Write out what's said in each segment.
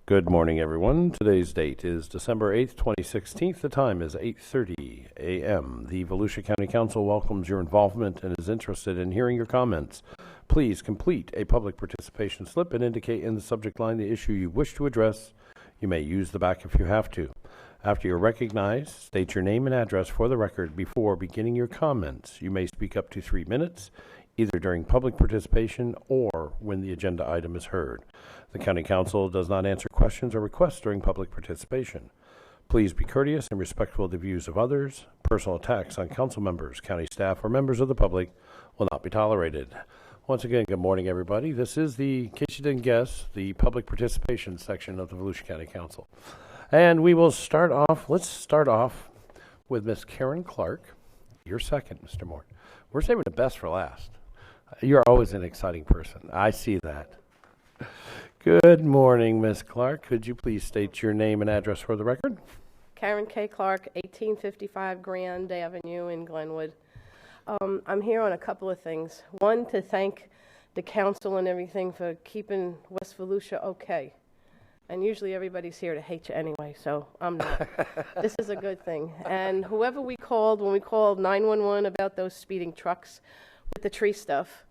Good morning, everyone. Today's date is December 8th, 2016. The time is 8:30 a.m. The Volusia County Council welcomes your involvement and is interested in hearing your comments. Please complete a public participation slip and indicate in the subject line the issue you wish to address. You may use the back if you have to. After you're recognized, state your name and address for the record before beginning your comments. You may speak up to 3 minutes, either during public participation or when the agenda item is heard. The County Council does not answer questions or requests during public participation. Please be courteous and respectful of the views of others. Personal attacks on council members, county staff, or members of the public will not be tolerated. Once again, good morning, everybody. This is in case you didn't guess, the public participation section of the Volusia County Council. And we will let's start off with Miss Karen Clark. You're second, Mr. Moore. We're saving the best for last. You're always an exciting person. I see that. Good morning, Miss Clark. Could you please state your name and address for the record? Karen K. Clark, 1855 Grand Avenue in Glenwood. I'm here on a couple of things. One, to thank the council and everything for keeping West Volusia okay. And usually everybody's here to hate you anyway, so I'm not. This is a good thing. And whoever we called, when we called 911 about those speeding trucks with the tree stuff,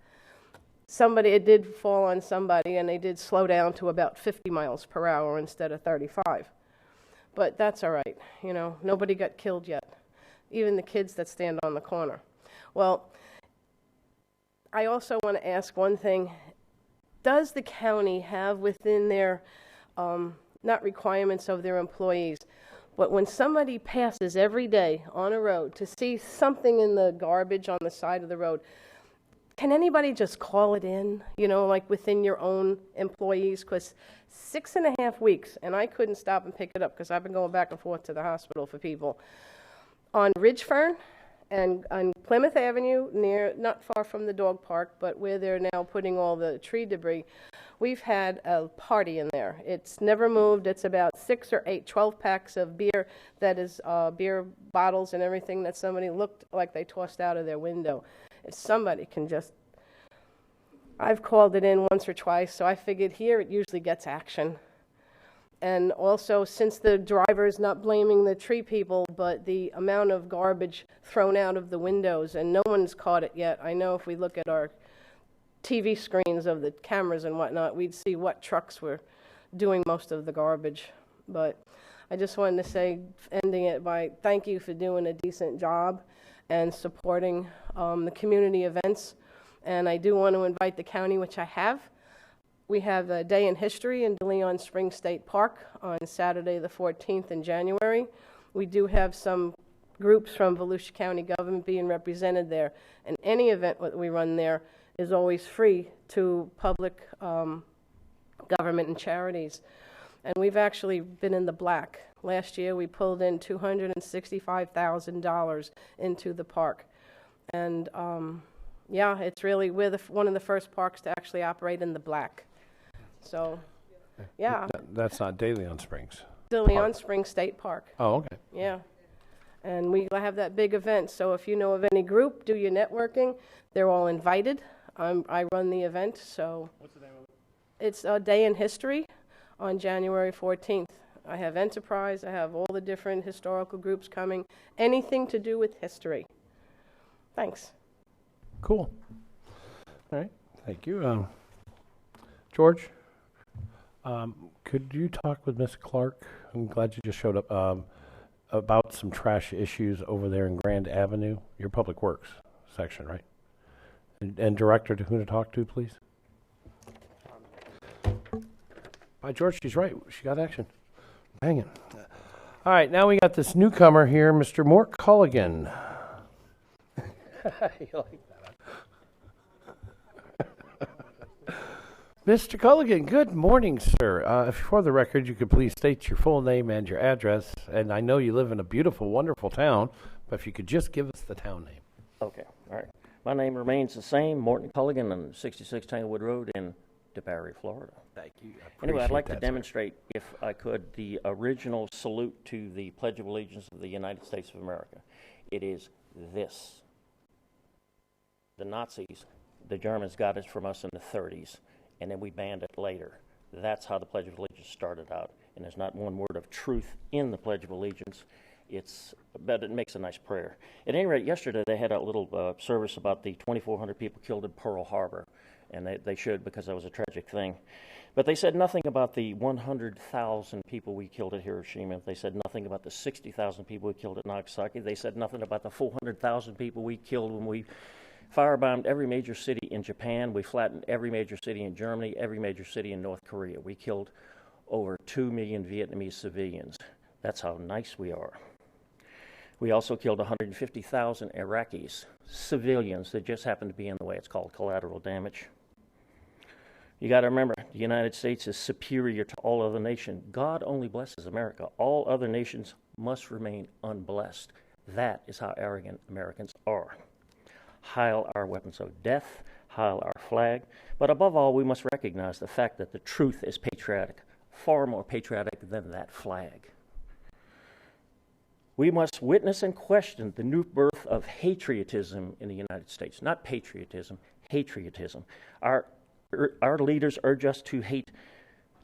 it did fall on somebody, and they did slow down to about 50 miles per hour instead of 35. But that's all right. You know, nobody got killed yet, even the kids that stand on the corner. Well, I also want to ask one thing. Does the county have within their, not requirements of their employees, but when somebody passes every day on a road to see something in the garbage on the side of the road, can anybody just call it in, like within your own employees? Because 6.5 weeks, and I couldn't stop and pick it up because I've been going back and forth to the hospital for people. On Ridgefern and on Plymouth Avenue, not far from the dog park, but where they're now putting all the tree debris, we've had a party in there. It's never moved. It's about 6 or 8, 12 packs of beer, that is beer bottles and everything that somebody looked like they tossed out of their window. If somebody can I've called it in once or twice, so I figured here it usually gets action. And also, since the driver's not blaming the tree people, but the amount of garbage thrown out of the windows, and no one's caught it yet. I know if we look at our TV screens of the cameras and whatnot, we'd see what trucks were doing most of the garbage. But I just wanted to say, ending it by thank you for doing a decent job and supporting the community events. And I do want to invite the county, which I have. We have a day in history in DeLeon Springs State Park on Saturday the 14th in January. We do have some groups from Volusia County government being represented there. And any event that we run there is always free to public government and charities. And we've actually been in the black. Last year we pulled in $265,000 into the park. And yeah, it's really, we're one of the first parks to actually operate in the black. So, yeah. That's not DeLeon Springs. DeLeon Springs State Park. Oh, okay. Yeah. And we have that big event. So if you know of any group, do your networking. They're all invited. I run the event. So what's the name of it? It's a day in history on January 14th. I have Enterprise. I have all the different historical groups coming. Anything to do with history. Thanks. Cool. All right. Thank you. George, could you talk with Miss Clark? I'm glad you just showed up. About some trash issues over there in Grand Avenue, your Public Works section, right? And director to who to talk to, please. By George, she's right. She got action. Bang it. All right, now we got this newcomer here, Mr. Mort Culligan. You like that? Mr. Culligan, good morning, sir. For the record, you could please state your full name and your address. And I know you live in a beautiful, wonderful town, but if you could just give us the town name. Okay, all right. My name remains the same, Morton Culligan, on 66 Tanglewood Road in DeBary, Florida. Thank you. Anyway, I'd like to demonstrate, if I could, the original salute to the Pledge of Allegiance of the United States of America. It is this. The Nazis, the Germans got it from us in the 30s, and then we banned it later. That's how the Pledge of Allegiance started out. And there's not one word of truth in the Pledge of Allegiance. But it makes a nice prayer. At any rate, yesterday they had a little service about the 2,400 people killed in Pearl Harbor, and they should, because that was a tragic thing. But they said nothing about the 100,000 people we killed at Hiroshima. They said nothing about the 60,000 people we killed at Nagasaki. They said nothing about the 400,000 people we killed when we firebombed every major city in Japan. We flattened every major city in Germany, every major city in North Korea. We killed over 2 million Vietnamese civilians. That's how nice we are. We also killed 150,000 Iraqis, civilians that just happened to be in the way. It's called collateral damage. You got to remember, the United States is superior to all other nations. God only blesses America. All other nations must remain unblessed. That is how arrogant Americans are. Heil our weapons of death, heil our flag. But above all, we must recognize the fact that the truth is patriotic, far more patriotic than that flag. We must witness and question the new birth of patriotism in the United States. Not patriotism, patriotism. Our leaders urge us to hate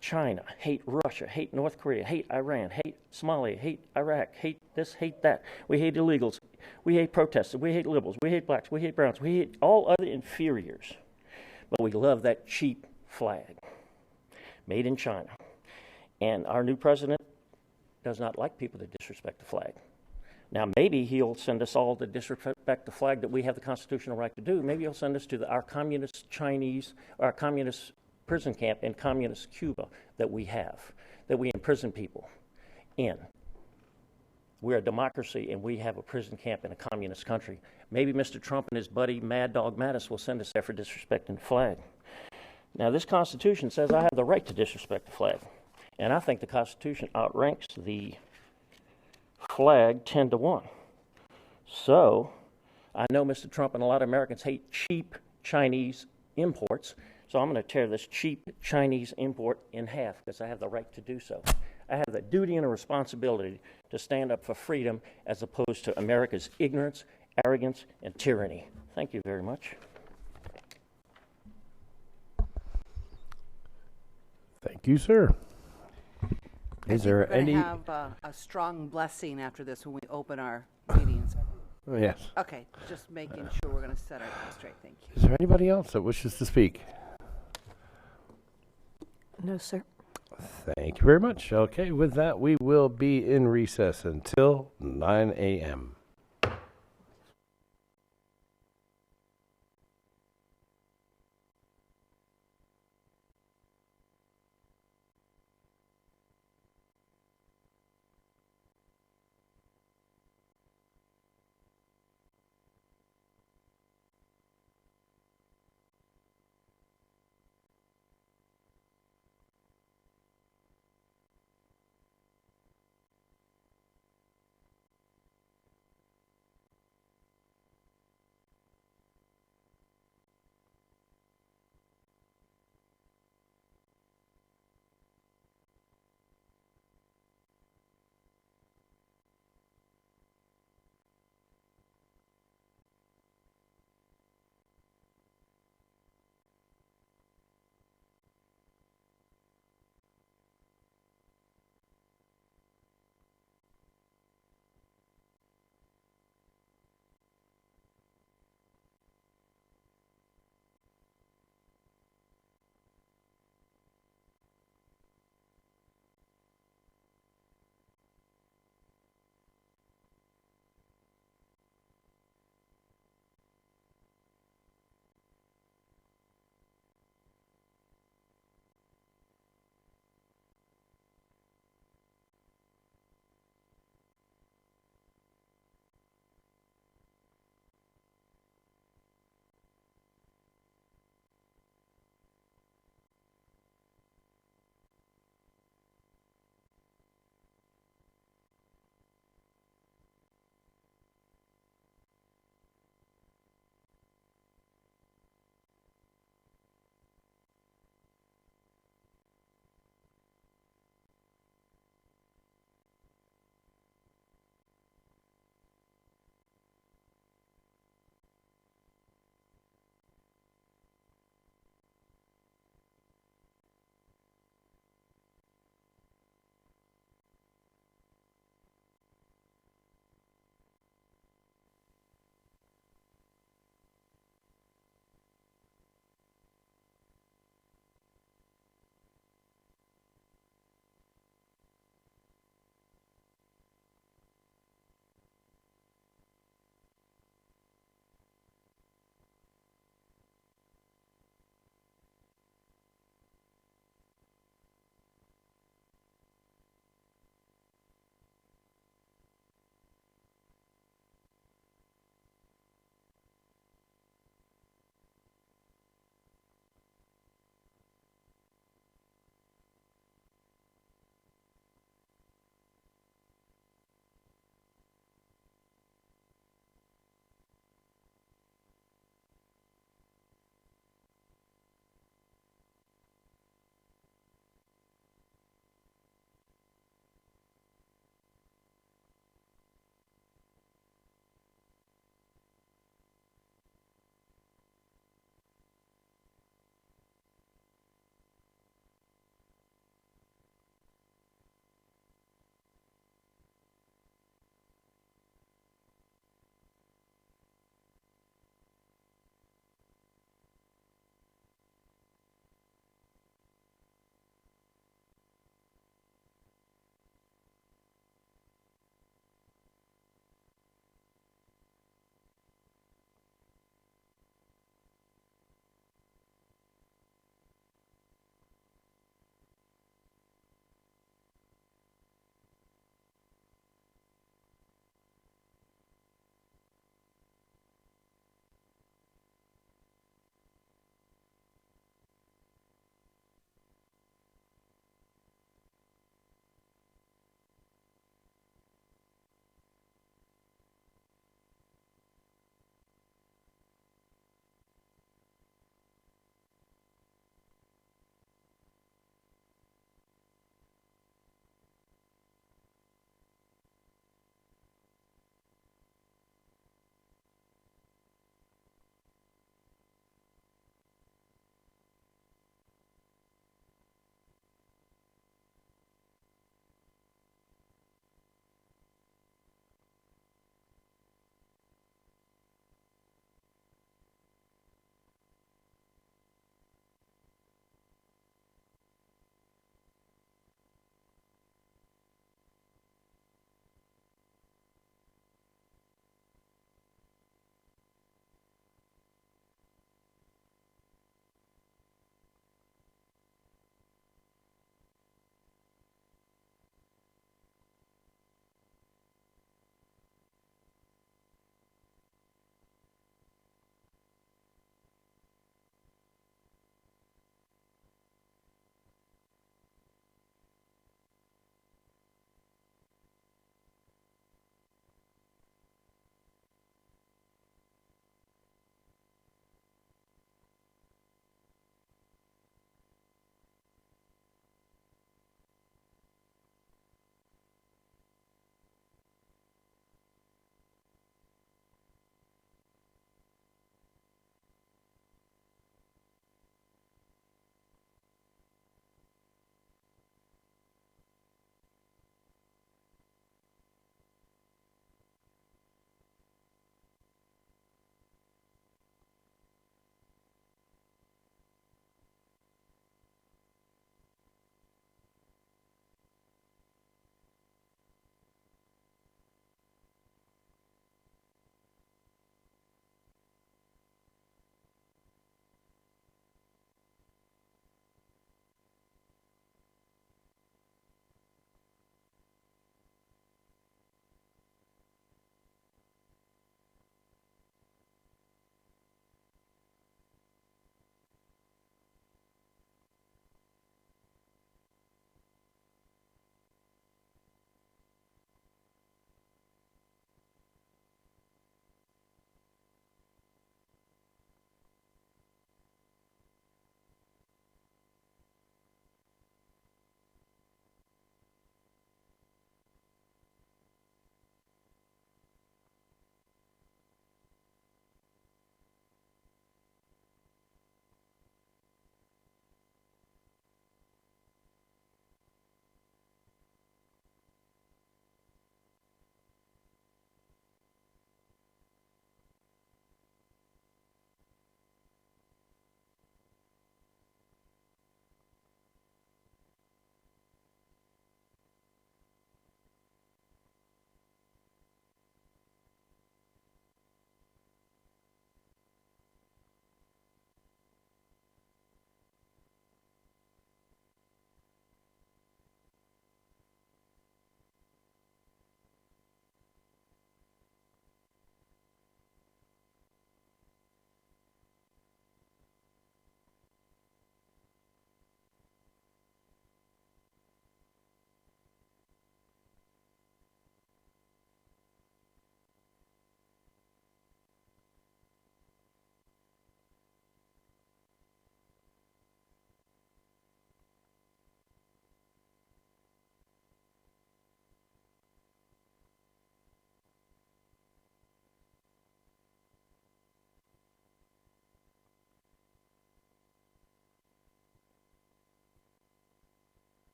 China, hate Russia, hate North Korea, hate Iran, hate Somalia, hate Iraq, hate this, hate that. We hate illegals. We hate protesters. We hate liberals. We hate blacks. We hate browns. We hate all other inferiors. But we love that cheap flag made in China. And our new president does not like people to disrespect the flag. Now, maybe he'll send us all to disrespect the flag that we have the constitutional right to do. Maybe he'll send us to our communist Chinese, or our communist prison camp in communist Cuba that we imprison people in. We're a democracy, and we have a prison camp in a communist country. Maybe Mr. Trump and his buddy Mad Dog Mattis will send us there for disrespecting the flag. Now, this Constitution says I have the right to disrespect the flag. And I think the Constitution outranks the flag 10-1. So, I know Mr. Trump and a lot of Americans hate cheap Chinese imports, so I'm going to tear this cheap Chinese import in half because I have the right to do so. I have the duty and a responsibility to stand up for freedom as opposed to America's ignorance, arrogance, and tyranny. Thank you very much. Thank you, sir. Is there any? We're going to have a strong blessing after this when we open our meetings. Yes. Okay, just making sure we're going to set our things straight. Thank you. Is there anybody else that wishes to speak? No, sir. Thank you very much. Okay, with that, we will be in recess until 9 a.m.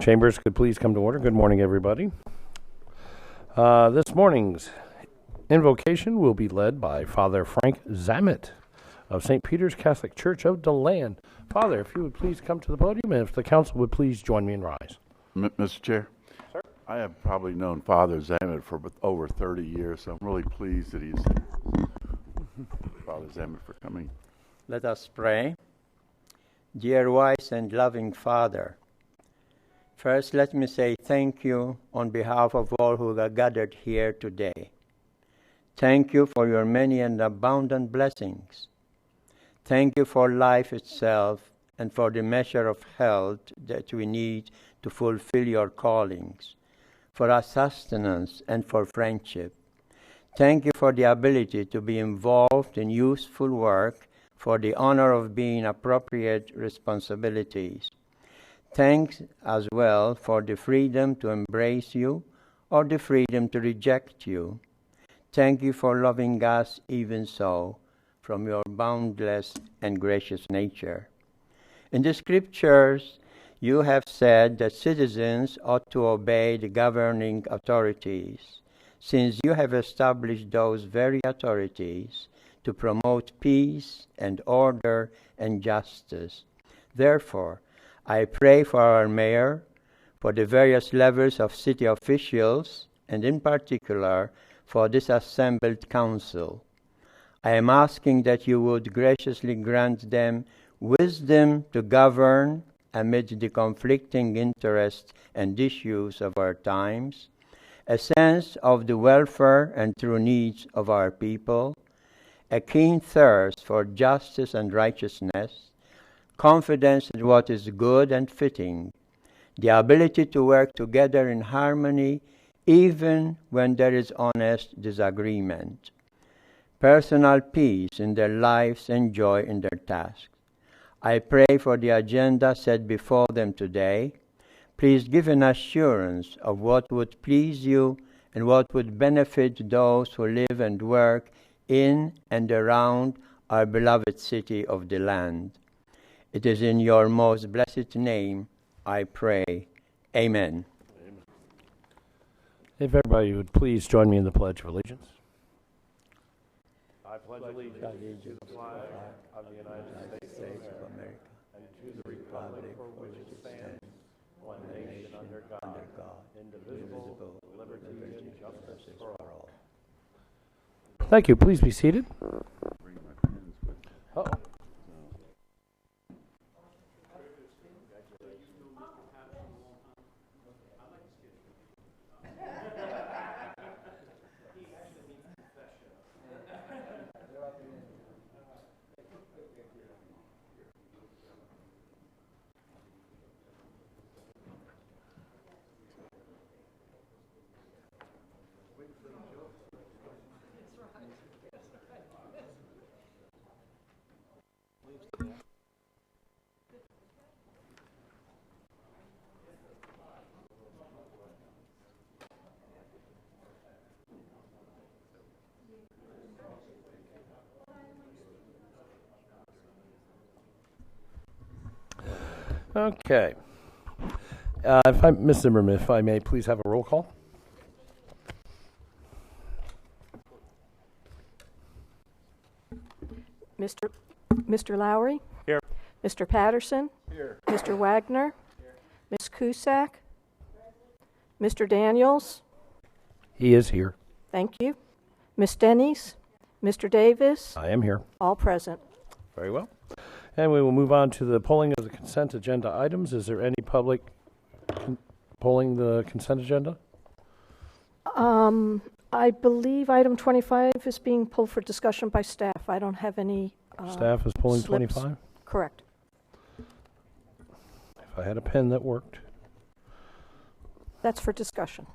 Chambers could please come to order. Good morning, everybody. This morning's invocation will be led by Father Frank Zamet of St. Peter's Catholic Church of DeLand. Father, if you would please come to the podium, and if the council would please join me and rise. Mr. Chair? Sir? I have probably known Father Zamet for over 30 years, so I'm really pleased that he's Father Zamet for coming. Let us pray. Dear wise and loving Father, first let me say thank you on behalf of all who are gathered here today. Thank you for your many and abundant blessings. Thank you for life itself and for the measure of health that we need to fulfill your callings, for our sustenance and for friendship. Thank you for the ability to be involved in useful work for the honor of being appropriate responsibilities. Thanks as well for the freedom to embrace you or the freedom to reject you. Thank you for loving us even so, from your boundless and gracious nature. In the scriptures, you have said that citizens ought to obey the governing authorities, since you have established those very authorities to promote peace and order and justice. Therefore, I pray for our mayor, for the various levels of city officials, and in particular for this assembled council. I am asking that you would graciously grant them wisdom to govern amid the conflicting interests and issues of our times, a sense of the welfare and true needs of our people, a keen thirst for justice and righteousness, confidence in what is good and fitting, the ability to work together in harmony even when there is honest disagreement, personal peace in their lives and joy in their tasks. I pray for the agenda set before them today. Please give an assurance of what would please you and what would benefit those who live and work in and around our beloved city of DeLand. It is in your most blessed name I pray. Amen. If everybody would please join me in the Pledge of Allegiance. I pledge allegiance to the flag of the United States of America and to the republic for which it stands, one nation under God, indivisible, with liberty and justice for all. Thank you. Please be seated. Uh-oh. Okay. Ms. Zimmerman, if I may please have a roll call. Mr. Lowry? Here. Mr. Patterson? Here. Mr. Wagner? Here. Ms. Cusack? Mr. Daniels? He is here. Thank you. Ms. Denny's? Mr. Davis? I am here. All present. Very well. And we will move on to the polling of the consent agenda items. Is there any public polling the consent agenda? I believe item 25 is being pulled for discussion by staff. I don't have any Staff is pulling slips. 25? Correct. If I had a pen that worked. That's for discussion.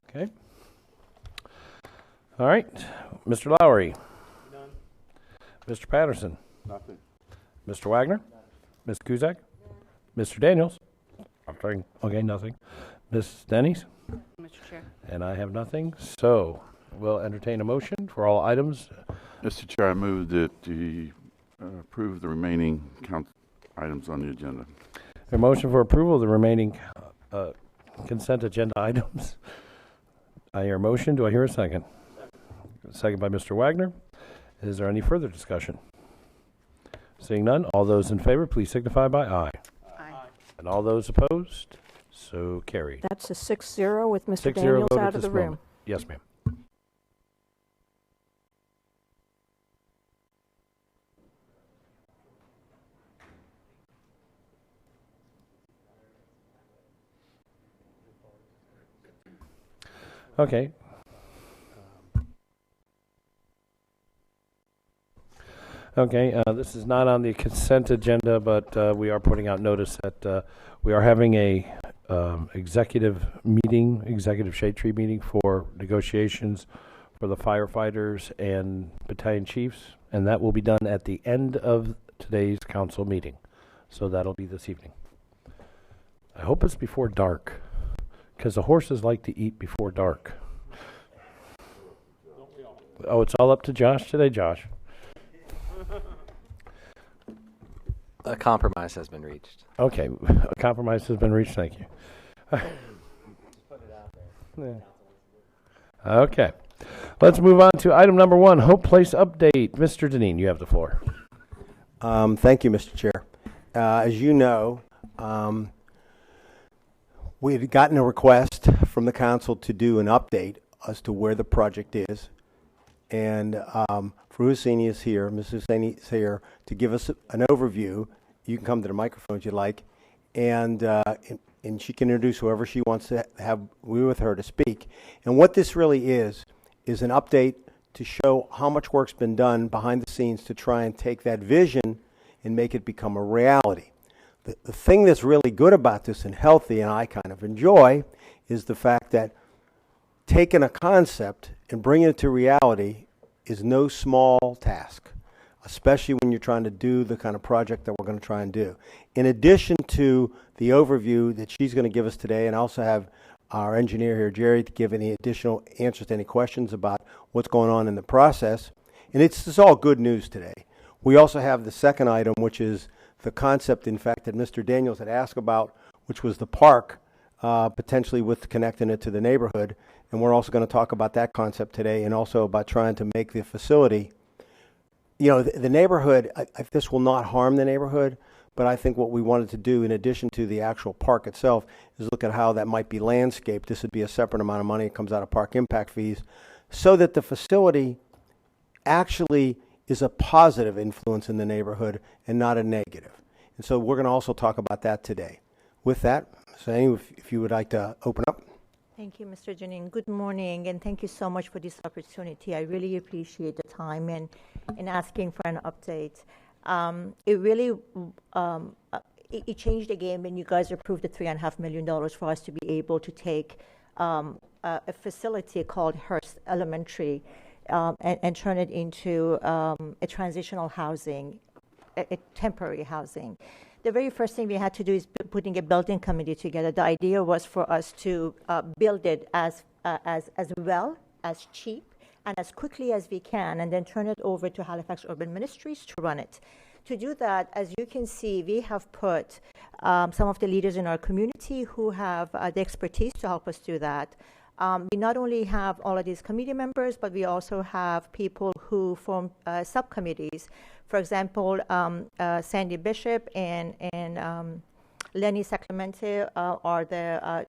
Okay. All right. Mr. Lowry. None. Mr. Patterson. Nothing. Mr. Wagner. Ms. Cusack. Mr. Daniels. I'm sorry. Okay, nothing. Ms. Denny's. Mr. Chair. And I have nothing. So we'll entertain a motion for all items. Mr. Chair, I move that we approve the remaining items on the agenda. A motion for approval of the remaining consent agenda items. I hear a motion. Do I hear a second? Second by Mr. Wagner. Is there any further discussion? Seeing none, all those in favor, please signify by aye. Aye. And all those opposed, so carried. That's a 6-0 with Mr. 6-0 Daniels vote at out of this the room. moment. Yes, ma'am. Okay. Okay, this is not on the consent agenda, but we are putting out notice that we are having a executive shade tree meeting for negotiations for the firefighters and battalion chiefs, and that will be done at the end of today's council meeting. So that'll be this evening. I hope it's before dark, because the horses like to eat before dark. Oh, it's all up to Josh today, Josh. A compromise has been reached. Okay, a compromise has been reached. Thank you. Okay, let's move on to item number 1, Hope Place update. Mr. Deneen, you have the floor. Thank you, Mr. Chair. As you know, we had gotten a request from the council to do an update as to where the project is. And Volusia is here, Mrs. Husseini is here to give us an overview. You can come to the microphone if you like. And she can introduce whoever she wants to have with her to speak. And what this really is an update to show how much work's been done behind the scenes to try and take that vision and make it become a reality. The thing that's really good about this and healthy, and I kind of enjoy, is the fact that taking a concept and bringing it to reality is no small task, especially when you're trying to do the kind of project that we're going to try and do. In addition to the overview that she's going to give us today, and I also have our engineer here, Jerry, to give any additional answers to any questions about what's going on in the process. And it's all good news today. We also have the second item, which is the concept, in fact, that Mr. Daniels had asked about, which was the park, potentially with connecting it to the neighborhood. And we're also going to talk about that concept today, and also about trying to make the facility, the neighborhood, this will not harm the neighborhood, but I think what we wanted to do, in addition to the actual park itself, is look at how that might be landscaped. This would be a separate amount of money. It comes out of park impact fees, so that the facility actually is a positive influence in the neighborhood and not a negative. And so we're going to also talk about that today. With that, Husseini, if you would like to open up. Thank you, Mr. Janine. Good morning, and thank you so much for this opportunity. I really appreciate the time and asking for an update. It really it changed the game when you guys approved the $3.5 million for us to be able to take a facility called Hearst Elementary and turn it into a transitional housing, a temporary housing. The very first thing we had to do is putting a building committee together. The idea was for us to build it as well, as cheap, and as quickly as we can, and then turn it over to Halifax Urban Ministries to run it. To do that, as you can see, we have put some of the leaders in our community who have the expertise to help us do that. We not only have all of these committee members, but we also have people who form subcommittees. For example, Sandy Bishop and Lenny Sacramento are they're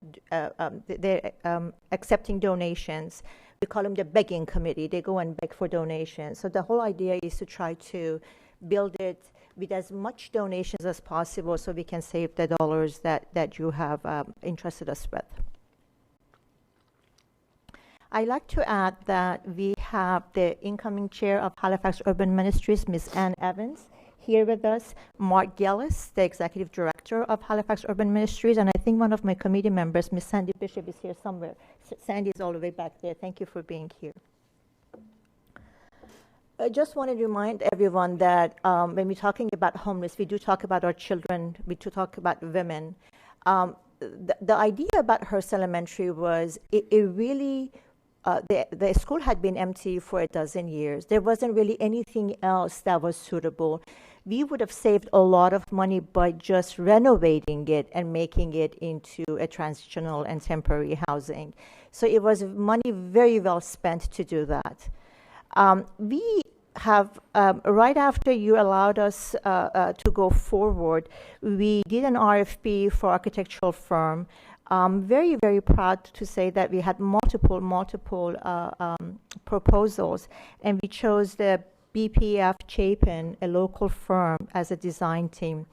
accepting donations. We call them the begging committee. They go and beg for donations. So the whole idea is to try to build it with as much donations as possible so we can save the dollars that you have entrusted us with. I'd like to add that we have the incoming chair of Halifax Urban Ministries, Ms. Ann Evans, here with us, Mark Gillis, the executive director of Halifax Urban Ministries, and I think one of my committee members, Ms. Sandy Bishop, is here somewhere. Sandy is all the way back there. Thank you for being here. I just want to remind everyone that when we're talking about homeless, we do talk about our children, we do talk about women. The idea about Hearst Elementary was it really the school had been empty for a dozen years. There wasn't really anything else that was suitable. We would have saved a lot of money by just renovating it and making it into a transitional and temporary housing. So it was money very well spent to do that. We have, right after you allowed us to go forward, we did an RFP for architectural firm. Very, very proud to say that we had multiple proposals, and we chose the BPF Chapin, a local firm, as a design team.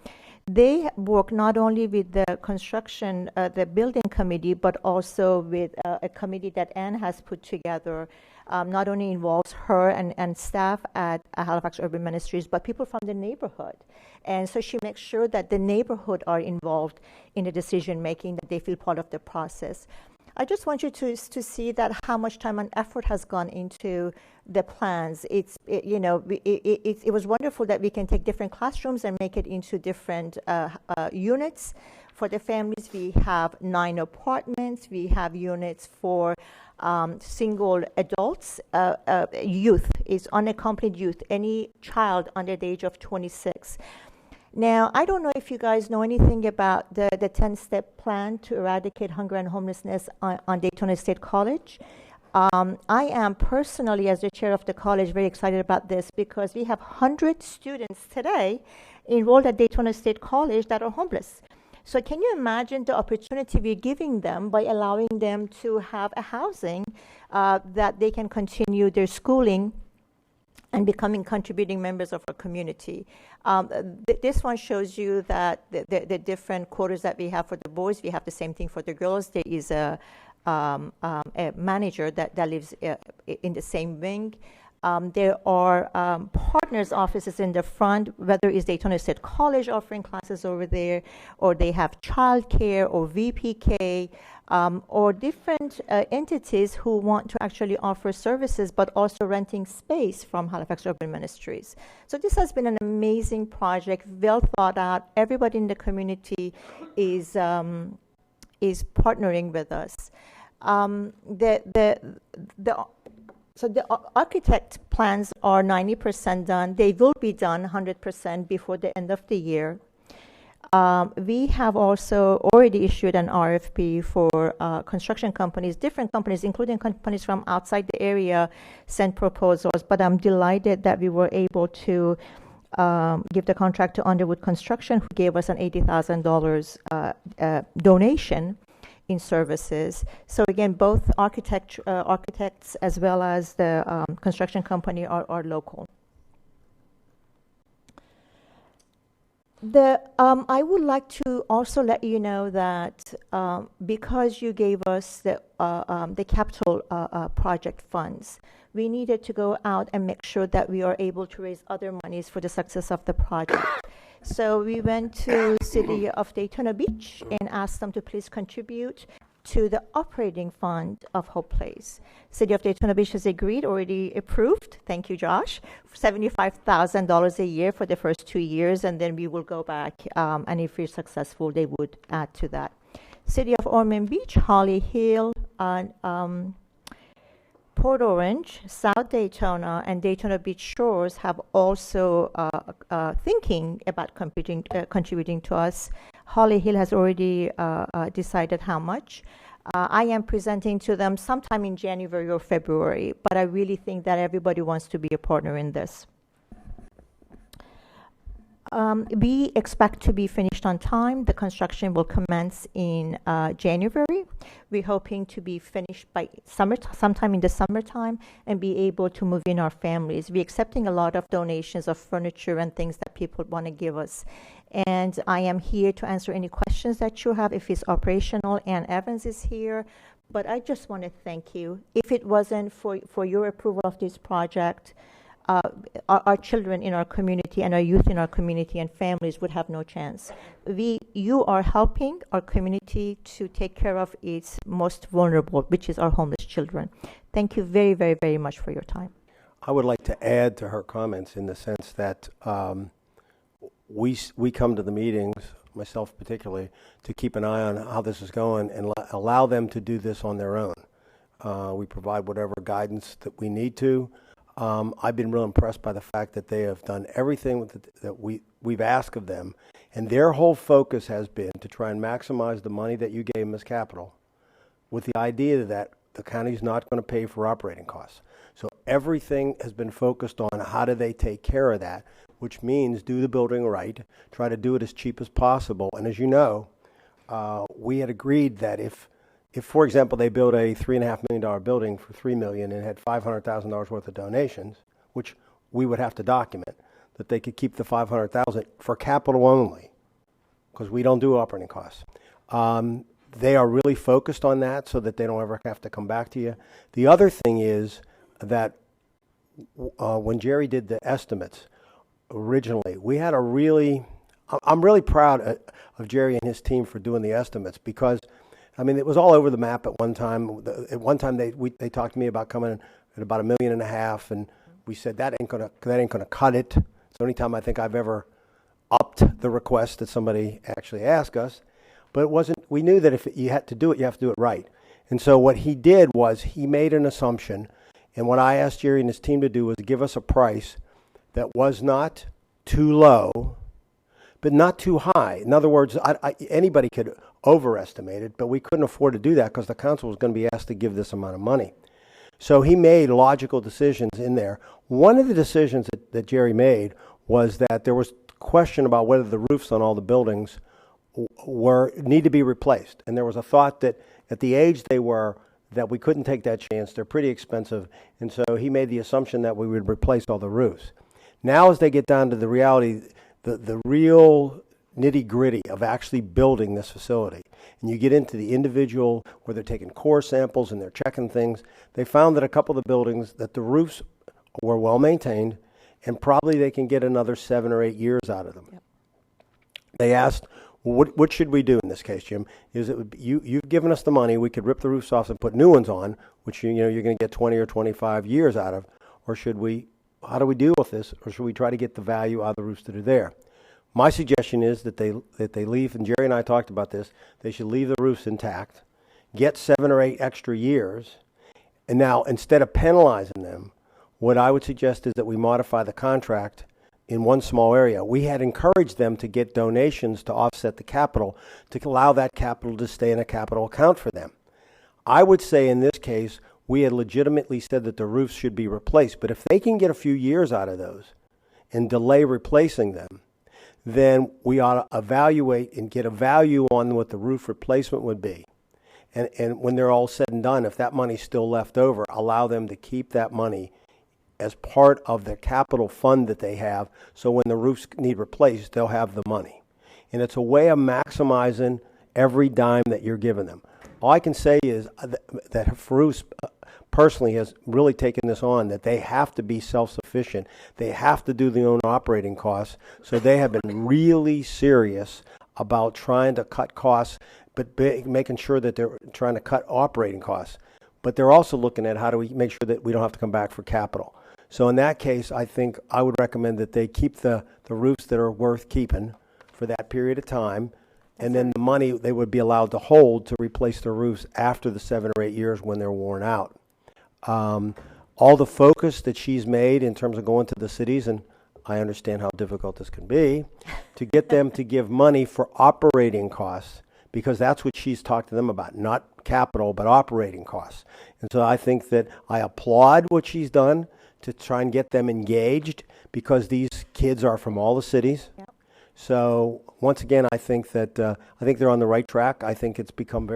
They work not only with the construction, the building committee, but also with a committee that Anne has put together. Not only involves her and staff at Halifax Urban Ministries, but people from the neighborhood. And so she makes sure that the neighborhood are involved in the decision making, that they feel part of the process. I just want you to see that how much time and effort has gone into the plans. It was wonderful that we can take different classrooms and make it into different units. For the families, we have 9 apartments. We have units for single adults. Youth is unaccompanied youth, any child under the age of 26. Now, I don't know if you guys know anything about the 10-step plan to eradicate hunger and homelessness on Daytona State College. I am personally, as the chair of the college, very excited about this because we have 100 students today enrolled at Daytona State College that are homeless. So can you imagine the opportunity we're giving them by allowing them to have a housing that they can continue their schooling and becoming contributing members of our community. This one shows you that the different quotas that we have for the boys, we have the same thing for the girls. There is a manager that lives in the same wing. There are partners' offices in the front, whether it's Daytona State College offering classes over there, or they have childcare or VPK, or different entities who want to actually offer services, but also renting space from Halifax Urban Ministries. So this has been an amazing project, well thought out. Everybody in the community is partnering with us. So the architect plans are 90% done. They will be done 100% before the end of the year. We have also already issued an RFP for construction companies, different companies, including companies from outside the area, sent proposals. But I'm delighted that we were able to give the contract to Underwood Construction, who gave us an $80,000 donation in services. So again, both architects as well as the construction company are local. I would like to also let you know that because you gave us the capital project funds, we needed to go out and make sure that we are able to raise other monies for the success of the project. So we went to City of Daytona Beach and asked them to please contribute to the operating fund of Hope Place. City of Daytona Beach has agreed, already approved, thank you, Josh, $75,000 a year for the first 2 years, and then we will go back, and if we're successful, they would add to that. City of Ormond Beach, Holly Hill, Port Orange, South Daytona, and Daytona Beach Shores have also thinking about contributing to us. Holly Hill has already decided how much. I am presenting to them sometime in January or February, but I really think that everybody wants to be a partner in this. We expect to be finished on time. The construction will commence in January. We're hoping to be finished by sometime in the summertime and be able to move in our families. We're accepting a lot of donations of furniture and things that people want to give us. And I am here to answer any questions that you have. If it's operational, Ann Evans is here. But I just want to thank you. If it wasn't for your approval of this project, our children in our community and our youth in our community and families would have no chance. You are helping our community to take care of its most vulnerable, which is our homeless children. Thank you very, very, very much for your time. I would like to add to her comments in the sense that we come to the meetings, myself particularly, to keep an eye on how this is going and allow them to do this on their own. We provide whatever guidance that we need to. I've been real impressed by the fact that they have done everything that we've asked of them, and their whole focus has been to try and maximize the money that you gave them as capital, with the idea that the county's not going to pay for operating costs. So everything has been focused on how do they take care of that, which means do the building right, try to do it as cheap as possible. And as you know, we had agreed that if, for example, they built a $3.5 million building for $3 million and had $500,000 worth of donations, which we would have to document, that they could keep the $500,000 for capital only, because we don't do operating costs. They are really focused on that so that they don't ever have to come back to you. The other thing is that when Jerry did the estimates originally, we had a really, I'm really proud of Jerry and his team for doing the estimates, because I mean, it was all over the map at one time. At one time, they talked to me about coming at about $1.5 million, and we said that ain't gonna cut it. It's the only time I think I've ever upped the request that somebody actually asked us. But it wasn't. We knew that if you had to do it, you have to do it right. And so what he did was he made an assumption, and what I asked Jerry and his team to do was give us a price that was not too low, but not too high. In other words, anybody could overestimate it, but we couldn't afford to do that because the council was going to be asked to give this amount of money. So he made logical decisions in there. One of the decisions that Jerry made was that there was question about whether the roofs on all the buildings need to be replaced. And there was a thought that at the age they were, that we couldn't take that chance. They're pretty expensive. And so he made the assumption that we would replace all the roofs. Now as they get down to the reality, the real nitty-gritty of actually building this facility, and you get into the individual where they're taking core samples and they're checking things, they found that a couple of the buildings, that the roofs were well maintained, and probably they can get another 7 or 8 years out of them. Yep. They asked, what should we do in this case, Jim? You've given us the money, we could rip the roofs off and put new ones on, which you're going to get 20 or 25 years out of, or how do we deal with this, or should we try to get the value out of the roofs that are there? My suggestion is that they leave, and Jerry and I talked about this, they should leave the roofs intact, get 7 or 8 extra years, and now instead of penalizing them, what I would suggest is that we modify the contract in one small area. We had encouraged them to get donations to offset the capital, to allow that capital to stay in a capital account for them. I would say in this case, we had legitimately said that the roofs should be replaced, but if they can get a few years out of those and delay replacing them, then we ought to evaluate and get a value on what the roof replacement would be. And when they're all said and done, if that money's still left over, allow them to keep that money as part of the capital fund that they have, so when the roofs need replaced, they'll have the money. And it's a way of maximizing every dime that you're giving them. All I can say is that Farouz personally has really taken this on, that they have to be self-sufficient. They have to do their own operating costs. So they have been really serious about trying to cut costs, but making sure that they're trying to cut operating costs. But they're also looking at how do we make sure that we don't have to come back for capital. So in that case, I think I would recommend that they keep the roofs that are worth keeping for that period of time, and then the money they would be allowed to hold to replace the roofs after the 7 or 8 years when they're worn out. All the focus that she's made in terms of going to the cities, and I understand how difficult this can be, to get them to give money for operating costs, because that's what she's talked to them about, not capital, but operating costs. And so I think that I applaud what she's done to try and get them engaged, because these kids are from all the cities. Yep. So once again, I think that I think they're on the right track. I think it's become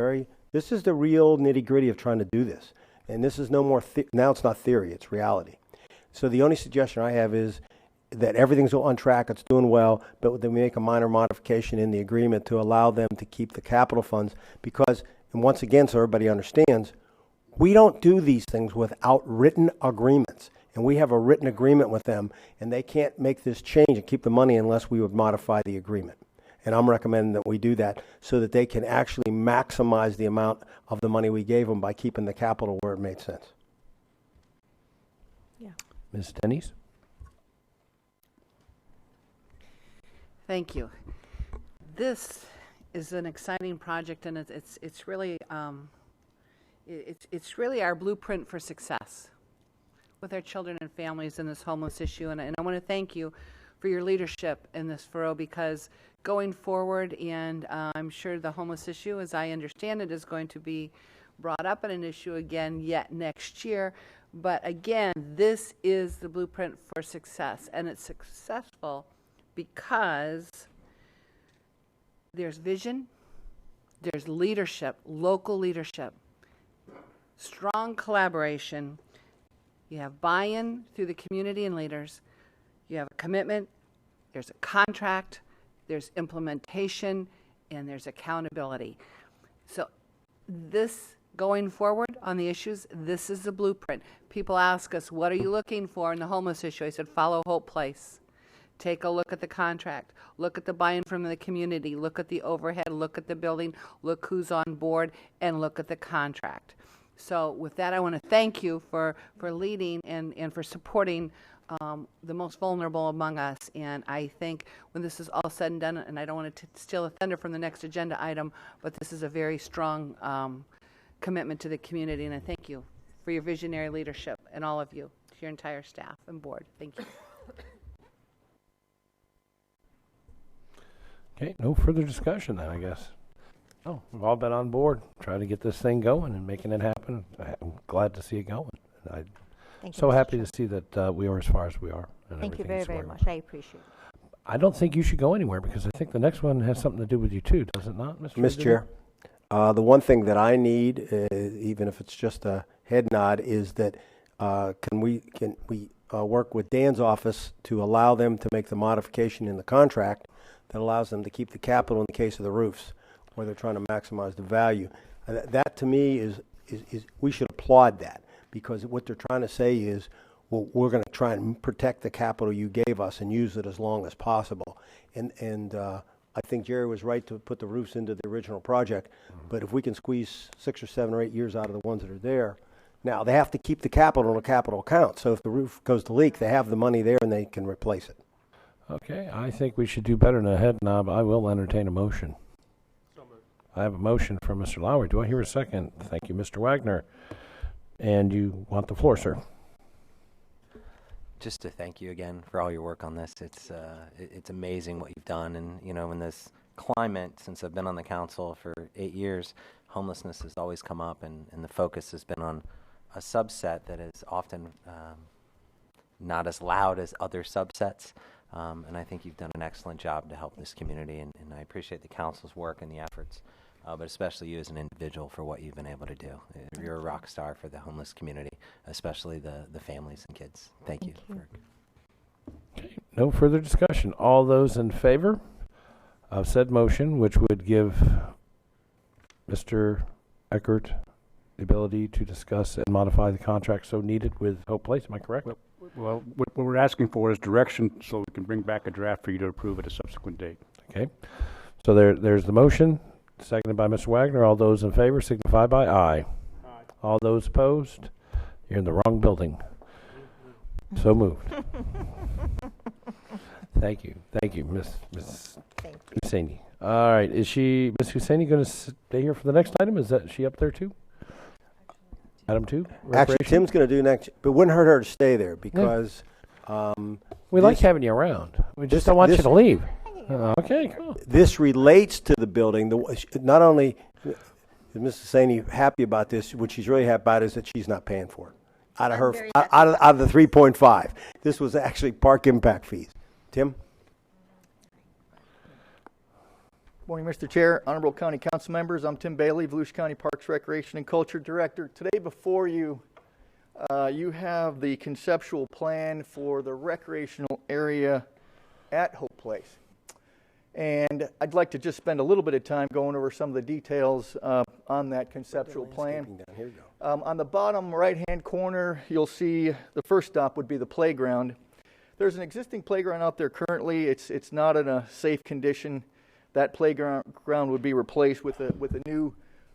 this is the real nitty-gritty of trying to do this. And this is no more, now it's not theory, it's reality. So the only suggestion I have is that everything's on track, it's doing well, but then we make a minor modification in the agreement to allow them to keep the capital funds, because, and once again, so everybody understands, we don't do these things without written agreements. And we have a written agreement with them, and they can't make this change and keep the money unless we would modify the agreement. And I'm recommending that we do that so that they can actually maximize the amount of the money we gave them by keeping the capital where it made sense. Yeah. Ms. Denny's? Thank you. This is an exciting project, and it's really It's really our blueprint for success with our children and families in this homeless issue. And I want to thank you for your leadership in this furrow, because going forward, and I'm sure the homeless issue, as I understand it, is going to be brought up in an issue again yet next year. But again, this is the blueprint for success, and it's successful because there's vision, there's leadership, local leadership, strong collaboration. You have buy-in through the community and leaders. You have a commitment, there's a contract, there's implementation, and there's accountability. So this, going forward on the issues, this is the blueprint. People ask us, what are you looking for in the homeless issue? I said, follow Hope Place. Take a look at the contract. Look at the buy-in from the community. Look at the overhead. Look at the building. Look who's on board, and look at the contract. So with that, I want to thank you for leading and for supporting the most vulnerable among us. And I think when this is all said and done, and I don't want to steal a thunder from the next agenda item, but this is a very strong commitment to the community, and I thank you for your visionary leadership, and all of you, your entire staff and board. Thank you. Okay, no further discussion then, I guess. Oh, we've all been on board, trying to get this thing going and making it happen. I'm glad to see it going. I'm so happy to see that we are as far as we are. And Thank you very, everything's very working. much. I appreciate it. I don't think you should go anywhere, because I think the next one has something to do with you too, does it not, Mr. Mr. Chair, the one thing that I need, even if it's just a head nod, is that can we work with Dan's office to allow them to make the modification in the contract that allows them to keep the capital in the case of the roofs, where they're trying to maximize the value. That to me is we should applaud that, because what they're trying to say is, well, we're going to try and protect the capital you gave us and use it as long as possible. And I think Jerry was right to put the roofs into the original project, but if we can squeeze 6 or 7 or 8 years out of the ones that are there, now they have to keep the capital in a capital account. So if the roof goes to leak, they have the money there and they can replace it. Okay, I think we should do better than a head nod. I will entertain a motion. I have a motion from Mr. Lowry. Do I hear a second? Thank you, Mr. Wagner. And you want the floor, sir? Just to thank you again for all your work on this. It's amazing what you've done, and in this climate, since I've been on the council for 8 years, homelessness has always come up, and the focus has been on a subset that is often not as loud as other subsets. And I think you've done an excellent job to help this community, and I appreciate the council's work and the efforts, but especially you as an individual for what you've been able to do. You're a rock star for the homeless community, especially the families and kids. Thank you. Okay, no further discussion. All those in favor of said motion, which would give Mr. Eckert the ability to discuss and modify the contract so needed with Hope Place, am I correct? Well, what we're asking for is direction so we can bring back a draft for you to approve at a subsequent date. Okay. So there's the motion, seconded by Mr. Wagner. All those in favor signify by aye. Aye. All those opposed? You're in the wrong building. So moved. Thank you. Thank you, Ms. Husseini. All right. Is Ms. Husseini going to stay here for the next item? Is she up there too? Item 2? Actually, Tim's going to do next, but it wouldn't hurt her to stay there because... we like having you around. We just don't want you to leave. Okay, cool. This relates to the building. Not only is Mrs. Saini happy about this, what she's really happy about is that she's not paying for it. Out of the 3.5. This was actually park impact fees. Tim? Morning, Mr. Chair, Honorable County Council members. I'm Tim Bailey, Volusia County Parks, Recreation, and Culture Director. Today before you, you have the conceptual plan for the recreational area at Hope Place. And I'd like to just spend a little bit of time going over some of the details on that conceptual plan. On the bottom right-hand corner, you'll see the first stop would be the playground. There's an existing playground out there currently. It's not in a safe condition. That playground would be replaced with a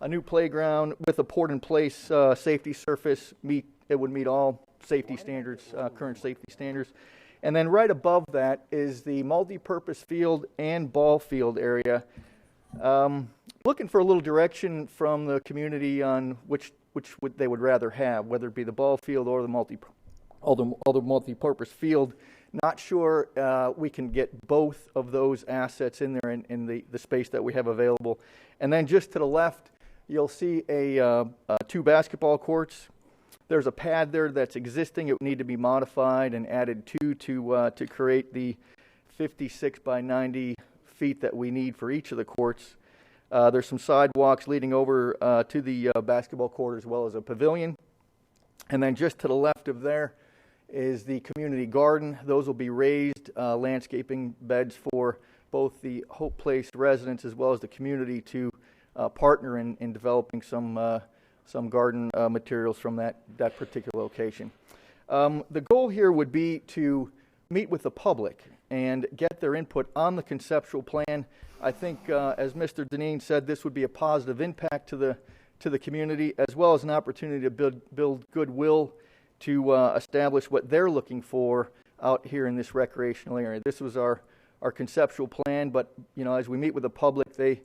new playground with a port-in-place safety surface. It would meet all safety standards, current safety standards. And then right above that is the multi-purpose field and ball field area. Looking for a little direction from the community on which they would rather have, whether it be the ball field or the multi-purpose field. Not sure we can get both of those assets in there in the space that we have available. And then just to the left, you'll see two basketball courts. There's a pad there that's existing. It would need to be modified and added to create the 56 by 90 feet that we need for each of the courts. There's some sidewalks leading over to the basketball court as well as a pavilion. And then just to the left of there is the community garden. Those will be raised landscaping beds for both the Hope Place residents as well as the community to partner in developing some garden materials from that particular location. The goal here would be to meet with the public and get their input on the conceptual plan. I think, as Mr. Deneen said, this would be a positive impact to the community, as well as an opportunity to build goodwill to establish what they're looking for out here in this recreational area. This was our conceptual plan, but as we meet with the public, they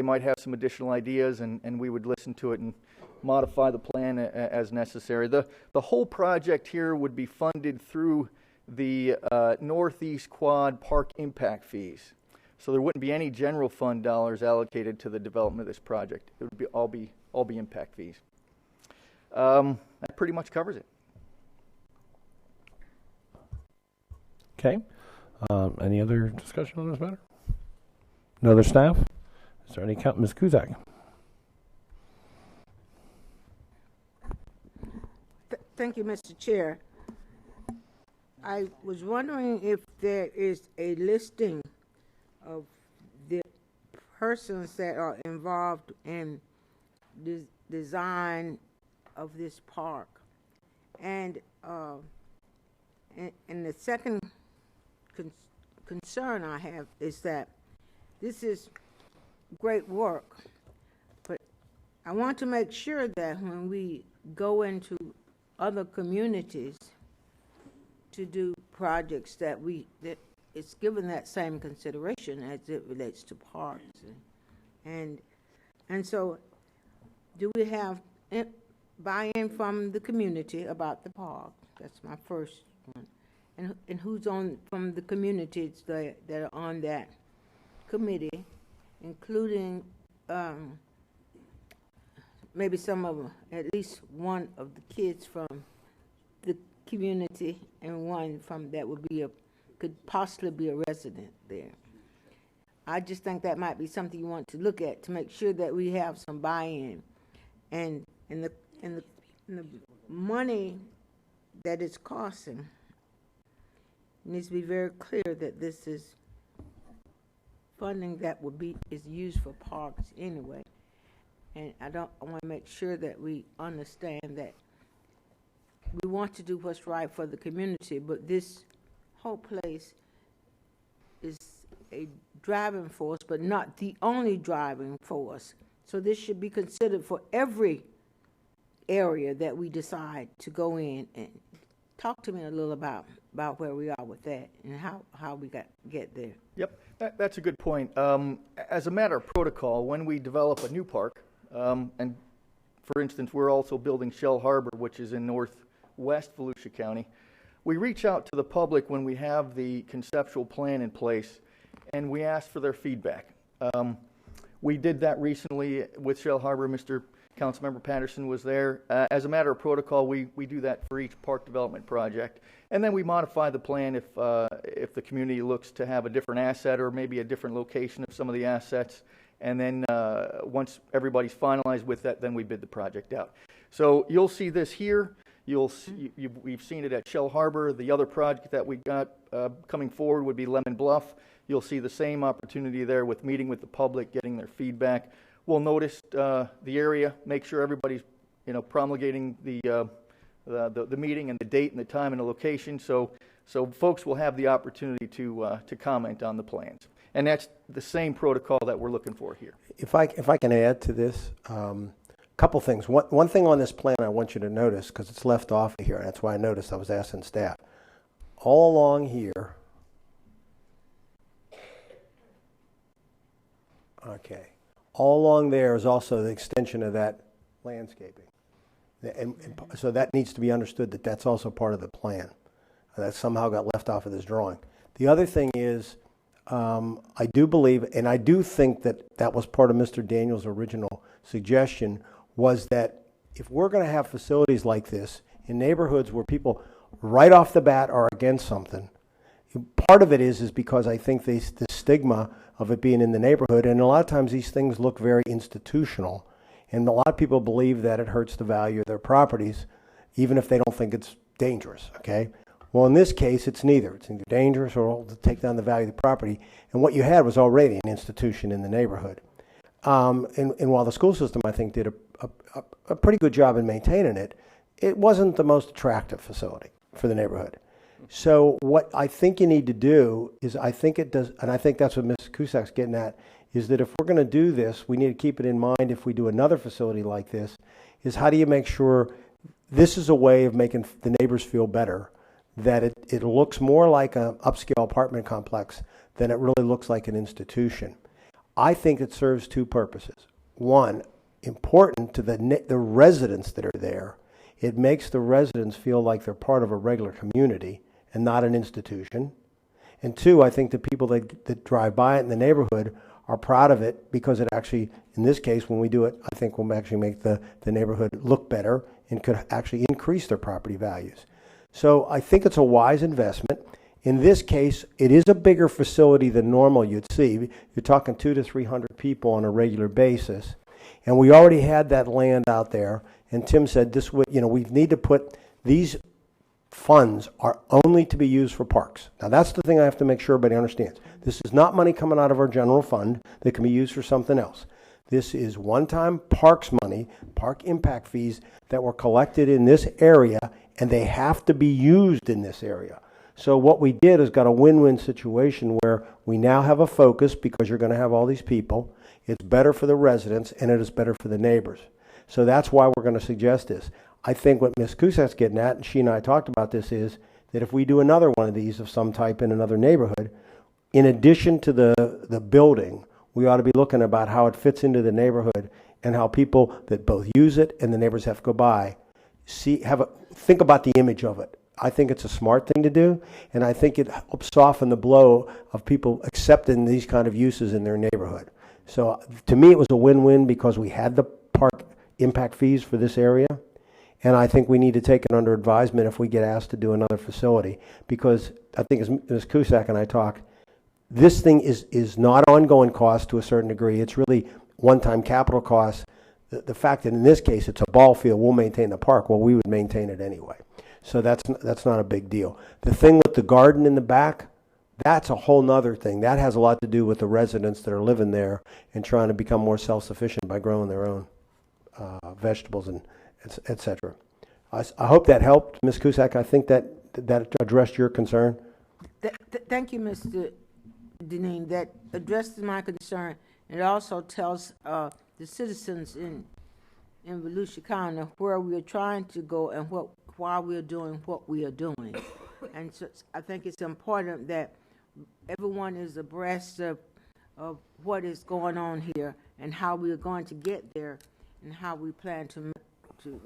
might have some additional ideas, and we would listen to it and modify the plan as necessary. The whole project here would be funded through the Northeast Quad Park impact fees. So there wouldn't be any general fund dollars allocated to the development of this project. It would all be impact fees. That pretty much covers it. Okay. Any other discussion on this matter? No other staff? Is there any count? Ms. Kuzak? Thank you, Mr. Chair. I was wondering if there is a listing of the persons that are involved in the design of this park. And the second concern I have is that this is great work, but I want to make sure that when we go into other communities to do projects that it's given that same consideration as it relates to parks. And so do we have buy-in from the community about the park? That's my first one. And who's from the communities that are on that committee, including maybe at least one of the kids from the community and one from that could possibly be a resident there. I just think that might be something you want to look at to make sure that we have some buy-in, and the money that it's costing needs to be very clear that this is funding that is used for parks anyway. And I want to make sure that we understand that we want to do what's right for the community, but this whole place is a driving force, but not the only driving force. So this should be considered for every area that we decide to go in. And talk to me a little about where we are with that and how we get there. Yep, that's a good point. As a matter of protocol, when we develop a new park, and for instance, we're also building Shell Harbor, which is in northwest Volusia County, we reach out to the public when we have the conceptual plan in place, and we ask for their feedback. We did that recently with Shell Harbor. Mr. Councilmember Patterson was there. As a matter of protocol, we do that for each park development project, and then we modify the plan if the community looks to have a different asset or maybe a different location of some of the assets. And then once everybody's finalized with that, then we bid the project out. So you'll see this here. We've seen it at Shell Harbor. The other project that we got coming forward would be Lemon Bluff. You'll see the same opportunity there with meeting with the public, getting their feedback. We'll notice the area, make sure everybody's promulgating the meeting and the date and the time and the location. So folks will have the opportunity to comment on the plans. And that's the same protocol that we're looking for here. If I can add to this, couple things. One thing on this plan I want you to notice, because it's left off of here, and that's why I noticed I was asking staff. All along here, Okay. All along there is also the extension of that landscaping. And so that needs to be understood that that's also part of the plan. That somehow got left off of this drawing. The other thing is, I do believe, and I do think that that was part of Mr. Daniels' original suggestion, was that if we're going to have facilities like this in neighborhoods where people right off the bat are against something, part of it is because I think the stigma of it being in the neighborhood, and a lot of times these things look very institutional, and a lot of people believe that it hurts the value of their properties, even if they don't think it's dangerous, okay? Well, in this case, it's neither. It's either dangerous or it'll take down the value of the property, and what you had was already an institution in the neighborhood. And while the school system, I think, did a pretty good job in maintaining it, it wasn't the most attractive facility for the neighborhood. So what I think you need to do is, I think it does, and I think that's what Ms. Cusac's getting at, is that if we're going to do this, we need to keep it in mind if we do another facility like this, is how do you make sure this is a way of making the neighbors feel better, that it looks more like an upscale apartment complex than it really looks like an institution. I think it serves two purposes. One, important to the residents that are there. It makes the residents feel like they're part of a regular community and not an institution. And two, I think the people that drive by it in the neighborhood are proud of it because it actually, in this case, when we do it, I think will actually make the neighborhood look better and could actually increase their property values. So I think it's a wise investment. In this case, it is a bigger facility than normal you'd see. You're talking 200 to 300 people on a regular basis. And we already had that land out there. And Tim said this would, we need to put these funds are only to be used for parks. Now that's the thing I have to make sure everybody understands. This is not money coming out of our general fund that can be used for something else. This is one-time parks money, park impact fees that were collected in this area, and they have to be used in this area. So what we did is got a win-win situation where we now have a focus because you're going to have all these people. It's better for the residents, and it is better for the neighbors. So that's why we're going to suggest this. I think what Ms. Cusac's getting at, and she and I talked about this, is that if we do another one of these of some type in another neighborhood, in addition to the building, we ought to be looking about how it fits into the neighborhood and how people that both use it and the neighbors have to go by think about the image of it. I think it's a smart thing to do, and I think it helps soften the blow of people accepting these kind of uses in their neighborhood. So to me, it was a win-win because we had the park impact fees for this area, and I think we need to take it under advisement if we get asked to do another facility, because I think as Ms. Cusack and I talked, this thing is not ongoing cost to a certain degree. It's really one-time capital costs. The fact that in this case it's a ball field, we'll maintain the park, well, we would maintain it anyway. So that's not a big deal. The thing with the garden in the back, that's a whole nother thing. That has a lot to do with the residents that are living there and trying to become more self-sufficient by growing their own vegetables and et cetera. I hope that helped, Ms. Cusack. I think that addressed your concern. Thank you, Mr. Deneen. That addresses my concern. It also tells the citizens in Volusia County where we are trying to go and why we are doing what we are doing. And so I think it's important that everyone is abreast of what is going on here and how we are going to get there and how we plan to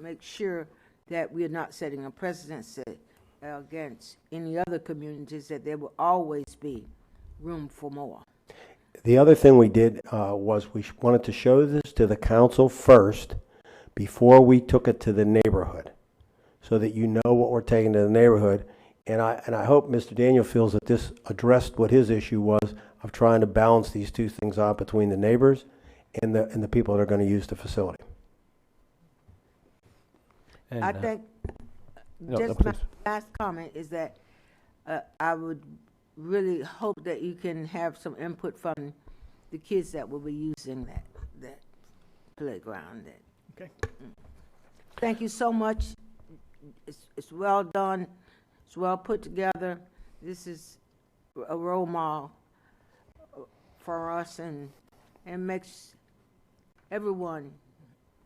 make sure that we are not setting a precedent against any other communities, that there will always be room for more. The other thing we did was we wanted to show this to the council first before we took it to the neighborhood, so that you know what we're taking to the neighborhood. And I hope Mr. Daniel feels that this addressed what his issue was of trying to balance these two things out between the neighbors and the people that are going to use the facility. And, I think just my last comment is that I would really hope that you can have some input from the kids that will be using that playground. Okay. Thank you so much. It's well done. It's well put together. This is a role model for us and makes everyone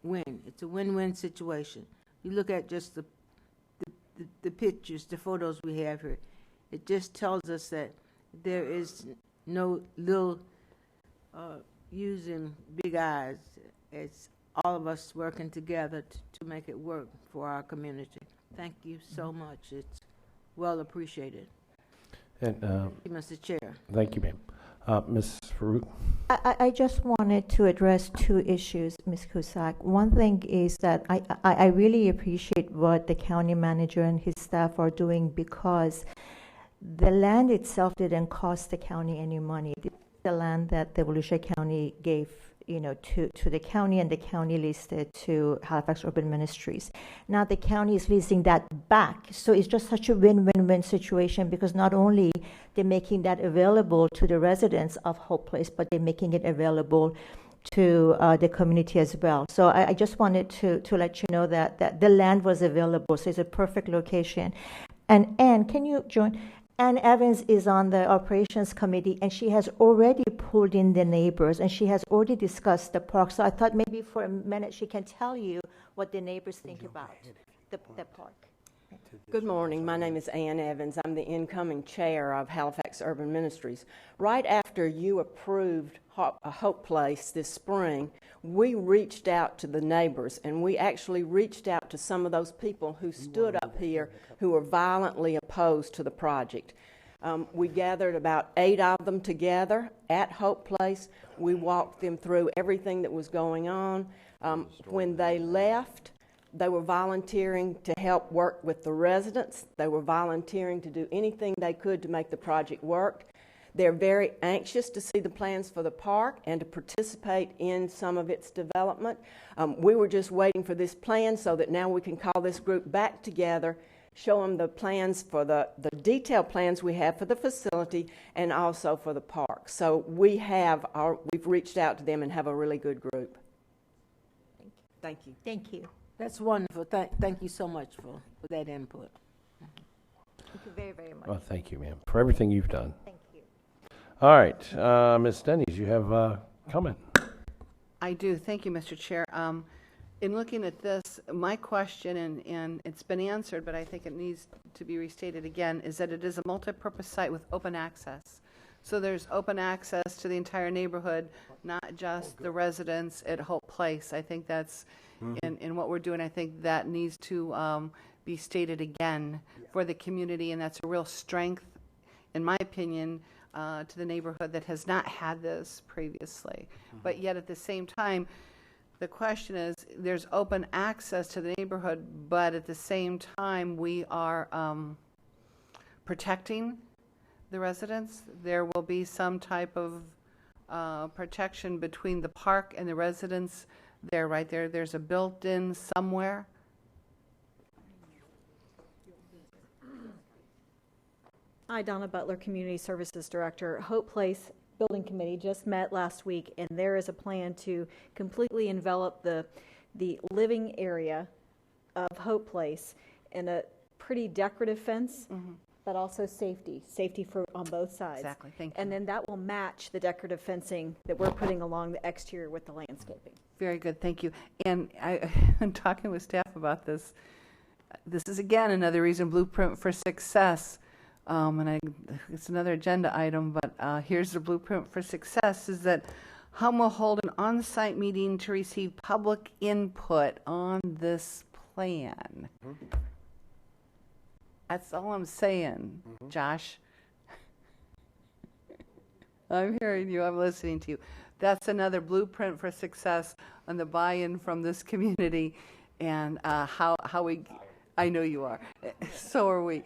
win. It's a win-win situation. You look at just the pictures, the photos we have here. It just tells us that there is no little using big eyes. It's all of us working together to make it work for our community. Thank you so much. It's well appreciated. And, Thank you, Mr. Chair. thank you, ma'am. Ms. Farouk? I just wanted to address two issues, Ms. Cusack. One thing is that I really appreciate what the county manager and his staff are doing, because the land itself didn't cost the county any money. The land that the Volusia County gave, to the county, and the county leased it to Halifax Urban Ministries. Now the county is leasing that back. So it's just such a win-win-win situation, because not only they're making that available to the residents of Hope Place, but they're making it available to the community as well. So I just wanted to let you know that the land was available. So it's a perfect location. And Ann, can you join? Ann Evans is on the operations committee, and she has already pulled in the neighbors, and she has already discussed the park. So I thought maybe for a minute she can tell you what the neighbors think about the park. Good morning. My name is Ann Evans. I'm the incoming chair of Halifax Urban Ministries. Right after you approved Hope Place this spring, we reached out to the neighbors, and we actually reached out to some of those people who stood up here who were violently opposed to the project. We gathered about 8 of them together at Hope Place. We walked them through everything that was going on. When they left, they were volunteering to help work with the residents. They were volunteering to do anything they could to make the project work. They're very anxious to see the plans for the park and to participate in some of its development. We were just waiting for this plan so that now we can call this group back together, show them the plans for the detailed plans we have for the facility and also for the park. So we've reached out to them and have a really good group. Thank you. Thank you. That's wonderful. Thank you so much for that input. Thank you very, very much. Well, thank you, ma'am, for everything you've done. Thank you. All right, Ms. Denny's, you have a comment. I do. Thank you, Mr. Chair. In looking at this, my question, and it's been answered, but I think it needs to be restated again, is that it is a multi-purpose site with open access. So there's open access to the entire neighborhood, not just the residents at Hope Place. I think that's in what we're doing. I think that needs to be stated again for the community, and that's a real strength, in my opinion, to the neighborhood that has not had this previously. But yet at the same time, the question is, there's open access to the neighborhood, but at the same time, we are protecting the residents. There will be some type of protection between the park and the residents there, right there. There's a built-in somewhere. Hi, Donna Butler, Community Services Director. Hope Place Building Committee just met last week, and there is a plan to completely envelop the living area of Hope Place in a pretty decorative fence, but also safety for on both sides. Exactly, thank you. And then that will match the decorative fencing that we're putting along the exterior with the landscaping. Very good, thank you. And I'm talking with staff about this. This is, again, another reason Blueprint for Success. It's another agenda item, but here's the Blueprint for Success, is that HUM will hold an on-site meeting to receive public input on this plan. That's all I'm saying, Josh. I'm hearing you, I'm listening to you. That's another Blueprint for Success on the buy-in from this community, and how we, I know you are, so are we,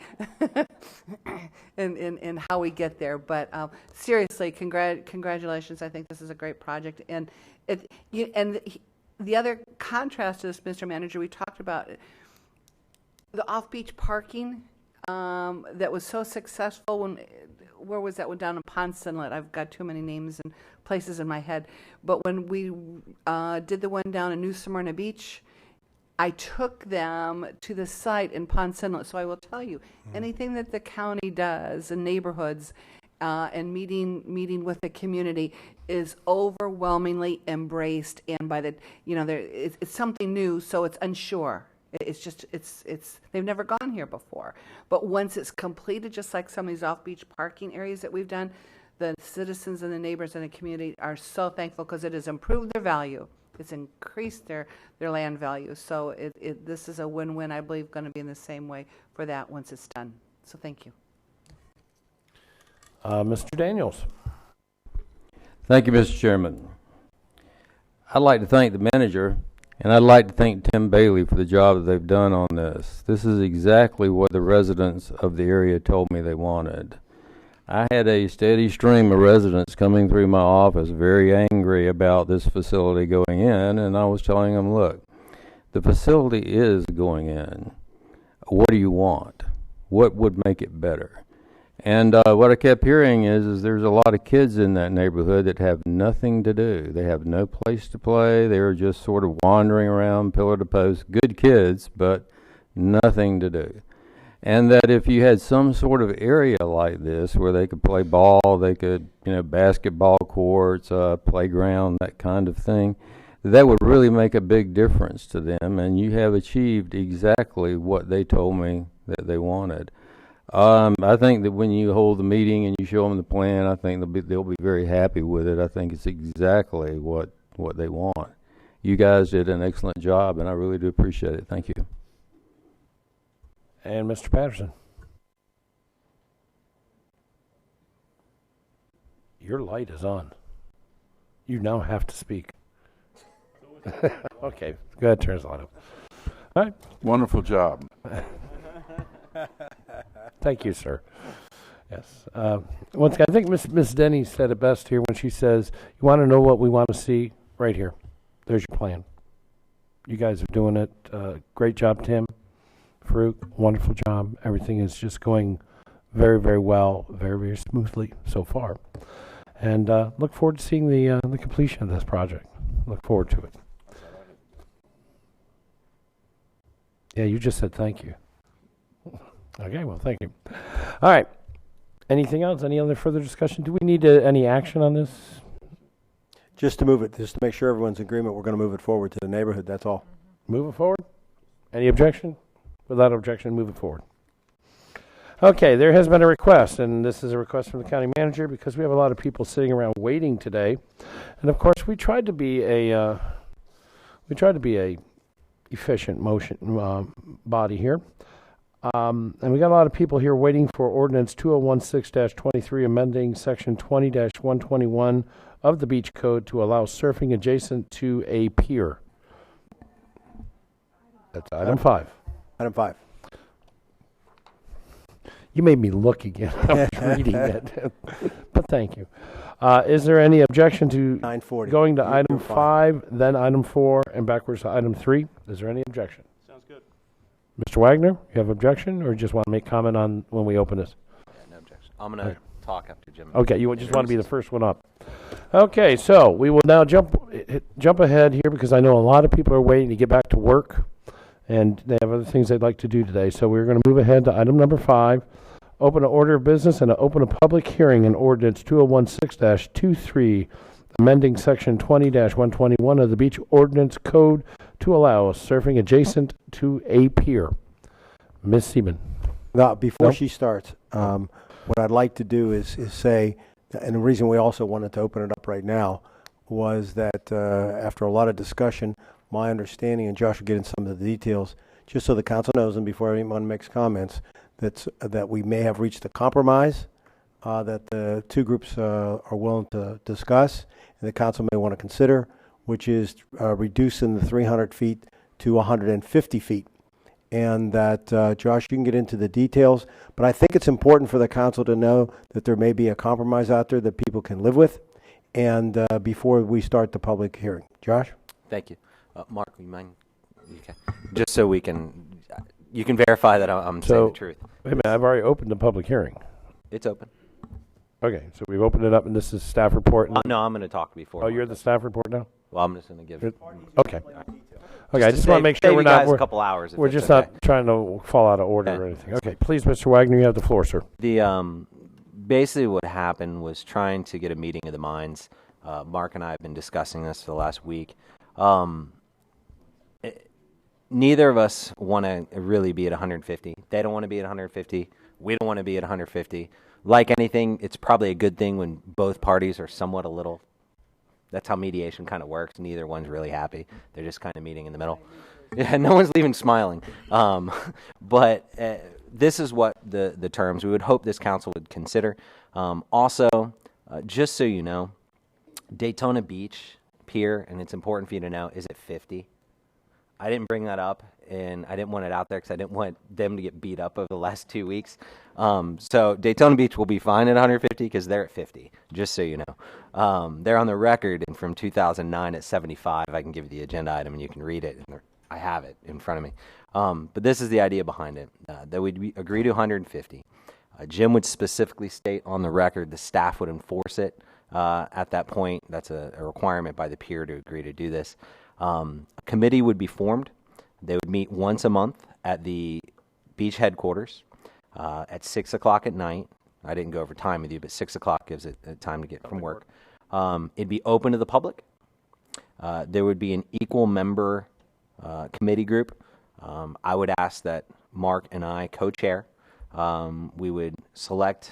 and how we get there. But seriously, congratulations. I think this is a great project. And the other contrast to this, Mr. Manager, we talked about the off-beach parking that was so successful when, where was that one? Down in Ponce Inlet. I've got too many names and places in my head. But when we did the one down in New Smyrna Beach, I took them to the site in Ponce Inlet. So I will tell you, anything that the county does in neighborhoods and meeting with the community is overwhelmingly embraced. And by the, it's something new, so it's unsure. It's just, they've never gone here before. But once it's completed, just like some of these off-beach parking areas that we've done, the citizens and the neighbors in the community are so thankful because it has improved their value. It's increased their land value. So this is a win-win, I believe, going to be in the same way for that once it's done. So thank you. Mr. Daniels. Thank you, Mr. Chairman. I'd like to thank the manager, and I'd like to thank Tim Bailey for the job that they've done on this. This is exactly what the residents of the area told me they wanted. I had a steady stream of residents coming through my office very angry about this facility going in, and I was telling them, look, the facility is going in. What do you want? What would make it better? And what I kept hearing is there's a lot of kids in that neighborhood that have nothing to do. They have no place to play. They're just sort of wandering around pillar to post. Good kids, but nothing to do. And that if you had some sort of area like this where they could play ball, they could, basketball courts, playground, that kind of thing, that would really make a big difference to them. And you have achieved exactly what they told me that they wanted. I think that when you hold the meeting and you show them the plan, I think they'll be very happy with it. I think it's exactly what they want. You guys did an excellent job, and I really do appreciate it. Thank you. And Mr. Patterson. Your light is on. You now have to speak. Okay, go ahead, turn his light up. All right. Wonderful job. Thank you, sir. Yes. Once again, I think Miss Denny said it best here when she says, you want to know what we want to see? Right here. There's your plan. You guys are doing it. Great job, Tim. Farouk, wonderful job. Everything is just going very, very well, very, very smoothly so far. And look forward to seeing the completion of this project. Look forward to it. Yeah, you just said thank you. Okay, well, thank you. All right. Anything else? Any other further discussion? Do we need any action on this? Just to move it, just to make sure everyone's in agreement, we're going to move it forward to the neighborhood, that's all. Move it forward? Any objection? Without objection, move it forward. Okay, there has been a request, and this is a request from the county manager because we have a lot of people sitting around waiting today. And of course, we tried to be a efficient motion body here. And we got a lot of people here waiting for ordinance 2016-23, amending section 20-121 of the beach code to allow surfing adjacent to a pier. That's item 5. Item 5. You made me look again. I was reading it. But thank you. Is there any objection to 940. going to item 5, then item 4, and backwards to item 3? Is there any objection? Sounds good. Mr. Wagner, you have objection, or just want to make comment on when we open this? Yeah, no objection. I'm going to talk after Jim. Okay, you just want to be the first one up. Okay, so we will now jump ahead here because I know a lot of people are waiting to get back to work, and they have other things they'd like to do today. So we're going to move ahead to item number 5, open an order of business and open a public hearing in ordinance 2016-23, amending section 20-121 of the Beach Ordinance Code to allow surfing adjacent to a pier. Ms. Seaman. Now, before she starts, what I'd like to do is say, and the reason we also wanted to open it up right now was that after a lot of discussion, my understanding, and Josh will get into some of the details, just so the council knows and before anyone makes comments, that we may have reached a compromise that the two groups are willing to discuss and the council may want to consider, which is reducing the 300 feet to 150 feet. And that, Josh, you can get into the details, but I think it's important for the council to know that there may be a compromise out there that people can live with, and before we start the public hearing. Josh? Thank you. Mark, you mind? Okay. Just so we can, you can verify that I'm saying the truth. Wait a minute, I've already opened the public hearing. It's open. Okay, so we've opened it up, and this is staff report. No, I'm going to talk before. Oh, you're the staff report now? Well, I'm just going to give it. Okay. Okay, I just want to make sure we're not. A couple hours. We're just not trying to fall out of order or anything. Okay, please, Mr. Wagner, you have the floor, sir. Basically what happened was trying to get a meeting of the minds. Mark and I have been discussing this for the last week. Neither of us want to really be at 150. They don't want to be at 150. We don't want to be at 150. like anything, it's probably a good thing when both parties are somewhat a little. That's how mediation kind of works. Neither one's really happy. They're just kind of meeting in the middle. Yeah, no one's leaving smiling. But this is what the terms we would hope this council would consider. Also, just so you know, Daytona Beach Pier, and it's important for you to know, is at 50. I didn't bring that up, and I didn't want it out there because I didn't want them to get beat up over the last 2 weeks. So Daytona Beach will be fine at 150 because they're at 50, just so you know. They're on the record and from 2009 at 75. I can give you the agenda item, and you can read it. I have it in front of me. But this is the idea behind it, that we'd agree to 150. Jim would specifically state on the record the staff would enforce it at that point. That's a requirement by the pier to agree to do this. A committee would be formed. They would meet once a month at the beach headquarters at 6 o'clock at night. I didn't go over time with you, but 6 o'clock gives it time to get from work. It'd be open to the public. There would be an equal member committee group. I would ask that Mark and I co-chair. We would select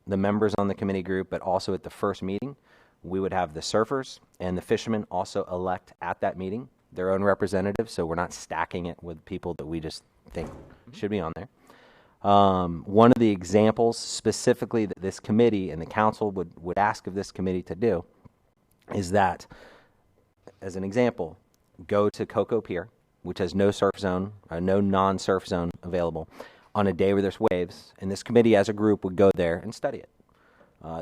the members on the committee group, but also at the first meeting, we would have the surfers and the fishermen also elect at that meeting their own representatives, so we're not stacking it with people that we just think should be on there. One of the examples specifically that this committee and the council would ask of this committee to do is that, as an example, go to Cocoa Pier, which has no surf zone, no non-surf zone available, on a day where there's waves, and this committee as a group would go there and study it.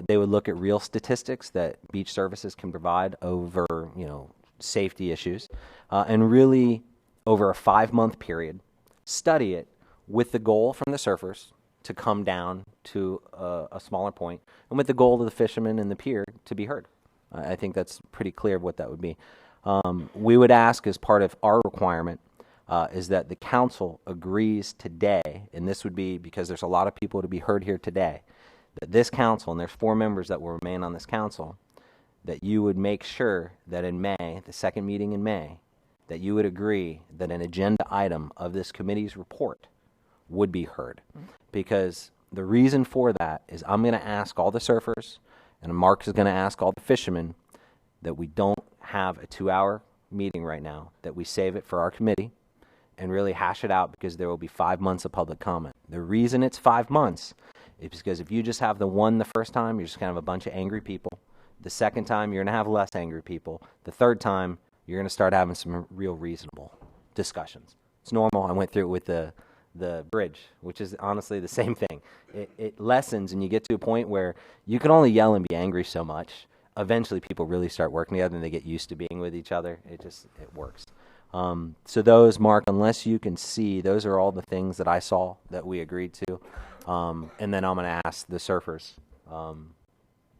They would look at real statistics that beach services can provide over, safety issues, and really, over a 5-month period, study it with the goal from the surfers to come down to a smaller point, and with the goal of the fishermen and the pier to be heard. I think that's pretty clear of what that would be. We would ask, as part of our requirement, is that the council agrees today, and this would be because there's a lot of people to be heard here today, that this council, and there's 4 members that will remain on this council, that you would make sure that in May, the second meeting in May, that you would agree that an agenda item of this committee's report would be heard. Because the reason for that is I'm going to ask all the surfers, and Mark is going to ask all the fishermen, that we don't have a 2-hour meeting right now, that we save it for our committee and really hash it out, because there will be 5 months of public comment. The reason it's 5 months is because if you just have the one the first time, you're just kind of a bunch of angry people. The second time, you're going to have less angry people. The third time, you're going to start having some real reasonable discussions. It's normal. I went through it with the bridge, which is honestly the same thing. It lessens, and you get to a point where you can only yell and be angry so much. Eventually, people really start working together, and they get used to being with each other. It works. So those, Mark, unless you can see, those are all the things that I saw that we agreed to. And then I'm going to ask the surfers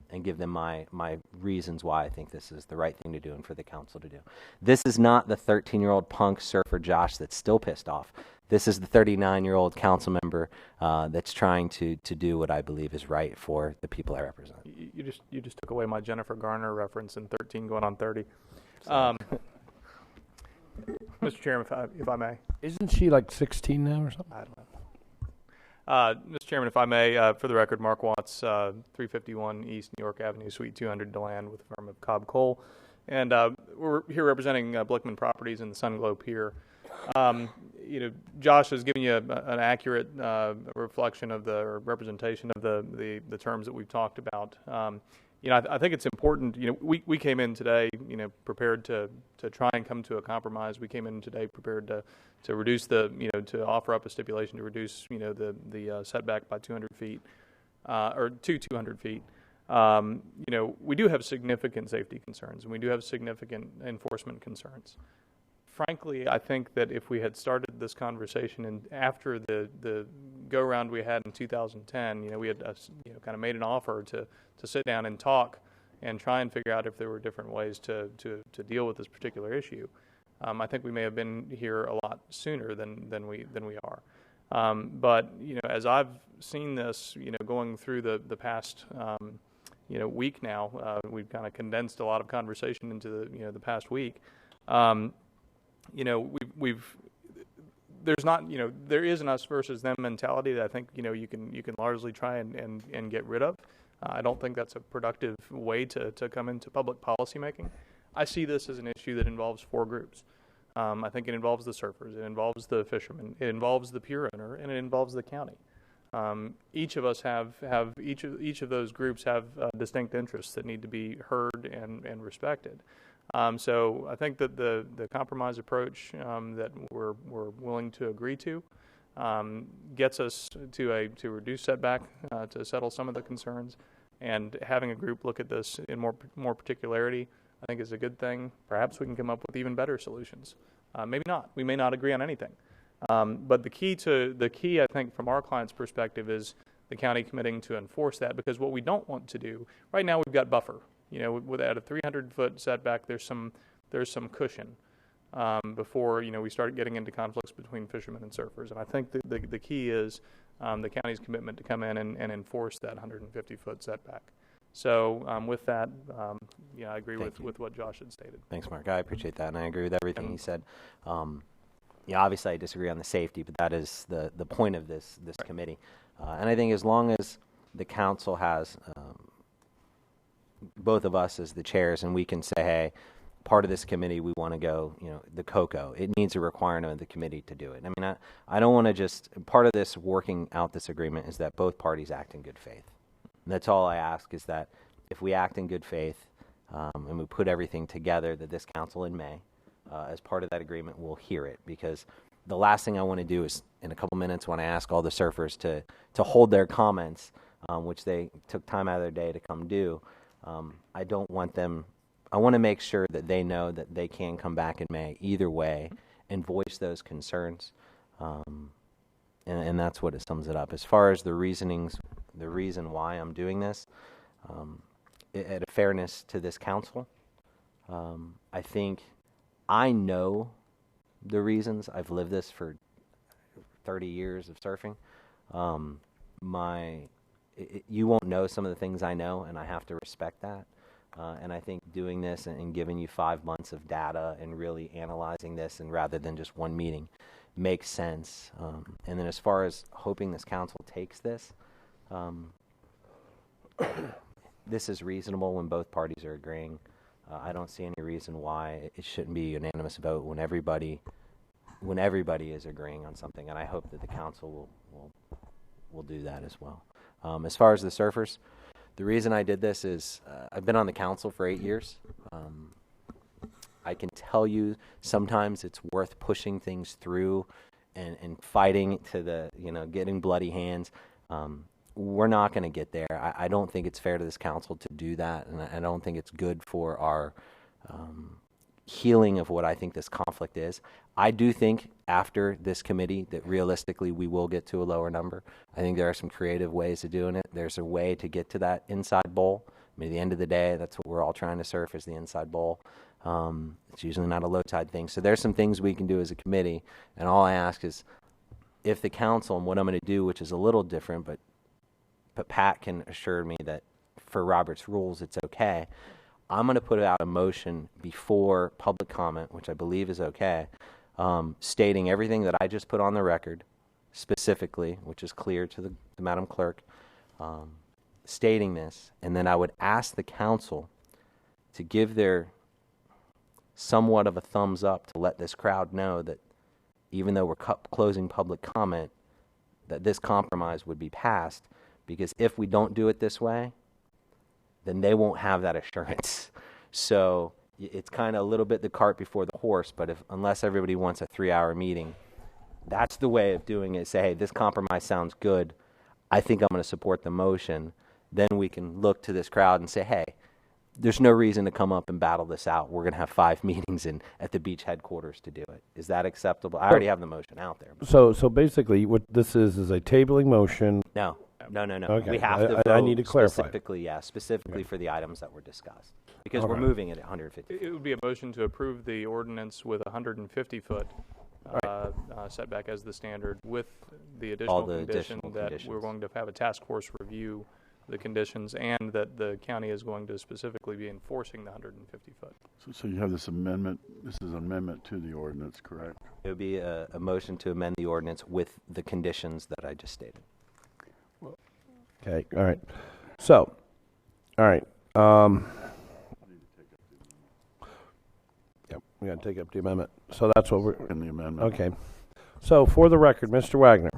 and give them my reasons why I think this is the right thing to do and for the council to do. This is not the 13-year-old punk surfer Josh that's still pissed off. This is the 39-year-old council member that's trying to do what I believe is right for the people I represent. You just took away my Jennifer Garner reference in 13 going on 30. Mr. Chairman, if I may. Isn't she like 16 now or something? I don't know. Mr. Chairman, if I may, for the record, Mark Watts, 351 East New York Avenue, Suite 200, DeLand, with the firm of Cobb Cole. And we're here representing Blickman Properties and the Sunglow Pier. Josh has given you an accurate reflection of or representation of the terms that we've talked about. I think it's important. We came in today, prepared to try and come to a compromise. We came in today prepared to reduce to offer up a stipulation to reduce, the setback by 200 feet, or to 200 feet. We do have significant safety concerns, and we do have significant enforcement concerns. Frankly, I think that if we had started this conversation and after the go-round we had in 2010, we had kind of made an offer to sit down and talk and try and figure out if there were different ways to deal with this particular issue. I think we may have been here a lot sooner than we are. But as I've seen this, going through the past week now, we've kind of condensed a lot of conversation into the past week. there's not, there is an us versus them mentality that I think, you can largely try and get rid of. I don't think that's a productive way to come into public policy making. I see this as an issue that involves four groups. I think it involves the surfers, it involves the fishermen, it involves the pier owner, and it involves the county. Each of us each of those groups have distinct interests that need to be heard and respected. So I think that the compromise approach that we're willing to agree to gets us to reduce setback, to settle some of the concerns, and having a group look at this in more particularity, I think is a good thing. Perhaps we can come up with even better solutions. Maybe not. We may not agree on anything. But the key, I think, from our client's perspective, is the county committing to enforce that. Because what we don't want to do right now, we've got buffer. At a 300-foot setback, there's some cushion before we start getting into conflicts between fishermen and surfers. And I think the key is the county's commitment to come in and enforce that 150-foot setback. So with that, I agree with what Josh had stated. Thanks, Mark. I appreciate that, and I agree with everything he said. Obviously I disagree on the safety, but that is the point of this committee. And I think as long as the council has both of us as the chairs, and we can say, hey, part of this committee, we want to go, the COCO. It needs a requirement of the committee to do it. I mean, I don't want to just, part of this working out this agreement is that both parties act in good faith. And that's all I ask, is that if we act in good faith and we put everything together, that this council in May, as part of that agreement, will hear it. Because the last thing I want to do is, in a couple minutes, when I ask all the surfers to hold their comments, which they took time out of their day to come do, I don't want them, I want to make sure that they know that they can come back in May either way and voice those concerns. And that's what it sums it up. As far as the reason why I'm doing this, at a fairness to this council, I think I know the reasons. I've lived this for 30 years of surfing. You won't know some of the things I know, and I have to respect that. And I think doing this and giving you 5 months of data and really analyzing this, and rather than just one meeting, makes sense. And then as far as hoping this council takes this, this is reasonable when both parties are agreeing. I don't see any reason why it shouldn't be a unanimous vote when everybody is agreeing on something, and I hope that the council will do that as well. As far as the surfers, the reason I did this is I've been on the council for 8 years. I can tell you sometimes it's worth pushing things through and fighting to the, getting bloody hands. We're not going to get there. I don't think it's fair to this council to do that, and I don't think it's good for our healing of what I think this conflict is. I do think after this committee that realistically we will get to a lower number. I think there are some creative ways of doing it. There's a way to get to that inside bowl. I mean, at the end of the day, that's what we're all trying to surf, is the inside bowl. It's usually not a low tide thing. So there's some things we can do as a committee, and all I ask is if the council, and what I'm going to do, which is a little different, but Pat can assure me that for Robert's rules it's okay, I'm going to put out a motion before public comment, which I believe is okay, stating everything that I just put on the record, specifically, which is clear to the Madam Clerk, stating this, and then I would ask the council to give their somewhat of a thumbs up to let this crowd know that even though we're closing public comment, that this compromise would be passed, because if we don't do it this way, then they won't have that assurance. So it's kind of a little bit the cart before the horse, but unless everybody wants a 3-hour meeting, that's the way of doing it. Say, hey, this compromise sounds good. I think I'm going to support the motion. Then we can look to this crowd and say, hey, there's no reason to come up and battle this out. We're going to have 5 meetings at the beach headquarters to do it. Is that acceptable? I already have the motion out there. So basically what this is a tabling motion. No. Okay. We have to vote I need to clarify. Specifically for the items that were discussed, because we're moving it at 150. It would be a motion to approve the ordinance with a 150-foot setback as the standard, with the additional condition that we're going to have a task force review the conditions, and that the county is going to specifically be enforcing the 150-foot. So you have this amendment, this is an amendment to the ordinance, correct? It would be a motion to amend the ordinance with the conditions that I just stated. Okay, all right. So, all right. Yep, we got to take up the amendment. So that's what we're... In the amendment. Okay. So for the record, Mr. Wagner,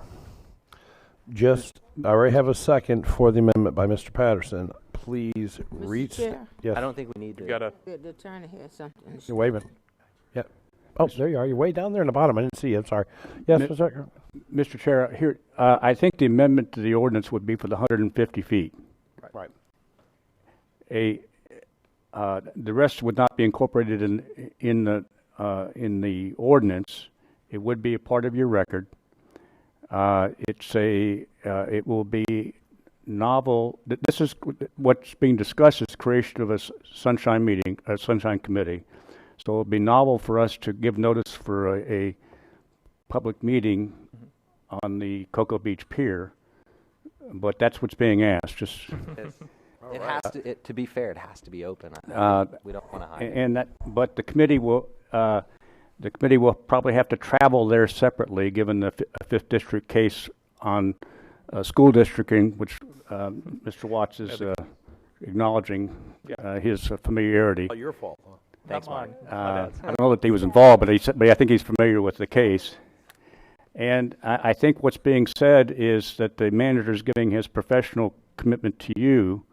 I already have a second for the amendment by Mr. Patterson. Please reach... Chair? Yes. I don't think we need to... The attorney has something. You're waving. Yeah. Oh, there you are. You're way down there in the bottom. I didn't see you. I'm sorry. Yes, Mr. Mr. Chair, here, I think the amendment to the ordinance would be for the 150 feet. Right. The rest would not be incorporated in the ordinance. It would be a part of your record. It will be novel. This is what's being discussed is creation of a sunshine committee. So it will be novel for us to give notice for a public meeting on the Cocoa Beach Pier, but that's what's being asked. Just it has to. To be fair, it has to be open. We don't want to hide. But the committee will probably have to travel there separately, given the fifth district case on school districting, which Mr. Watts is acknowledging his familiarity. Oh, your fault. Huh? Thanks, Mark. I don't know that he was involved, but I think he's familiar with the case. And I think what's being said is that the manager is giving his professional commitment to you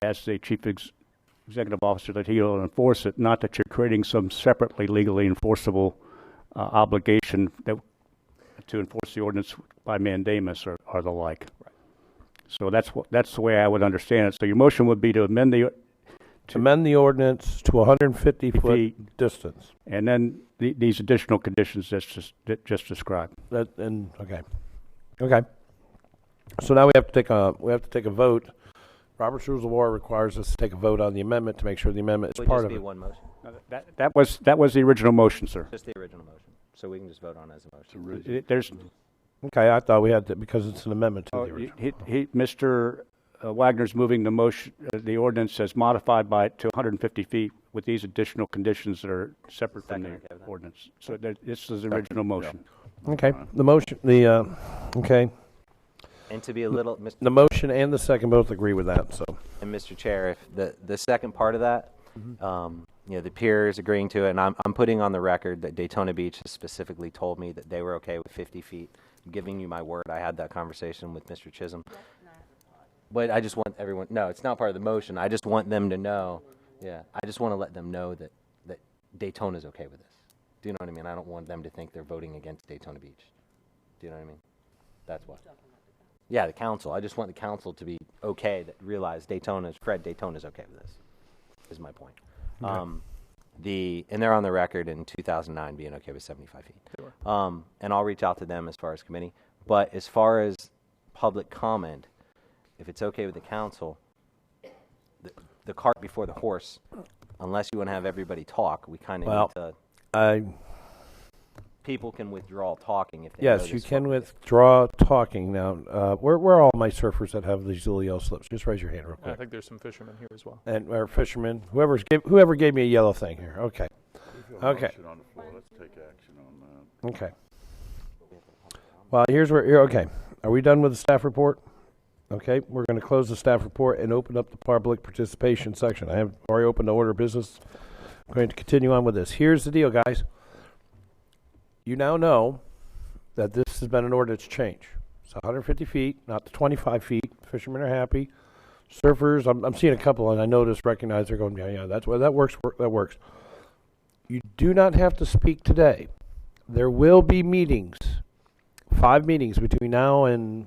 as the chief executive officer that he will enforce it, not that you're creating some separately legally enforceable obligation to enforce the ordinance by mandamus or the like. Right. So that's the way I would understand it. So your motion would be to amend the ordinance to 150 foot distance, and then these additional conditions that just described. Okay. So now we have to take a vote. Robert's Rules of War requires us to take a vote on the amendment to make sure the amendment is part of it. One motion. That was the original motion, sir. Just the original motion. So we can just vote on it as a motion. Okay, I thought we had to, because it's an amendment to the original. Mr. Wagner's moving the motion, the ordinance as modified to 150 feet with these additional conditions that are separate from the ordinance. So this is the original motion. Okay, okay. And to be a little... The motion and the second both agree with that, so. And Mr. Chair, if the second part of that, the peer is agreeing to it, and I'm putting on the record that Daytona Beach has specifically told me that they were okay with 50 feet. I'm giving you my word. I had that conversation with Mr. Chisholm. But I just want everyone... No, it's not part of the motion. I just want them to know... Yeah, I just want to let them know that Daytona's okay with this. Do you know what I mean? I don't want them to think they're voting against Daytona Beach. Do you know what I mean? That's why. Yeah, the council. I just want the council to be okay, that realize Daytona's okay with this, is my point. Okay. And they're on the record in 2009 being okay with 75 feet. Sure. And I'll reach out to them as far as committee. But as far as public comment, if it's okay with the council, the cart before the horse, unless you want to have everybody talk, we kind of need to... People can withdraw talking if they Yes, you can withdraw talking. Now, where are all my surfers that have these little yellow slips? Just raise your hand real quick. I think there's some fishermen here as well. And or fishermen, whoever gave me a yellow thing here. Okay. Okay. On the floor. Let's take action on that. Okay. Well, okay. Are we done with the staff report? Okay, we're going to close the staff report and open up the public participation section. I have already opened the order of business. I'm going to continue on with this. Here's the deal, guys. You now know that this has been an ordinance change. It's 150 feet, not the 25 feet. Fishermen are happy. Surfers, I'm seeing a couple, and I notice, recognize they're going, yeah, that's where that works. That works. You do not have to speak today. There will be meetings, 5 meetings between now and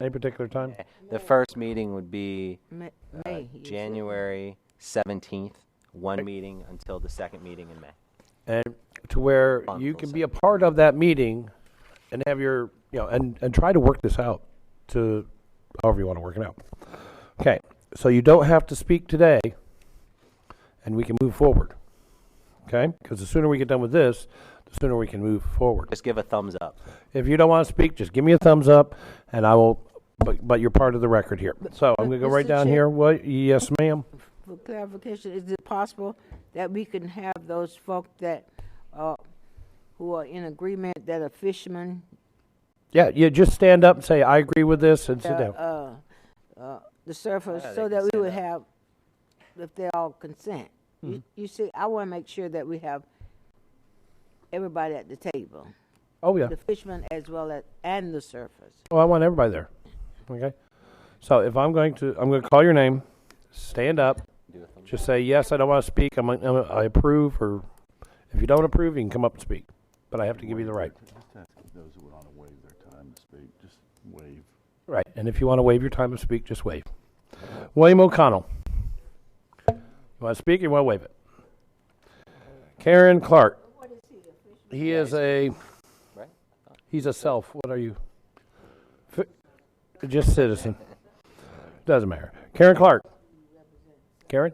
any particular time. The first meeting would be January 17th. One meeting until the second meeting in May. And to where you can be a part of that meeting and have your, and try to work this out to however you want to work it out. Okay, so you don't have to speak today and we can move forward. Okay, because the sooner we get done with this, the sooner we can move forward. Just give a thumbs up. If you don't want to speak, just give me a thumbs up and I will, but you're part of the record here. So I'm going to go right down here. What? Yes, ma'am. for clarification, is it possible that we can have those folk that, who are in agreement that a fisherman, Yeah, you just stand up and say, I agree with this, and sit down. the surfers, Yeah, they so can that we stand would up. have, if they all consent? You see, I want to make sure that we have everybody at the table. Oh, yeah. The fishermen as well as, and the surfers. Oh, I want everybody there. Okay? So if I'm going to call your name, stand up, just say, yes, I don't want to speak, I approve, or if you don't approve, you can come up and speak. But I have to give you the right. Just ask those who want to waive their time to speak, just waive. Right, and if you want to waive your time to speak, just waive. William O'Connell. You want to speak or you want to waive it? Karen Clark. He is he's a self. What are you? Just citizen. Doesn't matter. Karen Clark. Karen?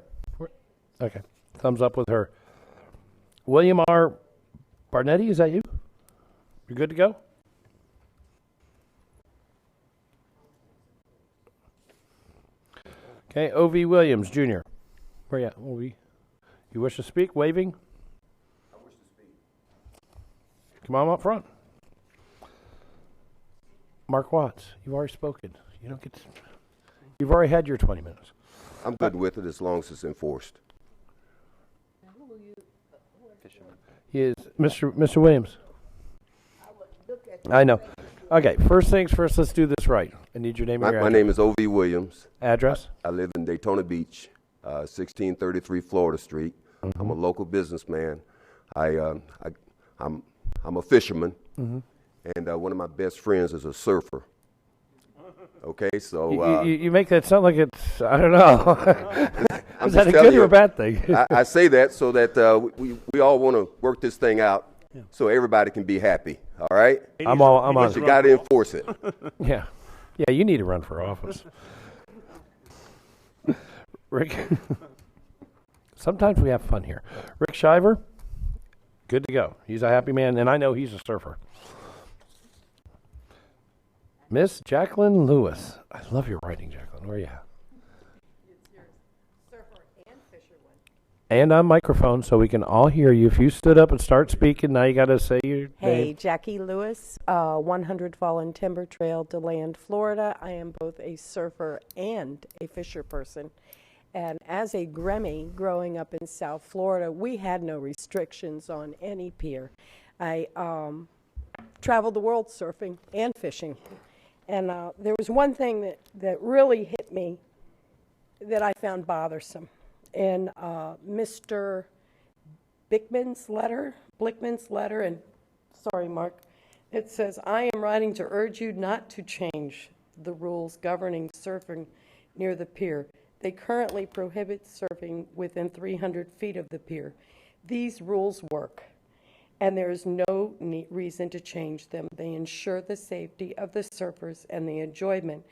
Okay. Thumbs up with her. William R. Barnetti, is that you? You good to go? Okay, O.V. Williams, Jr. Where you at, O.V.? You wish to speak? Waving? I wish to speak. Come on up front. Mark Watts, you've already spoken. You don't get to, you've already had your 20 minutes. I'm good with it as long as it's enforced. He is Mr. Williams. I know. Okay, first things first, let's do this right. I need your name and your My address. name is O.V. Williams. Address? I live in Daytona Beach, 1633 Florida Street. Mm-hmm. I'm a local businessman. I'm a fisherman, and one of my best friends is a surfer. Okay, so you make that sound like it's, I don't know. I'm Is that just a telling good or you, a bad thing? I say that so that we all want to work this thing out, so everybody can be happy. All right, I'm on but you it. got to enforce it. Yeah, you need to run for office. Rick, sometimes we have fun here. Rick Shiver, good to go. He's a happy man, and I know he's a surfer. Miss Jacqueline Lewis. I love your writing, Jacqueline. Where are you at? And on microphone so we can all hear you. If you stood up and start speaking, now you got to say your Hey, name. Jackie Lewis, 100 Fallen Timber Trail, DeLand, Florida. I am both a surfer and a fisher person. And as a Gremmy growing up in South Florida, we had no restrictions on any pier. I traveled the world surfing and fishing. And there was one thing that really hit me that I found bothersome. In Mr. Blickman's letter, and sorry, Mark, it says, I am writing to urge you not to change the rules governing surfing near the pier. They currently prohibit surfing within 300 feet of the pier. These rules work, and there is no reason to change them. They ensure the safety of the surfers and the enjoyment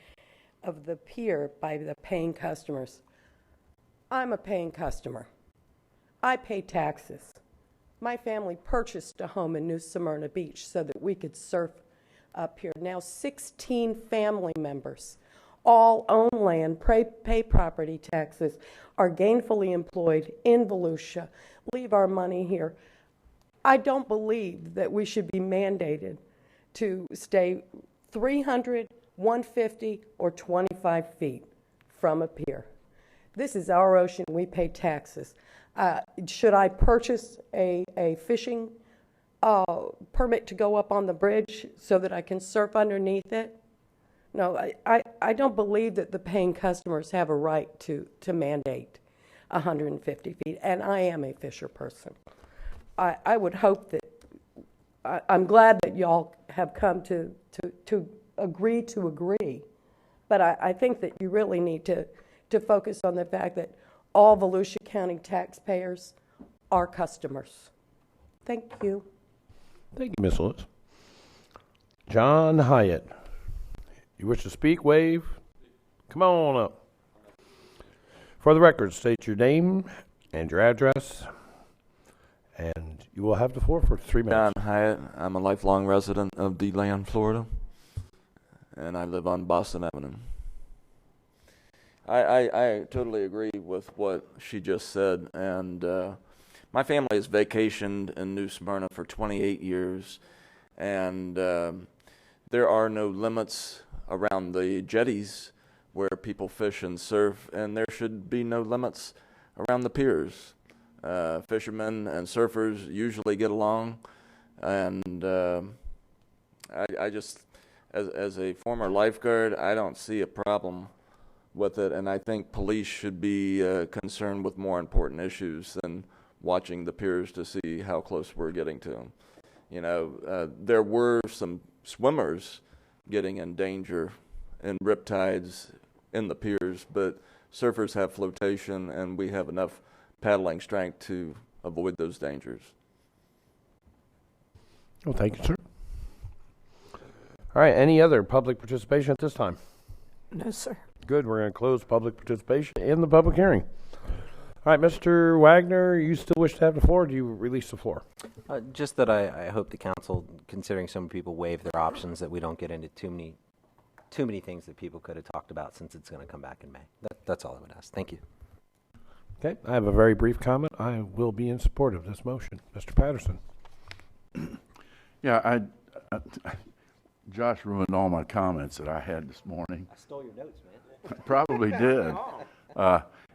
of the pier by the paying customers. I'm a paying customer. I pay taxes. My family purchased a home in New Smyrna Beach so that we could surf up here. Now 16 family members all own land, pay property taxes, are gainfully employed in Volusia, leave our money here. I don't believe that we should be mandated to stay 300, 150, or 25 feet from a pier. This is our ocean. We pay taxes. Should I purchase a fishing permit to go up on the bridge so that I can surf underneath it? No, I don't believe that the paying customers have a right to mandate 150 feet, and I am a fisher person. I would hope that, I'm glad that y'all have come to agree, but I think that you really need to focus on the fact that all Volusia County taxpayers are customers. Thank you. Thank you, Miss Lewis. John Hyatt. You wish to speak, wave. Come on up. For the record, state your name and your address, and you will have the floor for 3 minutes. John Hyatt. I'm a lifelong resident of DeLand, Florida, and I live on Boston Avenue. I totally agree with what she just said, and my family has vacationed in New Smyrna for 28 years, and there are no limits around the jetties where people fish and surf, and there should be no limits around the piers. Fishermen and surfers usually get along, and I just, as a former lifeguard, I don't see a problem with it, and I think police should be concerned with more important issues than watching the piers to see how close we're getting to them. You know, there were some swimmers getting in danger in riptides in the piers, but surfers have flotation, and we have enough paddling strength to avoid those dangers. Well, thank you, sir. All right, any other public participation at this time? No, sir. Good, we're going to close public participation in the public hearing. All right, Mr. Wagner, you still wish to have the floor, or do you release the floor? Just that I hope the council, considering some people waive their options, that we don't get into too many things that people could have talked about, since it's going to come back in May. That's all I would ask. Thank you. Okay, I have a very brief comment. I will be in support of this motion. Mr. Patterson. Yeah, Josh ruined all my comments that I had this morning. I stole your notes, man. I probably did.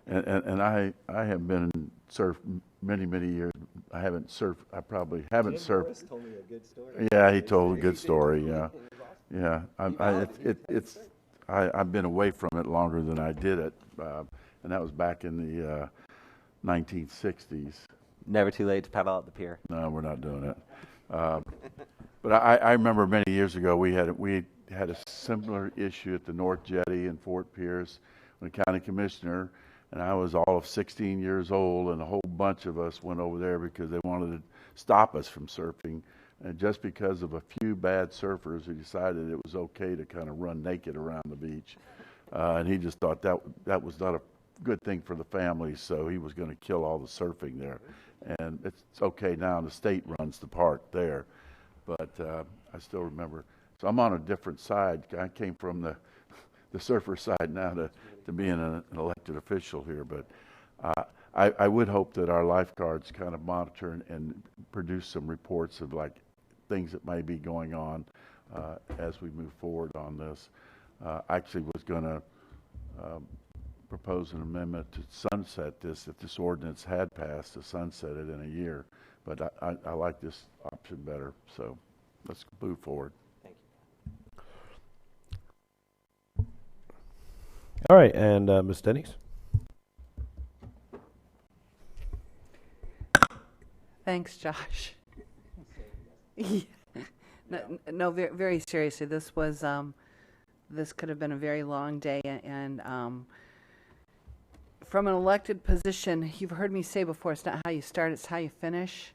And I have been surfed many years. I haven't surfed. I probably haven't surfed. Morris told me a good story. Yeah, he told a good story. Yeah, yeah. I've been away from it longer than I did it, and that was back in the 1960s. Never too late to paddle out the pier. No, we're not doing it. But I remember many years ago we had a similar issue at the North Jetty in Fort Pierce when the county commissioner, and I was all of 16 years old, and a whole bunch of us went over there because they wanted to stop us from surfing. And just because of a few bad surfers, he decided it was okay to kind of run naked around the beach. And he just thought that was not a good thing for the family, so he was going to kill all the surfing there. And it's okay now, the state runs the park there. But I still remember. So I'm on a different side. I came from the surfer side now to being an elected official here. But I would hope that our lifeguards kind of monitor and produce some reports of like things that may be going on as we move forward on this. I actually was going to propose an amendment to sunset this if this ordinance had passed, to sunset it in a year. But I like this option better, so let's move forward. Thank you. All right, and Ms. Denny's. Thanks, Josh. No, very seriously, this was this could have been a very long day, and from an elected position, you've heard me say before, it's not how you start, it's how you finish.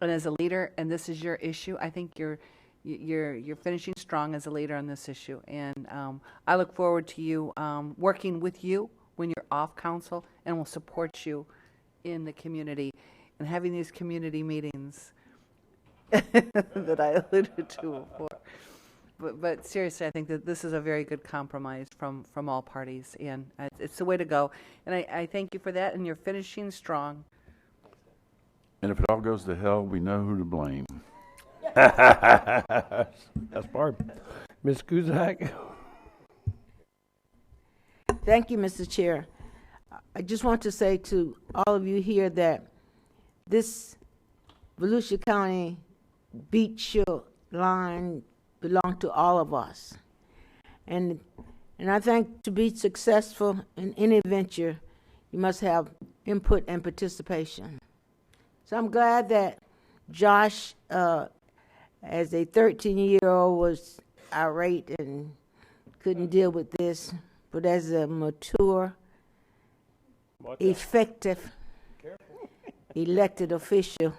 And as a leader, and this is your issue, I think you're finishing strong as a leader on this issue. And I look forward to you working with you when you're off council, and will support you in the community and having these community meetings that I alluded to before. But seriously, I think that this is a very good compromise from all parties, and it's the way to go. And I thank you for that, and you're finishing strong. And if it all goes to hell, we know who to blame. That's Barb. Ms. Guzak. Thank you, Mr. Chair. I just want to say to all of you here that this Volusia County beach line belongs to all of us. And I think to be successful in any venture, you must have input and participation. So I'm glad that Josh, as a 13-year-old, was irate and couldn't deal with this, but as a mature, effective, elected official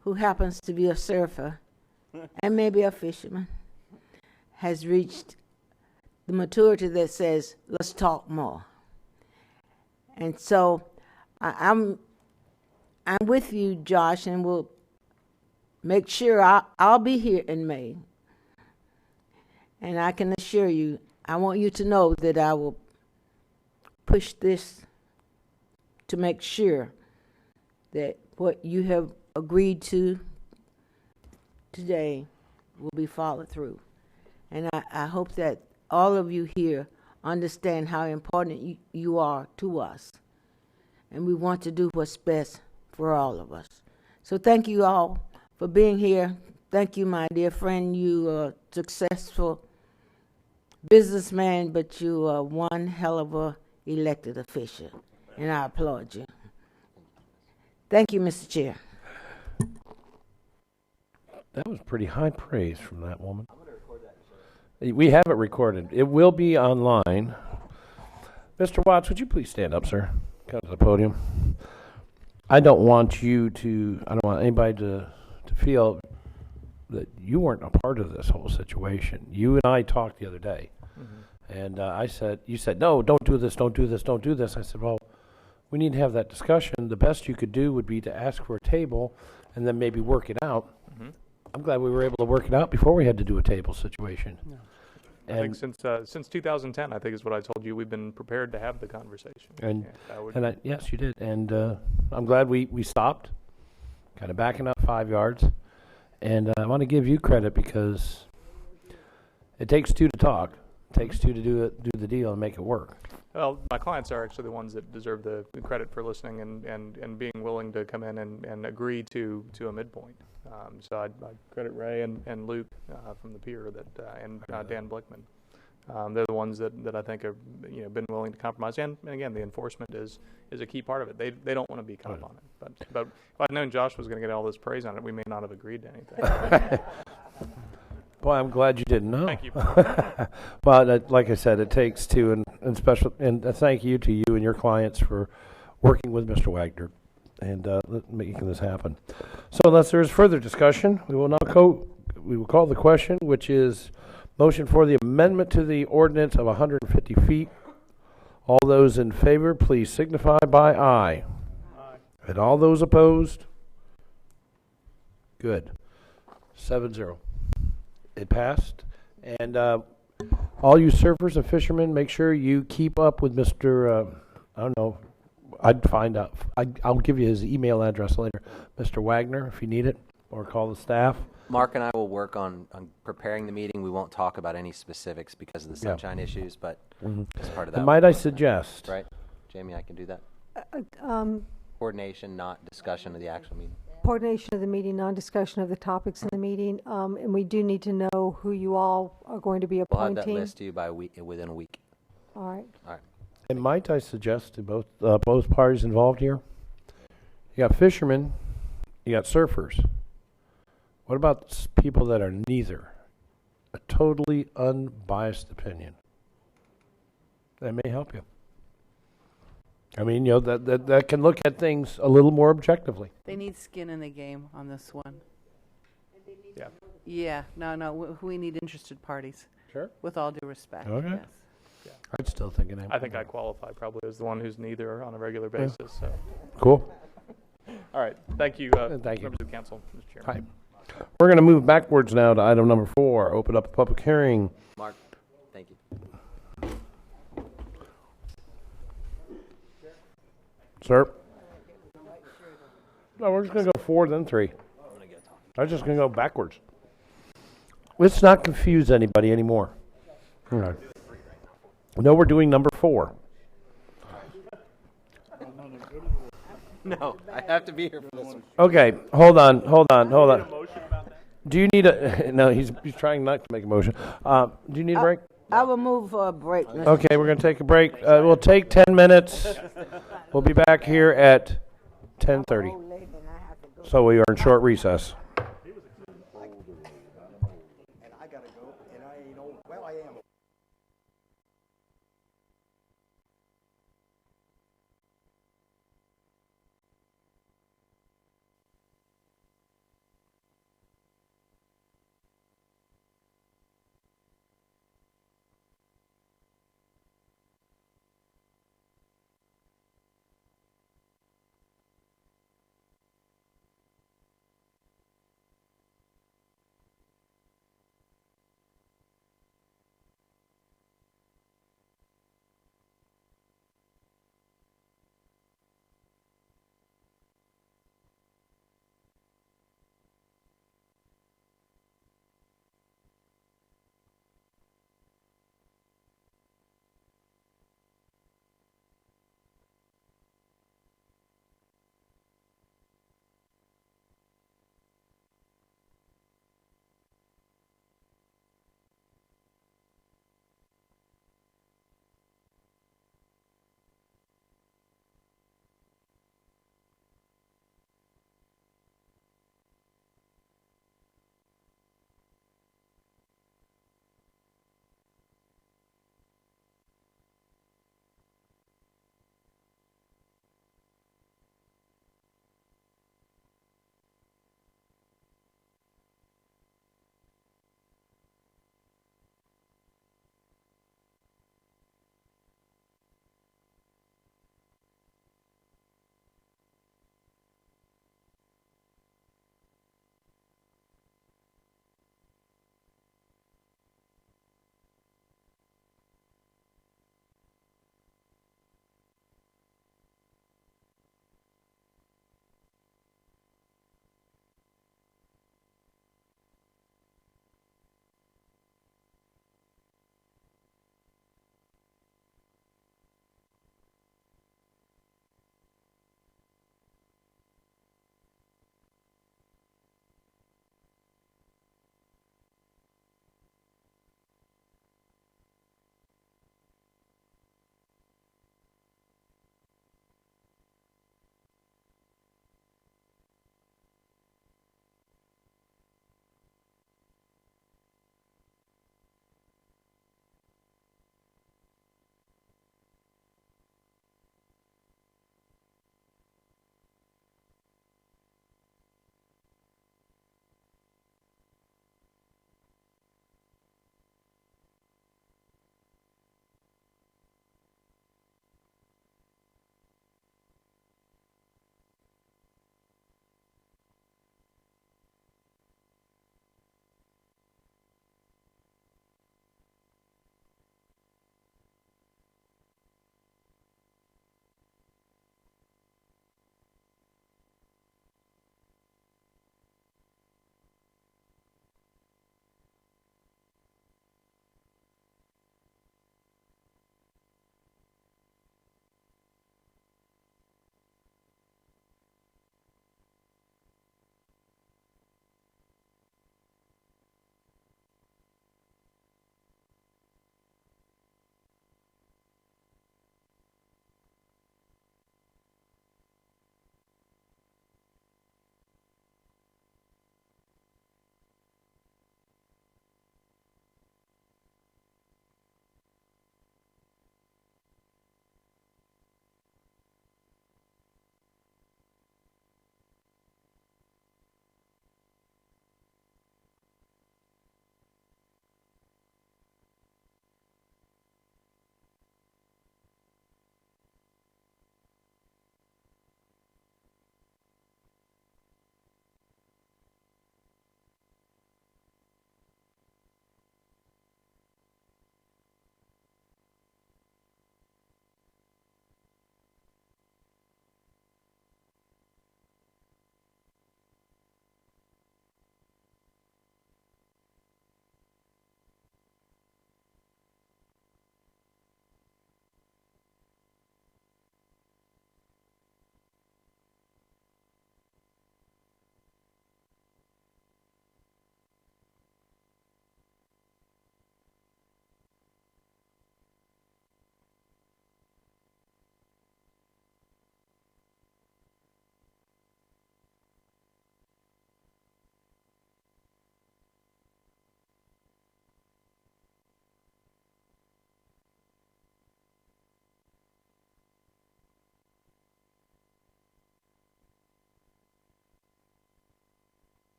who happens to be a surfer and maybe a fisherman, has reached the maturity that says, let's talk more. And so I'm with you, Josh, and we'll make sure I'll be here in May. And I can assure you, I want you to know that I will push this to make sure that what you have agreed to today will be followed through. And I hope that all of you here understand how important you are to us. And we want to do what's best for all of us. So thank you all for being here. Thank you, my dear friend. You are a successful businessman, but you are one hell of a elected official. And I applaud you. Thank you, Mr. Chair. That was pretty high praise from that woman. We have it recorded. It will be online. Mr. Watts, would you please stand up, sir? Come to the podium. I don't want anybody to feel that you weren't a part of this whole situation. You and I talked the other day. And you said, no, don't do this, don't do this, don't do this. I said, well, we need to have that discussion. The best you could do would be to ask for a table and then maybe work it out. I'm glad we were able to work it out before we had to do a table situation. Yeah. I think since 2010, I think is what I told you, we've been prepared to have the conversation. Yes, you did. And I'm glad we stopped, kind of backing up 5 yards. And I want to give you credit because it takes two to talk. It takes two to do the deal and make it work. Well, my clients are actually the ones that deserve the credit for listening and being willing to come in and agree to a midpoint. So I credit Ray and Luke from the pier and Dan Blickman. They're the ones that I think have been willing to compromise. And again, the enforcement is a key part of it. They don't want to be caught on it. But if I'd known Josh was going to get all this praise on it, we may not have agreed to anything. Boy, I'm glad you didn't know. Thank you. Well, like I said, it takes two, and thank you to you and your clients for working with Mr. Wagner and making this happen. So, unless there is further discussion, we will call the question, which is motion for the amendment to the ordinance of 150 feet. All those in favor, please signify by aye. Aye. And all those opposed? Good. 7-0. It passed. And all you surfers and fishermen, make sure you keep up with Mr. I don't know. I'd find out. I'll give you his email address later. Mr. Wagner, if you need it, or call the staff. Mark and I will work on preparing the meeting. We won't talk about any specifics because of the sunshine issues, but as part of that. And might I suggest? Right. Jamie, I can do that. Coordination, not discussion of the actual meeting. Coordination of the meeting, non-discussion of the topics in the meeting, and we do need to know who you all are going to be appointing. We'll have that list to you within a week. All right. All right. And might I suggest to both parties involved here? You got fishermen, you got surfers. What about people that are neither? A totally unbiased opinion. That may help you. I mean, that can look at things a little more objectively. They need skin in the game on this one. Yeah. Yeah. No. We need interested parties. Sure. With all due respect. Okay. Yes. Yeah. I'd still think it. I think I qualify probably as the one who's neither on a regular basis. Yeah. So. Cool. All right. Thank you. Thank you. Members of the council, Mr. Chairman. Hi. We're going to move backwards now to item number 4. Open up a public hearing. Mark, thank you. Sir? No, we're just going to go 4, then 3. I'm just going to go backwards. Let's not confuse anybody anymore. Okay. No, we're doing number 4. No, I have to be here for this one. Okay, hold on. Do you need a... No, he's trying not to make a motion. Do you need a break? I will move for a break. Okay, we're going to take a break. We'll take 10 minutes. We'll be back here at 10:30. So we are in short recess.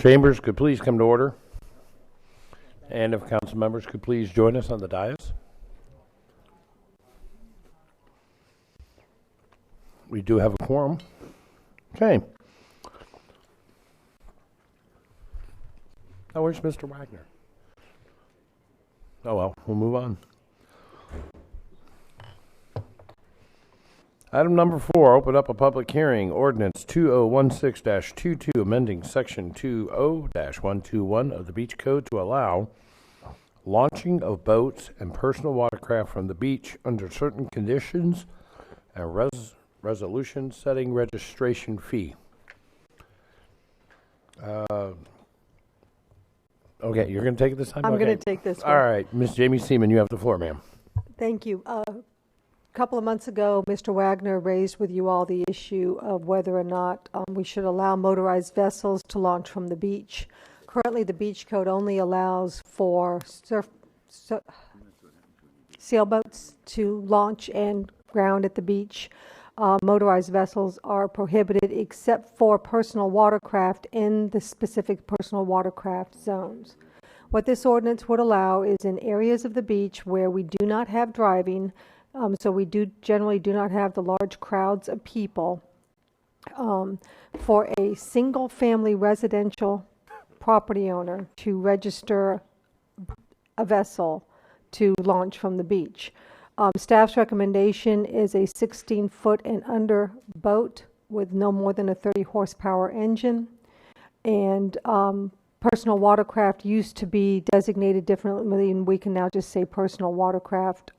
Chambers could please come to order. And if council members could please join us on the dais. We do have a quorum. Okay. Now, where's Mr. Wagner? Oh, well, we'll move on. Item number 4, open up a public hearing. Ordinance 2016-22, amending Section 20-121 of the Beach Code to allow launching of boats and personal watercraft from the beach under certain conditions and resolution setting registration fee. Okay, you're going to take it this time? I'm Okay. going to take this one. All right, Ms. Jamie Seaman, you have the floor, ma'am. Thank you. A couple of months ago, Mr. Wagner raised with you all the issue of whether or not we should allow motorized vessels to launch from the beach. Currently, the beach code only allows for sailboats to launch and ground at the beach. Motorized vessels are prohibited except for personal watercraft in the specific personal watercraft zones. What this ordinance would allow is in areas of the beach where we do not have driving, so we generally do not have the large crowds of people, for a single family residential property owner to register a vessel to launch from the beach. Staff's recommendation is a 16-foot and under boat with no more than a 30 horsepower engine. And personal watercraft used to be designated differently, and we can now just say personal watercraft.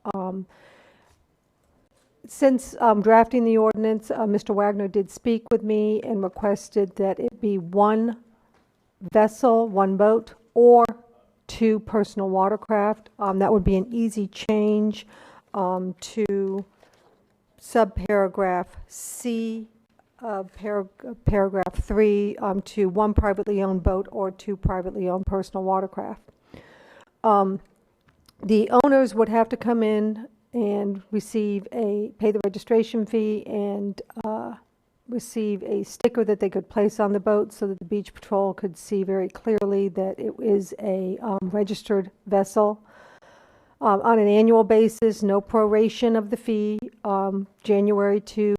Since drafting the ordinance, Mr. Wagner did speak with me and requested that it be one vessel, one boat, or 2 personal watercraft. That would be an easy change to subparagraph C of paragraph 3 to 1 privately owned boat or 2 privately owned personal watercraft. The owners would have to come in and pay the registration fee and receive a sticker that they could place on the boat so that the beach patrol could see very clearly that it is a registered vessel. On an annual basis, no proration of the fee, January to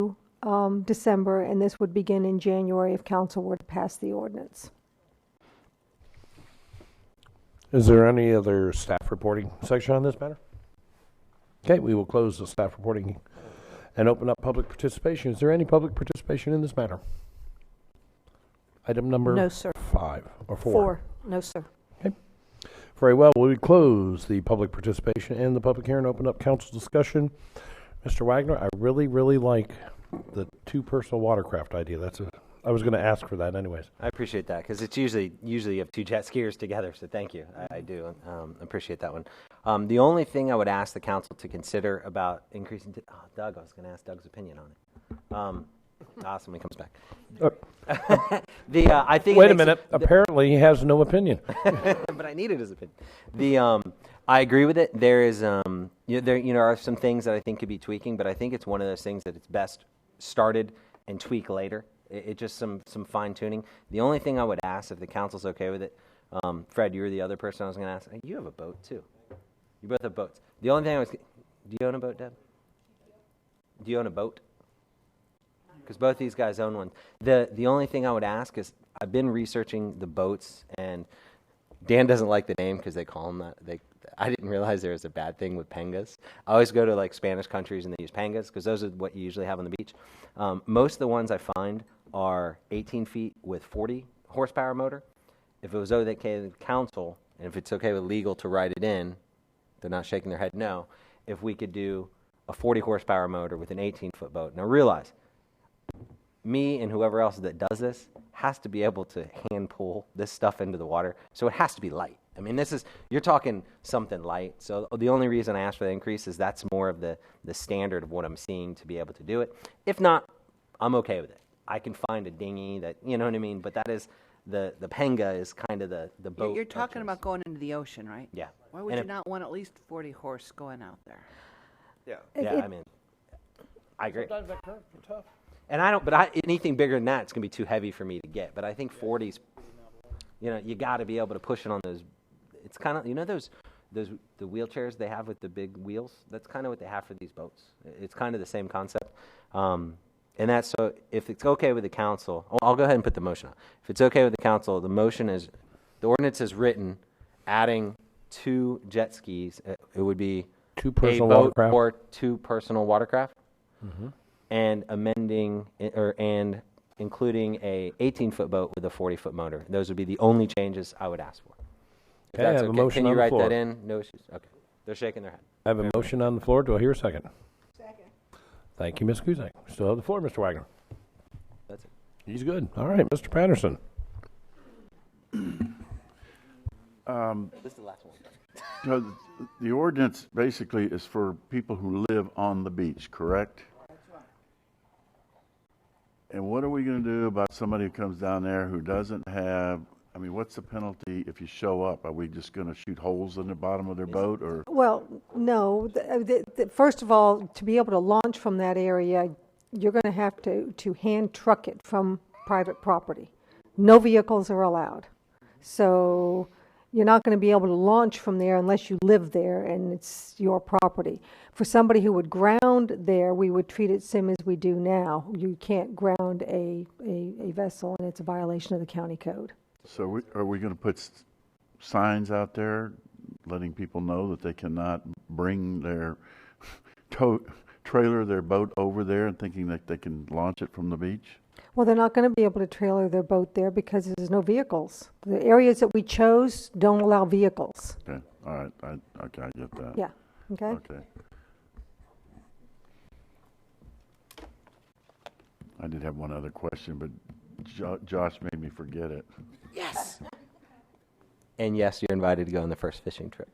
December, and this would begin in January if council were to pass the ordinance. Is there any other staff reporting section on this matter? Okay, we will close the staff reporting and open up public participation. Is there any public participation in this matter? Item number No, sir. 5 or 4? 4. No, sir. Okay. Very well. We close the public participation and the public hearing, open up council discussion. Mr. Wagner, I really, really like the 2 personal watercraft idea. I was going to ask for that anyways. I appreciate that because it's usually you have 2 jet skiers together, so thank you. I do appreciate that one. The only thing I would ask the council to consider about increasing, Doug, I was going to ask Doug's opinion on it. Awesome, he comes back. I think. Wait a minute. Apparently, he has no opinion. But I needed his opinion. I agree with it. There is, there are some things that I think could be tweaking, but I think it's one of those things that it's best started and tweak later. It just some fine tuning. The only thing I would ask, if the council's okay with it, Fred, you're the other person I was going to ask. You have a boat too. You both have boats. The only thing do you own a boat, Deb? Do you own a boat? Because both these guys own one. The only thing I would ask is, I've been researching the boats, and Dan doesn't like the name because they call them that. I didn't realize there was a bad thing with pangas. I always go to like Spanish countries and they use pangas because those are what you usually have on the beach. Most of the ones I find are 18 feet with 40 horsepower motor. If it was okay with council, and if it's okay with legal to write it in, they're not shaking their head no, if we could do a 40 horsepower motor with an 18-foot boat. Now realize, me and whoever else that does this has to be able to hand pull this stuff into the water, so it has to be light. I mean, you're talking something light. So the only reason I asked for the increase is that's more of the standard of what I'm seeing to be able to do it. If not, I'm okay with it. I can find a dinghy that, you know what I mean? But that is, the Panga is kind of the boat. You're talking about going into the ocean, right? Yeah. Why would you not want at least 40 horse going out there? Yeah. Yeah, I mean, I agree. Sometimes that current's tough. And anything bigger than that, it's going to be too heavy for me to get. But I think 40's You know, you got to be able to push it on those. It's kind of, you know, the wheelchairs they have with the big wheels. That's kind of what they have for these boats. It's kind of the same concept. And that's so. If it's okay with the council, I'll go ahead and put the motion on. If it's okay with the council, the motion is, the ordinance is written, adding 2 jet skis. It would be 2 personal a boat watercraft or 2 personal watercraft, Mm-hmm. and amending and including a 18-foot boat with a 40-foot motor. Those would be the only changes I would ask for. If Okay, I that's have a okay, motion can you on the write floor. that in? No issues. Okay, they're shaking their head. I have a motion on the floor. Do I hear a second? Second. Thank you, Ms. Kuzak. Still have the floor, Mr. Wagner. That's it. He's good. All right, Mr. Patterson. This is the last one. No, the ordinance basically is for people who live on the beach, correct? That's right. And what are we going to do about somebody who comes down there who doesn't have, I mean, what's the penalty if you show up? Are we just going to shoot holes in the bottom of their boat, or? Well, no. First of all, to be able to launch from that area, you're going to have to hand truck it from private property. No vehicles are allowed. So you're not going to be able to launch from there unless you live there and it's your property. For somebody who would ground there, we would treat it same as we do now. You can't ground a vessel, and it's a violation of the county code. So are we going to put signs out there letting people know that they cannot bring their trailer, their boat over there and thinking that they can launch it from the beach? Well, they're not going to be able to trailer their boat there because there's no vehicles. The areas that we chose don't allow vehicles. Okay, all right, okay, I get that. Yeah, okay? Okay. I did have one other question, but Josh made me forget it. Yes. And yes, you're invited to go on the first fishing trip.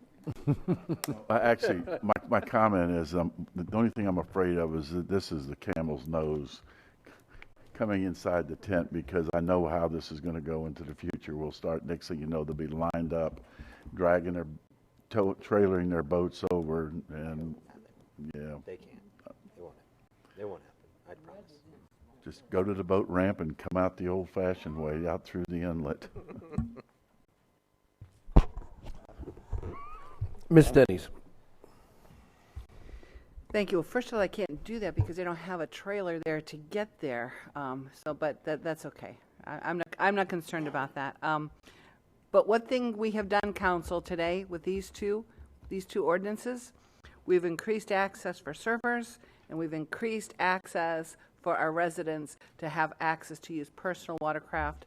Actually, my comment is the only thing I'm afraid of is that this is the camel's nose coming inside the tent, because I know how this is going to go into the future. We'll start, next thing you know, they'll be lined up, dragging their, trailering their boats over, and yeah. They can't. It won't happen. I promise. Just go to the boat ramp and come out the old-fashioned way, out through the inlet. Ms. Denny's. Thank you. Well, first of all, I can't do that because they don't have a trailer there to get there. But that's okay. I'm not concerned about that. But one thing we have done, council, today with these two ordinances, we've increased access for surfers, and we've increased access for our residents to have access to use personal watercraft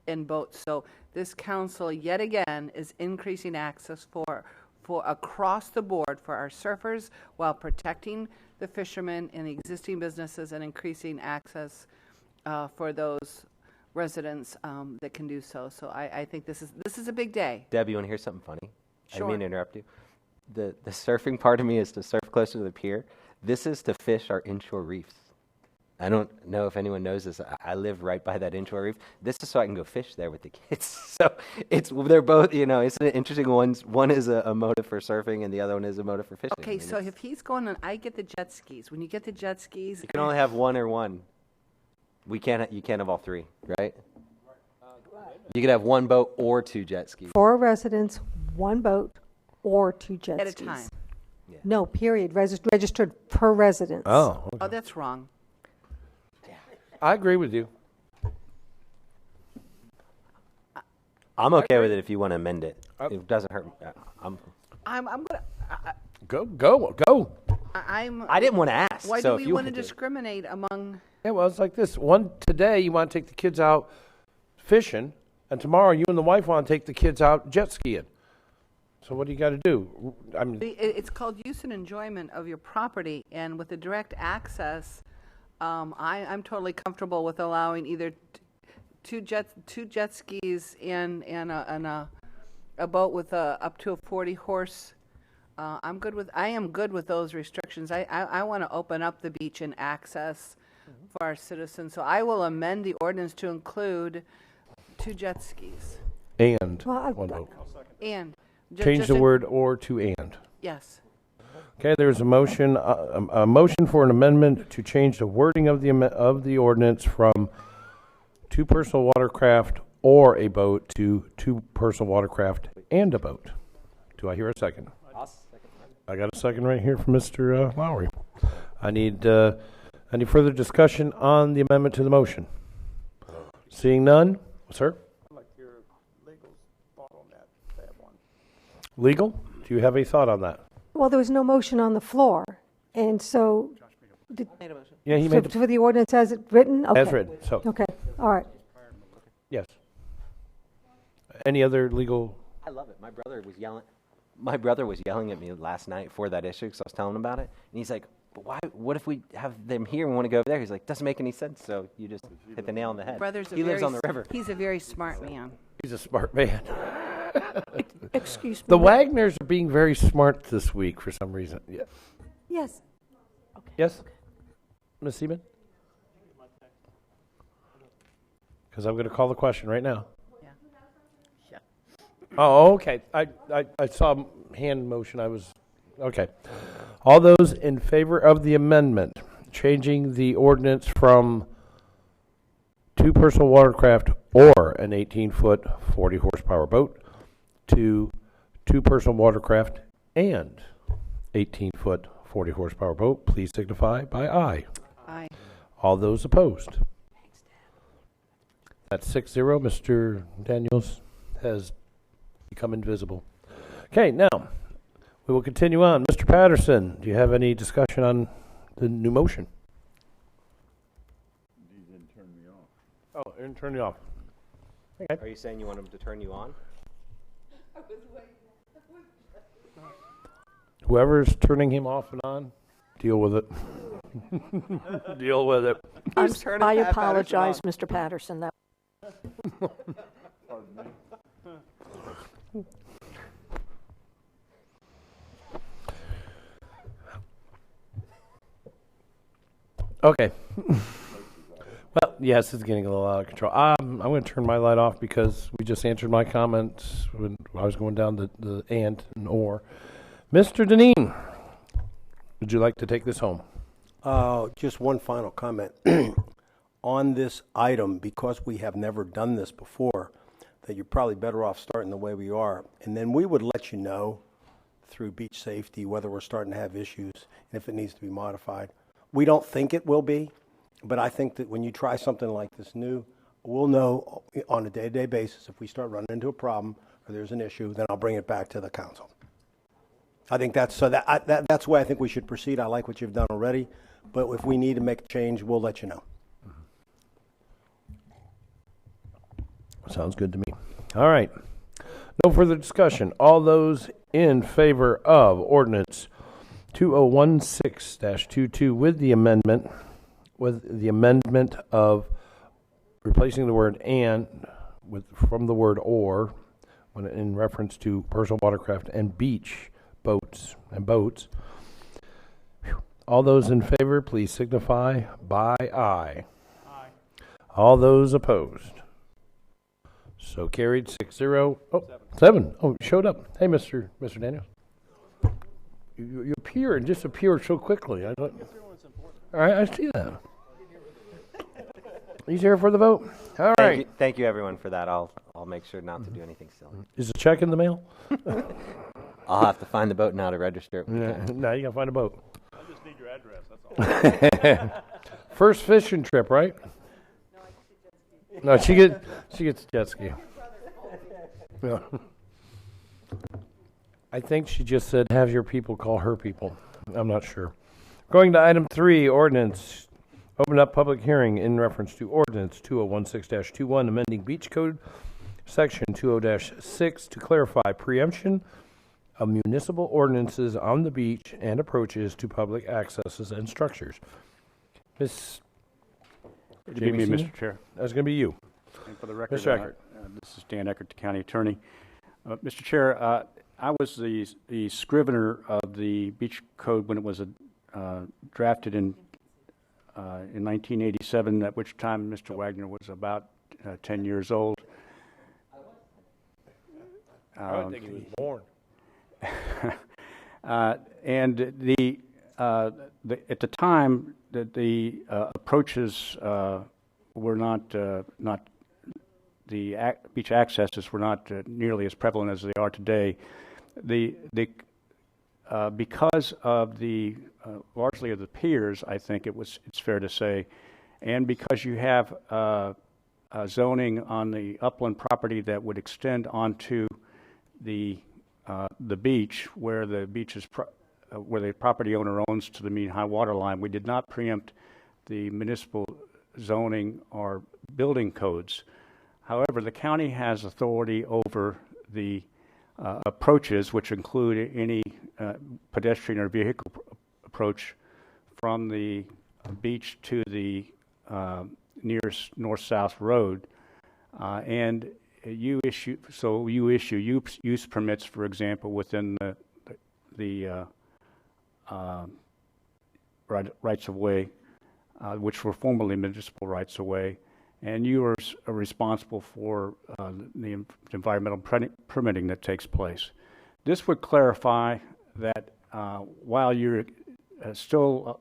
and boats. So this council, yet again, is increasing access for across the board for our surfers, while protecting the fishermen and the existing businesses, and increasing access for those residents that can do so. So I think this is a big day. Deb, you want to hear something funny? Sure. I didn't mean to interrupt you. The surfing part of me is to surf closer to the pier. This is to fish our inshore reefs. I don't know if anyone knows this. I live right by that inshore reef. This is so I can go fish there with the kids. So they're both, it's an interesting ones. One is a motive for surfing, and the other one is a motive for fishing. Okay, so if he's going on, I get the jet skis. When you get the jet skis, You can only have one or one. You can't have all three, right? You could have one boat or 2 jet skis. 4 residents, 1 boat, or 2 jet at a skis. time. No, period. Registered per residence. Oh, okay. Oh, that's wrong. I agree with you. I'm okay with it if you want to amend it. It doesn't hurt me. I'm gonna. Go. I didn't want to ask. Why so do if we you want to want to discriminate among? Yeah, well, it's like this. Today you want to take the kids out fishing, and tomorrow you and the wife want to take the kids out jet skiing. So what do you got to do? I mean, It's called use and enjoyment of your property, and with the direct access, I'm totally comfortable with allowing either two jet skis and a boat with up to a 40 horse. I am good with those restrictions. I want to open up the beach and access for our citizens. So I will amend the ordinance to include 2 jet skis and one boat. and Change the word "or" to "and." Yes. Okay, there's a motion for an amendment to change the wording of the ordinance from 2 personal watercraft or a boat to two personal watercraft and a boat. Do I hear a second? I got a second right here from Mr. Lowry. I need any further discussion on the amendment to the motion? Seeing none, sir? I'd like your legal thought on that, tab one. Legal? Do you have a thought on that? Well, there was no motion on the floor, and so. Yeah, he made for the ordinance as it written? Okay. As written, so. Okay, all right. Yes. Any other legal? I love it. My brother was yelling at me last night for that issue because I was telling him about it, and he's like, "But why? What if we have them here and want to go over there?" He's like, "Doesn't make any sense." So you just hit the nail on the head. He lives on the river. He's a very smart man. He's a smart man. Excuse me. The Wagners are being very smart this week for some reason. Yeah. Yes. Okay. Yes? Ms. Seaman? Because I'm going to call the question right now. Yeah. Oh, okay. I saw hand motion. Okay. All those in favor of the amendment, changing the ordinance from two personal watercraft or an 18-foot, 40-horsepower boat to two personal watercraft and 18-foot, 40-horsepower boat, please signify by aye. Aye. All those opposed? That's 6-0. Mr. Daniels has become invisible. Okay, now we will continue on. Mr. Patterson, do you have any discussion on the new motion? You didn't turn me off. Oh, I didn't turn you off. Okay. Are you saying you want him to turn you on? Whoever's turning him off and on, deal with it. Deal with it. I apologize, Mr. Patterson. That Okay. Well, yes, it's getting a little out of control. I'm going to turn my light off because we just answered my comments when I was going down the and or. Mr. Deneen, would you like to take this home? Just one final comment. On this item, because we have never done this before, that you're probably better off starting the way we are. And then we would let you know through beach safety whether we're starting to have issues and if it needs to be modified. We don't think it will be, but I think that when you try something like this new, we'll know on a day-to-day basis if we start running into a problem or there's an issue, then I'll bring it back to the council. I think that's the way I think we should proceed. I like what you've done already, but if we need to make a change, we'll let you know. Sounds good to me. All right. No further discussion. All those in favor of ordinance 2016-22 with the amendment of replacing the word and from the word or when in reference to personal watercraft and beach boats. All those in favor, please signify by aye. Aye. All those opposed. So carried 6-0. Oh, 7. Oh, you showed up. Hey, Mr. Daniels. You appear and disappear so quickly. All right, I see that. He's here for the vote. All right. Thank you, everyone, for that. I'll make sure not to do anything silly. Is the check in the mail? I'll have to find the boat now to register it. No, you gotta find a boat. I just need your address. That's all. First fishing trip, right? No, she gets jet ski. Yeah. I think she just said, have your people call her people. I'm not sure. Going to item 3, ordinance. Open up public hearing in reference to ordinance 2016-21, amending beach code section 20-6 to clarify preemption of municipal ordinances on the beach and approaches to public accesses and structures. Ms. It'd be me, Mr. Chair. That's going to be you. And for the record, Mr. Eckert. This is Dan Eckert, the county attorney. Mr. Chair, I was the scrivener of the beach code when it was drafted in 1987, at which time Mr. Wagner was about 10 years old. I don't think he was born. And at the time, the approaches were not beach accesses were not nearly as prevalent as they are today. Because of the largely of the piers, I think it's fair to say, and because you have zoning on the upland property that would extend onto the beach, where the beach is where the property owner owns to the mean high water line, we did not preempt the municipal zoning or building codes. However, the county has authority over the approaches, which include any pedestrian or vehicle approach from the beach to the nearest north-south road, and you issue use permits, for example, within the rights of way, which were formerly municipal rights of way, and you are responsible for the environmental permitting that takes place. This would clarify that while you're still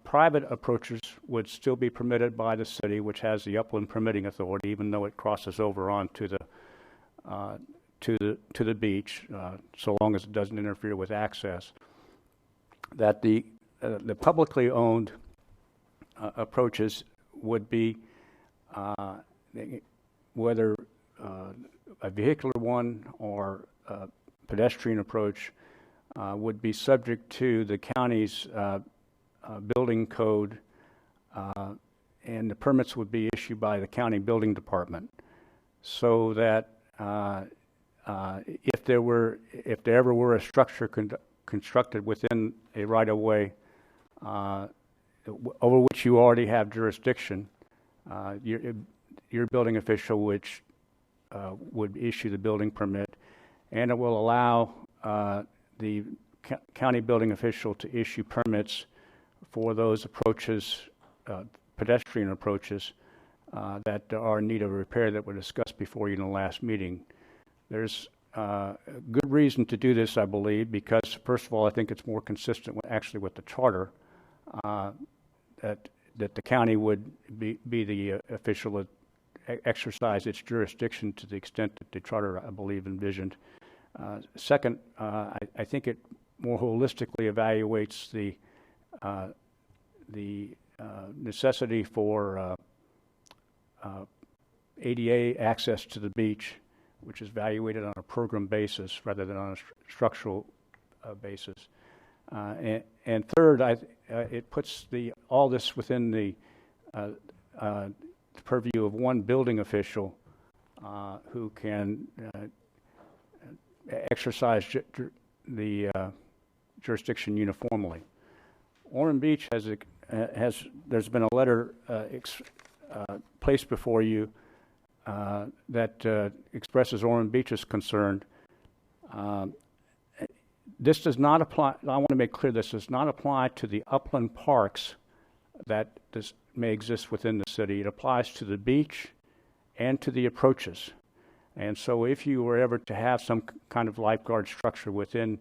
private approaches would still be permitted by the city, which has the upland permitting authority, even though it crosses over onto the to the beach, so long as it doesn't interfere with access. That the publicly owned approaches would be whether a vehicular one or a pedestrian approach would be subject to the county's building code, and the permits would be issued by the county building department, so that if there ever were a structure constructed within a right-of-way over which you already have jurisdiction, your building official would issue the building permit, and it will allow the county building official to issue permits for those approaches, pedestrian approaches, that are in need of repair that were discussed before you in the last meeting. There's good reason to do this, I believe, because first of all, I think it's more consistent with the charter, that the county would be the official that exercise its jurisdiction to the extent that the charter, I believe, envisioned. Second, I think it more holistically evaluates the necessity for ADA access to the beach, which is evaluated on a program basis rather than on a structural basis. And third, it puts all this within the purview of one building official who can exercise the jurisdiction uniformly. Ormond Beach there's been a letter placed before you that expresses Ormond Beach's concern. This does not apply, I want to make clear, this does not apply to the upland parks that may exist within the city. It applies to the beach and to the approaches. And so if you were ever to have some kind of lifeguard structure within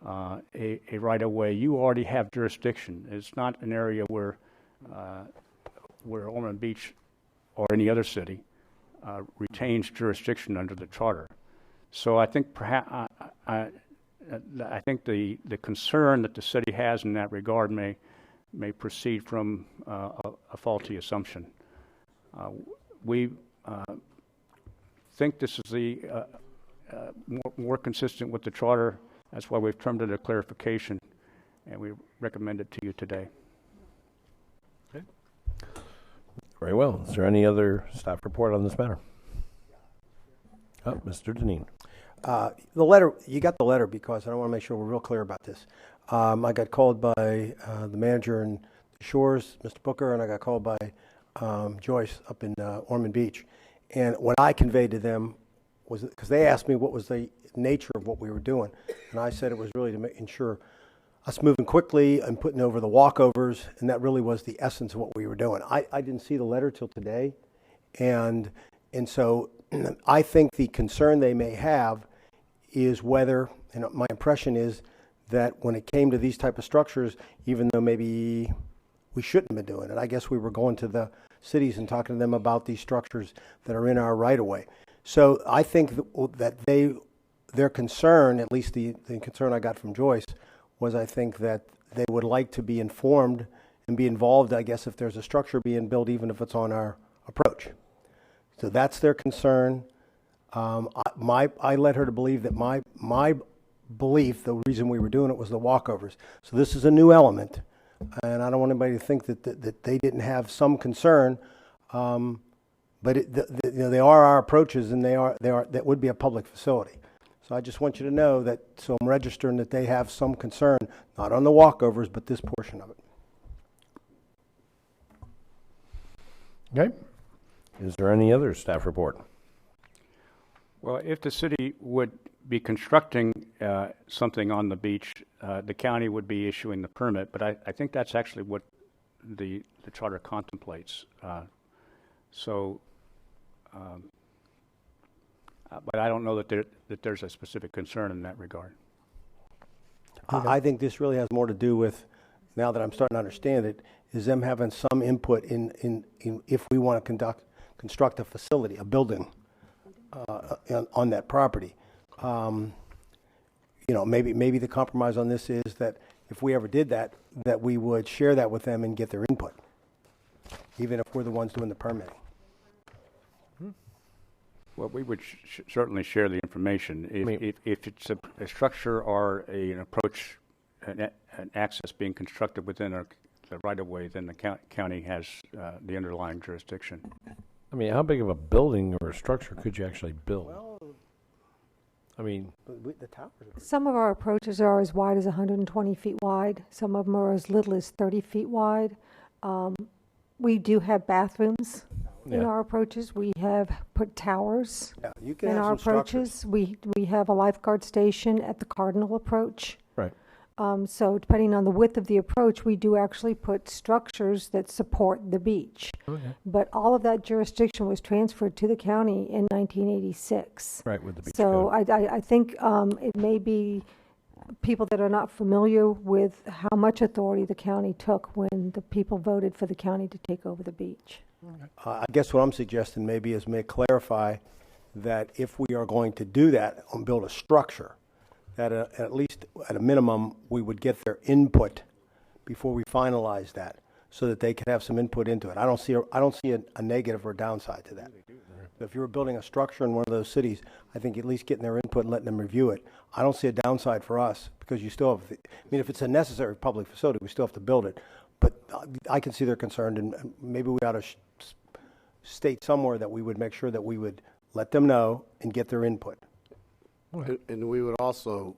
a right-of-way, you already have jurisdiction. It's not an area where Ormond Beach or any other city retains jurisdiction under the charter. So I think I think the concern that the city has in that regard may proceed from a faulty assumption. We think this is more consistent with the charter. That's why we've termed it a clarification, and we recommend it to you today. Okay. Very well. Is there any other staff report on this matter? Oh, Mr. Deneen. The letter, you got the letter because I want to make sure we're real clear about this. I got called by the manager in the Shores, Mr. Booker, and I got called by Joyce up in Ormond Beach. And what I conveyed to them was, because they asked me what was the nature of what we were doing, and I said it was really to ensure us moving quickly and putting over the walkovers, and that really was the essence of what we were doing. I didn't see the letter till today, and so I think the concern they may have is whether, and my impression is that when it came to these type of structures, even though maybe we shouldn't have been doing it, I guess we were going to the cities and talking to them about these structures that are in our right-of-way. So I think that their concern, at least the concern I got from Joyce, was I think that they would like to be informed and be involved, I guess, if there's a structure being built, even if it's on our approach. So that's their concern. I led her to believe that my belief, the reason we were doing it, was the walkovers. So this is a new element, and I don't want anybody to think that they didn't have some concern. But they are our approaches, and that would be a public facility. So I just want you to know that, so I'm registering that they have some concern, not on the walkovers, but this portion of it. Okay. Is there any other staff report? Well, if the city would be constructing something on the beach, the county would be issuing the permit, but I think that's actually what the charter contemplates. But I don't know that there's a specific concern in that regard. I think this really has more to do with, now that I'm starting to understand it, is them having some input in if we want to construct a facility, a building on that property. Maybe the compromise on this is that if we ever did that we would share that with them and get their input, even if we're the ones doing the permitting. Well, we would certainly share the information. If it's a structure or an approach, an access being constructed within the right-of-way, then the county has the underlying jurisdiction. I mean, how big of a building or a structure could you actually build? The towers. Some of our approaches are as wide as 120 feet wide. Some of them are as little as 30 feet wide. We do have bathrooms in our approaches. We have put towers in our approaches. We have a lifeguard station at the Cardinal approach. Right. So depending on the width of the approach, we do actually put structures that support the beach. Okay. But all of that jurisdiction was transferred to the county in 1986. Right, with the beach So code. I think it may be people that are not familiar with how much authority the county took when the people voted for the county to take over the beach. I guess what I'm suggesting maybe is may clarify that if we are going to do that and build a structure, that at least at a minimum we would get their input before we finalize that, so that they could have some input into it. I don't see a negative or downside to that. If you were building a structure in one of those cities, I think at least getting their input and letting them review it. I don't see a downside for us, because you still have, if it's a necessary public facility, we still have to build it. But I can see they're concerned, and maybe we ought to state somewhere that we would make sure that we would let them know and get their input. And we would also,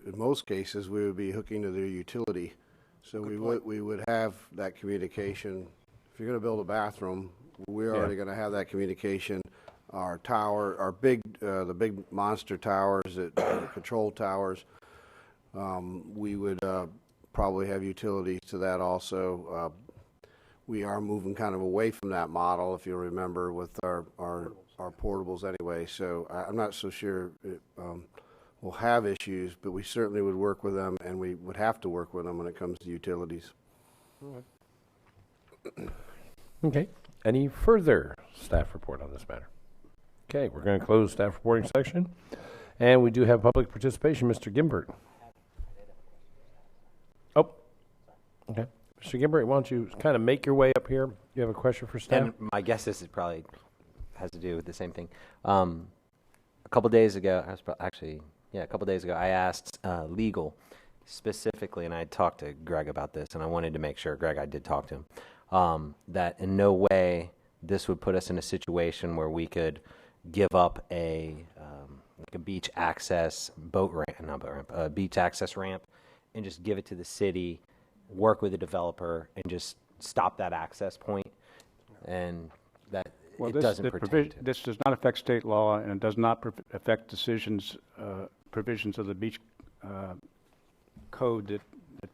in most cases, we would be hooking to their utility. So we would have that communication. If you're going to build a bathroom, we're already going to have that communication. Our tower, the big monster towers, control towers, we would probably have utilities to that also. We are moving kind of away from that model, if you'll remember, with our portables anyway. So I'm not so sure we'll have issues, but we certainly would work with them, and we would have to work with them when it comes to utilities. Okay. Any further staff report on this matter? Okay, we're going to close staff reporting section. And we do have public participation. Mr. Gimbert. Oh, okay. Mr. Gimbert, why don't you kind of make your way up here? You have a question for staff? And my guess is it probably has to do with the same thing. A couple days ago, I asked legal specifically, and I talked to Greg about this, and I wanted to make sure, Greg, I did talk to him, that in no way this would put us in a situation where we could give up a beach access beach access ramp, and just give it to the city, work with the developer, and just stop that access point, and that it doesn't pertain to. This does not affect state law, and it does not affect provisions of the beach code that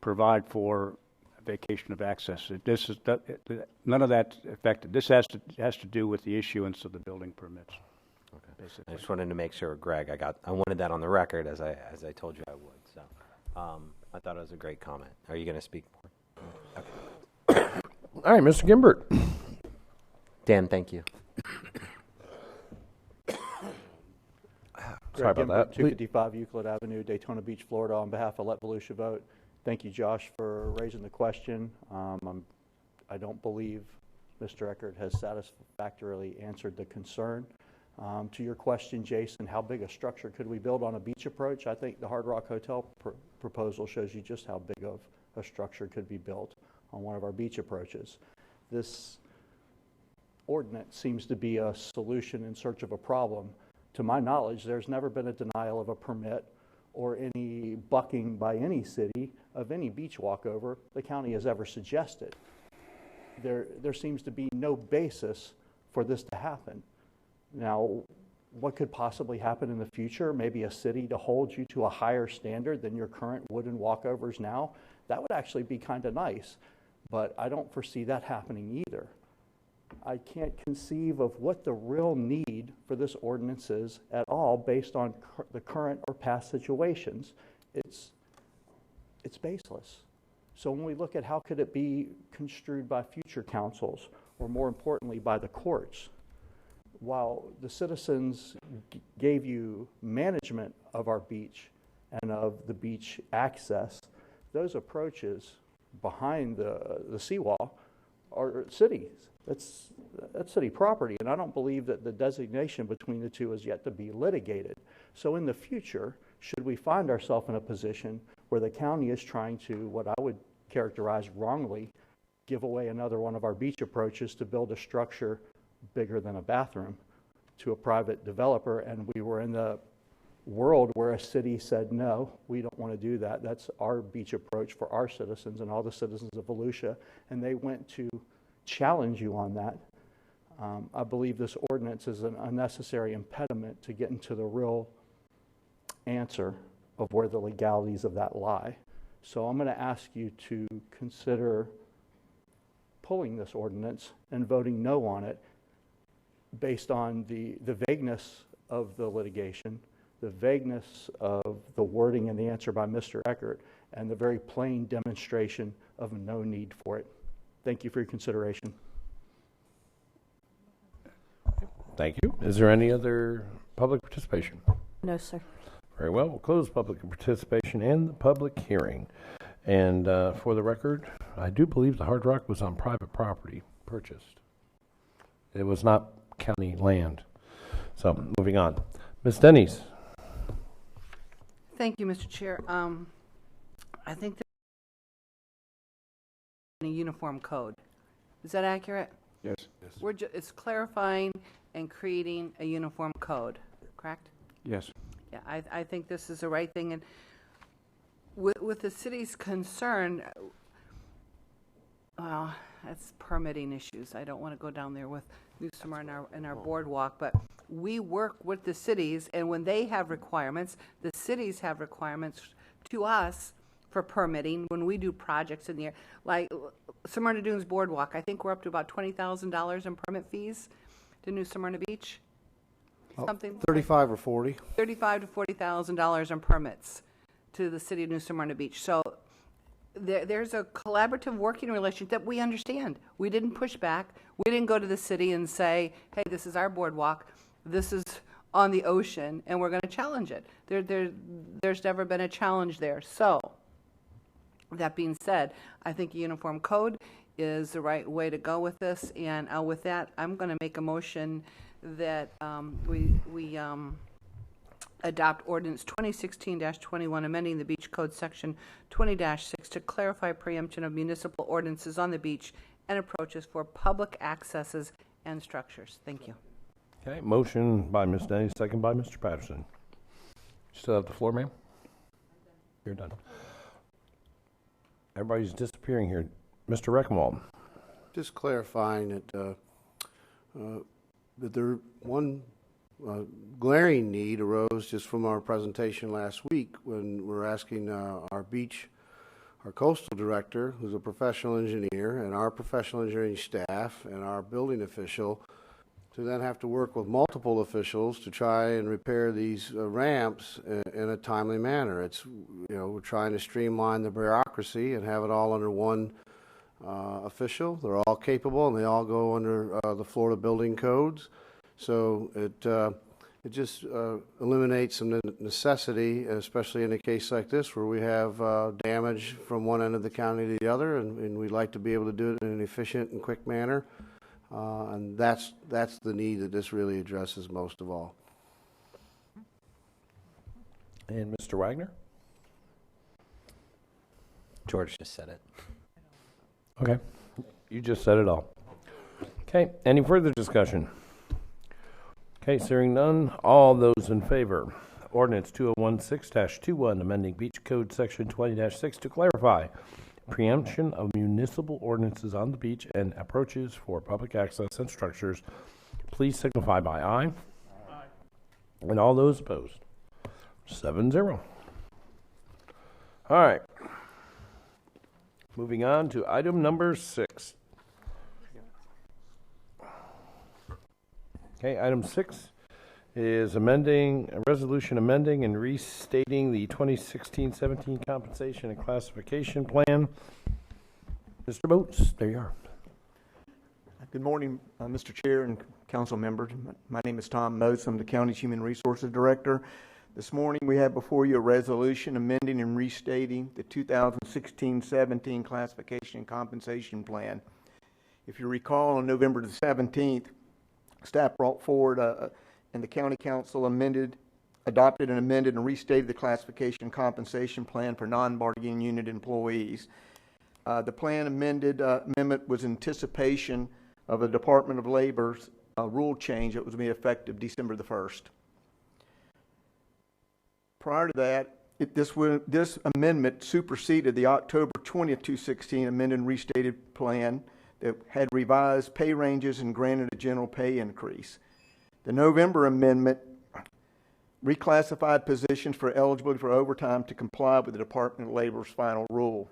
provide for vacation of access. None of that's affected. This has to do with the issuance of the building permits. Okay. Basically. I just wanted to make sure, Greg, I wanted that on the record, as I told you I would. So I thought it was a great comment. Are you going to speak more? Okay. All right, Mr. Gimbert. Dan, thank you. Sorry about that. 255 Euclid Avenue, Daytona Beach, Florida. On behalf of Let Volusia Vote, thank you, Josh, for raising the question. I don't believe Mr. Eckert has satisfactorily answered the concern. To your question, Jason, how big a structure could we build on a beach approach? I think the Hard Rock Hotel proposal shows you just how big of a structure could be built on one of our beach approaches. This ordinance seems to be a solution in search of a problem. To my knowledge, there's never been a denial of a permit or any bucking by any city of any beach walkover the county has ever suggested. There seems to be no basis for this to happen. Now, what could possibly happen in the future? Maybe a city to hold you to a higher standard than your current wooden walkovers now? That would actually be kind of nice, but I don't foresee that happening either. I can't conceive of what the real need for this ordinance is at all based on the current or past situations. It's baseless. So when we look at how could it be construed by future councils, or more importantly by the courts, while the citizens gave you management of our beach and of the beach access, those approaches behind the seawall are cities. That's city property, and I don't believe that the designation between the two is yet to be litigated. So in the future, should we find ourselves in a position where the county is trying to, what I would characterize wrongly, give away another one of our beach approaches to build a structure bigger than a bathroom to a private developer, and we were in the world where a city said, no, we don't want to do that. That's our beach approach for our citizens and all the citizens of Volusia, and they went to challenge you on that. I believe this ordinance is an unnecessary impediment to getting to the real answer of where the legalities of that lie. So I'm going to ask you to consider pulling this ordinance and voting no on it based on the vagueness of the litigation, the vagueness of the wording and the answer by Mr. Eckert, and the very plain demonstration of no need for it. Thank you for your consideration. Thank you. Is there any other public participation? No, sir. Very well. We'll close public participation and the public hearing. And for the record, I do believe the Hard Rock was on private property purchased. It was not county land. So moving on. Ms. Denny's. Thank you, Mr. Chair. I think there's a uniform code. Is that accurate? Yes. It's clarifying and creating a uniform code, correct? Yes. Yeah, I think this is the right thing. And with the city's concern, well, that's permitting issues. I don't want to go down there with New Smyrna and our boardwalk, but we work with the cities, and when they have requirements, the cities have requirements to us for permitting when we do projects in the air. Like Smyrna Dunes Boardwalk, I think we're up to about $20,000 in permit fees to New Smyrna Beach. Something 35 or 40. $35,000 to $40,000 in permits to the city of New Smyrna Beach. So there's a collaborative working relationship that we understand. We didn't push back. We didn't go to the city and say, hey, this is our boardwalk. This is on the ocean, and we're going to challenge it. There's never been a challenge there. So that being said, I think a uniform code is the right way to go with this. And with that, I'm going to make a motion that we adopt ordinance 2016-21, amending the beach code section 20-6 to clarify preemption of municipal ordinances on the beach and approaches for public accesses and structures. Thank you. Okay, motion by Ms. Denny, second by Mr. Patterson. You still have the floor, ma'am? You're done. Everybody's disappearing here. Mr. Reckenwald. Just clarifying that there one glaring need arose just from our presentation last week when we're asking our coastal director, who's a professional engineer, and our professional engineering staff and our building official to then have to work with multiple officials to try and repair these ramps in a timely manner. It's, we're trying to streamline the bureaucracy and have it all under one official. They're all capable, and they all go under the Florida building codes. So it just eliminates some necessity, especially in a case like this where we have damage from one end of the county to the other, and we'd like to be able to do it in an efficient and quick manner. And that's the need that this really addresses most of all. And Mr. Wagner? George just said it. Okay. You just said it all. Okay. Any further discussion? Okay. Hearing none. All those in favor. Ordinance 2016-21, amending Beach Code Section 20-6 to clarify preemption of municipal ordinances on the beach and approaches for public access and structures. Please signify by aye. Aye. And all those opposed. 7-0. All right. Moving on to item number 6. Okay, item 6 is a resolution amending and restating the 2016-17 compensation and classification plan. Mr. Boats, there you are. Good morning, Mr. Chair and council members. My name is Tom Moats. I'm the county's Human Resources Director. This morning we have before you a resolution amending and restating the 2016-17 classification and compensation plan. If you recall, on November the 17th, staff brought forward and the county council adopted and amended and restated the classification and compensation plan for non-bargaining unit employees. The plan amendment was in anticipation of the Department of Labor's rule change that was to be effective December the 1st. Prior to that, this amendment superseded the October 20th, 2016 amended and restated plan that had revised pay ranges and granted a general pay increase. The November amendment reclassified positions for eligibility for overtime to comply with the Department of Labor's final rule.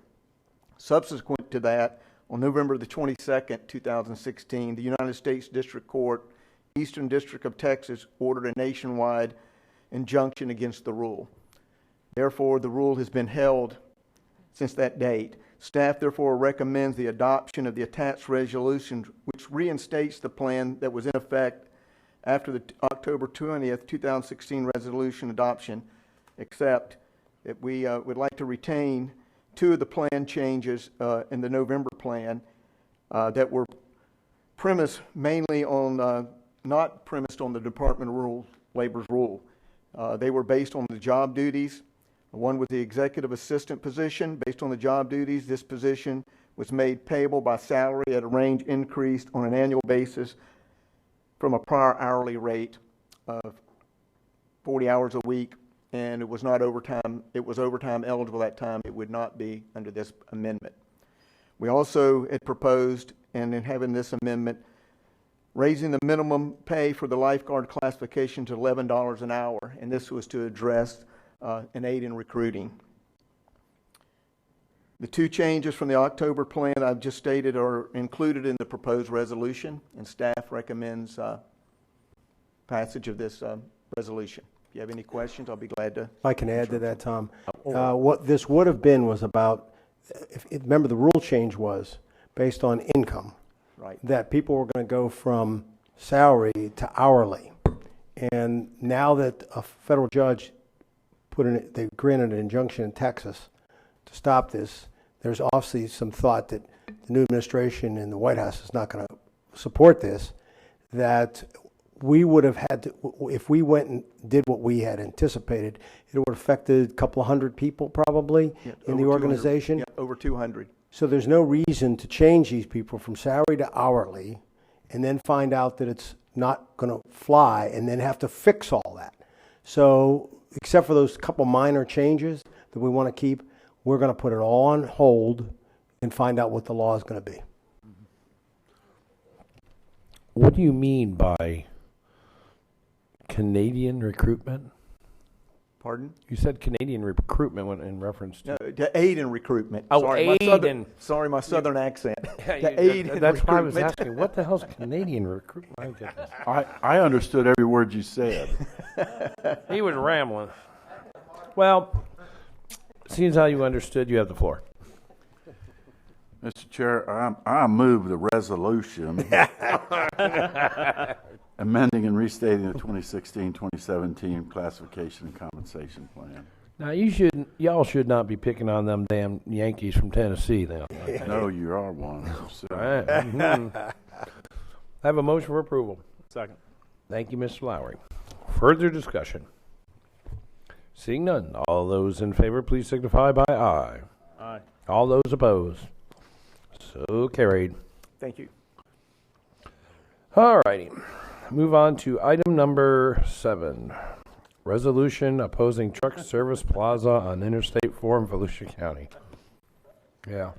Subsequent to that, on November the 22nd, 2016, the United States District Court, Eastern District of Texas, ordered a nationwide injunction against the rule. Therefore, the rule has been held since that date. Staff therefore recommends the adoption of the attached resolution, which reinstates the plan that was in effect after the October 20th, 2016 resolution adoption, except that we would like to retain two of the plan changes in the November plan that were premised mainly on, not premised on the Department of Labor's rule. They were based on the job duties. One was the executive assistant position. Based on the job duties, this position was made payable by salary at a range increased on an annual basis from a prior hourly rate of 40 hours a week, and it was not overtime. It was overtime eligible that time. It would not be under this amendment. We also had proposed, and in having this amendment, raising the minimum pay for the lifeguard classification to $11 an hour, and this was to address and aid in recruiting. The two changes from the October plan I've just stated are included in the proposed resolution, and staff recommends passage of this resolution. If you have any questions, I'll be glad to. If I can add to that, Tom. What this would have been was about, remember the rule change was based on income. Right. That people were going to go from salary to hourly. And now that a federal judge they granted an injunction in Texas to stop this, there's obviously some thought that the new administration in the White House is not going to support this, that we would have had to, if we went and did what we had anticipated, it would have affected a couple of hundred people probably in the organization. Yeah, over 200. So there's no reason to change these people from salary to hourly and then find out that it's not going to fly and then have to fix all that. So except for those couple minor changes that we want to keep, we're going to put it all on hold and find out what the law is going to be. What do you mean by Canadian recruitment? Pardon? You said Canadian recruitment in reference to... No, to aid in recruitment. Oh, sorry, aid my southern accent. To aid in that's why I was asking, what the hell's Canadian recruitment? My goodness. I understood every word you said. He was rambling. Well, seeing as how you understood, you have the floor. Mr. Chair, I move the resolution amending and restating the 2016-2017 classification and compensation plan. Now, y'all should not be picking on them damn Yankees from Tennessee now. No, you are one. So. All right. I have a motion for approval. Second. Thank you, Mr. Lowry. Further discussion? Seeing none, all those in favor, please signify by aye. Aye. All those opposed? So carried. Thank you. All righty. Move on to item number 7. Resolution opposing truck service plaza on Interstate 4 in Volusia County. Yeah.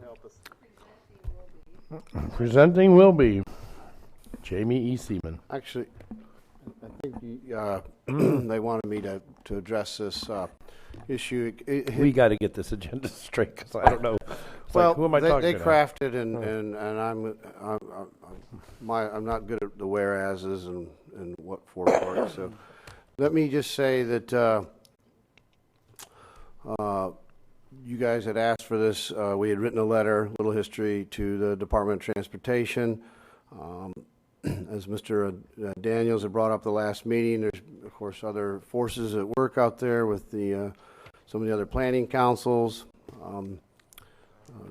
Help us. Presenting will be Jamie E. Seaman. Actually, I think they wanted me to address this issue. We got to get this agenda straight because I don't know. It's Well, like, who am I they talking to? crafted and I'm not good at the whereases and what for part. So let me just say that you guys had asked for this. We had written a letter, little history, to the Department of Transportation. As Mr. Daniels had brought up the last meeting, there's of course other forces at work out there with the some of the other planning councils.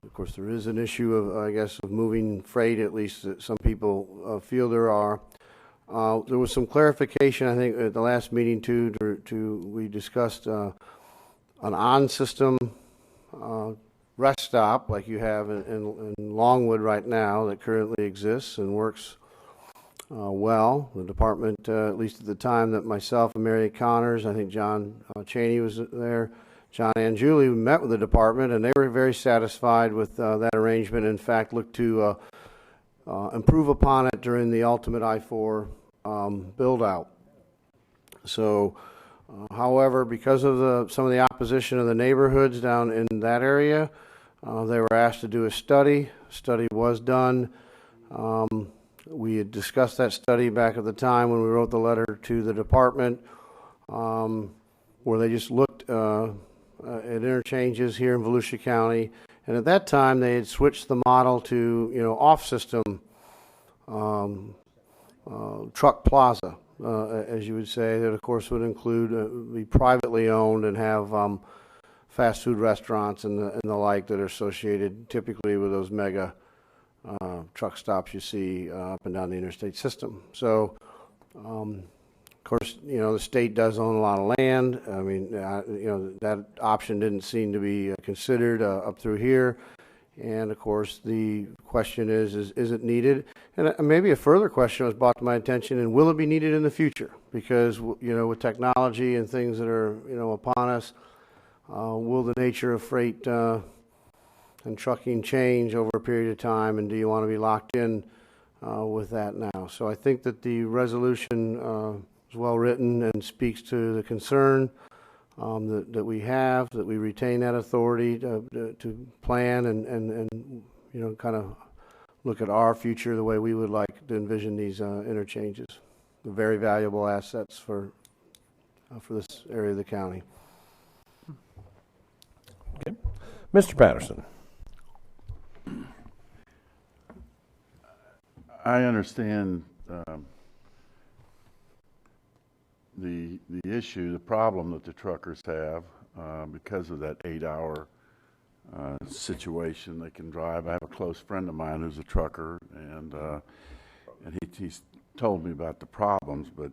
Of course, there is an issue of, I guess, of moving freight, at least that some people feel there are. There was some clarification, I think, at the last meeting, too, we discussed an on-system rest stop like you have in Longwood right now that currently exists and works well. The department, at least at the time that myself and Mary Connors, I think John Cheney was there, John and Julie met with the department, and they were very satisfied with that arrangement. In fact, looked to improve upon it during the ultimate I-4 build-out. So, however, because of some of the opposition of the neighborhoods down in that area, they were asked to do a study. Study was done. We had discussed that study back at the time when we wrote the letter to the department, where they just looked at interchanges here in Volusia County, and at that time they had switched the model to off-system truck plaza, as you would say. That of course would include be privately owned and have fast food restaurants and the like that are associated typically with those mega truck stops you see up and down the interstate system. So. Of course, the state does own a lot of land. I mean, that option didn't seem to be considered up through here. And of course, the question is it needed? And maybe a further question was brought to my attention, and will it be needed in the future? Because, with technology and things that are, upon us, will the nature of freight and trucking change over a period of time? And do you want to be locked in with that now? So I think that the resolution is well written and speaks to the concern that we have, that we retain that authority to plan and kind of look at our future the way we would like to envision these interchanges. They're very valuable assets for this area of the county. Okay. Mr. Patterson. I understand the issue, the problem that the truckers have because of that 8-hour situation they can drive. I have a close friend of mine who's a trucker, and he's told me about the problems. But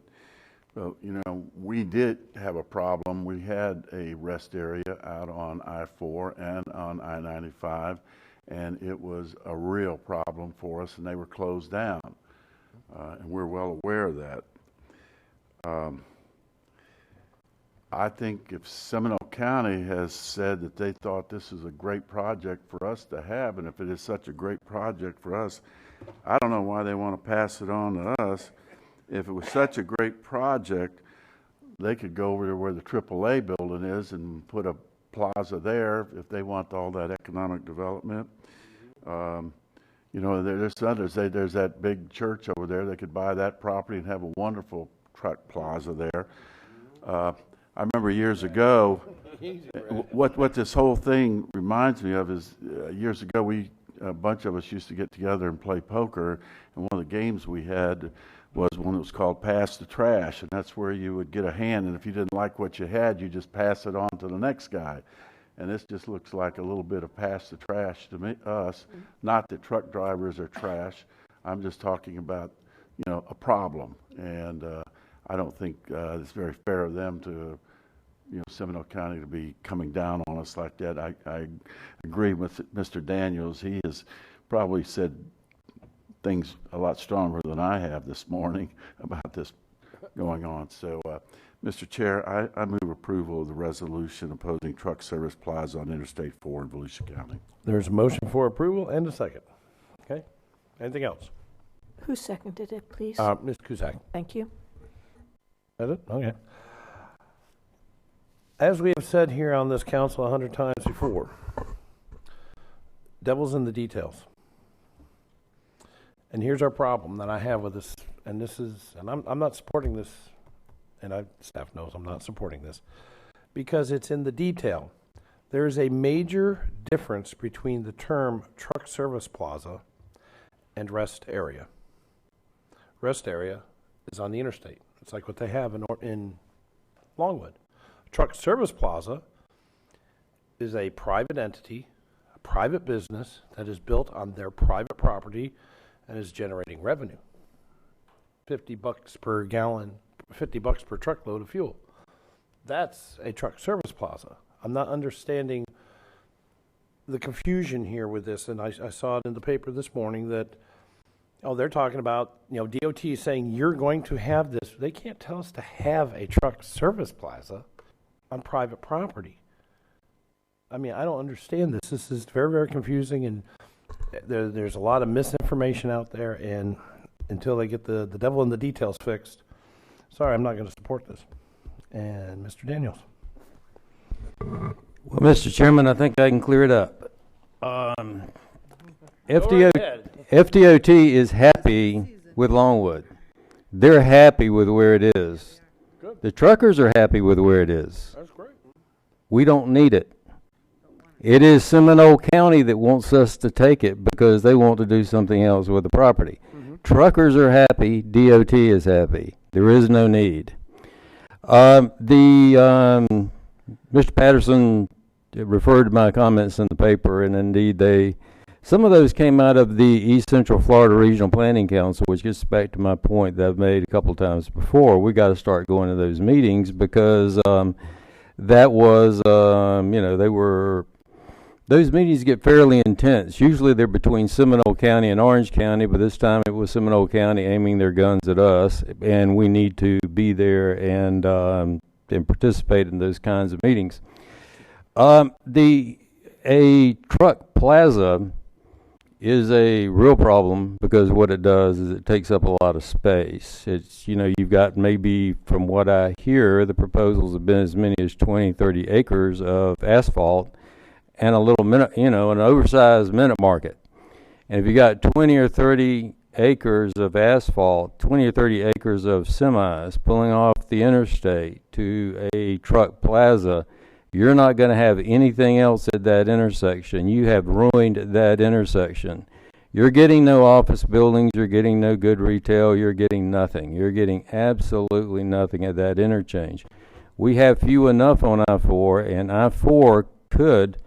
we did have a problem. We had a rest area out on I-4 and on I-95, and it was a real problem for us, and they were closed down, and we're well aware of that. I think if Seminole County has said that they thought this is a great project for us to have, and if it is such a great project for us, I don't know why they want to pass it on to us. If it was such a great project, they could go over to where the AAA building is and put a plaza there if they want all that economic development. There's others. There's that big church over there. They could buy that property and have a wonderful truck plaza there. I remember years ago, what this whole thing reminds me of is years ago a bunch of us used to get together and play poker, and one of the games we had was one that was called Pass the Trash, and that's where you would get a hand, and if you didn't like what you had, you just pass it on to the next guy. And this just looks like a little bit of pass the trash to me, us. Not that truck drivers are trash. I'm just talking about, a problem, and I don't think it's very fair of them to, Seminole County to be coming down on us like that. I agree with Mr. Daniels. He has probably said things a lot stronger than I have this morning about this going on. So, Mr. Chair, I move approval of the resolution opposing Truck Service Plaza on Interstate 4 in Volusia County. There's a motion for approval and a second. Okay. Anything else? Who seconded it, please? Ms. Cusack. Thank you. Is it? Okay. As we have said here on this council 100 times before, devil's in the details. And here's our problem that I have with this, and I'm not supporting this, and staff knows I'm not supporting this, because it's in the detail. There's a major difference between the term truck service plaza and rest area. Rest area is on the interstate. It's like what they have in Longwood. Truck service plaza is a private entity, a private business that is built on their private property and is generating revenue. $50 per gallon, $50 per truckload of fuel. That's a truck service plaza. I'm not understanding the confusion here with this, and I saw it in the paper this morning that, they're talking about, DOT is saying you're going to have this. They can't tell us to have a truck service plaza on private property. I mean, I don't understand this. This is very, very confusing, and there's a lot of misinformation out there, and until they get the devil in the details fixed, sorry, I'm not going to support this. And Mr. Daniels. Well, Mr. Chairman, I think I can clear it up. FDOT is happy with Longwood. They're happy with where it is. Good. The truckers are happy with where it is. That's great. We don't need it. It is Seminole County that wants us to take it because they want to do something else with the property. Mm-hmm. Truckers are happy. DOT is happy. There is no need. Mr. Patterson referred to my comments in the paper, and indeed some of those came out of the East Central Florida Regional Planning Council, which gets back to my point that I've made a couple of times before. We got to start going to those meetings because that was, those meetings get fairly intense. Usually they're between Seminole County and Orange County, but this time it was Seminole County aiming their guns at us, and we need to be there and participate in those kinds of meetings. A truck plaza is a real problem because what it does is it takes up a lot of space. It's, you've got maybe, from what I hear, the proposals have been as many as 20, 30 acres of asphalt and a little an oversized minute market. And if you got 20 or 30 acres of asphalt, 20 or 30 acres of semis pulling off the interstate to a truck plaza, you're not going to have anything else at that intersection. You have ruined that intersection. You're getting no office buildings. You're getting no good retail. You're getting nothing. You're getting absolutely nothing at that interchange. We have few enough on I-4, and I-4 could,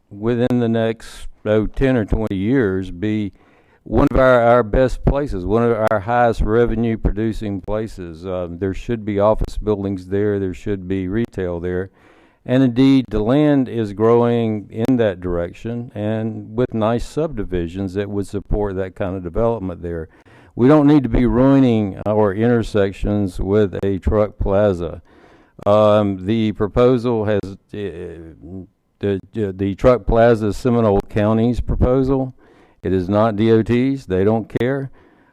within the next 10 or 20 years, be one of our best places, one of our highest revenue producing places. There should be office buildings there. There should be retail there. And indeed, the land is growing in that direction and with nice subdivisions that would support that kind of development there. We don't need to be ruining our intersections with a truck plaza. The proposal has, the truck plaza is Seminole County's proposal. It is not DOT's. They don't care.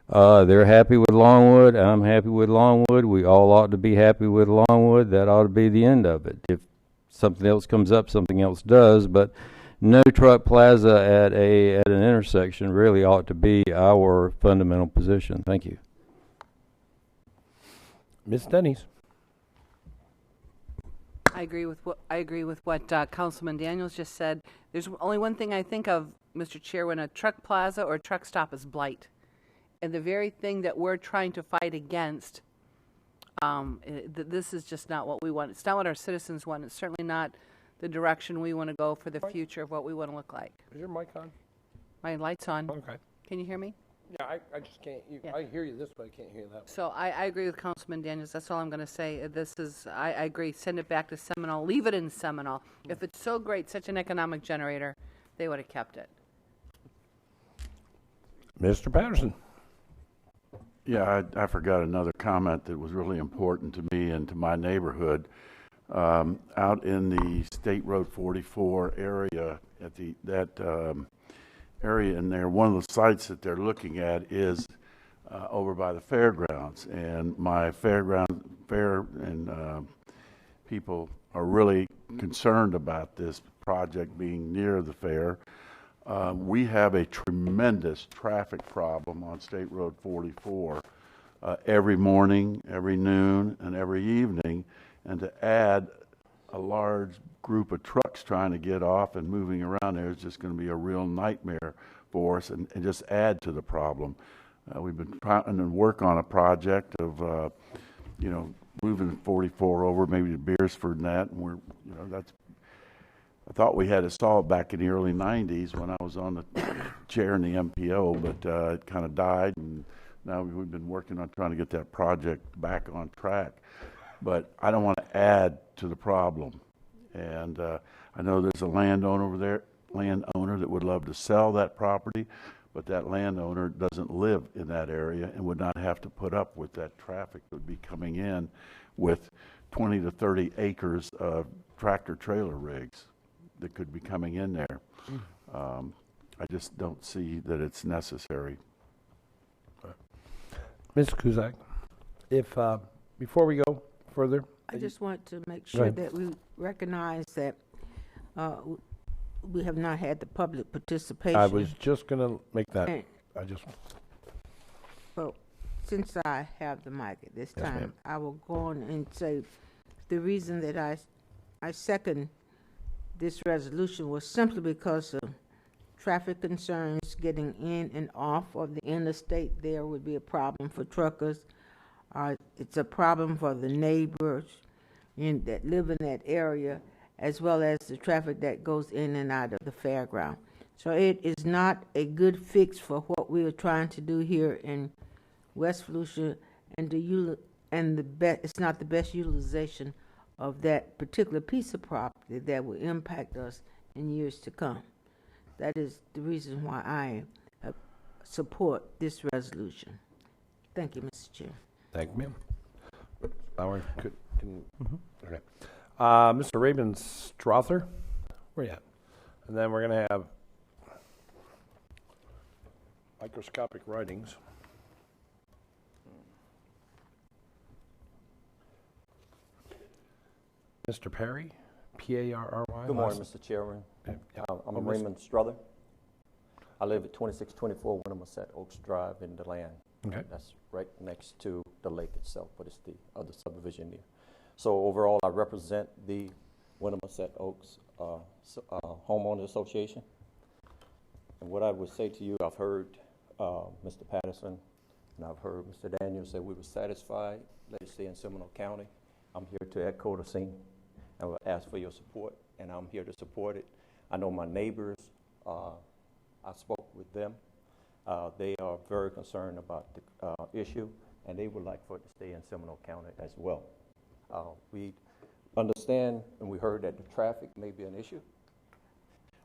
They're happy with Longwood. I'm happy with Longwood. We all ought to be happy with Longwood. That ought to be the end of it. If something else comes up, something else does, but no truck plaza at an intersection really ought to be our fundamental position. Thank you. Ms. Denny's. I agree with what Councilman Daniels just said. There's only one thing I think of, Mr. Chair, when a truck plaza or a truck stop is blight, and the very thing that we're trying to fight against. This is just not what we want. It's not what our citizens want. It's certainly not the direction we want to go for the future of what we want to look like. Is your mic on? My light's on. Okay. Can you hear me? Yeah, I just can't. I hear you this way. I can't hear that. So I agree with Councilman Daniels. That's all I'm going to say. I agree. Send it back to Seminole. Leave it in Seminole. If it's so great, such an economic generator, they would have kept it. Mr. Patterson. Yeah, I forgot another comment that was really important to me and to my neighborhood. Out in the State Road 44 area, at that area in there, one of the sites that they're looking at is over by the fairgrounds, and my fair and people are really concerned about this project being near the fair. We have a tremendous traffic problem on State Road 44 every morning, every noon, and every evening, and to add a large group of trucks trying to get off and moving around there is just going to be a real nightmare for us and just add to the problem. We've been trying to work on a project of, moving 44 over maybe to Beersford and that, and I thought we had it solved back in the early 90s when I was on the chair in the MPO, but it kind of died, and now we've been working on trying to get that project back on track. But I don't want to add to the problem. And I know there's a landowner over there, that would love to sell that property, but that landowner doesn't live in that area and would not have to put up with that traffic that would be coming in with 20 to 30 acres of tractor trailer rigs that could be coming in there. I just don't see that it's necessary. Ms. Kuzak, if before we go further, I just want to make sure that we recognize that we have not had the public participation. I was just going to make that. Well, since I have the mic at this time, ma'am. I will go on and say the reason that I second this resolution was simply because of traffic concerns getting in and off of the interstate. There would be a problem for truckers. It's a problem for the neighbors that live in that area, as well as the traffic that goes in and out of the fairground. So it is not a good fix for what we are trying to do here in West Volusia, it's not the best utilization of that particular piece of property that will impact us in years to come. That is the reason why I support this resolution. Thank you, Mr. Chair. Thank you, ma'am. Okay. Mr. Ravenstrother, where you at? And then we're going to have microscopic writings. Mr. Perry, P-A-R-R-Y. Good morning, Mr. Chairman. I'm Raymond Strother. I live at 2624 Winterset Oaks Drive in DeLand. Okay. That's right next to the lake itself, but it's the other subdivision there. So overall, I represent the Winterset Oaks Homeowner Association. And what I would say to you, I've heard Mr. Patterson and I've heard Mr. Daniels say we were satisfied. Let it stay in Seminole County. I'm here to echo the same. I will ask for your support, and I'm here to support it. I know my neighbors. I spoke with them. They are very concerned about the issue, and they would like for it to stay in Seminole County as well. We understand, and we heard that the traffic may be an issue.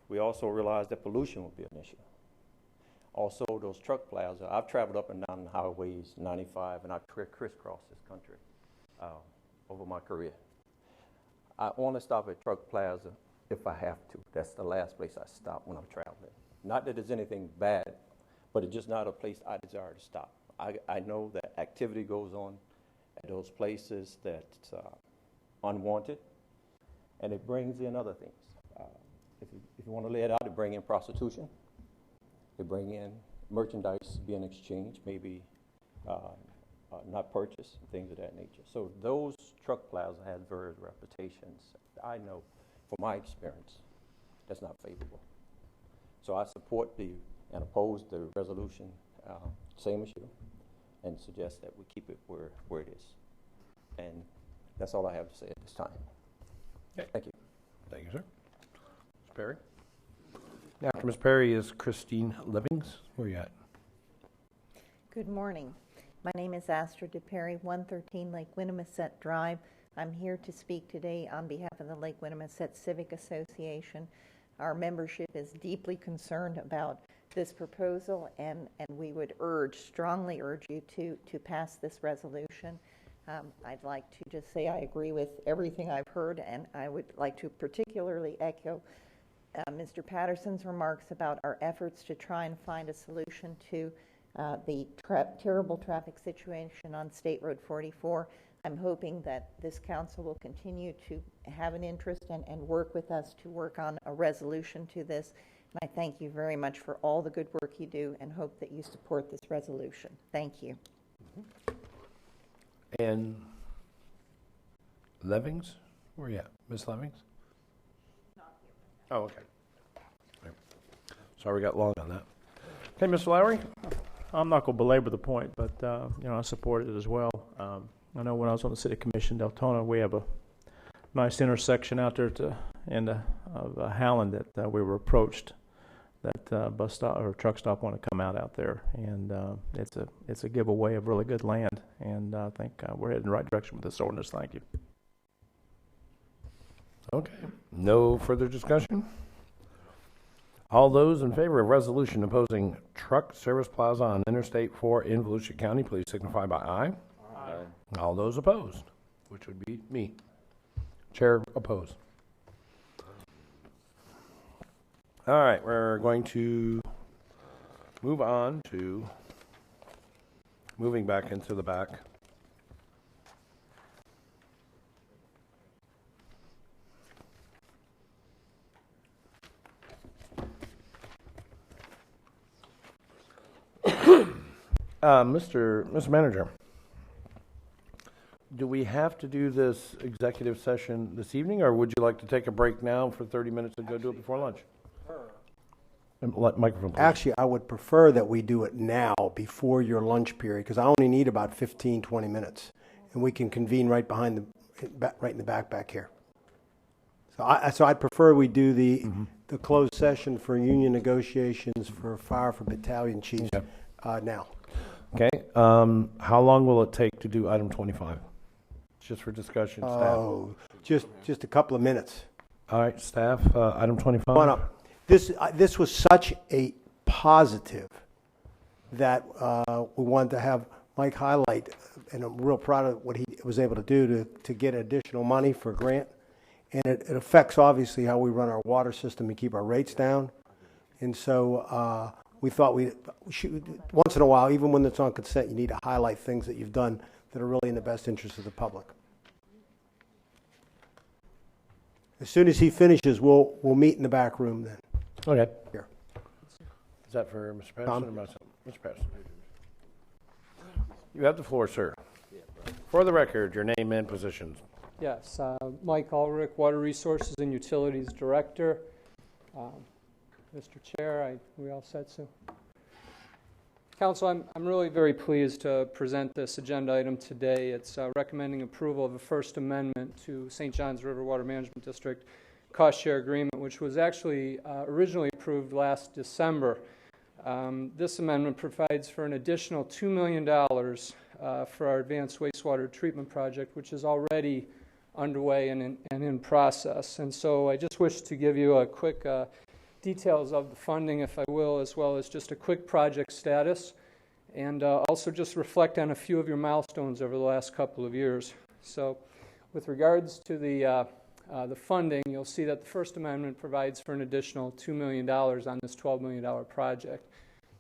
We also realize that pollution will be an issue. Also, those truck plazas. I've traveled up and down the highways 95, and I've crisscrossed this country over my career. I only stop at truck plaza if I have to. That's the last place I stop when I'm traveling. Not that there's anything bad, but it's just not a place I desire to stop. I know that activity goes on at those places that's unwanted, and it brings in other things. If you want to lay it out, it bring in prostitution. It bring in merchandise being exchanged, maybe not purchased, things of that nature. So those truck plazas had various reputations. I know from my experience, that's not favorable. So I support and oppose the resolution, same as you, and suggest that we keep it where it is. And that's all I have to say at this time. Okay. Thank you. Thank you, sir. Ms. Perry. After Ms. Perry is Christine Livings. Where are you at? Good morning. My name is Astrid DePerry, 113 Lake Winnimisset Drive. I'm here to speak today on behalf of the Lake Winnimisset Civic Association. Our membership is deeply concerned about this proposal, and we would strongly urge you to pass this resolution. I'd like to just say I agree with everything I've heard, and I would like to particularly echo Mr. Patterson's remarks about our efforts to try and find a solution to the terrible traffic situation on State Road 44. I'm hoping that this council will continue to have an interest and work with us to work on a resolution to this. And I thank you very much for all the good work you do and hope that you support this resolution. Thank you. And Levings? Where are you at? Ms. Levings? Oh, okay. Right. Sorry we got long on that. Okay, Mr. Lowry? I'm not going to belabor the point, but I support it as well. I know when I was on the City Commission, Deltona, we have a nice intersection out there of Howland that we were approached that bus stop or truck stop want to come out there, and it's a giveaway of really good land, and I think we're heading in the right direction with this ordinance. Thank you. Okay. No further discussion? All those in favor of resolution opposing truck service plaza on Interstate 4 in Volusia County, please signify by aye. Aye. All those opposed, which would be me. Chair opposed. All right, we're going to move on to moving back into the back. Mr. Manager, do we have to do this executive session this evening, or would you like to take a break now for 30 minutes and go do it before lunch? Microphone, please. Actually, I would prefer that we do it now before your lunch period, because I only need about 15, 20 minutes, and we can convene right in the back here. So I'd prefer we do the closed session for union negotiations for battalion chiefs now. Okay. How long will it take to do item 25? Just for discussion, staff. Oh, just a couple of minutes. All right, staff. Item 25. Come on up. This was such a positive that we wanted to have Mike highlight, and I'm real proud of what he was able to do to get additional money for a grant. And it affects, obviously, how we run our water system and keep our rates down. And so we thought we should, once in a while, even when it's on consent, you need to highlight things that you've done that are really in the best interest of the public. As soon as he finishes, we'll meet in the back room then. Okay. Here. Is that for Mr. Patterson or myself? Mr. Patterson. You have the floor, sir. For the record, your name and positions. Yes, Mike Ulrich, Water Resources and Utilities Director. Mr. Chair, we all set, so. Council, I'm really very pleased to present this agenda item today. It's recommending approval of a First Amendment to St. Johns River Water Management District cost share agreement, which was actually originally approved last December. This amendment provides for an additional $2 million for our advanced wastewater treatment project, which is already underway and in process. And so I just wish to give you a quick details of the funding, if I will, as well as just a quick project status, and also just reflect on a few of your milestones over the last couple of years. So with regards to the funding, you'll see that the First Amendment provides for an additional $2 million on this $12 million project.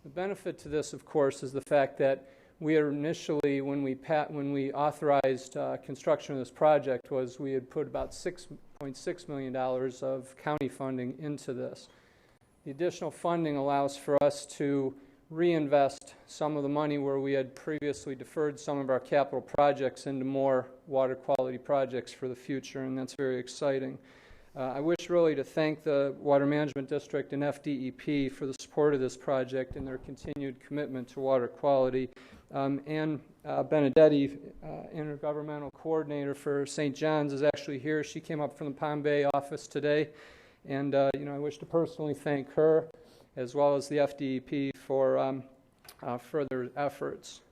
The benefit to this, of course, is the fact that we are initially, when we authorized construction of this project, we had put about $6.6 million of county funding into this. The additional funding allows for us to reinvest some of the money where we had previously deferred some of our capital projects into more water quality projects for the future, and that's very exciting. I wish really to thank the Water Management District and FDEP for the support of this project and their continued commitment to water quality. Ann Benedetti, Intergovernmental Coordinator for St. John's, is actually here. She came up from the Palm Bay office today, and I wish to personally thank her as well as the FDEP for further efforts.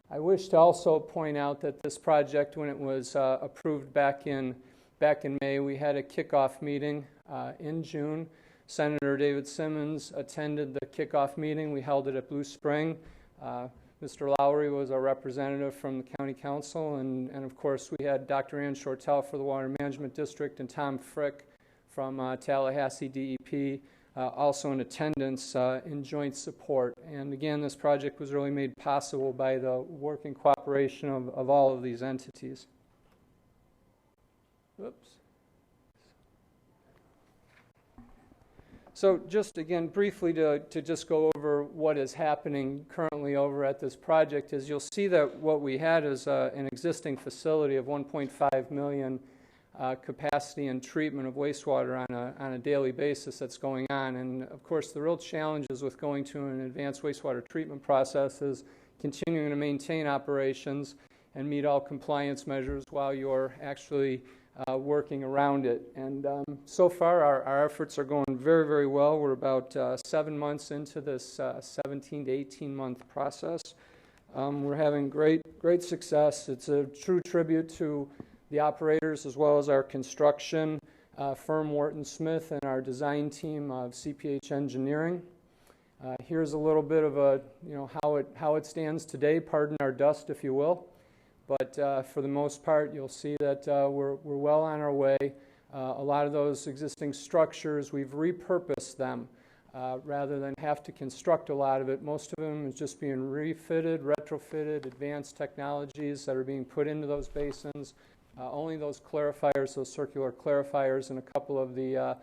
I wish to also point out that this project, when it was approved back in May, we had a kickoff meeting in June. Senator David Simmons attended the kickoff meeting. We held it at Blue Spring. Mr. Lowry was our representative from the County Council, and of course we had Dr. Ann Shortell for the Water Management District and Tom Frick from Tallahassee DEP, also in attendance in joint support. And again, this project was really made possible by the working cooperation of all of these entities. Oops. So just again briefly to just go over what is happening currently over at this project is you'll see that what we had is an existing facility of 1.5 million capacity and treatment of wastewater on a daily basis that's going on. And of course the real challenges with going to an advanced wastewater treatment process is continuing to maintain operations and meet all compliance measures while you're actually working around it. And so far our efforts are going very, very well. We're about 7 months into this 17 to 18 month process. We're having great success. It's a true tribute to the operators as well as our construction firm Wharton Smith and our design team of CPH Engineering. Here's a little bit of how it stands today. Pardon our dust, if you will. But for the most part, you'll see that we're well on our way. A lot of those existing structures, we've repurposed them rather than have to construct a lot of it. Most of them is just being refitted, retrofitted, advanced technologies that are being put into those basins. Only those clarifiers, those circular clarifiers, and a couple of the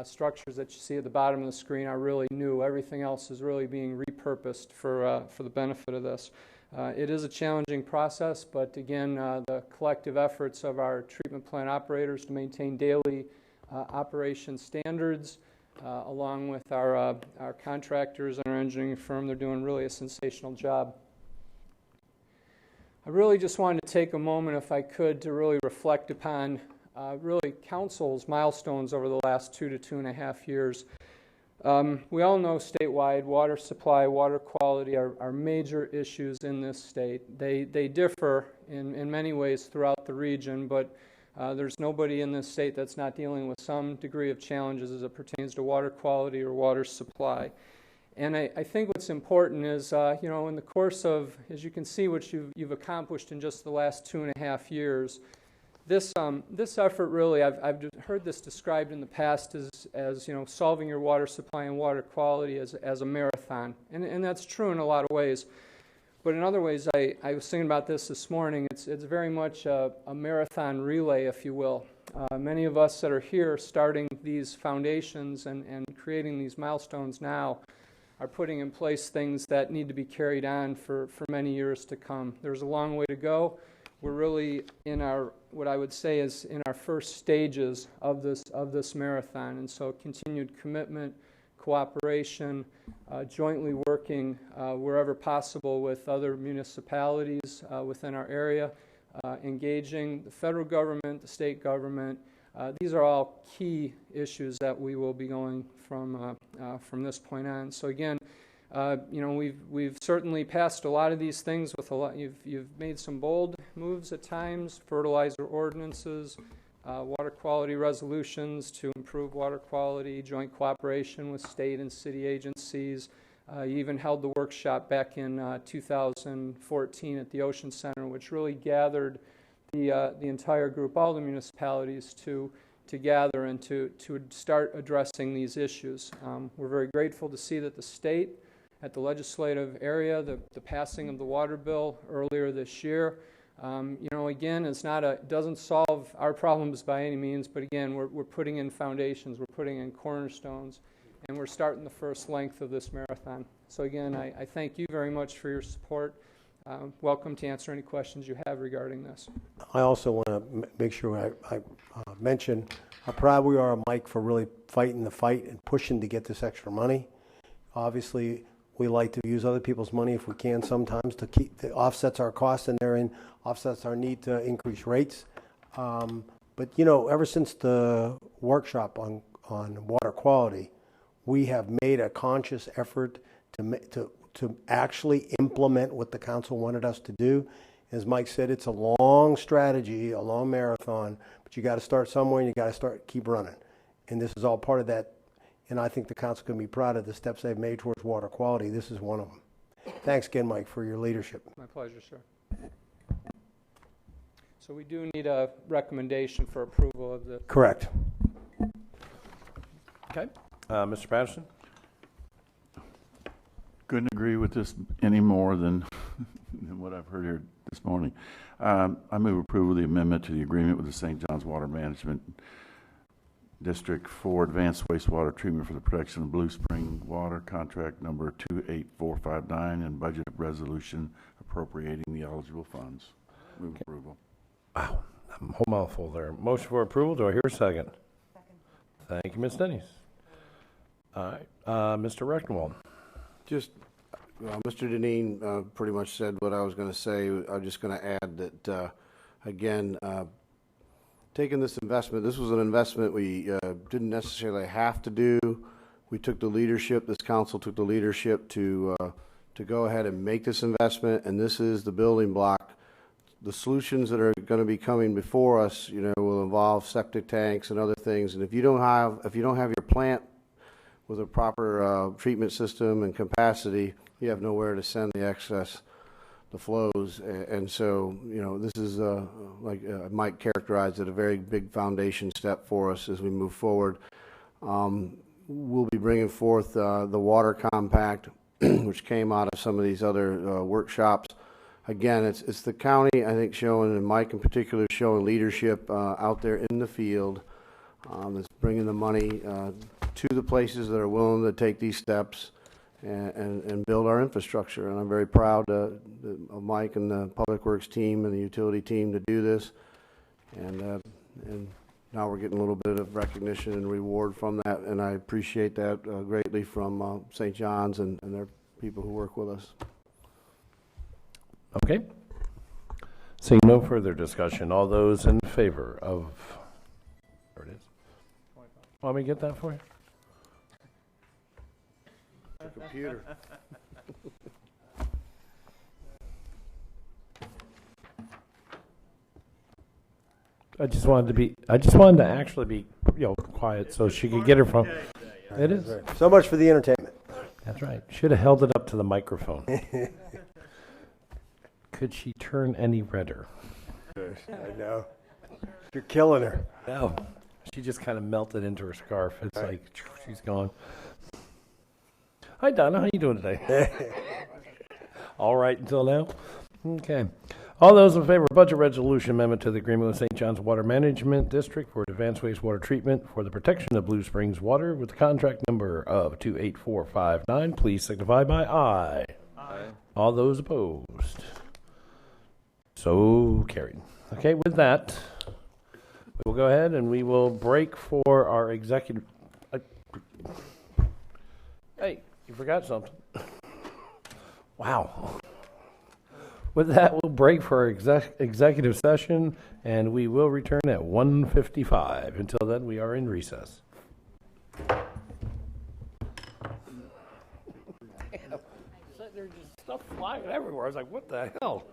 structures that you see at the bottom of the screen are really new. Everything else is really being repurposed for the benefit of this. It is a challenging process, but again, the collective efforts of our treatment plant operators to maintain daily operation standards, along with our contractors and our engineering firm, they're doing really a sensational job. I really just wanted to take a moment, if I could, to really reflect upon really Council's milestones over the last 2 to 2.5 years. We all know statewide water supply, water quality are major issues in this state. They differ in many ways throughout the region, but there's nobody in this state that's not dealing with some degree of challenges as it pertains to water quality or water supply. And I think what's important is, in the course of, as you can see, what you've accomplished in just the last 2.5 years, this effort really, I've heard this described in the past as solving your water supply and water quality as a marathon, and that's true in a lot of ways. But in other ways, I was thinking about this morning. It's very much a marathon relay, if you will. Many of us that are here starting these foundations and creating these milestones now are putting in place things that need to be carried on for many years to come. There's a long way to go. We're really in what I would say is in our first stages of this marathon, and so continued commitment, cooperation, jointly working wherever possible with other municipalities within our area, engaging the federal government, the state government. These are all key issues that we will be going from this point on. So again, we've certainly passed a lot of these things with a lot. You've made some bold moves at times, fertilizer ordinances, water quality resolutions to improve water quality, joint cooperation with state and city agencies. You even held the workshop back in 2014 at the Ocean Center, which really gathered the entire group, all the municipalities, to gather and to start addressing these issues. We're very grateful to see that the state, at the legislative area, the passing of the water bill earlier this year, again, doesn't solve our problems by any means, but again, we're putting in foundations, we're putting in cornerstones. and we're starting the first length of this marathon. So again, I thank you very much for your support. Welcome to answer any questions you have regarding this. I also want to make sure I mention how proud we are of Mike for really fighting the fight and pushing to get this extra money. Obviously, we like to use other people's money if we can sometimes to keep the offsets our costs, and therein offsets our need to increase rates. But you know, ever since the workshop on water quality, we have made a conscious effort to actually implement what the council wanted us to do. As Mike said, it's a long strategy, a long marathon, but you got to start somewhere and you got to keep running. And this is all part of that. And I think the council can be proud of the steps they've made towards water quality. This is one of them. Thanks again, Mike, for your leadership. My pleasure, sir. So we do need a recommendation for approval of the... Correct. Okay. Mr. Patterson? Couldn't agree with this any more than what I've heard here this morning. I move approval of the amendment to the agreement with the St. John's Water Management District for advanced wastewater treatment for the protection of Blue Spring water, contract number 28459, and budget resolution appropriating the eligible funds. Move approval. Wow, a whole mouthful there. Motion for approval. Do I hear a second? Second. Thank you, Ms. Denny's. All right, Mr. Rectenwald. Just, Mr. Deneen pretty much said what I was going to say. I'm just going to add that, again, taking this investment, this was an investment we didn't necessarily have to do. We took the leadership, this council took the leadership to go ahead and make this investment, and this is the building block. The solutions that are going to be coming before us, you know, will involve septic tanks and other things. And if you don't have your plant with a proper treatment system and capacity, you have nowhere to send the excess, the flows. And so, you know, this is, like Mike characterized it, a very big foundation step for us as we move forward. We'll be bringing forth the water compact, which came out of some of these other workshops. Again, it's the county, I think, showing, and Mike in particular, showing leadership out there in the field. That's bringing the money to the places that are willing to take these steps and build our infrastructure. And I'm very proud of Mike and the Public Works team and the utility team to do this. And now we're getting a little bit of recognition and reward from that, and I appreciate that greatly from St. John's and their people who work with us. Okay. Seeing no further discussion, all those in favor of... There it is. Want me to get that for you? The computer. I just wanted to actually be, you know, quiet so she could get her phone. It is. Right. So much for the entertainment. That's right. Should have held it up to the microphone. Could she turn any redder? I know. You're killing her. No. She just kind of melted into her scarf. It's like she's gone. Hi, Donna. How you doing today? All right until now? Okay. All those in favor of budget resolution amendment to the agreement with St. John's Water Management District for advanced wastewater treatment for the protection of Blue Springs water with the contract number of 28459, please signify by aye. Aye. All those opposed? So carried. Okay, with that, we'll go ahead and we will break for our executive. Hey, you forgot something. Wow. With that, we'll break for our executive session, and we will return at 1:55. Until then, we are in recess. Damn. There's just stuff flying everywhere. I was like, what the hell?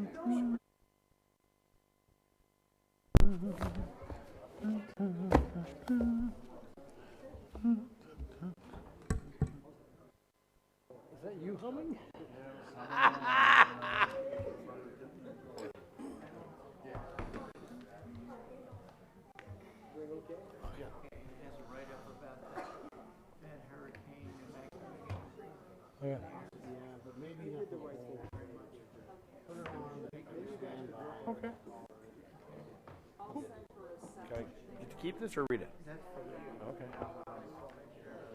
Is that you humming? Yeah. But maybe not the right thing. Put it on, standby. Okay. Can I get to keep this or read it? Okay.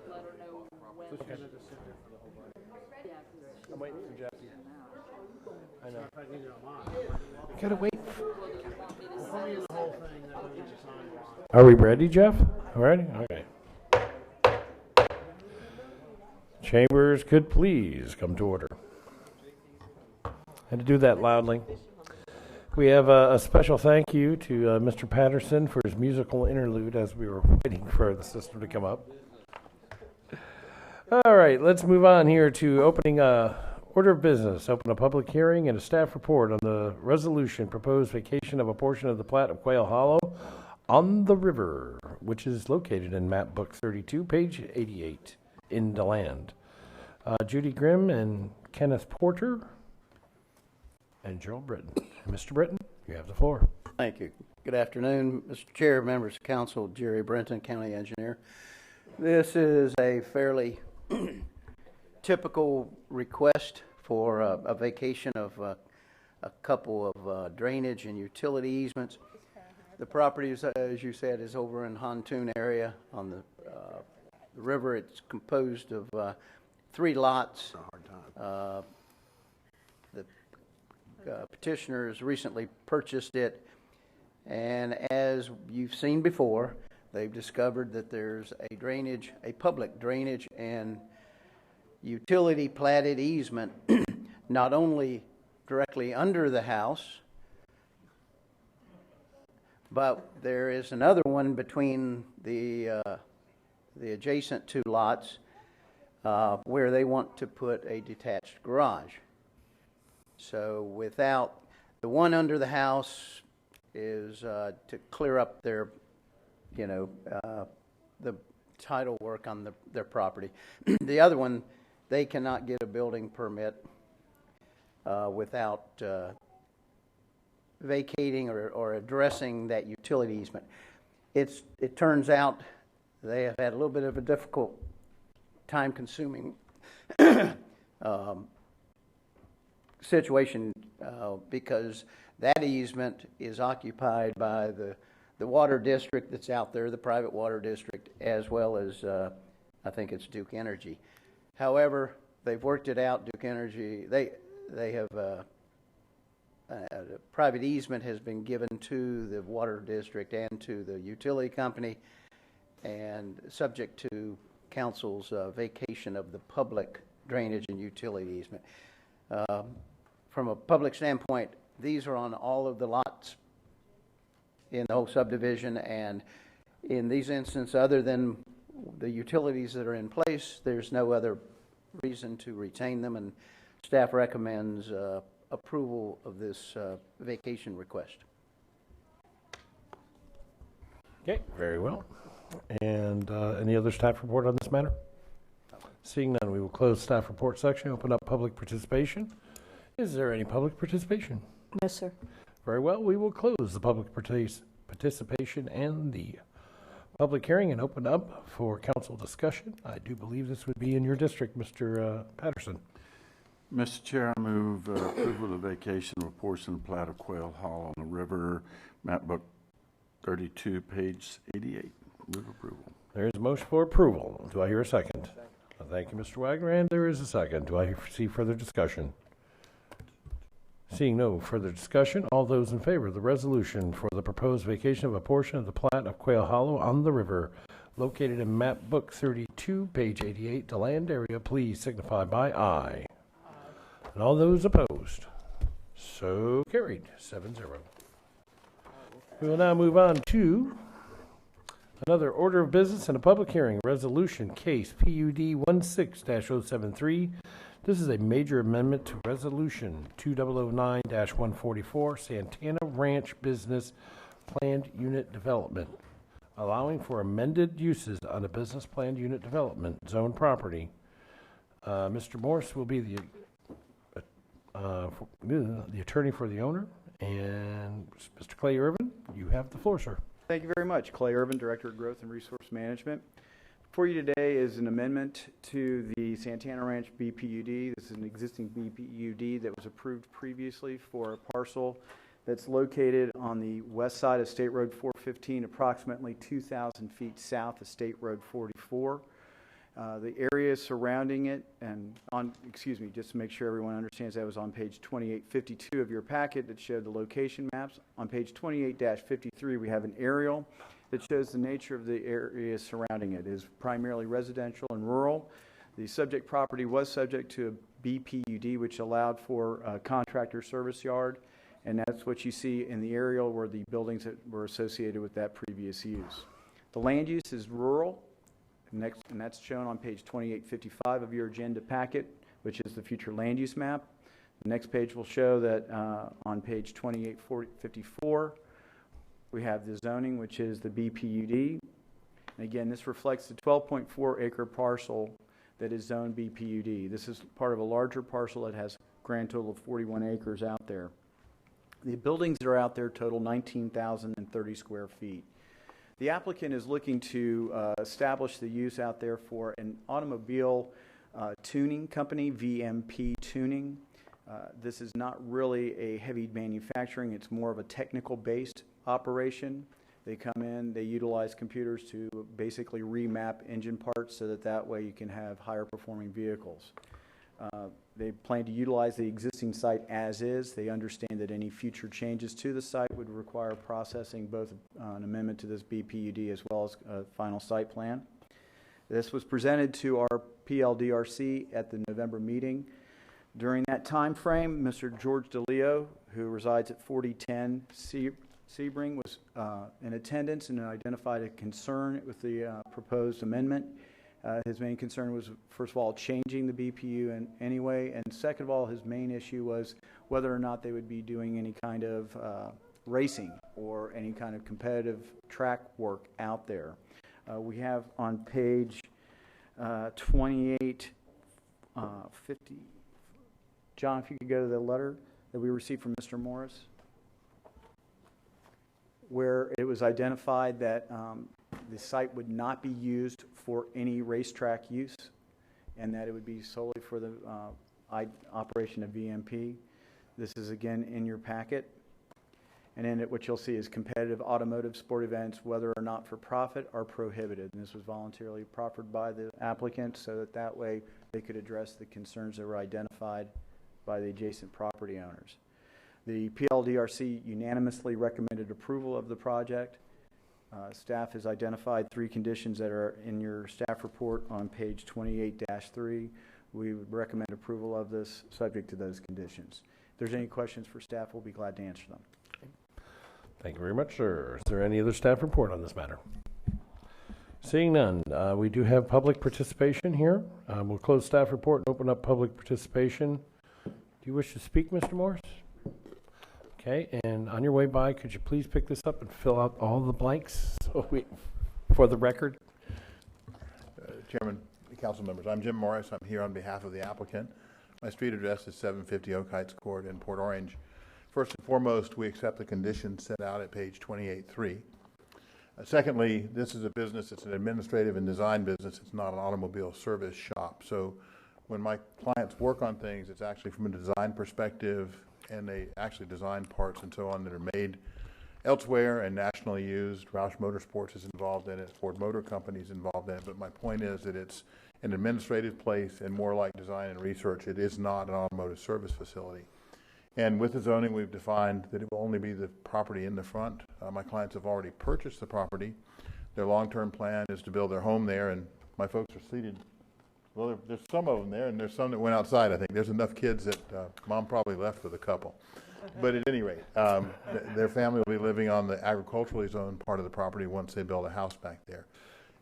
Let her know when. Okay. I'm waiting for Jeff. I know. You gotta wait. Are we ready, Jeff? Ready? Okay. Chambers could please come to order. And to do that loudly. We have a special thank you to Mr. Patterson for his musical interlude as we were waiting for the system to come up. All right, let's move on here to opening order of business. Open a public hearing and a staff report on the resolution proposed vacation of a portion of the plat of Quail Hollow on the river, which is located in map book 32, page 88 in DeLand. Judy Grimm and Kenneth Porter and Gerald Britton. Mr. Britton, you have the floor. Thank you. Good afternoon, Mr. Chair, members of council, Jerry Brenton, County Engineer. This is a fairly typical request for a vacation of a couple of drainage and utility easements. The property, as you said, is over in Hontoon area on the river. It's composed of 3 lots. The petitioner has recently purchased it, and as you've seen before, they've discovered that there's a public drainage and utility platted easement not only directly under the house, but there is another one between the adjacent 2 lots where they want to put a detached garage. So without the one under the house is to clear up their, the title work on their property. The other one, they cannot get a building permit without vacating or addressing that utility easement. It turns out they have had a little bit of a difficult, time-consuming situation because that easement is occupied by the water district that's out there, the private water district, as well as I think it's Duke Energy. However, they've worked it out. Duke Energy, they have a private easement has been given to the water district and to the utility company, and subject to council's vacation of the public drainage and utility easement. From a public standpoint, these are on all of the lots in the whole subdivision, and in these instances, other than the utilities that are in place, there's no other reason to retain them, and staff recommends approval of this vacation request. Okay, very well. And any other staff report on this matter? Seeing none, we will close staff report section, open up public participation. Is there any public participation? No, sir. Very well, we will close the public participation and the public hearing and open up for council discussion. I do believe this would be in your district, Mr. Patterson. Mr. Chair, I move approval of vacation of a portion of the plat of Quail Hollow on the river, map book 32, page 88. Move approval. There is a motion for approval. Do I hear a second? Thank you, Mr. Wagner, and there is a second. Do I see further discussion? Seeing no further discussion, all those in favor of the resolution for the proposed vacation of a portion of the plat of Quail Hollow on the river, located in map book 32, page 88, DeLand area, please signify by aye. And all those opposed, so carried, 7-0. We will now move on to another order of business and a public hearing, resolution case PUD 16-073, This is a major amendment to Resolution 2009-144, Santana Ranch Business Planned Unit Development, allowing for amended uses on a business planned unit development zone property. Mr. Morris will be the attorney for the owner, and Mr. Clay Irvin, you have the floor, sir. Thank you very much. Clay Irvin, Director of Growth and Resource Management. For you today is an amendment to the Santana Ranch BPUD. This is an existing BPUD that was approved previously for a parcel that's located on the west side of State Road 415, approximately 2,000 feet south of State Road 44. The area surrounding it, and just to make sure everyone understands, that was on page 2852 of your packet that showed the location maps. On page 28-53, we have an aerial that shows the nature of the area surrounding it. It is primarily residential and rural. The subject property was subject to a BPUD, which allowed for a contractor service yard, and that's what you see in the aerial were the buildings that were associated with that previous use. The land use is rural, and that's shown on page 2855 of your agenda packet, which is the future land use map. The next page will show that on page 2854, we have the zoning, which is the BPUD. And again, this reflects the 12.4 acre parcel that is zoned BPUD. This is part of a larger parcel that has a grand total of 41 acres out there. The buildings that are out there total 19,030 square feet. The applicant is looking to establish the use out there for an automobile tuning company, VMP Tuning. This is not really a heavy manufacturing, it's more of a technical based operation. They come in, they utilize computers to basically remap engine parts so that way you can have higher performing vehicles. They plan to utilize the existing site as is. They understand that any future changes to the site would require processing both an amendment to this BPUD as well as a final site plan. This was presented to our PLDRC at the November meeting. During that time frame, Mr. George DeLeo, who resides at 4010 Sebring, was in attendance and identified a concern with the proposed amendment. His main concern was, first of all, changing the BPU in any way, and second of all, his main issue was whether or not they would be doing any kind of racing or any kind of competitive track work out there. We have on page 2850, John, if you could go to the letter that we received from Mr. Morris, where it was identified that the site would not be used for any racetrack use and that it would be solely for the operation of VMP. This is again in your packet. And in it, what you'll see is competitive automotive sport events, whether or not for profit, are prohibited. And this was voluntarily proffered by the applicant so that way they could address the concerns that were identified by the adjacent property owners. The PLDRC unanimously recommended approval of the project. Staff has identified 3 conditions that are in your staff report on page 28-3. We would recommend approval of this subject to those conditions. If there's any questions for staff, we'll be glad to answer them. Thank you very much, sir. Is there any other staff report on this matter? Seeing none, we do have public participation here. We'll close staff report and open up public participation. Do you wish to speak, Mr. Morris? Okay, and on your way by, could you please pick this up and fill out all the blanks for the record? Chairman, council members, I'm Jim Morris. I'm here on behalf of the applicant. My street address is 750 Oak Heights Court in Port Orange. First and foremost, we accept the conditions set out at page 28.3. Secondly, this is a business, it's an administrative and design business. It's not an automobile service shop. So when my clients work on things, it's actually from a design perspective, and they actually design parts and so on that are made elsewhere and nationally used. Roush Motorsports is involved in it. Ford Motor Company is involved in it. But my point is that it's an administrative place and more like design and research. It is not an automotive service facility. And with the zoning, we've defined that it will only be the property in the front. My clients have already purchased the property. Their long-term plan is to build their home there, and my folks are seated. Well, there's some of them there, and there's some that went outside, I think. There's enough kids that Mom probably left with a couple. But at any rate, their family will be living on the agriculturally zoned part of the property once they build a house back there.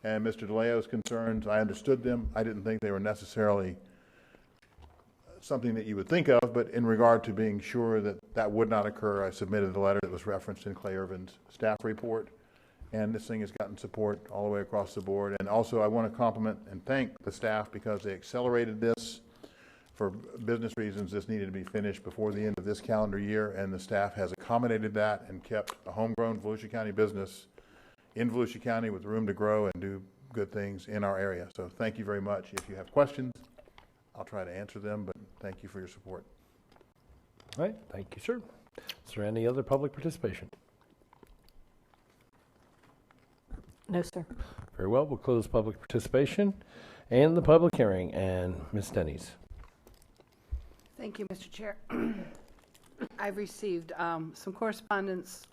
And Mr. DeLeo's concerns, I understood them. I didn't think they were necessarily something that you would think of, but in regard to being sure that that would not occur, I submitted the letter that was referenced in Clay Irvin's staff report. And this thing has gotten support all the way across the board. And also, I want to compliment and thank the staff because they accelerated this. For business reasons, this needed to be finished before the end of this calendar year, and the staff has accommodated that and kept a homegrown Volusia County business in Volusia County with room to grow and do good things in our area. So thank you very much. If you have questions, I'll try to answer them, but thank you for your support. All right, thank you, sir. Is there any other public participation? No, sir. Very well, we'll close public participation and the public hearing. And Ms. Denny's. Thank you, Mr. Chair. I've received some correspondence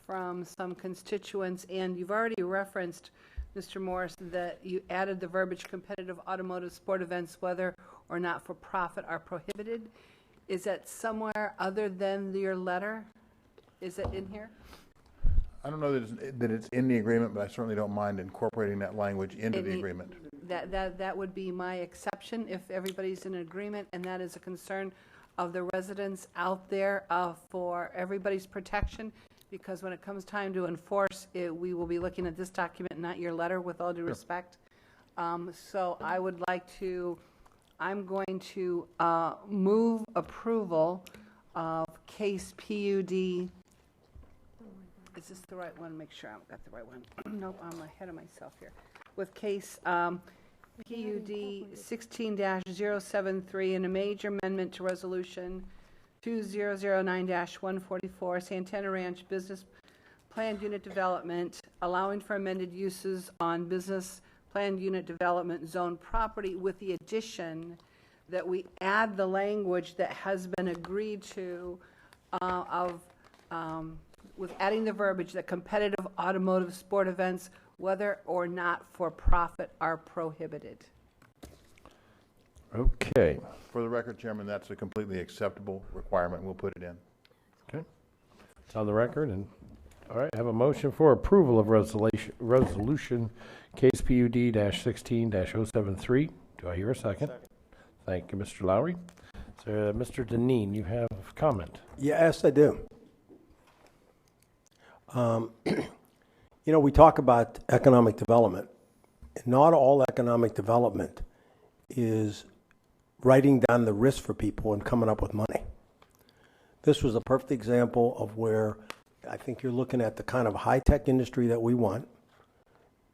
from some constituents, and you've already referenced, Mr. Morris, that you added the verbiage competitive automotive sport events, whether or not for profit, are prohibited. Is that somewhere other than your letter? Is it in here? I don't know that it's in the agreement, but I certainly don't mind incorporating that language into the agreement. That would be my exception if everybody's in agreement, and that is a concern of the residents out there for everybody's protection, because when it comes time to enforce it, we will be looking at this document, not your letter, with all due respect. So I would like to, I'm going to move approval of case PUD. Is this the right one? Make sure I've got the right one. Nope, I'm ahead of myself here. With case PUD 16-073 and a major amendment to resolution 2009-144 Santana Ranch Business Planned Unit Development, allowing for amended uses on business planned unit development zone property, with the addition that we add the language that has been agreed to with adding the verbiage that competitive automotive sport events, whether or not for profit, are prohibited. Okay. For the record, Chairman, that's a completely acceptable requirement. We'll put it in. Okay. It's on the record. And all right, I have a motion for approval of resolution case PUD-16-073. Do I hear a second? Second. Thank you, Mr. Lowry. So, Mr. Deneen, you have a comment. Yes, I do. You know, we talk about economic development. Not all economic development is writing down the risk for people and coming up with money. This was a perfect example of where I think you're looking at the kind of high-tech industry that we want,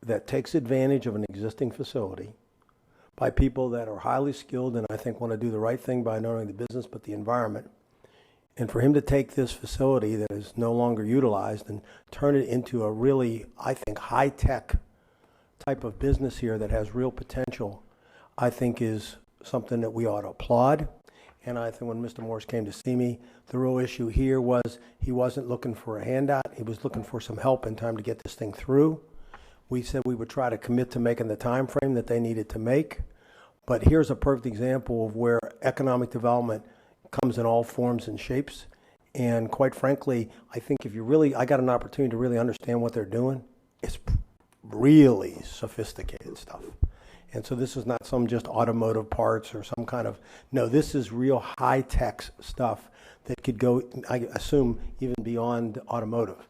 that takes advantage of an existing facility by people that are highly skilled and I think want to do the right thing by not only the business but the environment. And for him to take this facility that is no longer utilized and turn it into a really, I think, high-tech type of business here that has real potential, I think is something that we ought to applaud. And I think when Mr. Morris came to see me, the real issue here was he wasn't looking for a handout. He was looking for some help in time to get this thing through. We said we would try to commit to making the time frame that they needed to make. But here's a perfect example of where economic development comes in all forms and shapes. And quite frankly, I think if you really, I got an opportunity to really understand what they're doing. It's really sophisticated stuff. And so this is not some just automotive parts or some kind of, no, this is real high-tech stuff that could go, I assume, even beyond automotive.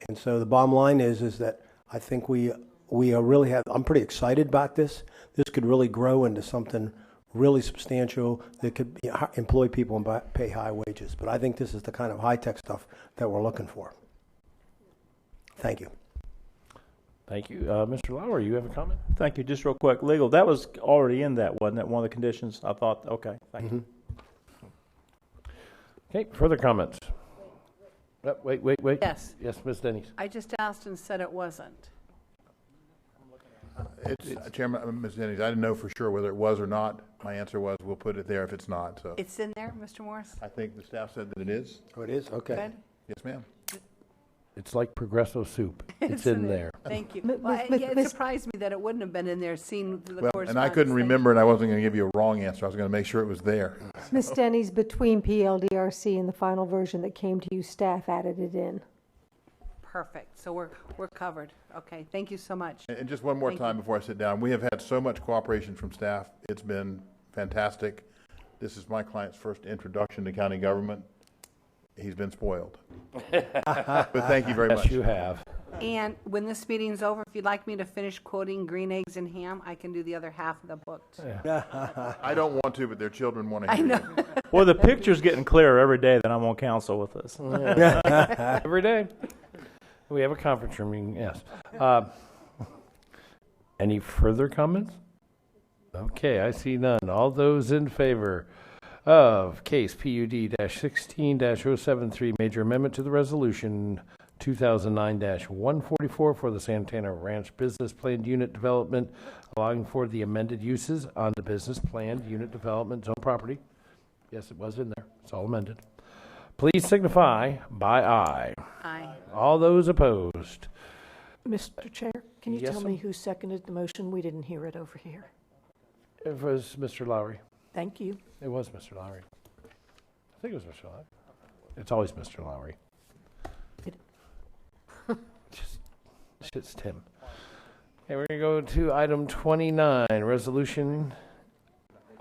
And so the bottom line is that I think we really have, I'm pretty excited about this. This could really grow into something really substantial that could employ people and pay high wages. But I think this is the kind of high-tech stuff that we're looking for. Thank you. Thank you. Mr. Lauer, you have a comment? Thank you. Just real quick, legal, that was already in that, wasn't it? One of the conditions, I thought, okay, thank you. Okay, further comments? Wait. Yes. Yes, Ms. Denny's. I just asked and said it wasn't. Chairman, Ms. Denny's, I didn't know for sure whether it was or not. My answer was we'll put it there if it's not. So it's in there, Mr. Morris? I think the staff said that it is. Oh, it is? Okay. Good. Yes, ma'am. It's like Progresso soup. It's in there. Thank you. Well, it surprised me that it wouldn't have been in there, seeing the correspondence. And I couldn't remember, and I wasn't going to give you a wrong answer. I was going to make sure it was there. Ms. Denny's, between PLDRC and the final version that came to you, staff added it in. Perfect. So we're covered. Okay. Thank you so much. And just one more time before I sit down. We have had so much cooperation from staff. It's been fantastic. This is my client's first introduction to county government. He's been spoiled. But thank you very much. Yes, you have. And when this meeting's over, if you'd like me to finish quoting Green Eggs and Ham, I can do the other half of the book. I don't want to, but their children want to I hear know. you. Well, the picture's getting clearer every day that I'm on council with us. Every day. We have a conference room meeting, yes. Any further comments? Okay, I see none. All those in favor of case PUD-16-073, major amendment to the resolution 2009-144 for the Santana Ranch Business Planned Unit Development, allowing for the amended uses on the business planned unit development zone property. Yes, it was in there. It's all amended. Please signify by aye. Aye. All those opposed. Mr. Chair, can you Yes, tell me ma'am. who seconded the motion? We didn't hear it over here. It was Mr. Lowry. Thank you. It was Mr. Lowry. I think it was Mr. Lowry. It's always Mr. Lowry. It's Tim. Okay, we're going to go to item 29, resolution.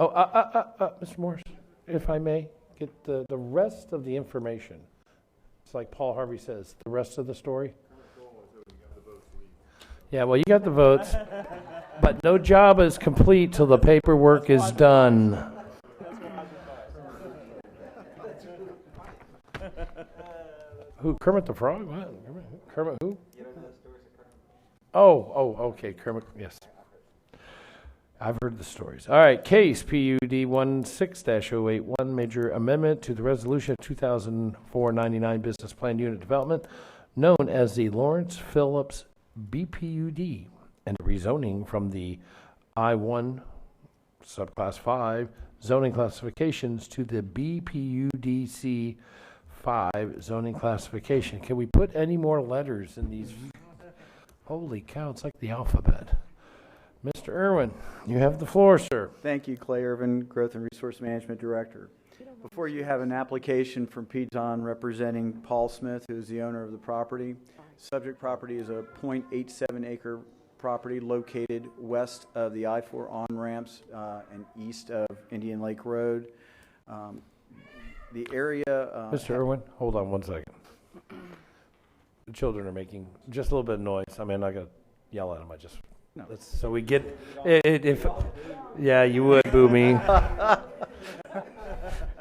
Oh, Mr. Morris, if I may, get the rest of the information. It's like Paul Harvey says, the rest of the story. Yeah, well, you got the votes, but no job is complete till the paperwork is done. Who, Kermit the Frog? What? Kermit who? Oh, okay, Kermit, yes. I've heard the stories. All right, case PUD 16-081, major amendment to the resolution of 2004-99 Business Plan Unit Development, known as the Lawrence Phillips BPUD, and rezoning from the I-1 subclass 5 zoning classifications to the BPUDC 5 zoning classification. Can we put any more letters in these? Holy cow, it's like the alphabet. Mr. Irwin, you have the floor, sir. Thank you, Clay Irvin, Growth and Resource Management Director. Before you have an application from Piton representing Paul Smith, who is the owner of the property. Subject property is a 0.87 acre property located west of the I-4 on-ramps and east of Indian Lake Road. The area... Mr. Irwin, hold on one second. The children are making just a little bit of noise. I mean, I'm not going to yell at them. I just... No. So we get it, if... Yeah, you would, boo me.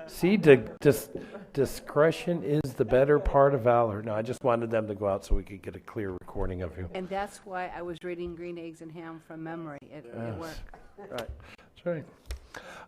See, discretion is the better part of valor. No, I just wanted them to go out so we could get a clear recording of you. And that's why I was reading Green Eggs and Ham from memory. It worked. Right. That's right.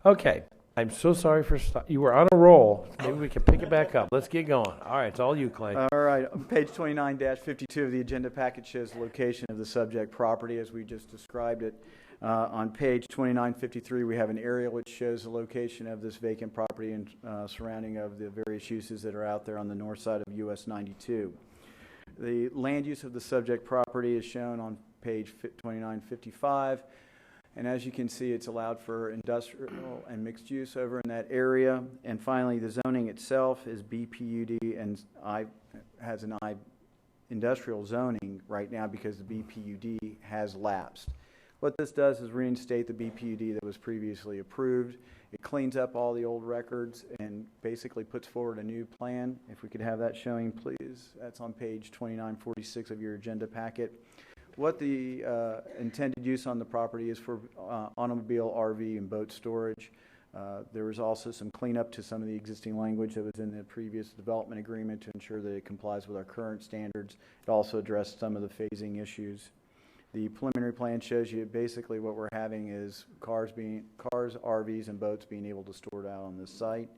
Okay. I'm so sorry for you were on a roll. Maybe we can pick it back up. Let's get going. All right, it's all you, Clay. All right, page 29-52 of the agenda packet shows the location of the subject property as we just described it. On page 2953, we have an aerial which shows the location of this vacant property and surrounding of the various uses that are out there on the north side of US 92. The land use of the subject property is shown on page 2955. And as you can see, it's allowed for industrial and mixed use over in that area. And finally, the zoning itself is BPUD and has an industrial zoning right now because the BPUD has lapsed. What this does is reinstate the BPUD that was previously approved. It cleans up all the old records and basically puts forward a new plan. If we could have that showing, please. That's on page 2946 of your agenda packet. What the intended use on the property is for automobile, RV, and boat storage. There was also some cleanup to some of the existing language that was in the previous development agreement to ensure that it complies with our current standards. It also addressed some of the phasing issues. The preliminary plan shows you basically what we're having is cars, RVs, and boats being able to store it out on this site.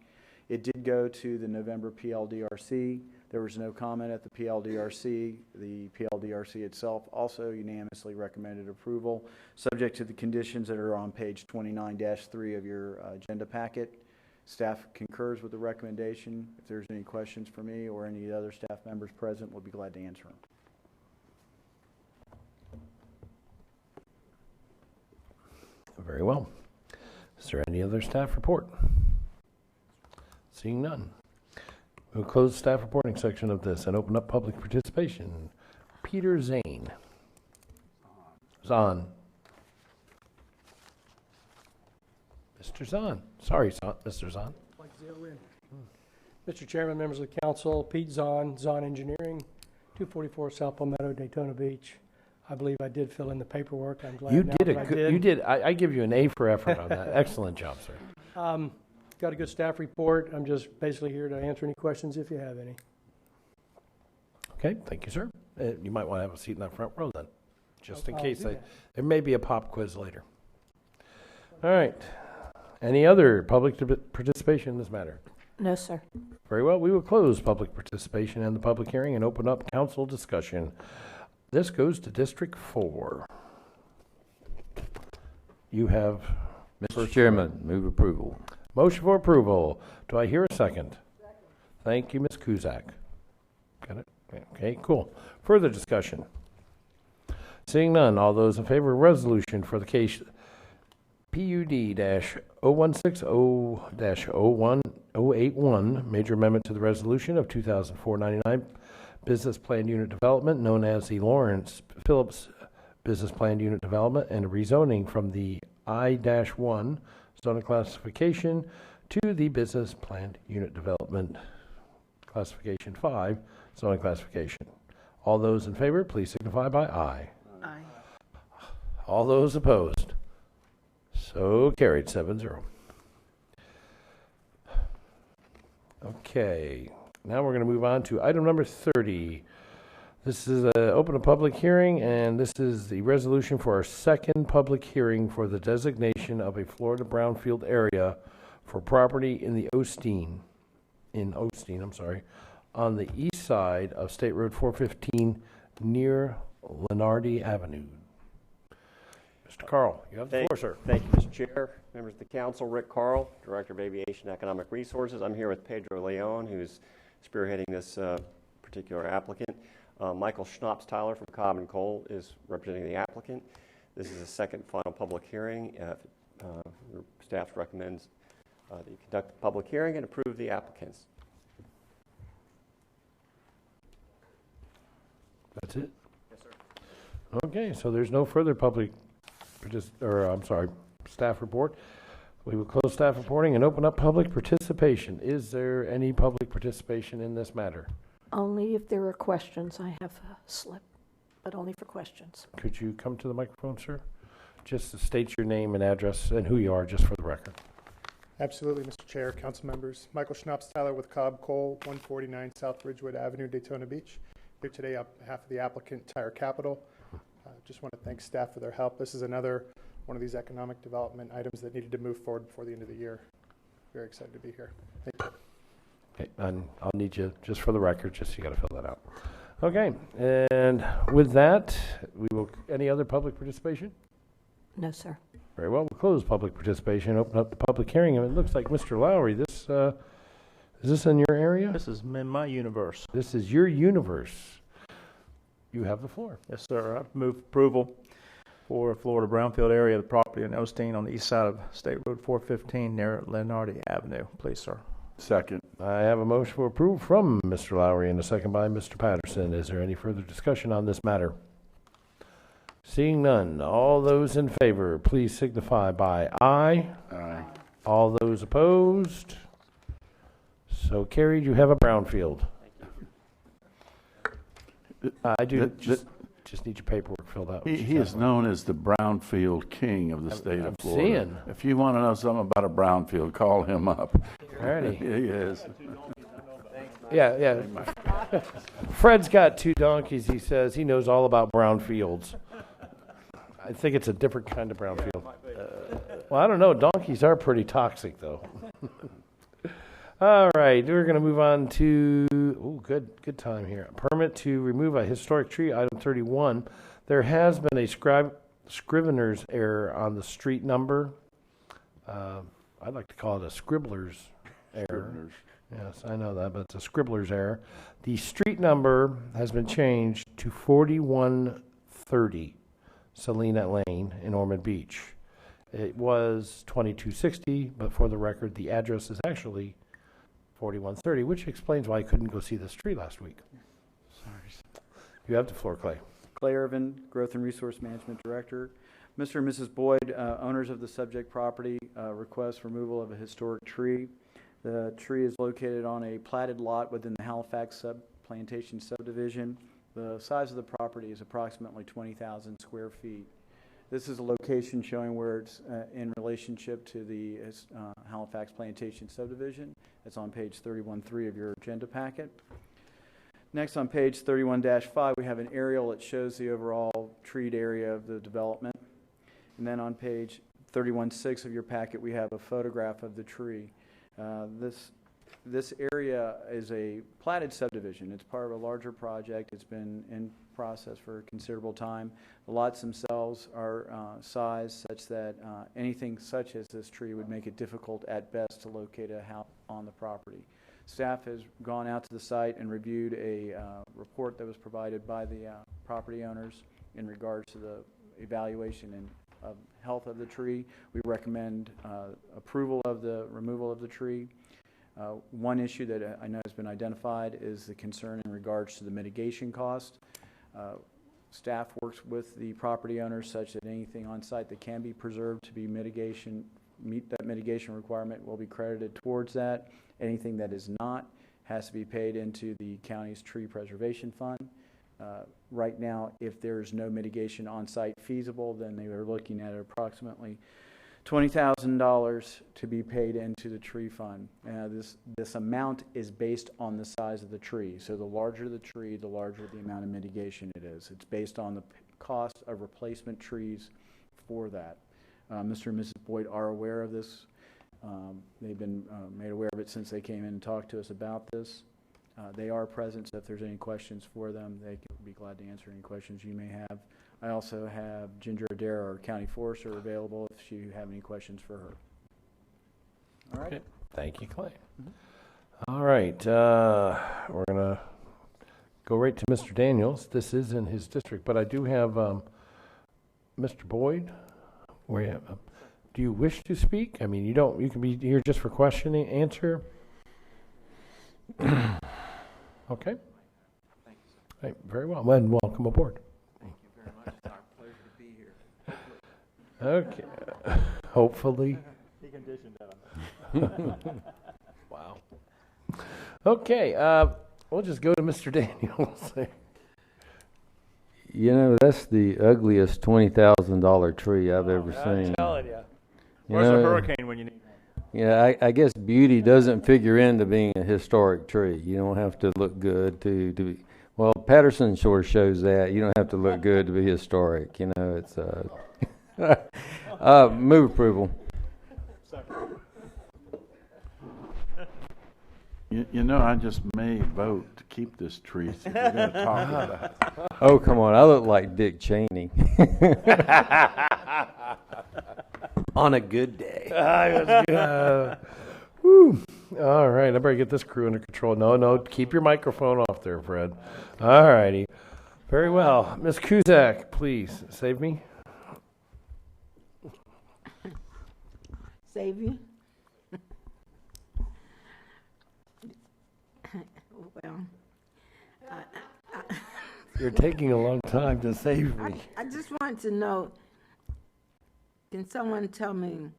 It did go to the November PLDRC. There was no comment at the PLDRC. The PLDRC itself also unanimously recommended approval, subject to the conditions that are on page 29-3 of your agenda packet. Staff concurs with the recommendation. If there's any questions for me or any other staff members present, we'll be glad to answer them. Very well. Is there any other staff report? Seeing none. We'll close the staff reporting section of this and open up public participation. Peter Zane is on. Mr. Zahn. Sorry, Mr. Zahn. Mr. Chairman, members of the council, Pete Zahn, Zahn Engineering, 244 South Palmetto, Daytona Beach. I believe I did fill in the paperwork. I'm glad You now did that a I good, did. you did, I give you an A for effort on that. Excellent job, sir. Got a good staff report. I'm just basically here to answer any questions if you have any. Okay, thank you, sir. You might want to have a seat in that front row then, just in I'll case do that. there may be a pop quiz later. All right. Any other public participation in this matter? No, sir. Very well. We will close public participation and the public hearing and open up council discussion. This goes to District 4. You have... Mr. Chairman, move approval. Motion for approval. Do I hear a second? Thank you, Ms. Kuzak. Got it? Okay, cool. Further discussion? Seeing none, all those in favor of resolution for the case PUD-0160-01081, major amendment to the resolution of 2004-99 Business Plan Unit Development, known as the Lawrence Phillips Business Plan Unit Development, and rezoning from the I-1 zoning classification to the Business Plan Unit Development Classification 5 zoning classification. All those in favor, please signify by aye. Aye. All those opposed? So carried, 7-0. Okay, now we're going to move on to item number 30. This is open a public hearing, and this is the resolution for our second public hearing for the designation of a Florida brownfield area for property in the Osteen, on the east side of State Road 415 near Lenardi Avenue. Mr. Carl, you have the floor, sir. Thank you, Mr. Chair, members of the council. Rick Carl, Director of Aviation Economic Resources. I'm here with Pedro Leon, who's spearheading this particular applicant. Michael Schnapps-Tyler from Cobb and Cole is representing the applicant. This is a second final public hearing. Your staff recommends that you conduct the public hearing and approve the applicants. That's it? Yes, sir. Okay, so there's no further staff report. We will close staff reporting and open up public participation. Is there any public participation in this matter? Only if there are questions. I have a slip, but only for questions. Could you come to the microphone, sir? Just to state your name and address and who you are, just for the record. Absolutely, Mr. Chair, council members. Michael Schnapps-Tyler with Cobb Cole, 149 South Ridgewood Avenue, Daytona Beach. Here today on behalf of the applicant, Tire Capital. Just want to thank staff for their help. This is another one of these economic development items that needed to move forward before the end of the year. Very excited to be here. Thank you. Okay, and I'll need you, just for the record, just you got to fill that out. Okay, and with that, we will, any other public participation? No, sir. Very well, we'll close public participation, open up the public hearing, and it looks like Mr. Lowry, this, is this in your area? This is in my universe. This is your universe. You have the floor. Yes, sir. I move approval for Florida brownfield area of the property in Osteen on the east side of State Road 415 near Lenardi Avenue. Please, sir. Second. I have a motion for approval from Mr. Lowry and a second by Mr. Patterson. Is there any further discussion on this matter? Seeing none, all those in favor, please signify by aye. Aye. All those opposed? So carried. You have a brownfield. I do just need your paperwork filled out. He is known as the brownfield king of the state of Florida. Seeing. If you want to know something about a brownfield, call him up. Alrighty. He is. Yeah. Fred's got 2 donkeys. He says he knows all about brownfields. I think it's a different kind of brownfield. Well, I don't know. Donkeys are pretty toxic, though. All right, we're going to move on to, good time here. A permit to remove a historic tree, item 31. There has been a scrivener's error on the street number. I'd like to call it a scribbler's error. Yes, I know that, but it's a scribbler's error. The street number has been changed to 4130 Salina Lane in Ormond Beach. It was 2260, but for the record, the address is actually 4130, which explains why I couldn't go see this tree last week. Sorry. You have the floor, Clay. Clay Irvin, Growth and Resource Management Director. Mr. and Mrs. Boyd, owners of the subject property, request removal of a historic tree. The tree is located on a platted lot within the Halifax Plantation subdivision. The size of the property is approximately 20,000 square feet. This is a location showing where it's in relationship to the Halifax Plantation subdivision. It's on page 31.3 of your agenda packet. Next, on page 31-5, we have an aerial that shows the overall treed area of the development. And then on page 31.6 of your packet, we have a photograph of the tree. This area is a platted subdivision. It's part of a larger project. It's been in process for a considerable time. The lots themselves are sized such that anything such as this tree would make it difficult at best to locate a house on the property. Staff has gone out to the site and reviewed a report that was provided by the property owners in regards to the evaluation and of health of the tree. We recommend approval of the removal of the tree. One issue that I know has been identified is the concern in regards to the mitigation cost. Staff works with the property owners such that anything on site that can be preserved to be meet that mitigation requirement will be credited towards that. Anything that is not has to be paid into the county's tree preservation fund. Right now, if there's no mitigation on site feasible, then they are looking at approximately $20,000 to be paid into the tree fund. This amount is based on the size of the tree. So the larger the tree, the larger the amount of mitigation it is. It's based on the cost of replacement trees for that. Mr. and Mrs. Boyd are aware of this. They've been made aware of it since they came in and talked to us about this. They are present, so if there's any questions for them, they can be glad to answer any questions you may have. I also have Ginger Adair, our county forester, available if you have any questions for her. All right. Okay. Thank you, Clay. All right. We're going to go right to Mr. Daniels. This is in his district, but I do have Mr. Boyd. Do you wish to speak? I mean, you can be here just for questioning, answer. Okay. Thank you, sir. Right, very well. Well, and welcome aboard. Thank you very much. It's our pleasure to be here. Okay. Hopefully. He conditioned that. Wow. Okay. We'll just go to Mr. Daniels. You know, that's the ugliest $20,000 tree I've ever seen. I'm telling you. Where's a hurricane when you need one? Yeah, I guess beauty doesn't figure into being a historic tree. You don't have to look good to be. Well, Patterson sure shows that. You don't have to look good to be historic. You know, it's move approval. You know, I just may vote to keep this tree if we're going to talk about it. Oh, come on. I look like Dick Cheney. On a good day. Woo. All right, I better get this crew under control. No, keep your microphone off there, Fred. All righty. Very well. Ms. Kuzak, please, save me. Save you? Well, You're taking a long time to save me. I just wanted to know, can someone tell me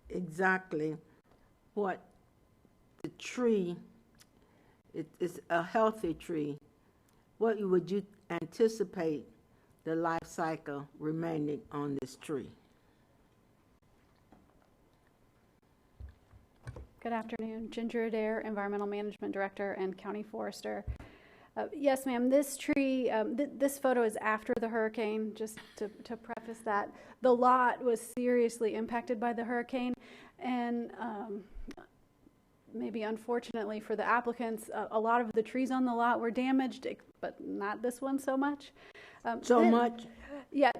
exactly what the tree, it's a healthy tree, what would you anticipate the life cycle remaining on this tree? Good afternoon. Ginger Adair, Environmental Management Director and County Forester. Yes, ma'am. This tree, this photo is after the hurricane, just to preface that. The lot was seriously impacted by the hurricane, and maybe unfortunately for the applicants, a lot of the trees on the lot were damaged, but not this one so much. Much? Yeah.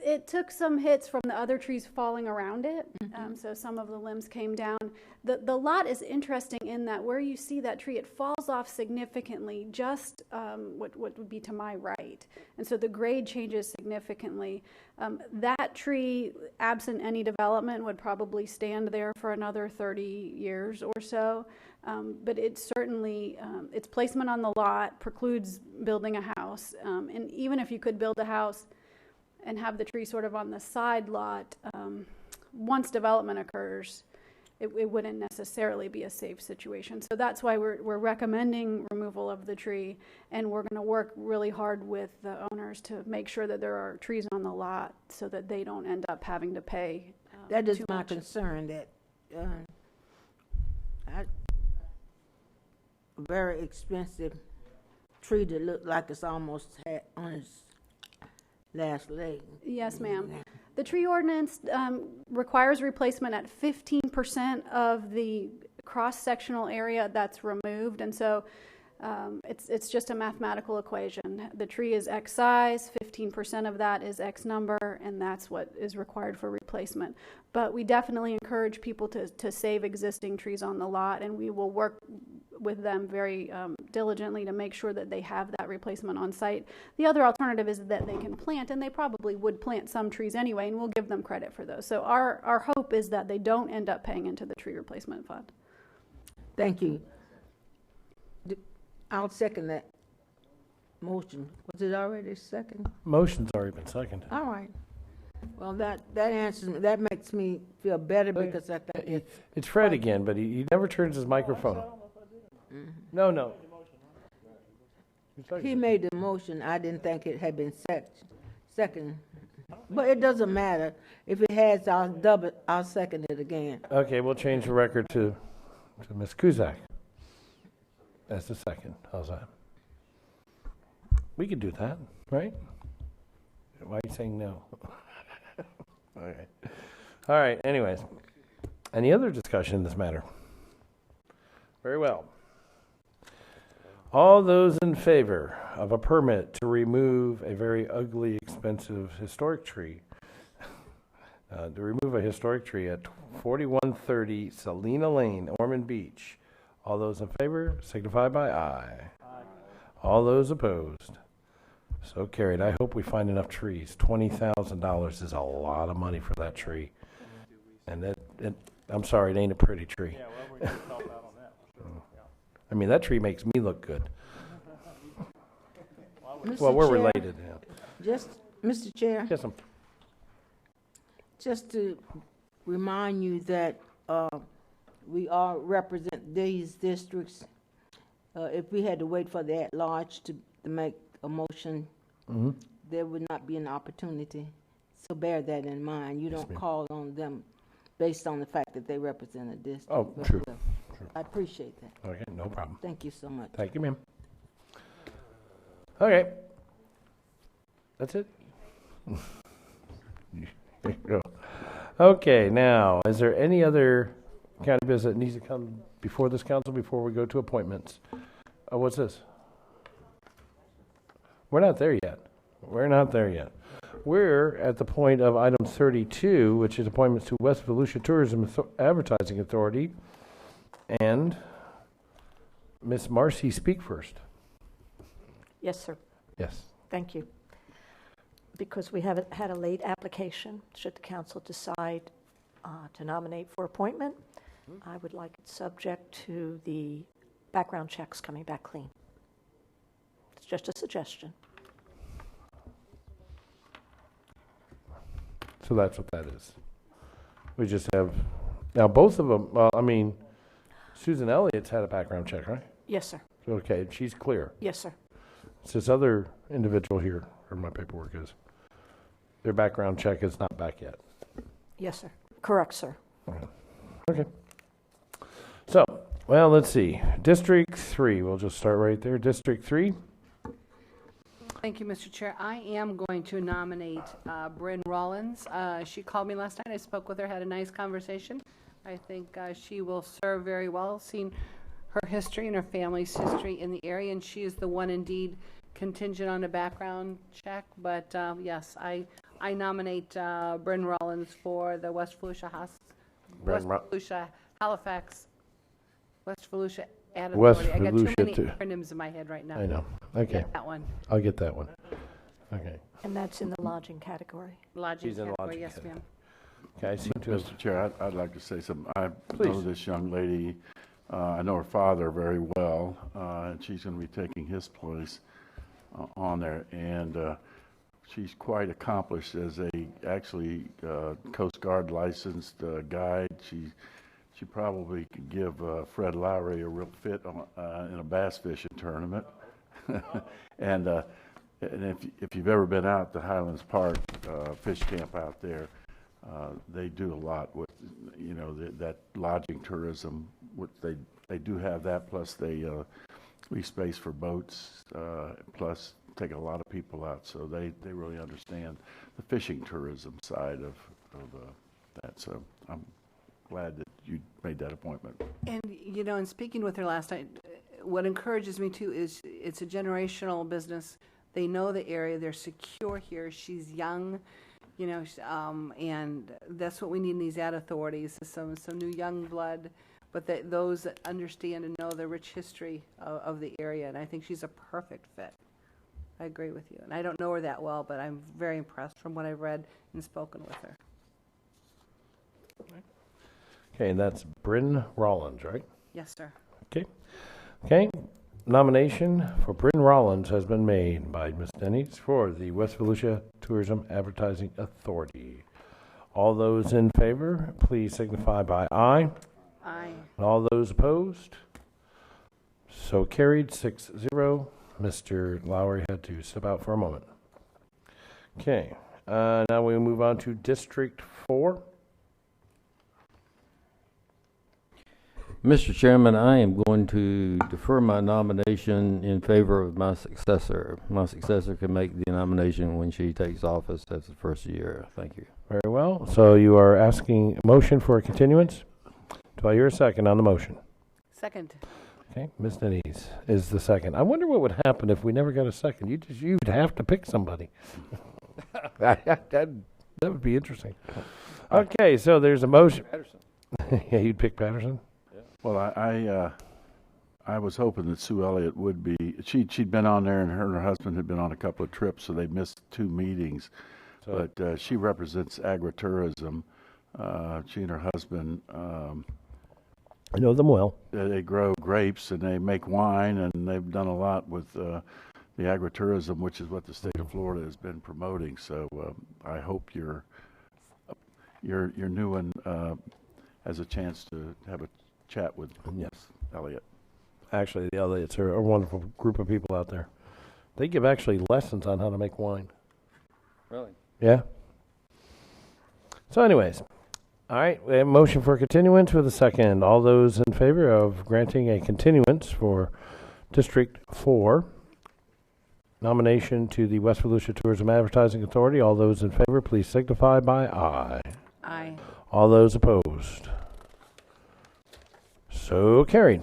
It took some hits from the other trees falling around it, so some of the limbs came down. The lot is interesting in that where you see that tree, it falls off significantly just what would be to my right. And so the grade changes significantly. That tree, absent any development, would probably stand there for another 30 years or so. But it certainly, its placement on the lot precludes building a house. And even if you could build a house and have the tree sort of on the side lot, once development occurs, it wouldn't necessarily be a safe situation. So that's why we're recommending removal of the tree, and we're going to work really hard with the owners to make sure that there are trees on the lot so that they don't end up having to pay That is too my much. concern, that a very expensive tree that looked like it's almost had on its last leg. Yes, ma'am. The tree ordinance requires replacement at 15% of the cross-sectional area that's removed, and so it's just a mathematical equation. The tree is X size, 15% of that is X number, and that's what is required for replacement. But we definitely encourage people to save existing trees on the lot, and we will work with them very diligently to make sure that they have that replacement on site. The other alternative is that they can plant, and they probably would plant some trees anyway, and we'll give them credit for those. So our hope is that they don't end up paying into the tree replacement fund. Thank you. I'll second that motion. Was it already second? Motion's already been seconded. All right. Well, that answers me. That makes me feel better because I think It's Fred again, but he never turns his microphone on. No. he made the motion. I didn't think it had been second. But it doesn't matter. If it has, I'll second it again. Okay, we'll change the record to Ms. Kuzak. That's the second. How's that? We could do that, right? Why are you saying no? Okay. All right, anyways. Any other discussion in this matter? Very well. All those in favor of a permit to remove a very ugly, expensive historic tree, at 4130 Salina Lane, Ormond Beach. All those in favor signify by aye. All those opposed. So carried. I hope we find enough trees. $20,000 is a lot of money for that tree. And I'm sorry, it ain't a pretty tree. Yeah, well, we're going to help out on that. For sure. Yeah. I mean, that tree makes me look good. Well, we're related. Yeah. Mr. Chair. Yes, ma'am. Just to remind you that we all represent these districts. If we had to wait for the at-large to make a motion, there would not be an opportunity. So bear that in mind. You don't call on them based on the fact that they represent a district. Oh, true. I appreciate that. Okay, no problem. Thank you so much. Thank you, ma'am. Okay. That's it? There you go. Okay, now, is there any other county business that needs to come before this council before we go to appointments? What's this? We're not there yet. We're at the point of item 32, which is appointments to West Volusia Tourism Advertising Authority. And Ms. Marcy, speak first. Yes, sir. Yes. Thank you. Because we haven't had a late application, should the council decide to nominate for appointment, I would like it subject to the background checks coming back clean. It's just a suggestion. So that's what that is. We just have, now both of them, well, I mean, Susan Elliott's had a background check, right? Yes, sir. Okay, she's clear. Yes, sir. It's this other individual here, or my paperwork is, their background check is not back yet. Yes, sir. Correct, sir. Okay. So, well, let's see. District 3, we'll just start right there. District 3. Thank you, Mr. Chair. I am going to nominate Bryn Rollins. She called me last night. I spoke with her, had a nice conversation. I think she will serve very well, seeing her history and her family's history in the area, and she is the one indeed contingent on a background check. But yes, I nominate Bryn Rollins for the West Volusia Halifax, West Volusia Ad Authority. I got too many acronyms in my head right now. I know. Okay. Get that one. I'll get that one. Okay. And that's in the lodging category. Lodging She's in the category, lodging yes, category. ma'am. Okay, I seem to have... Mr. Chair, I'd like to say something. I Please. know this young lady. I know her father very well, and she's going to be taking his place on there. And she's quite accomplished as a actually Coast Guard licensed guide. She probably could give Fred Lowry a real fit on, in a bass fishing tournament. And if you've ever been out to Highlands Park fish camp out there, they do a lot with that lodging tourism. They do have that, plus they lease space for boats, plus take a lot of people out. So they really understand the fishing tourism side of that. So I'm glad that you made that appointment. And, in speaking with her last night, what encourages me too is it's a generational business. They know the area. They're secure here. She's young, and that's what we need in these ad authorities, is some new young blood, but those that understand and know the rich history of the area. And I think she's a perfect fit. I agree with you. And I don't know her that well, but I'm very impressed from what I've read and spoken with her. Okay, and that's Bryn Rollins, right? Yes, sir. Okay. Nomination for Bryn Rollins has been made by Ms. Denny's for the West Volusia Tourism Advertising Authority. All those in favor, please signify by aye. Aye. And all those opposed? So carried, 6-0. Mr. Lowry had to step out for a moment. Okay, now we move on to District 4. Mr. Chairman, I am going to defer my nomination in favor of my successor. My successor can make the nomination when she takes office. That's the first year. Thank you. Very well. So you are asking a motion for a continuance? Do I hear a second on the motion? Second. Okay, Ms. Denise is the second. I wonder what would happen if we never got a second. You'd have to pick somebody. That would be interesting. Okay, so there's a motion. Yeah, you'd pick Patterson? Well, I was hoping that Sue Elliott would be. She'd been on there, and her husband had been on a couple of trips, so they missed 2 meetings. But she represents agritourism. She and her husband. I know them well. They grow grapes and they make wine, and they've done a lot with the agritourism, which is what the state of Florida has been promoting. So I hope your new one has a chance to have a chat with Elliott. Actually, the Elliots are a wonderful group of people out there. They give actually lessons on how to make wine. Really? Yeah. So anyways, all right, we have a motion for continuance with a second. All those in favor of granting a continuance for District 4 nomination to the West Volusia Tourism Advertising Authority, all those in favor, please signify by aye. Aye. All those opposed? So carried.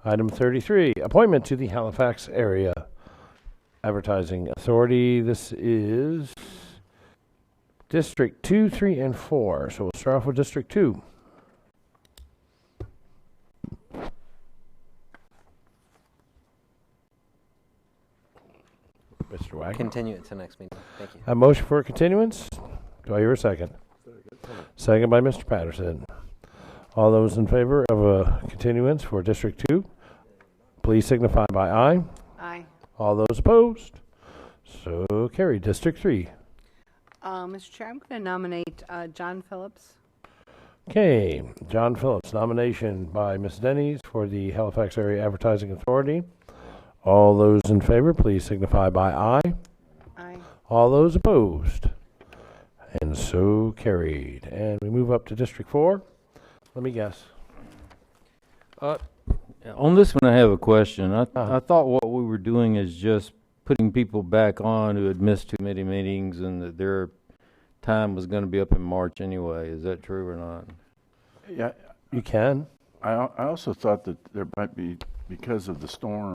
Item 33, appointment to the Halifax Area Advertising Authority. This is District 2, 3, and 4. So we'll start off with District 2. Mr. Wagner. Continue it to next meeting. Thank you. A motion for continuance. Do I hear a second? Second by Mr. Patterson. All those in favor of a continuance for District 2, please signify by aye. Aye. All those opposed? So carried. District 3. Mr. Chair, I'm going to nominate John Phillips. Okay, John Phillips, nomination by Ms. Denny's for the Halifax Area Advertising Authority. All those in favor, please signify by aye. Aye. All those opposed? And so carried. And we move up to District 4. Let me guess. On this one, I have a question. I thought what we were doing is just putting people back on who had missed too many meetings, and that their time was going to be up in March anyway. Is that true or not? Yeah, you can. I also thought that there might be, because of the storm,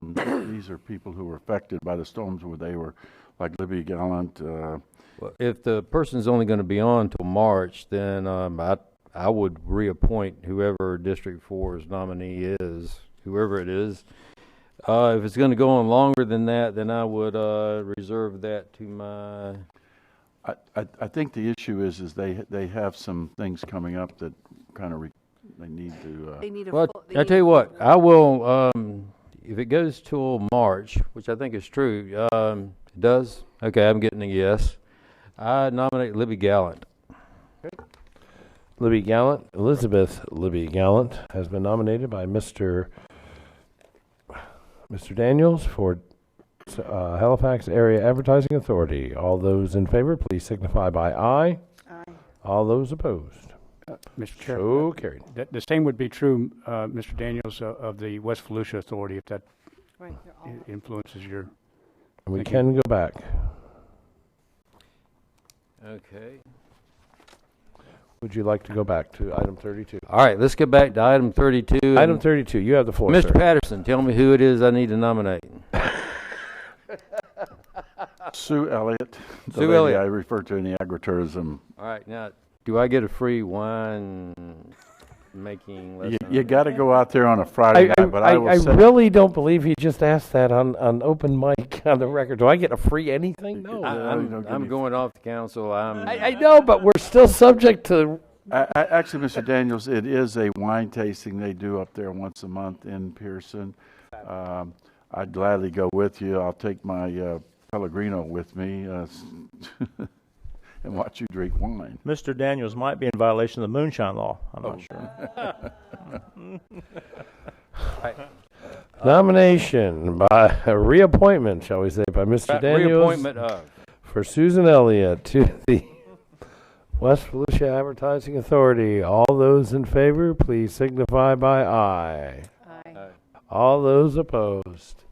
these are people who were affected by the storms where they were, like Libby Gallant. Well, if the person's only going to be on till March, then I would reappoint whoever District 4's nominee is, whoever it is. If it's going to go on longer than that, then I would reserve that to my... I think the issue is they have some things coming up that kind of they need to... They need a well, full, I tell you what, I will, if it goes till March, which I think is true, It does? Okay, I'm getting a yes. I nominate Libby Gallant. Libby Gallant, Elizabeth Libby Gallant has been nominated by Mr. Daniels for Halifax Area Advertising Authority. All those in favor, please signify by aye. Aye. All those opposed. Mr. Chair. So carried. The same would be true, Mr. Daniels, of the West Volusia Authority, if that influences your... And we can go back. Okay. Would you like to go back to item 32? All right, let's get back to item 32. Item 32, you have the floor, Mr. sir. Patterson, tell me who it is I need to nominate. Sue Elliott, the Sue lady Elliott. I referred to in the agritourism. All right, now, do I get a free wine making lesson? You got to go out there on a Friday night, but I will I say, really don't believe he just asked that on open mic on the record. Do I get a free anything? No. I'm going off the council. I know, but we're still subject to... Actually, Mr. Daniels, it is a wine tasting they do up there once a month in Pearson. I'd gladly go with you. I'll take my Pellegrino with me and watch you drink wine. Mr. Daniels might be in violation of the moonshine law. I'm not sure. Nomination by reappointment, shall we say, by Mr. Daniels. Reappointment of. For Susan Elliott to the West Volusia Advertising Authority. All those in favor, please signify by aye. Aye. All those opposed.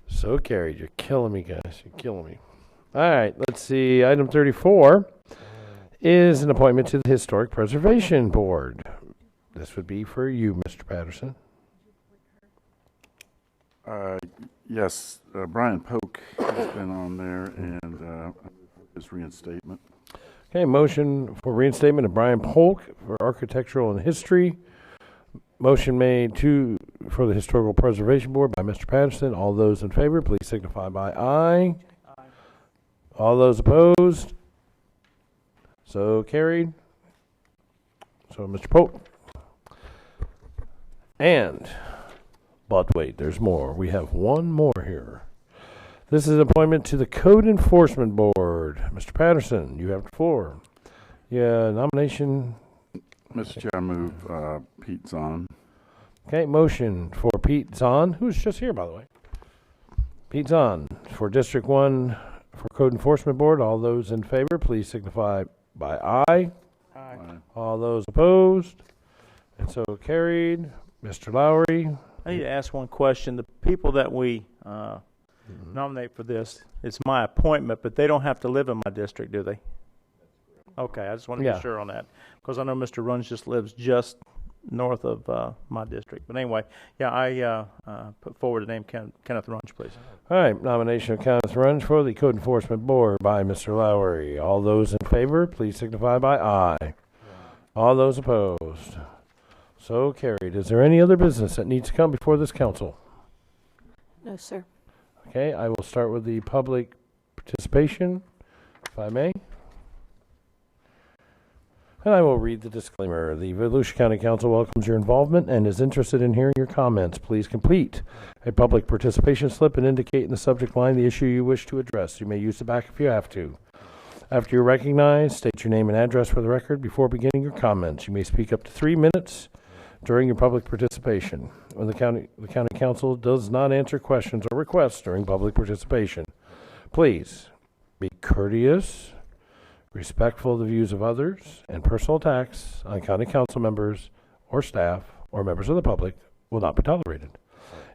So carried. You're killing me, guys. You're killing me. All right, let's see. Item 34 is an appointment to the Historic Preservation Board. This would be for you, Mr. Patterson. Yes, Brian Polk has been on there, and his reinstatement. Okay, motion for reinstatement of Brian Polk for Architectural and History. Motion made for the Historical Preservation Board by Mr. Patterson. All those in favor, please signify by aye. Aye. All those opposed? So carried. So Mr. Polk. But wait, there's more. We have one more here. This is an appointment to the Code Enforcement Board. Mr. Patterson, you have the floor. Yeah, nomination. Mr. Chair, I move Pete Zahn. Okay, motion for Pete Zahn, who's just here, by the way. Pete Zahn for District 1 for Code Enforcement Board. All those in favor, please signify by aye. Aye. All those opposed? And so carried. Mr. Lowry. I need to ask one question. The people that we nominate for this, it's my appointment, but they don't have to live in my district, do they? Okay, I just want to be sure on that, because I know Mr. Runs just lives just north of my district. But anyway, I put forward the name Kenneth Runge, please. All right, nomination of Kenneth Runge for the Code Enforcement Board by Mr. Lowry. All those in favor, please signify by aye. All those opposed? So carried. Is there any other business that needs to come before this council? No, sir. Okay, I will start with the public participation, if I may. And I will read the disclaimer. The Volusia County Council welcomes your involvement and is interested in hearing your comments. Please complete a public participation slip and indicate in the subject line the issue you wish to address. You may use the back if you have to. After you're recognized, state your name and address for the record before beginning your comments. You may speak up to 3 minutes during your public participation. When the county council does not answer questions or requests during public participation, please be courteous, respectful of the views of others, and personal attacks on county council members or staff or members of the public will not be tolerated.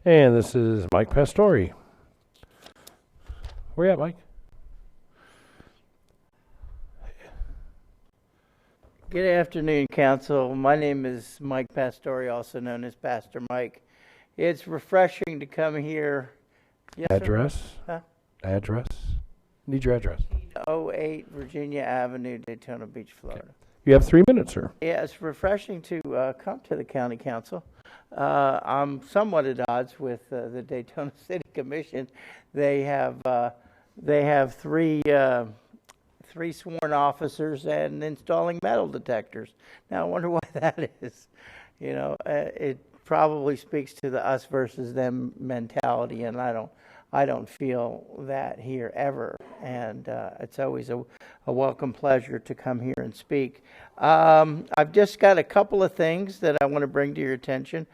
And this is Mike Pastore. Where you at, Mike? Good afternoon, Council. My name is Mike Pastore, also known as Pastor Mike. It's refreshing to come here. Yes, address? Huh? Address? Need your address. 08 Virginia Avenue, Daytona Beach, Florida. Okay. You have 3 minutes, sir. Yeah, it's refreshing to come to the County Council. I'm somewhat at odds with the Daytona City Commission. They have three sworn officers and installing metal detectors. Now, I wonder why that is. It probably speaks to the us versus them mentality, and I I don't feel that here ever, and it's always a welcome pleasure to come here and speak. I've just got a couple of things that I want to bring to your attention.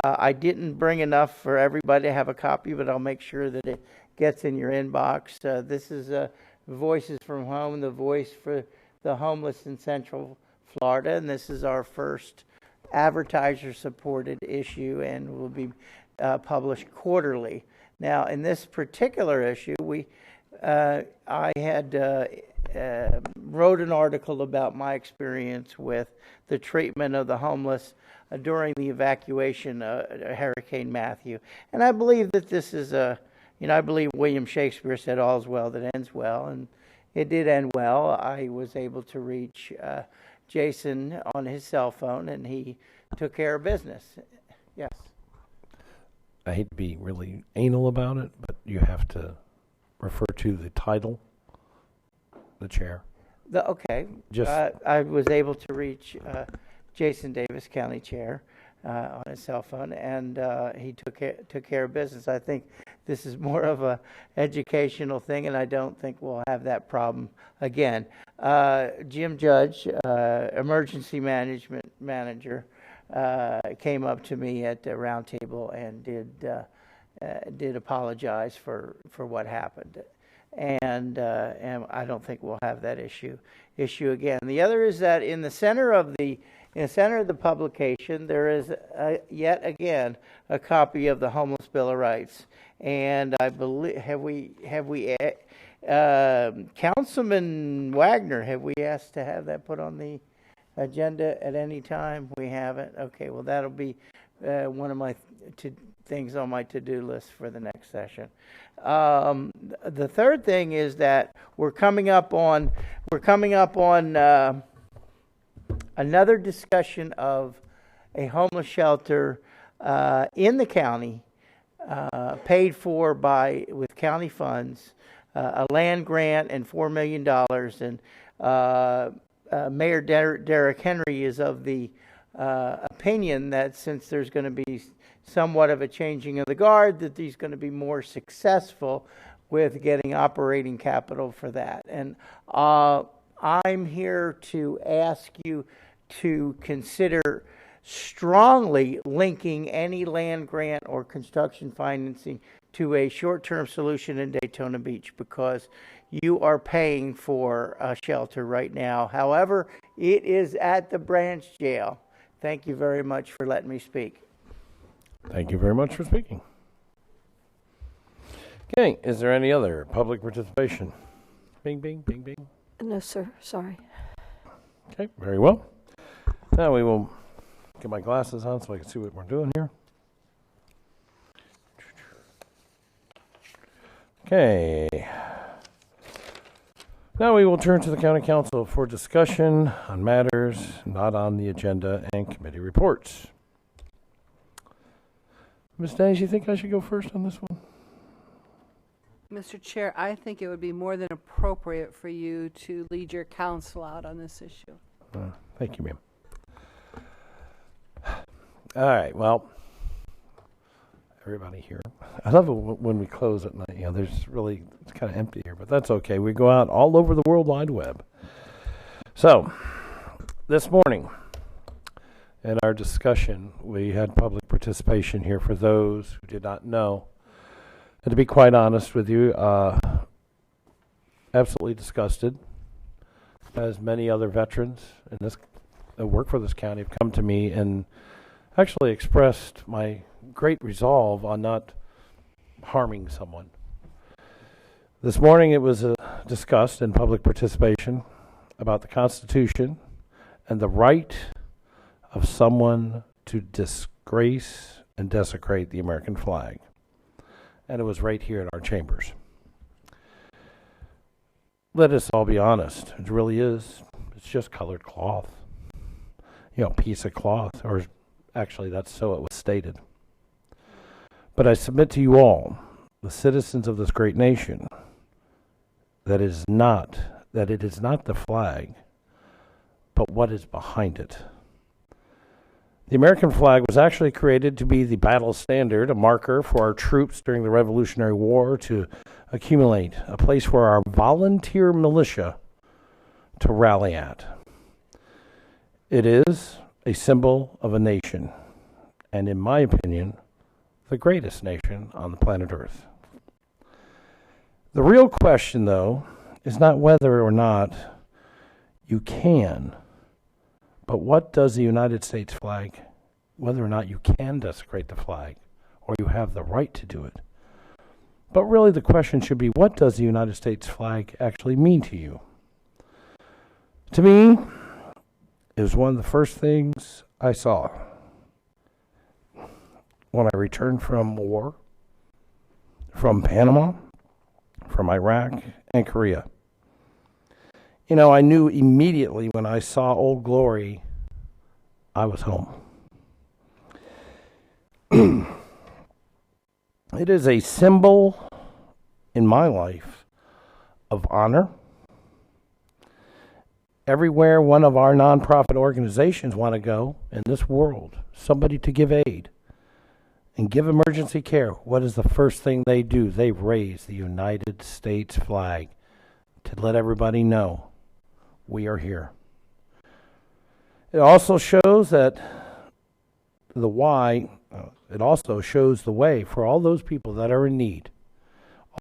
I didn't bring enough for everybody to have a copy, but I'll make sure that it gets in your inbox. This is Voices from Home, the voice for the homeless in Central Florida, and this is our first advertiser-supported issue and will be published quarterly. Now, in this particular issue, I had wrote an article about my experience with the treatment of the homeless during the evacuation of Hurricane Matthew. And I believe that this is I believe William Shakespeare said, "All's well that ends well," and it did end well. I was able to reach Jason on his cell phone, and he took care of business. Yes. I hate to be really anal about it, but you have to refer to the title, the chair. I was able to reach Jason Davis, County Chair, on his cell phone, and he took care of business. I think this is more of a educational thing, and I don't think we'll have that problem again. Jim Judge, Emergency Management Manager, came up to me at the round table and did apologize for what happened, and I don't think we'll have that issue again. The other is that in the center of the publication there is yet again a copy of the Homeless Bill of Rights, and I believe Councilman Wagner, have we asked to have that put on the agenda at any time? We haven't. Okay, well that'll be one of my things on my to-do list for the next session. The third thing is that we're coming up on another discussion of a homeless shelter in the county, paid for with county funds, a land grant and $4 million, and Mayor Derrick Henry is of the opinion that since there's going to be somewhat of a changing of the guard, that he's going to be more successful with getting operating capital for that. And I'm here to ask you to consider strongly linking any land grant or construction financing to a short-term solution in Daytona Beach, because you are paying for a shelter right now. However, it is at the branch jail. Thank you very much for letting me speak. Thank you very much for speaking. Okay, is there any other public participation? Bing, bing, bing, bing. No, sir. Sorry. Okay, very well. Now we will get my glasses on so I can see what we're doing here. Okay. Now we will turn to the County Council for discussion on matters not on the agenda and committee reports. Ms. Days, you think I should go first on this one? Mr. Chair, I think it would be more than appropriate for you to lead your council out on this issue. Thank you, ma'am. All right, well, everybody here. I love it when we close at night. It's kind of empty here, but that's okay. We go out all over the World Wide Web. So, this morning, in our discussion, we had public participation here for those who did not know. And to be quite honest with you, absolutely disgusted, as many other veterans in this that work for this county have come to me and actually expressed my great resolve on not harming someone. This morning it was discussed in public participation about the Constitution and the right of someone to disgrace and desecrate the American flag. And it was right here in our chambers. Let us all be honest. It really is. It's just colored cloth. Piece of cloth. Or actually, that's so it was stated. But I submit to you all, the citizens of this great nation, that it is not the flag, but what is behind it. The American flag was actually created to be the battle standard, a marker for our troops during the Revolutionary War to accumulate, a place for our volunteer militia to rally at. It is a symbol of a nation, and in my opinion, the greatest nation on the planet Earth. The real question, though, is not whether or not you can, but what does the United States flag, whether or not you can desecrate the flag, or you have the right to do it. But really the question should be, what does the United States flag actually mean to you? To me, it was one of the first things I saw when I returned from war, from Panama, from Iraq, and Korea. You know, I knew immediately when I saw Old Glory, I was home. It is a symbol in my life of honor. Everywhere one of our nonprofit organizations want to go in this world, somebody to give aid and give emergency care, what is the first thing they do? They raise the United States flag to let everybody know we are here. It also shows that the why, it also shows the way for all those people that are in need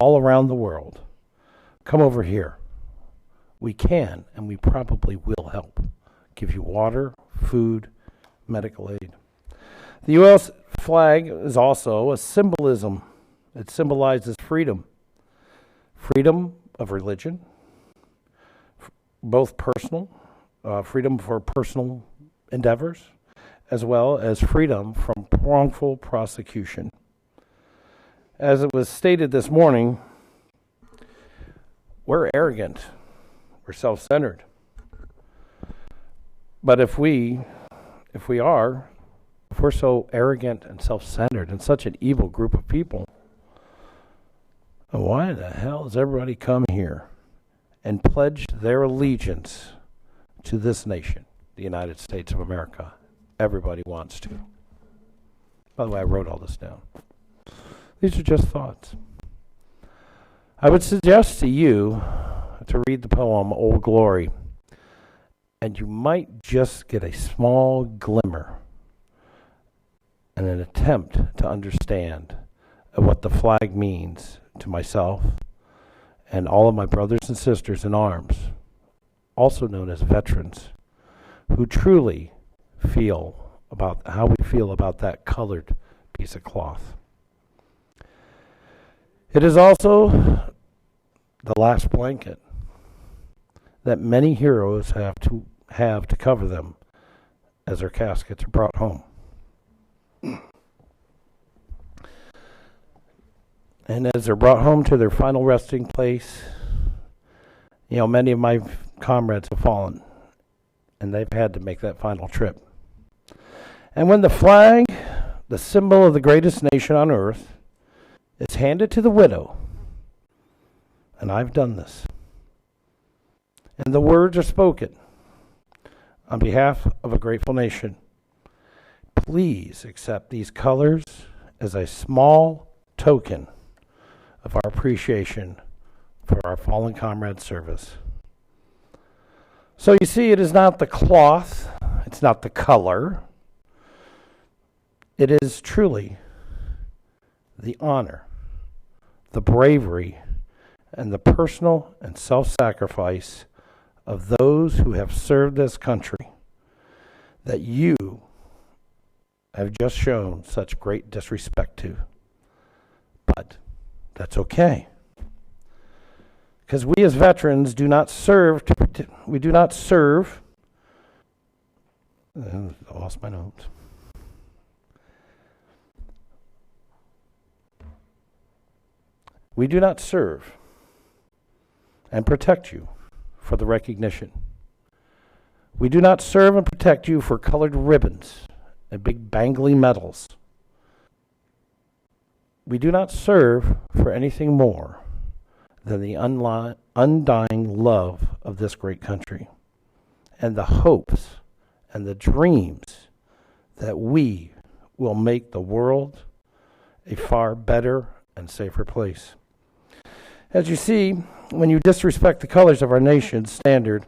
all around the world. Come over here. We can, and we probably will help. Give you water, food, medical aid. The U.S. flag is also a symbolism. It symbolizes freedom. Freedom of religion, both personal, freedom for personal endeavors, as well as freedom from wrongful prosecution. As it was stated this morning, we're arrogant. We're self-centered. But if we're so arrogant and self-centered and such an evil group of people, why the hell has everybody come here and pledged their allegiance to this nation, the United States of America? Everybody wants to. By the way, I wrote all this down. These are just thoughts. I would suggest to you to read the poem Old Glory, and you might just get a small glimmer and an attempt to understand what the flag means to myself and all of my brothers and sisters in arms, also known as veterans, who truly feel about how we feel about that colored piece of cloth. It is also the last blanket that many heroes have to cover them as their caskets are brought home. And as they're brought home to their final resting place, you know, many of my comrades have fallen, and they've had to make that final trip. And when the flag, the symbol of the greatest nation on earth, is handed to the widow, and I've done this, and the words are spoken on behalf of a grateful nation, please accept these colors as a small token of our appreciation for our fallen comrades' service. So you see, it is not the cloth, it's not the color, it is truly the honor, the bravery, and the personal and self-sacrifice of those who have served this country that you have just shown such great disrespect to. But that's okay. Because we as veterans do not serve to we do not serve. I lost my notes. We do not serve and protect you for the recognition. We do not serve and protect you for colored ribbons and big bangly medals. We do not serve for anything more than the undying love of this great country and the hopes and the dreams that we will make the world a far better and safer place. As you see, when you disrespect the colors of our nation's standard,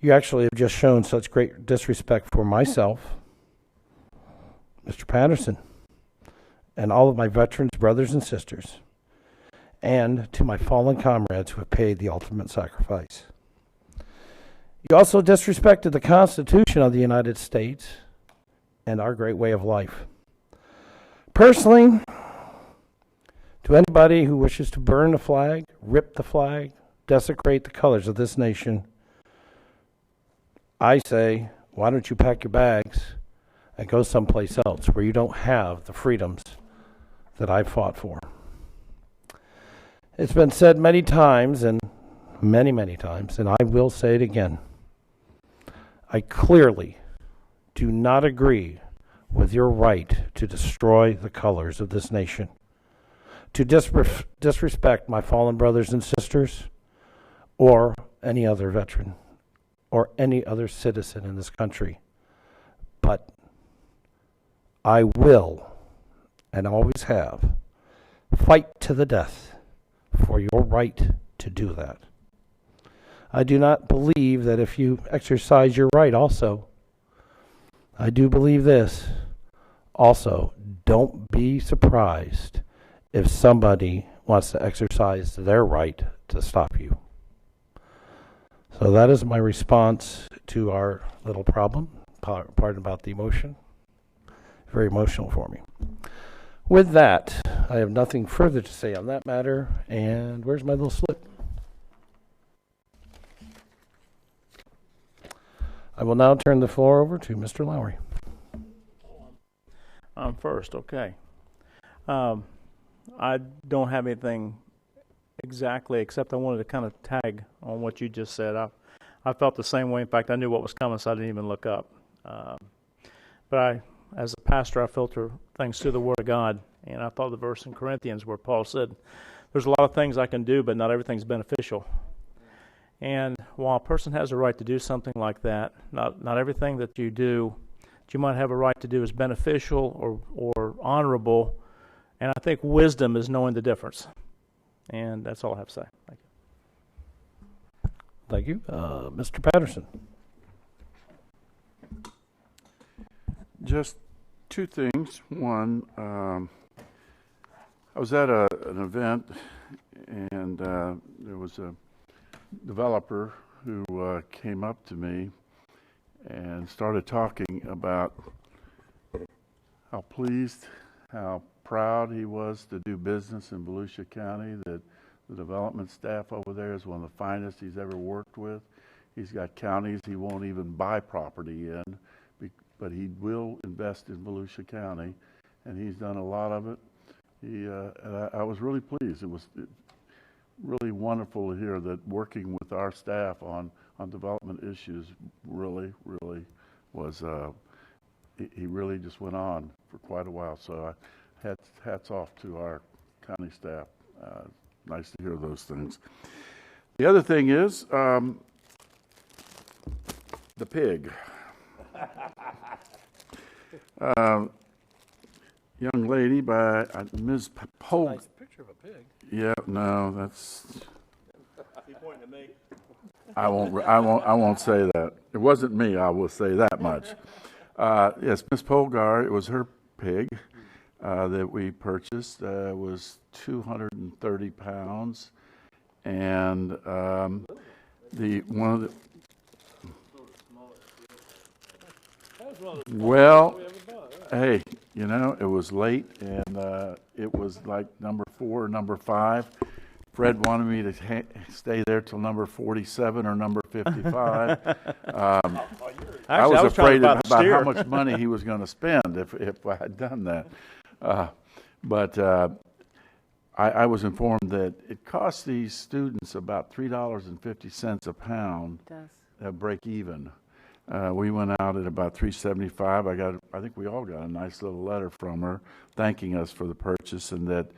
you actually have just shown such great disrespect for myself, Mr. Patterson, and all of my veterans, brothers and sisters, and to my fallen comrades who have paid the ultimate sacrifice. You also disrespected the Constitution of the United States and our great way of life. Personally, to anybody who wishes to burn the flag, rip the flag, desecrate the colors of this nation, I say, why don't you pack your bags and go someplace else where you don't have the freedoms that I fought for. It's been said many times, and many times, and I will say it again. I clearly do not agree with your right to destroy the colors of this nation, to disrespect my fallen brothers and sisters, or any other veteran, or any other citizen in this country. But I will, and always have, fight to the death for your right to do that. I do not believe that if you exercise your right also, I do believe this, also, don't be surprised if somebody wants to exercise their right to stop you. So that is my response to our little problem. Pardon about the emotion. Very emotional for me. With that, I have nothing further to say on that matter. And where's my little slip? I will now turn the floor over to Mr. Lowry. I'm first, okay. I don't have anything exactly, except I wanted to kind of tag on what you just said. I felt the same way. In fact, I knew what was coming, so I didn't even look up. But as a pastor, I filter things through the Word of God, and I thought the verse in Corinthians where Paul said, there's a lot of things I can do, but not everything's beneficial. And while a person has a right to do something like that, not everything that you do, that you might have a right to do is beneficial or honorable. And I think wisdom is knowing the difference. And that's all I have to say. Thank you. Thank you. Mr. Patterson. Just two things. One, I was at an event, and there was a developer who came up to me and started talking about how pleased, how proud he was to do business in Volusia County, that the development staff over there is one of the finest he's ever worked with. He's got counties he won't even buy property in, but he will invest in Volusia County, and he's done a lot of it. And I was really pleased. It was really wonderful to hear that working with our staff on development issues really was, he really just went on for quite a while. So hats off to our county staff. Nice to hear those things. The other thing is the pig. Young lady by Ms. Polk. Nice picture of a pig. Yeah, no, that's. He pointing at me. I won't say that. It wasn't me. I will say that much. Yes, Miss Polgar. It was her pig that we purchased. It was 230 pounds, and Well, hey, you know, it was late, and it was like number 4 or number 5. Fred wanted me to stay there till number 47 or number 55. I was afraid about how much money he was going to spend if I had done that. But I was informed that it costs these students about $3.50 a pound to break even. We went out at about $3.75. I think we all got a nice little letter from her thanking us for the purchase, and that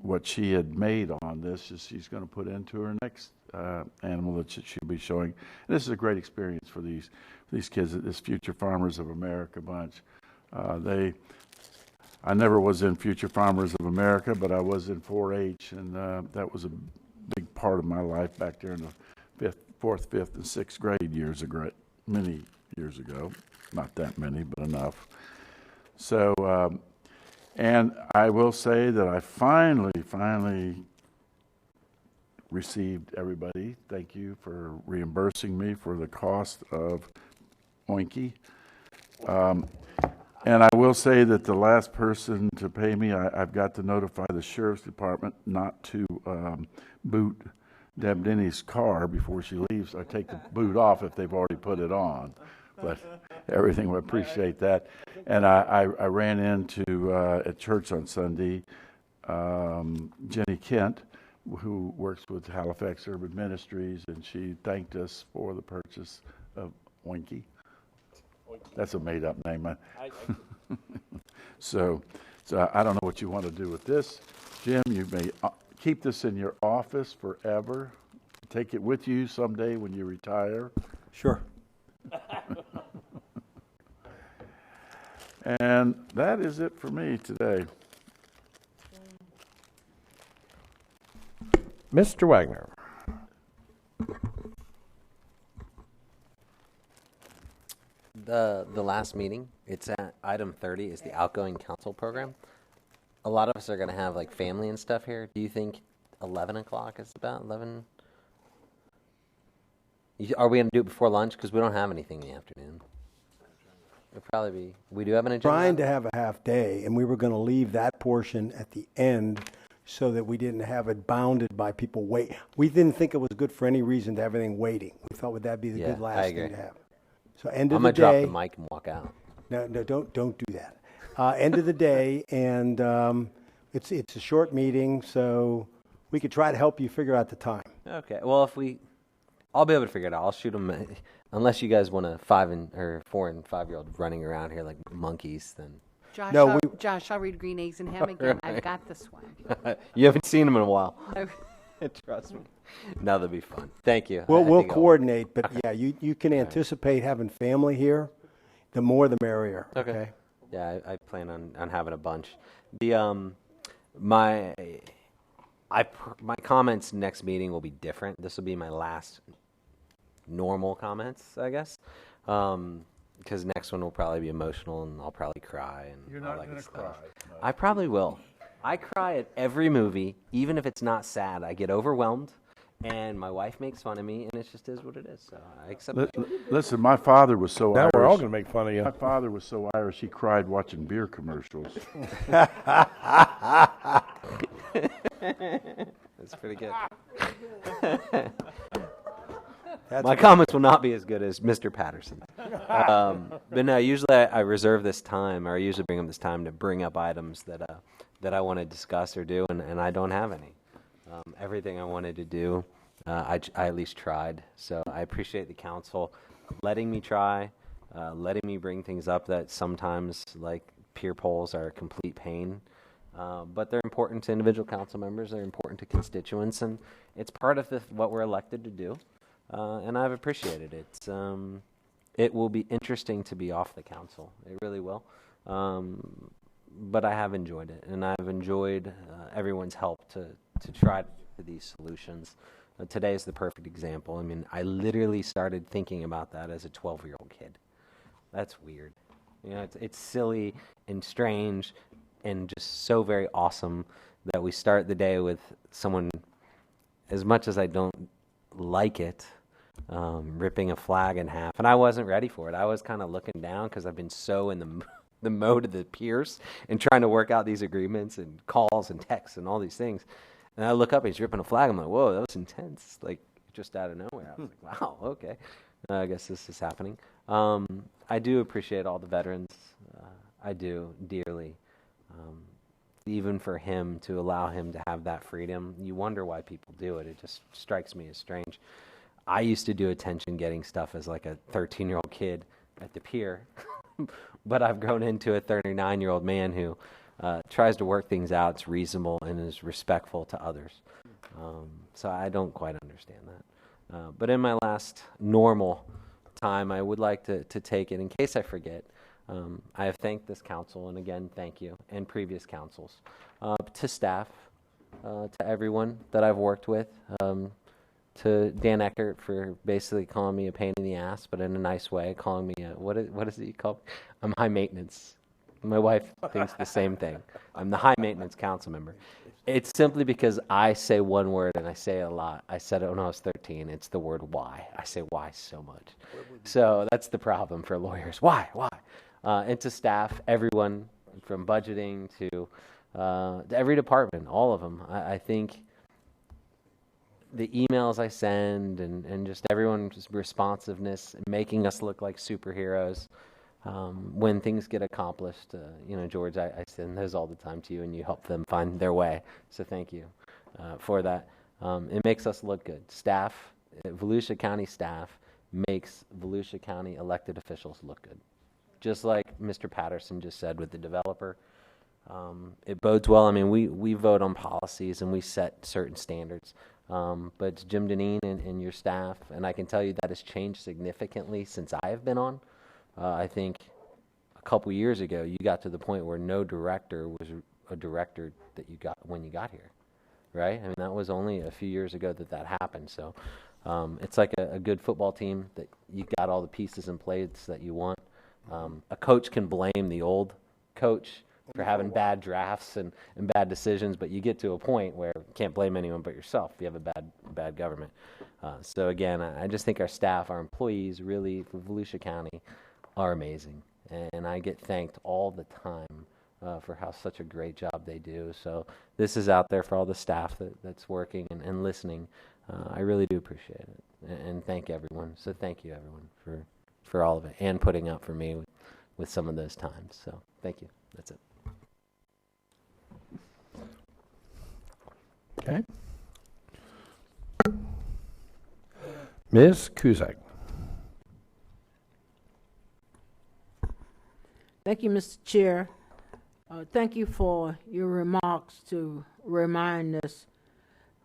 what she had made on this is she's going to put into her next animal that she'll be showing. And this is a great experience for these kids at this Future Farmers of America bunch. I never was in Future Farmers of America, but I was in 4-H, and that was a big part of my life back there in the fourth, fifth, and sixth grade many years ago. Not that many, but enough. So, and I will say that I finally received everybody. Thank you for reimbursing me for the cost of Oinky. And I will say that the last person to pay me, I've got to notify the sheriff's department not to boot Deb Denny's car before she leaves. I take the boot off if they've already put it on. But everything, we appreciate that. And I ran into, at church on Sunday, Jenny Kent, who works with Halifax Urban Ministries, and she thanked us for the purchase of Oinky. That's a made-up name. So I don't know what you want to do with this. Jim, you may keep this in your office forever. Take it with you someday when you retire. Sure. And that is it for me today. Mr. Wagner. The last meeting, it's at item 30, is the outgoing council program. A lot of us are going to have like family and stuff here. Do you think 11 o'clock is about 11? Are we going to do it before lunch? Because we don't have anything in the afternoon. It'll probably be. We do have an agenda. Trying to have a half day, and we were going to leave that portion at the end so that we didn't have it bounded by people wait. We didn't think it was good for any reason to have everything waiting. We thought that'd be the good last thing to have. So end of the day. I'm going to drop the mic and walk out. No, don't do that. End of the day, and it's a short meeting, so we could try to help you figure out the time. Okay. Well, I'll be able to figure it out. I'll shoot them. Unless you guys want a 4 and 5-year-old running around here like monkeys, then. Josh, I'll read Green Eggs and Ham again. Right. I've got this one. You haven't seen them in a while. Trust me. Now they'll be fun. Thank you. Well, we'll coordinate, but yeah, you can anticipate having family here. The more, the merrier. Okay. Yeah, I plan on having a bunch. My comments next meeting will be different. This will be my last normal comments, I guess. Because next one will probably be emotional, and I'll probably cry. And you're not going to cry. No. I probably will. I cry at every movie, even if it's not sad. I get overwhelmed, and my wife makes fun of me, and it just is what it is. So I accept it. Listen, my father was so Irish. Now we're all going to make fun of you. My father was so Irish, he cried watching beer commercials. That's pretty good. My comments will not be as good as Mr. Patterson. But no, usually I reserve this time, or I usually bring up this time to bring up items that I want to discuss or do, and I don't have any. Everything I wanted to do, I at least tried. So I appreciate the council letting me try, letting me bring things up that sometimes, like peer polls, are a complete pain. But they're important to individual council members. They're important to constituents, and it's part of what we're elected to do. And I've appreciated it. It will be interesting to be off the council. It really will. But I have enjoyed it, and I've enjoyed everyone's help to try these solutions. Today is the perfect example. I mean, I literally started thinking about that as a 12-year-old kid. That's weird. You know, it's silly and strange and just so very awesome that we start the day with someone, as much as I don't like it, ripping a flag in half. And I wasn't ready for it. I was kind of looking down because I've been so in the mode of the peers and trying to work out these agreements and calls and texts and all these things. And I look up and he's ripping a flag. I'm like, whoa, that was intense. Like, just out of nowhere. I was like, wow, okay. I guess this is happening. I do appreciate all the veterans. I do, dearly. Even for him, to allow him to have that freedom, you wonder why people do it. It just strikes me as strange. I used to do attention getting stuff as like a 13-year-old kid at the pier, but I've grown into a 39-year-old man who tries to work things out, it's reasonable, and is respectful to others. So I don't quite understand that. But in my last normal time, I would like to take it, in case I forget. I have thanked this council, and again, thank you, and previous councils, to staff, to everyone that I've worked with, to Dan Eckert for basically calling me a pain in the ass, but in a nice way, calling me what is it you call me? I'm high maintenance. My wife thinks the same thing. I'm the high maintenance council member. It's simply because I say one word and I say it a lot. I said it when I was 13. It's the word why. I say why so much. So that's the problem for lawyers. Why? And to staff, everyone from budgeting to every department, all of them. I think the emails I send and just everyone's responsiveness, making us look like superheroes. When things get accomplished, George, I send those all the time to you, and you help them find their way. So thank you for that. It makes us look good. Staff, Volusia County staff, makes Volusia County elected officials look good. Just like Mr. Patterson just said with the developer, it bodes well. I mean, we vote on policies and we set certain standards. But it's Jim Deneen and your staff, and I can tell you that has changed significantly since I have been on. I think a couple years ago, you got to the point where no director was a director that you got when you got here, right? I mean, that was only a few years ago that happened. So it's like a good football team that you got all the pieces in place that you want. A coach can blame the old coach for having bad drafts and bad decisions, but you get to a point where you can't blame anyone but yourself if you have a bad government. So again, I just think our staff, our employees, really for Volusia County, are amazing, and I get thanked all the time for how such a great job they do. So this is out there for all the staff that's working and listening. I really do appreciate it, and thank everyone. So thank you, everyone, for all of it, and putting up for me with some of those times. So thank you. That's it. Okay. Ms. Cusack. Thank you, Mr. Chair. Thank you for your remarks to remind us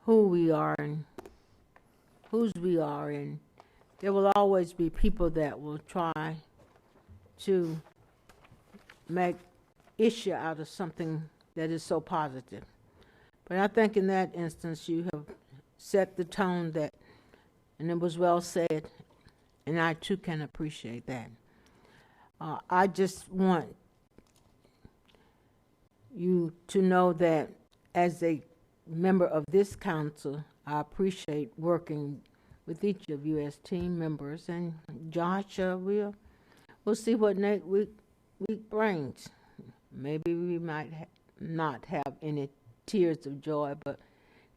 who we are and whose we are. And there will always be people that will try to make issue out of something that is so positive. But I think in that instance you have set the tone and it was well said, and I too can appreciate that. I just want you to know that as a member of this council, I appreciate working with each of you as team members. And Josh, we'll see what next week brings. Maybe we might not have any tears of joy, but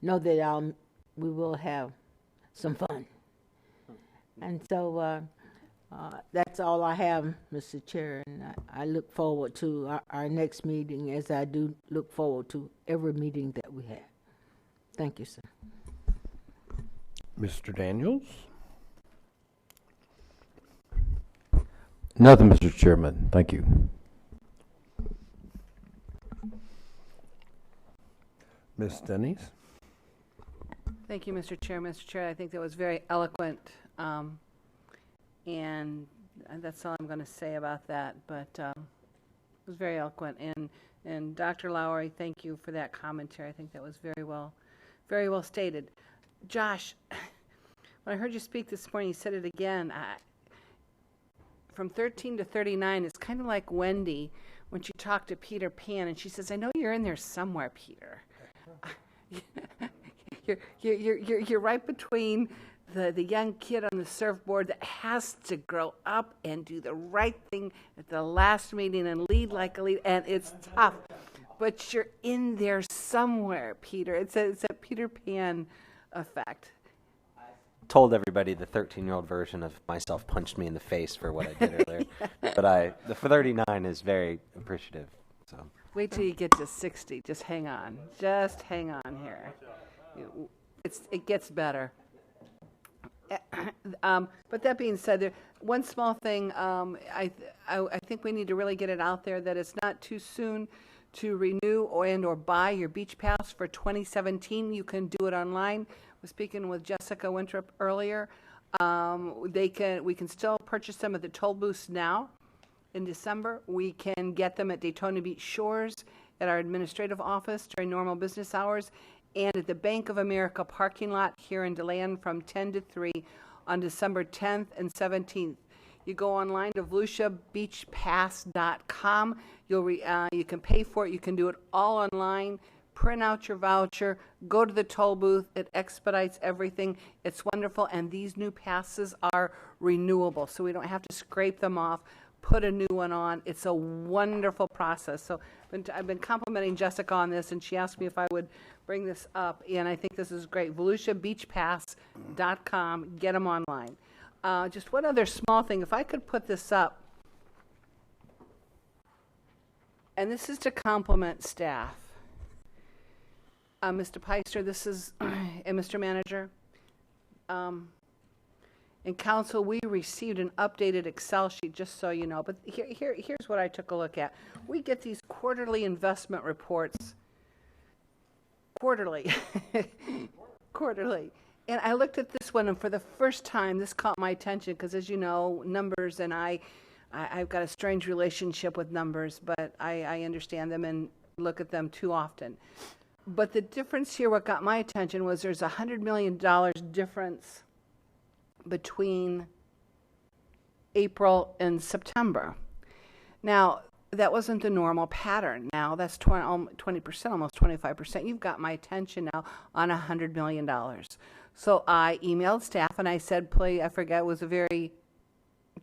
know that we will have some fun. And so that's all I have, Mr. Chair, and I look forward to our next meeting, as I do look forward to every meeting that we have. Thank you, sir. Mr. Daniels? Nothing, Mr. Chairman. Thank you. Ms. Denise? Thank you, Mr. Chair. Mr. Chair, I think that was very eloquent, and that's all I'm going to say about that. But it was very eloquent, and Dr. Lowry, thank you for that commentary. I think that was very well stated. Josh, when I heard you speak this morning, you said it again. From 13 to 39, it's kind of like Wendy when she talked to Peter Pan, and she says, "I know you're in there somewhere, Peter." You're right between the young kid on the surfboard that has to grow up and do the right thing at the last meeting and lead like a lead, and it's tough, but you're in there somewhere, Peter. It's a Peter Pan effect. Told everybody the 13-year-old version of myself punched me in the face for what I did earlier, but the 39 is very appreciative. So wait till you get to 60. Just hang on. Just hang on here. It gets better. But that being said, one small thing, I think we need to really get it out there that it's not too soon to renew and/or buy your beach pass for 2017. You can do it online. I was speaking with Jessica Winthrop earlier. We can still purchase them at the toll booths now in December. We can get them at Daytona Beach Shores at our administrative office during normal business hours, and at the Bank of America parking lot here in DeLand from 10 to 3 on December 10th and 17th. You go online to VolusiaBeachPass.com. You can pay for it. You can do it all online. Print out your voucher. Go to the toll booth. It expedites everything. It's wonderful. And these new passes are renewable, so we don't have to scrape them off, put a new one on. It's a wonderful process. So I've been complimenting Jessica on this, and she asked me if I would bring this up, and I think this is great. VolusiaBeachPass.com. Get them online. Just one other small thing. If I could put this up, and this is to compliment staff. Mr. Peister, this is, and Mr. Manager, in council, we received an updated Excel sheet, just so you know. But here's what I took a look at. We get these quarterly investment reports, quarterly. And I looked at this one, and for the first time, this caught my attention, because as you know, numbers, and I've got a strange relationship with numbers, but I understand them and look at them too often. But the difference here, what got my attention, was there's $100 million difference between April and September. Now, that wasn't the normal pattern. Now, that's 20%, almost 25%. You've got my attention now on $100 million. So I emailed staff and I said, please, I forget, it was a very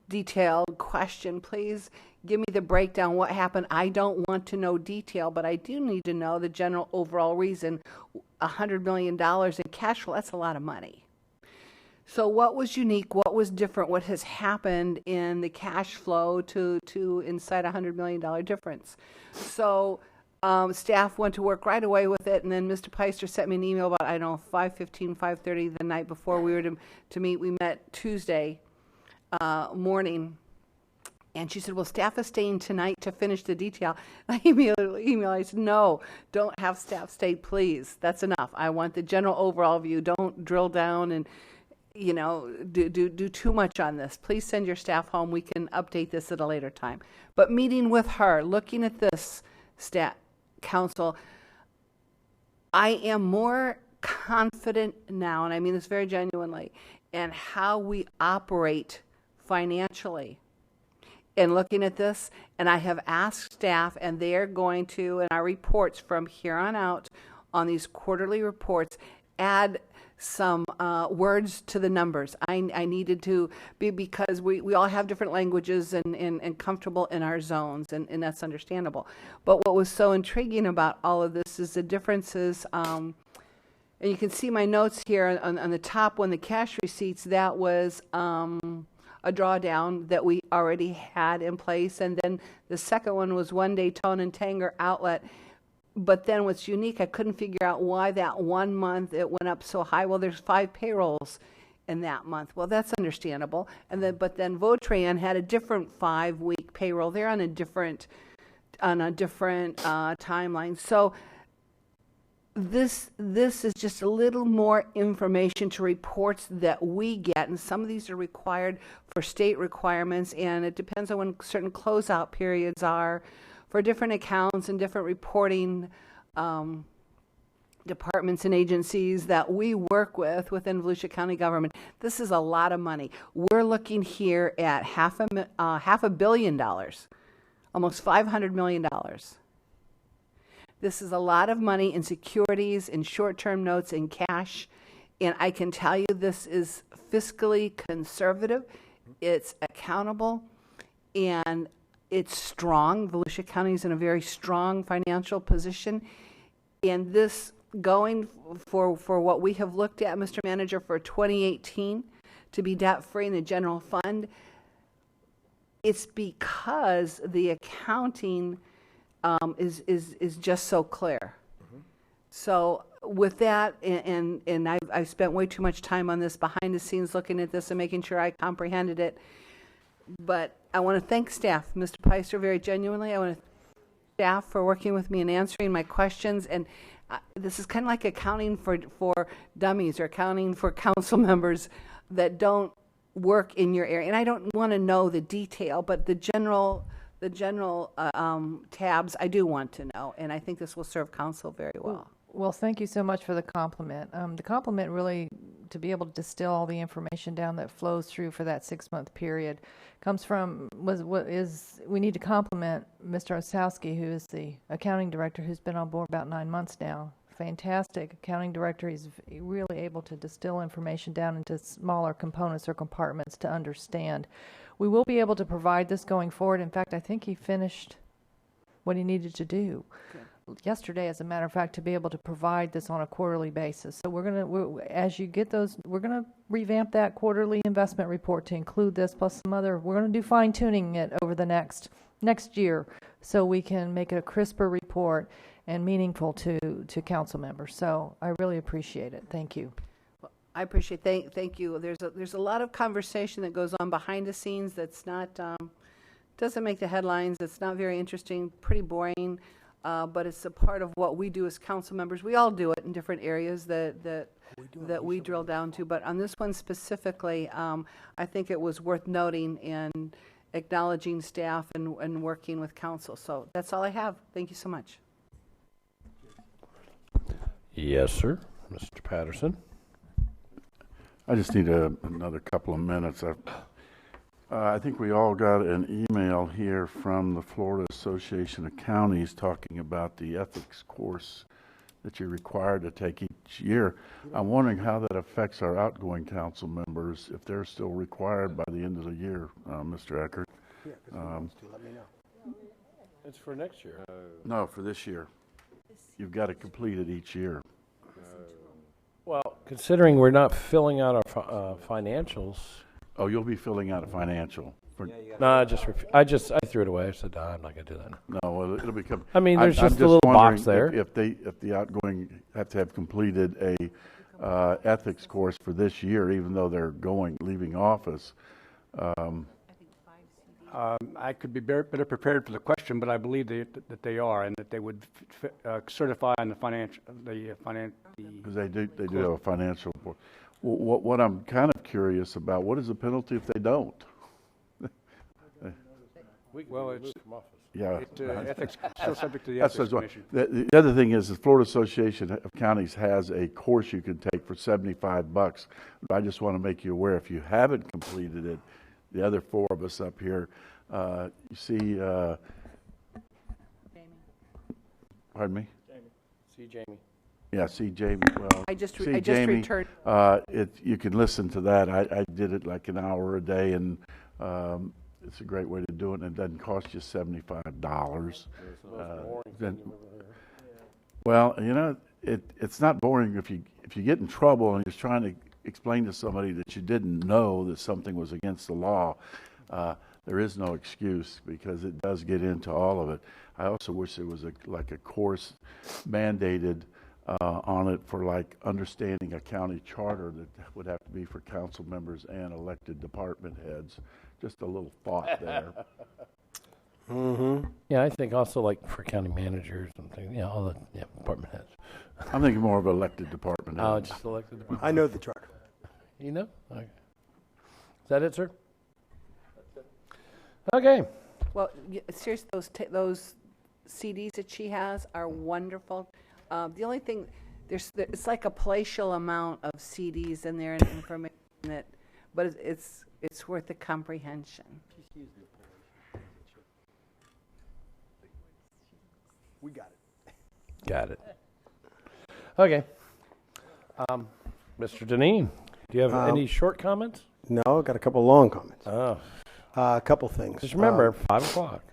detailed question. Please give me the breakdown, what happened. I don't want to know detail, but I do need to know the general overall reason. $100 million in cash flow, that's a lot of money. So what was unique, what was different, what has happened in the cash flow to inside $100 million difference? So staff went to work right away with it, and then Mr. Peister sent me an email about, 5:15, 5:30 the night before we were to meet. We met Tuesday morning, and she said, well, staff is staying tonight to finish the detail. And I I said, no, don't have staff stay, please. That's enough. I want the general overall view. Don't drill down and do too much on this. Please send your staff home. We can update this at a later time. But meeting with her, looking at this council, I am more confident now, and I mean this very genuinely, in how we operate financially. In looking at this, and I have asked staff, and they're going to, in our reports from here on out, on these quarterly reports, add some words to the numbers. I needed to be, because we all have different languages and comfortable in our zones, and that's understandable. But what was so intriguing about all of this is the differences, and you can see my notes here on the top one, the cash receipts, that was a drawdown that we already had in place, and then the second one was one Daytona and Tanger outlet. But then what's unique, I couldn't figure out why that 1 month it went up so high. Well, there's 5 payrolls in that month. Well, that's understandable. But then Votran had a different 5-week payroll. They're on a different timeline. So this is just a little more information to reports that we get, and some of these are required for state requirements, and it depends on when certain closeout periods are for different accounts and different reporting departments and agencies that we work with within Volusia County government. This is a lot of money. We're looking here at $500 million, almost $500 million. This is a lot of money in securities, in short-term notes, in cash, and I can tell you this is fiscally conservative, it's accountable, and it's strong. Volusia County is in a very strong financial position, and this going for what we have looked at, Mr. Manager, for 2018 to be debt-free in the general fund, it's because the accounting is just so clear. Mm-hmm. So with that, and I've spent way too much time on this behind the scenes looking at this and making sure I comprehended it. But I want to thank staff, Mr. Peister, very genuinely. staff for working with me and answering my questions. And this is kind of like accounting for dummies or accounting for council members that don't work in your area. And I don't want to know the detail, but the general tabs I do want to know. And I think this will serve council very well. Well, thank you so much for the compliment. The compliment really, to be able to distill all the information down that flows through for that 6-month period, comes from we need to compliment Mr. Osowski, who is the accounting director, who's been on board about 9 months now. Fantastic accounting director. He's really able to distill information down into smaller components or compartments to understand. We will be able to provide this going forward. In fact, I think he finished what he needed to do yesterday, as a matter of fact, to be able to provide this on a quarterly basis. So as you get those, we're gonna revamp that quarterly investment report to include this plus some other. We're gonna do fine tuning it over the next year, so we can make it a crisper report and meaningful to council members. So I really appreciate it. Thank you. Well, I appreciate. Thank you. There's a lot of conversation that goes on behind the scenes that's not doesn't make the headlines. It's not very interesting. Pretty boring. But it's a part of what we do as council members. We all do it in different areas that we drill down to. But on this one specifically, I think it was worth noting and acknowledging staff and working with council. So that's all I have. Thank you so much. Yes, sir. Mr. Patterson. I just need another couple of minutes. I think we all got an email here from the Florida Association of Counties talking about the ethics course that you're required to take each year. I'm wondering how that affects our outgoing council members, if they're still required by the end of the year, Mr. Eckert. Yeah, if he wants to, let me know. It's for next year. No, for this year. You've got to complete it each year. Well, considering we're not filling out our financials. Oh, you'll be filling out a financial. No, I threw it away. I said, I'm not going to do that. No, well, it'll become. I mean, there's just a little box there. If the outgoing have to have completed a ethics course for this year, even though they're leaving office. I could be better prepared for the question, but I believe that they are, and that they would certify on the financial. Because they do have a financial report. What I'm kind of curious about, what is the penalty if they don't? Well, it's yeah. Ethics still subject to the ethics commission. The other thing is the Florida Association of Counties has a course you can take for $75. But I just want to make you aware, if you haven't completed it, the other four of us up here, you see. Jamie. Pardon me. See Jamie. Yeah, see Jamie. Well, I just Jamie, returned. You can listen to that. I did it like an hour a day, and it's a great way to do it. And it doesn't cost you $75. Well, you know, it's not boring if you get in trouble and you're trying to explain to somebody that you didn't know that something was against the law. There is no excuse, because it does get into all of it. I also wish there was like a course mandated on it for like understanding a county charter that would have to be for council members and elected department heads. Just a little thought there. Mm-hmm. Yeah, I think also like for county managers and things, all the department heads. I'm thinking more of elected department heads. Oh, just elected department. I know the charter. You know? Okay. Is that it, sir? Okay. Well, seriously, those CDs that she has are wonderful. The only thing, it's like a palatial amount of CDs in there and information but it's worth the comprehension. We got it. Got it. Okay. Mr. Deneen, do you have any short comments? No, I got a couple long comments. Oh. A couple things. Just remember, 5 o'clock.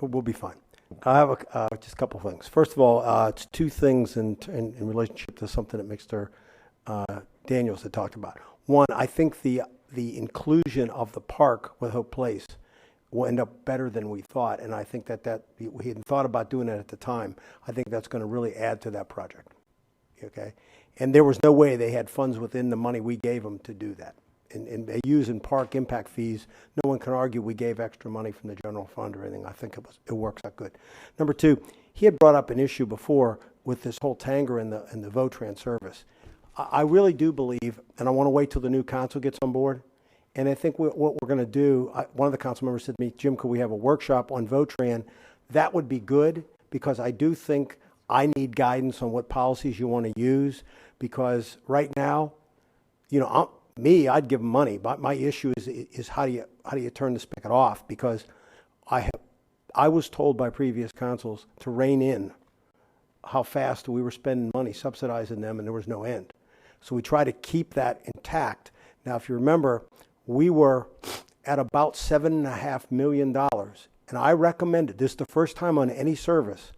We'll be fine. I have just a couple things. First of all, it's two things in relationship to something that Mr. Daniels had talked about. One, I think the inclusion of the park with Hope Place will end up better than we thought, and I think that we hadn't thought about doing that at the time. I think that's going to really add to that project. Okay, and there was no way they had funds within the money we gave them to do that. and they use in park impact fees, no one can argue we gave extra money from the general fund or anything. I think it works out good. Number two, he had brought up an issue before with this whole Tanger and the Votran service. I really do believe, and I want to wait till the new council gets on board, and I think what we're going to do, one of the council members said to me, Jim, could we have a workshop on Votran? That would be good, because I do think I need guidance on what policies you want to use, because right now, you know, I'd give them money, but my issue is how do you turn the spigot off? Because I was told by previous councils to rein in how fast we were spending money subsidizing them, and there was no end. So we try to keep that intact. Now, if you remember, we were at about $7.5 million, and I recommended, this is the first time on any service,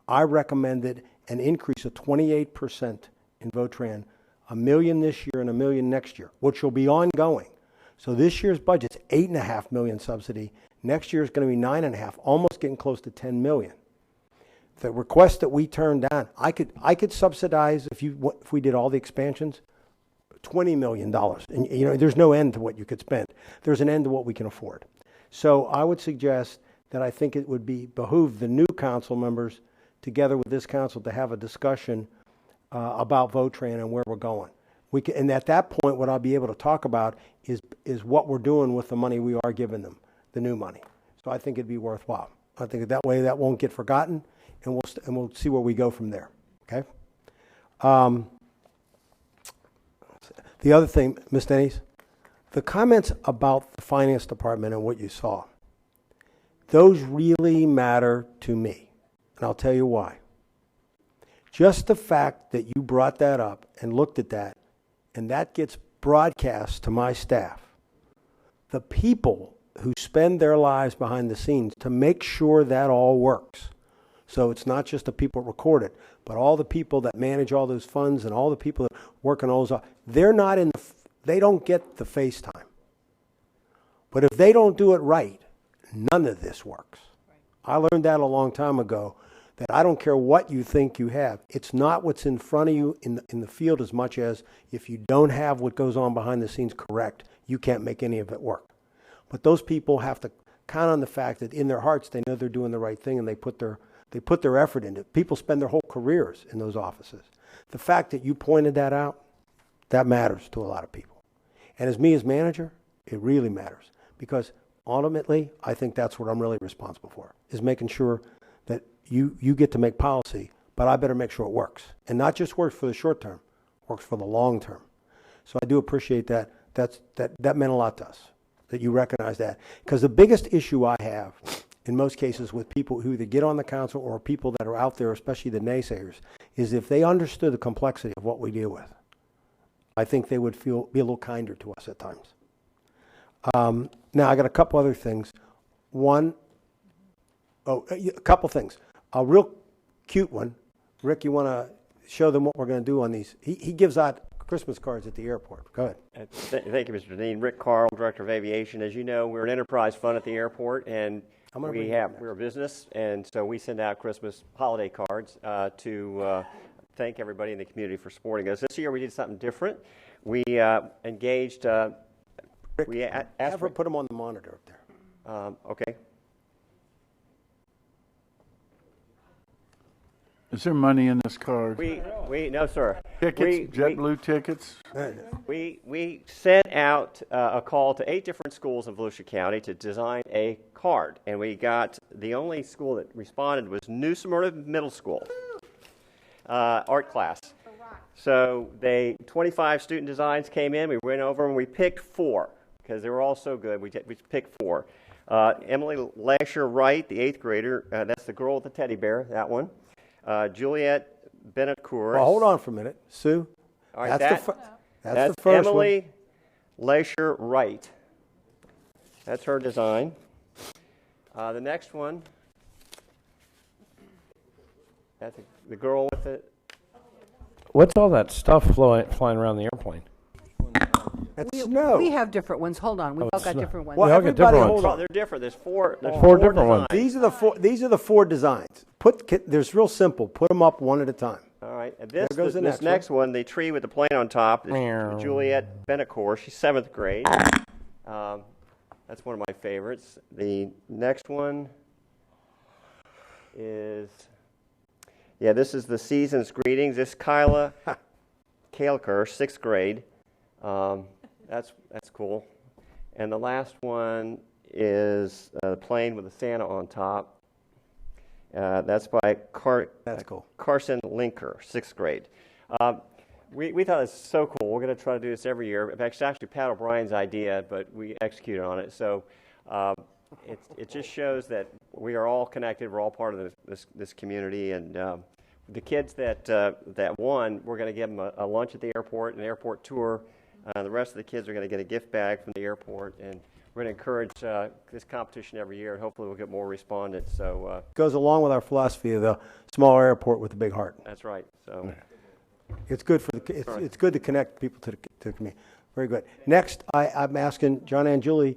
I recommended an increase of 28% in Votran, $1 million this year and $1 million next year, which will be ongoing. So this year's budget's $8.5 million subsidy. Next year is going to be $9.5, almost getting close to $10 million. The request that we turned down, I could subsidize, if we did all the expansions, $20 million. And you know, there's no end to what you could spend. There's an end to what we can afford. So I would suggest that I think it would behoove the new council members, together with this council, to have a discussion about Votran and where we're going. And at that point, what I'll be able to talk about is what we're doing with the money we are giving them, the new money. So I think it'd be worthwhile. I think that way that won't get forgotten, and we'll see where we go from there. Okay. The other thing, Ms. Denny's, the comments about the finance department and what you saw, those really matter to me, and I'll tell you why. Just the fact that you brought that up and looked at that, and that gets broadcast to my staff, the people who spend their lives behind the scenes to make sure that all works. So it's not just the people that record it, but all the people that manage all those funds and all the people that work on all those, they don't get the FaceTime. But if they don't do it right, none of this works. I learned that a long time ago, that I don't care what you think you have. It's not what's in front of you in the field as much as if you don't have what goes on behind the scenes correct, you can't make any of it work. But those people have to count on the fact that in their hearts they know they're doing the right thing, and they put their effort into it. People spend their whole careers in those offices. The fact that you pointed that out, that matters to a lot of people. And as manager, it really matters, because ultimately, I think that's what I'm really responsible for, is making sure that you get to make policy, but I better make sure it works. And not just works for the short term, works for the long term. So I do appreciate that. That meant a lot to us, that you recognize that. Because the biggest issue I have in most cases with people who either get on the council or people that are out there, especially the naysayers, is if they understood the complexity of what we deal with, I think they would be a little kinder to us at times. Now, I got a couple other things. A couple things. A real cute one. Rick, you want to show them what we're going to do on these? He gives out Christmas cards at the airport. Go ahead. Thank you, Mr. Dean. Rick Carl, Director of Aviation. As you know, we're an enterprise fund at the airport, and we're a business, and so we send out Christmas holiday cards to thank everybody in the community for supporting us. This year we did something different. We engaged. Rick, have her put them on the monitor up there. Okay. Is there money in this card? No, sir. Tickets, JetBlue tickets? We sent out a call to 8 different schools in Volusia County to design a card, and we got, the only school that responded was New Smyrna Middle School, art class. So 25 student designs came in, we went over and we picked 4, because they were all so good, we picked 4. Emily Lasher Wright, the 8th grader, that's the girl with the teddy bear, that one. Juliet Bennett Coors. Well, hold on for a minute, Sue. All right, that's the first Emily Lasher Wright. That's her design. The next one, that's the girl with it. What's all that stuff flying around the airplane? We have different ones. Hold on, we've all got different ones. Well, everybody, hold on. They're different. There's four different ones. These are the 4 designs. There's real simple. Put them up one at a time. All right. right. And this, There goes the this next one, the tree with the plane on top, is Juliet Benacore. She's 7th grade. That's one of my favorites. The next one is, this is the season's greetings. This is Kyla Kalker, 6th grade. That's cool. And the last one is the plane with the Santa on top. That's by Carson Linker, 6th grade. We thought it was so cool. We're going to try to do this every year. It's actually Pat O'Brien's idea, but we executed on it. So it just shows that we are all connected. We're all part of this community. And the kids that won, we're going to give them a lunch at the airport, an airport tour. The rest of the kids are going to get a gift bag from the airport. And we're going to encourage this competition every year, and hopefully we'll get more respondents. So goes along with our philosophy of the smaller airport with the big heart. That's right. So it's good for it's good to connect people to the community. Very good. Next, I'm asking John and Julie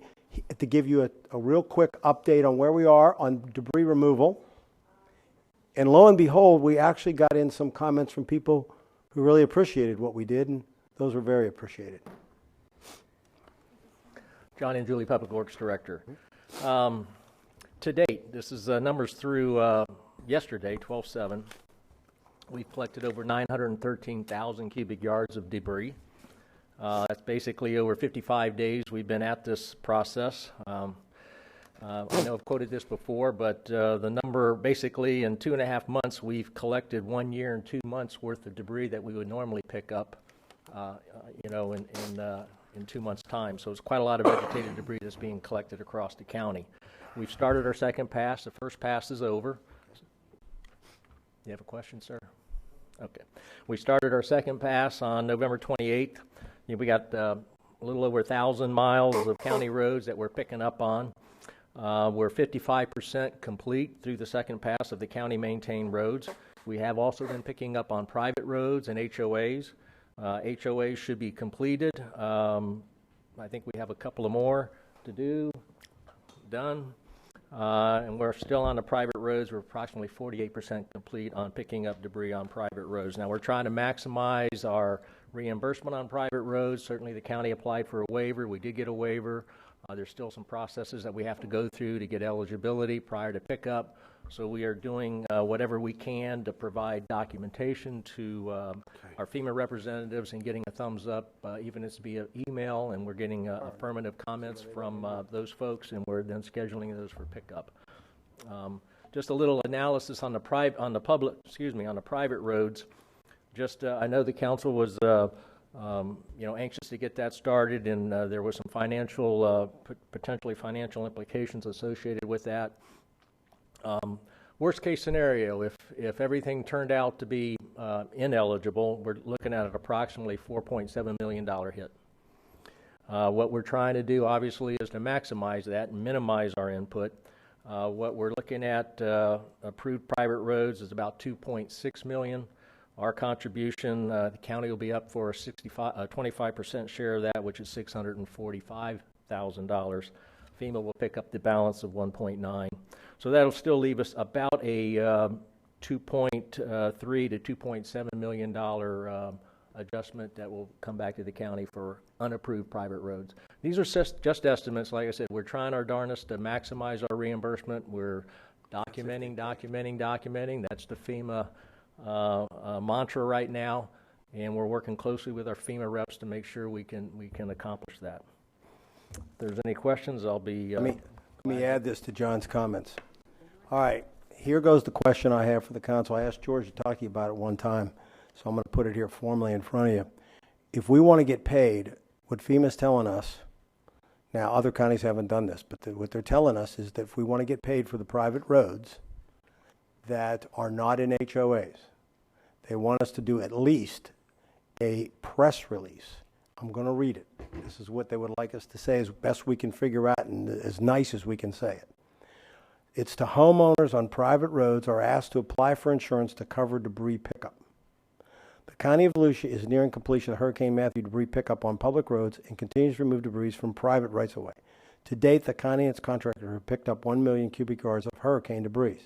to give you a real quick update on where we are on debris removal. And lo and behold, we actually got in some comments from people who really appreciated what we did, and those were very appreciated. John and Julie, Public Works Director. To date, this is numbers through yesterday, 12/7. We've collected over 913,000 cubic yards of debris. That's basically over 55 days we've been at this process. I know I've quoted this before, but the number basically in 2.5 months, we've collected 1 year and 2 months worth of debris that we would normally pick up, in 2 months' time. So it's quite a lot of vegetated debris that's being collected across the county. We've started our second pass. The first pass is over. You have a question, sir? Okay. We started our second pass on November 28th. We got a little over 1,000 miles of county roads that we're picking up on. We're 55% complete through the second pass of the county-maintained roads. We have also been picking up on private roads and HOAs. HOAs should be completed. I think we have a couple of more to do, done. And we're still on the private roads. We're approximately 48% complete on picking up debris on private roads. Now, we're trying to maximize our reimbursement on private roads. Certainly, the county applied for a waiver. We did get a waiver. There's still some processes that we have to go through to get eligibility prior to pickup. So we are doing whatever we can to provide documentation to our FEMA representatives and getting a thumbs up, even if it's via email, and we're getting affirmative comments from those folks, and we're then scheduling those for pickup. Just a little analysis on the private roads. Just I know the council was anxious to get that started, and there was some potentially financial implications associated with that. Worst case scenario, if everything turned out to be ineligible, we're looking at an approximately $4.7 million hit. What we're trying to do, obviously, is to maximize that and minimize our input. What we're looking at, approved private roads, is about $2.6 million. Our contribution, the county will be up for a 25% share of that, which is $645,000. FEMA will pick up the balance of 1.9. So that'll still leave us about a $2.3 to $2.7 million adjustment that will come back to the county for unapproved private roads. These are just estimates. Like I said, we're trying our darnest to maximize our reimbursement. We're documenting. That's the FEMA mantra right now, and we're working closely with our FEMA reps to make sure we can accomplish that. If there's any questions, I'll be... Let me add this to John's comments. All right, here goes the question I have for the council. I asked George to talk to you about it one time, so I'm going to put it here formally in front of you. If we want to get paid, what FEMA's telling us, now other counties haven't done this, but what they're telling us is that if we want to get paid for the private roads that are not in HOAs, they want us to do at least a press release. I'm going to read it. This is what they would like us to say as best we can figure out and as nice as we can say it. It's to homeowners on private roads are asked to apply for insurance to cover debris pickup. The County of Volusia is nearing completion of Hurricane Matthew debris pickup on public roads and continues to remove debris from private rights-of-way. To date, the county and its contractor have picked up 1 million cubic yards of hurricane debris.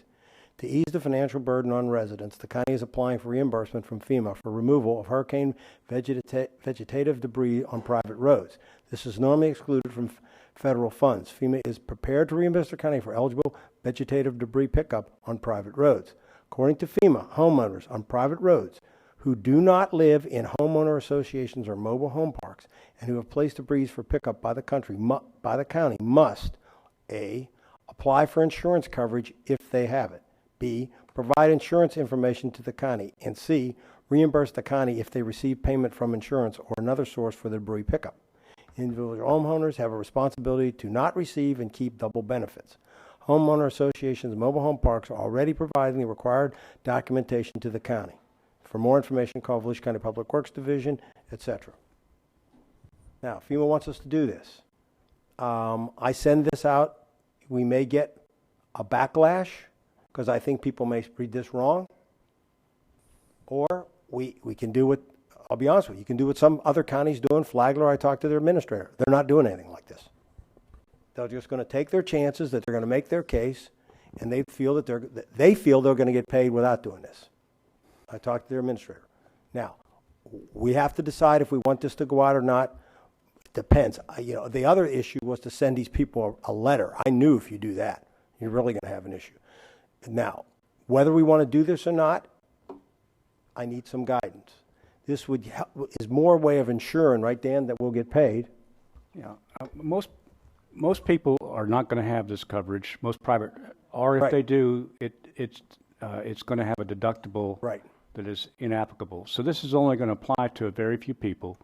To ease the financial burden on residents, the county is applying for reimbursement from FEMA for removal of hurricane vegetative debris on private roads. This is normally excluded from federal funds. FEMA is prepared to reimburse the county for eligible vegetative debris pickup on private roads. According to FEMA, homeowners on private roads who do not live in homeowner associations or mobile home parks and who have placed debris for pickup by the county must A, apply for insurance coverage if they have it, B, provide insurance information to the county, and C, reimburse the county if they receive payment from insurance or another source for the debris pickup. Individual homeowners have a responsibility to not receive and keep double benefits. Homeowner associations and mobile home parks are already providing the required documentation to the county. For more information, call Volusia County Public Works Division, etc. Now, FEMA wants us to do this. I send this out. We may get a backlash because I think people may read this wrong. Or we can do what, I'll be honest with you, you can do what some other counties do in Flagler. I talked to their administrator. They're not doing anything like this. They're just going to take their chances that they're going to make their case, and they feel that they're going to get paid without doing this. I talked to their administrator. Now, we have to decide if we want this to go out or not. It depends. The other issue was to send these people a letter. I knew if you do that, you're really going to have an issue. Now, whether we want to do this or not, I need some guidance. This is more a way of ensuring, right, Dan, that we'll get paid. Yeah, most people are not going to have this coverage. Most private, or if they do, it's going to have a deductible that is inapplicable. So this is only going to apply to a very few people.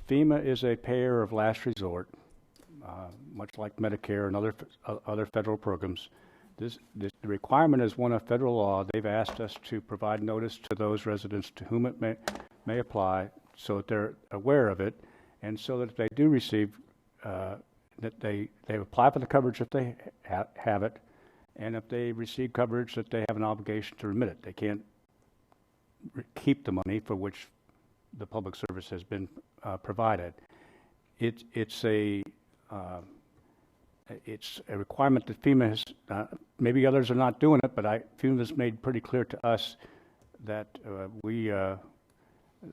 FEMA is a payer of last resort, much like Medicare and other federal programs. The requirement is one of federal law. They've asked us to provide notice to those residents to whom it may apply, so that they're aware of it, and so that if they do receive, that they apply for the coverage if they have it, and if they receive coverage, that they have an obligation to remit it. They can't keep the money for which the public service has been provided. It's a requirement that FEMA has, maybe others are not doing it, but FEMA has made pretty clear to us that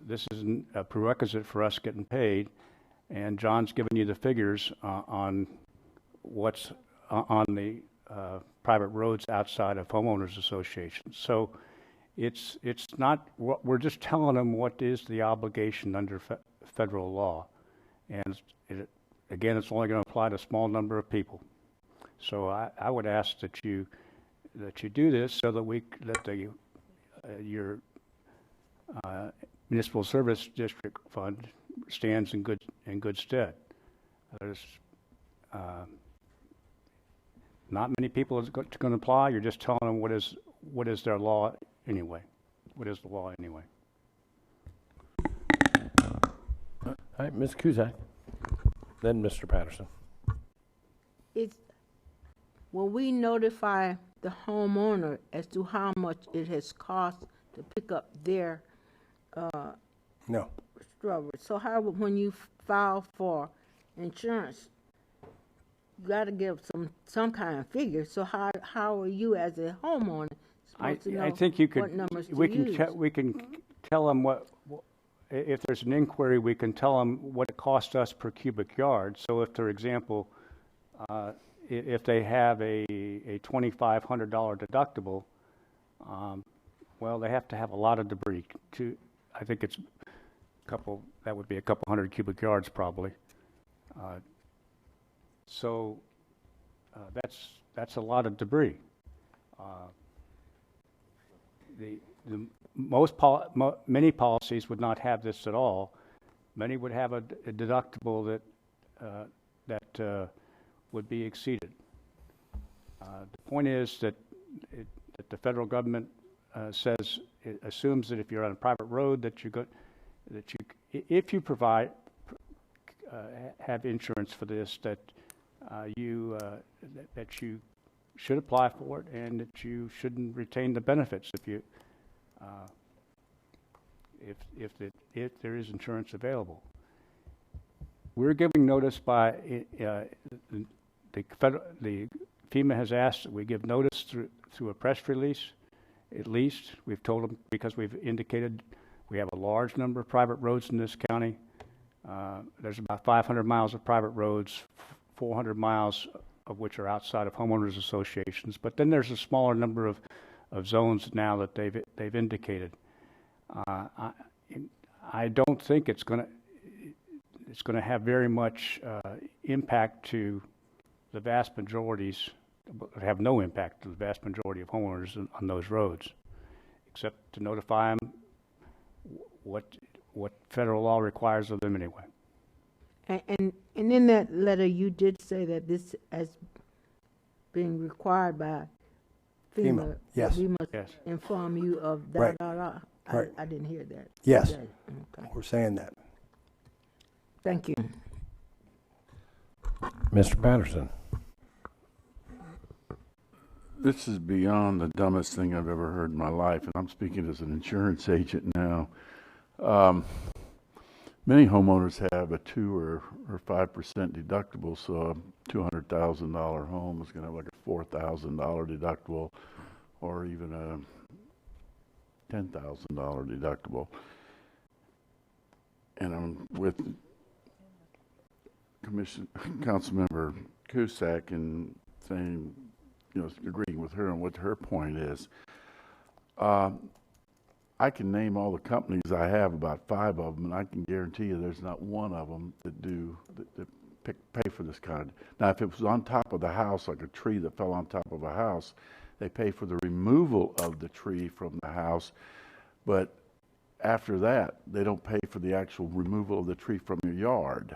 this is a prerequisite for us getting paid, and John's given you the figures on what's on the private roads outside of homeowners associations. So it's not, we're just telling them what is the obligation under federal law, and again, it's only going to apply to a small number of people. So I would ask that you do this so that your municipal service district fund stands in good stead. There's not many people is going to apply. You're just telling them what is their law anyway. What is the law anyway? All right, Ms. Cusack. Then Mr. Patterson. When we notify the homeowner as to how much it has cost to pick up their no strawberries, so how when you file for insurance, you got to give some kind of figure. So how are you as a homeowner supposed to know I think you could, what numbers to we can tell them what. If there's an inquiry, we can tell them what it costs us per cubic yard. So if, for example, if they have a $2,500 deductible, well, they have to have a lot of debris. I think it's that would be a couple hundred cubic yards probably. So that's a lot of debris. Many policies would not have this at all. Many would have a deductible that would be exceeded. The point is that the federal government says it assumes that if you're on a private road if you provide have insurance for this that you should apply for it, and that you shouldn't retain the benefits if there is insurance available. We're giving notice by the FEMA has asked that we give notice through a press release, at least. We've told them, because we've indicated we have a large number of private roads in this county. There's about 500 miles of private roads, 400 miles of which are outside of homeowners associations. But then there's a smaller number of zones now that they've indicated. I don't think it's going to have very much impact to the vast majorities, have no impact to the vast majority of homeowners on those roads, except to notify them what federal law requires of them anyway. And in that letter, you did say that this as being required by FEMA. Yes. We must Yes. inform you of da Right. da da. Right. I didn't hear that. Yes. Okay. We're saying that. Thank you. Mr. Patterson. This is beyond the dumbest thing I've ever heard in my life, and I'm speaking as an insurance agent now. Many homeowners have a 2 or 5% deductible, so a $200,000 home is going to have like a $4,000 deductible, or even a $10,000 deductible. And I'm with Councilmember Cusack and saying, agreeing with her on what her point is. I can name all the companies I have, about 5 of them, and I can guarantee you there's not one of them that pay for this kind. Now, if it was on top of the house, like a tree that fell on top of a house, they pay for the removal of the tree from the house, but after that, they don't pay for the actual removal of the tree from your yard.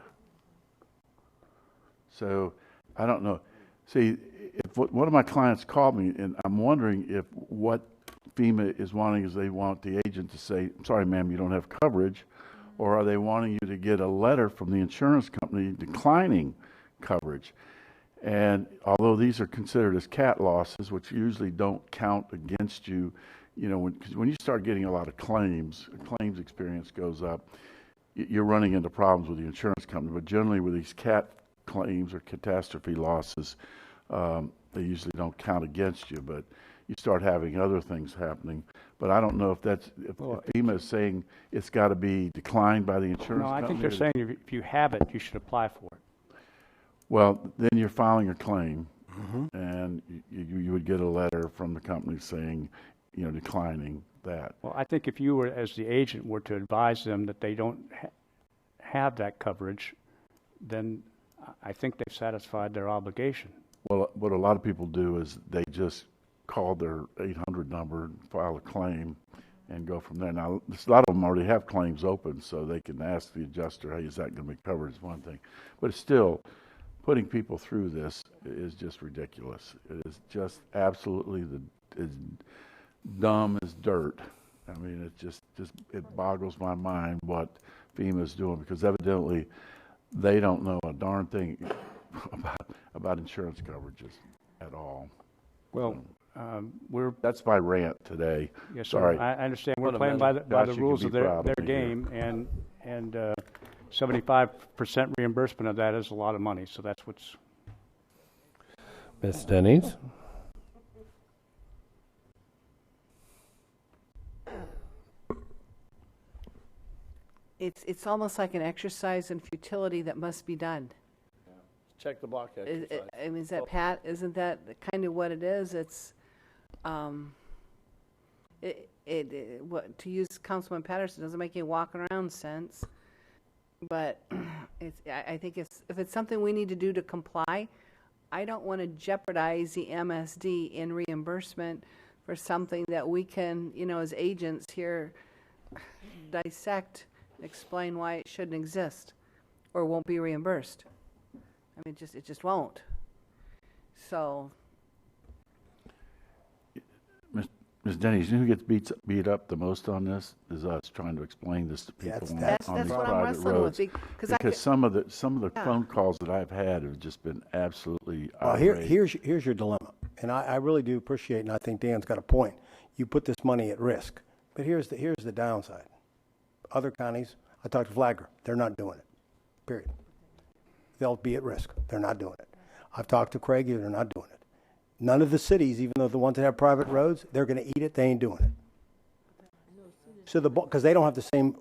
So, I don't know. See, if one of my clients called me, and I'm wondering if what FEMA is wanting is they want the agent to say, sorry, ma'am, you don't have coverage, or are they wanting you to get a letter from the insurance company declining coverage? And although these are considered as cat losses, which usually don't count against you, when you start getting a lot of claims experience goes up, you're running into problems with the insurance company. But generally with these cat claims or catastrophe losses, they usually don't count against you, but you start having other things happening. But I don't know if FEMA is saying it's got to be declined by the insurance company. No, I think they're saying if you have it, you should apply for it. Well, then you're filing a claim, and you would get a letter from the company saying, declining that. Well, I think if you were, as the agent, were to advise them that they don't have that coverage, then I think they've satisfied their obligation. Well, what a lot of people do is they just call their 800 number and file a claim and go from there. Now, a lot of them already have claims open, so they can ask the adjuster, hey, is that going to be covered, is one thing. But still, putting people through this is just ridiculous. It is just absolutely as dumb as dirt. I mean, it boggles my mind what FEMA is doing, because evidently they don't know a darn thing about insurance coverages at all. Well, that's my rant today. Yes, sorry. Sir. I understand we're playing by the rules of their game, and 75% reimbursement of that is a lot of money. So that's what's. Ms. Dennings. It's almost like an exercise in futility that must be done. Check the block exercise. I mean, isn't that kind of what it is? It's, what, to use Councilman Patterson, doesn't make any walk around sense. But I think if it's something we need to do to comply, I don't want to jeopardize the MSD in reimbursement for something that we can, as agents here, dissect, explain why it shouldn't exist or won't be reimbursed. I mean, it just won't. So, Ms. Denny's, who gets beat up the most on this is us trying to explain this to people on these private roads. Because some of the phone calls that I've had have just been absolutely outrageous. Here's your dilemma, and I really do appreciate, and I think Dan's got a point. You put this money at risk, but here's the downside. Other counties, I talked to Flagler, they're not doing it. Period. They'll be at risk. They're not doing it. I've talked to Craig, they're not doing it. None of the cities, even though the ones that have private roads, they're going to eat it. They ain't doing it. So because they don't have the same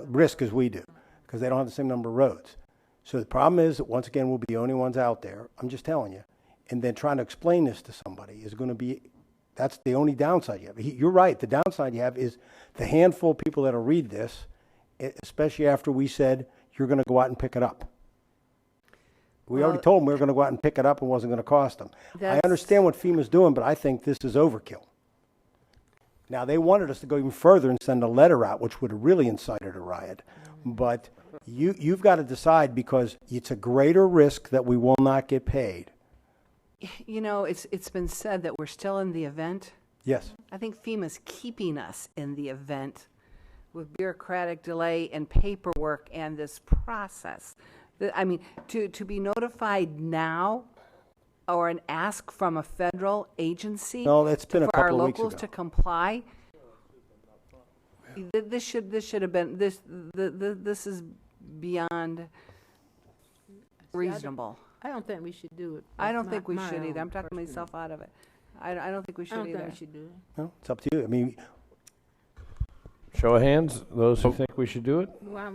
risk as we do, because they don't have the same number of roads. So the problem is that once again, we'll be the only ones out there. I'm just telling you. And then trying to explain this to somebody is going to be, that's the only downside you have. You're right. The downside you have is the handful of people that'll read this, especially after we said you're going to go out and pick it up. We already told them we were going to go out and pick it up and it wasn't going to cost them. I understand what FEMA's doing, but I think this is overkill. Now, they wanted us to go even further and send a letter out, which would have really incited a riot. But you've got to decide, because it's a greater risk that we will not get paid. You know, it's been said that we're still in the event. Yes. I think FEMA's keeping us in the event with bureaucratic delay and paperwork and this process. I mean, to be notified now or an ask from a federal agency no, that's been a for our couple of weeks locals ago. to comply, this should have been, this is beyond reasonable. I don't think we should do it. I don't think we should either. I'm talking myself out of it. I don't think we should either. I don't think we should do it. No, it's up to you. I mean, Show of hands, those who think we should do it. Well,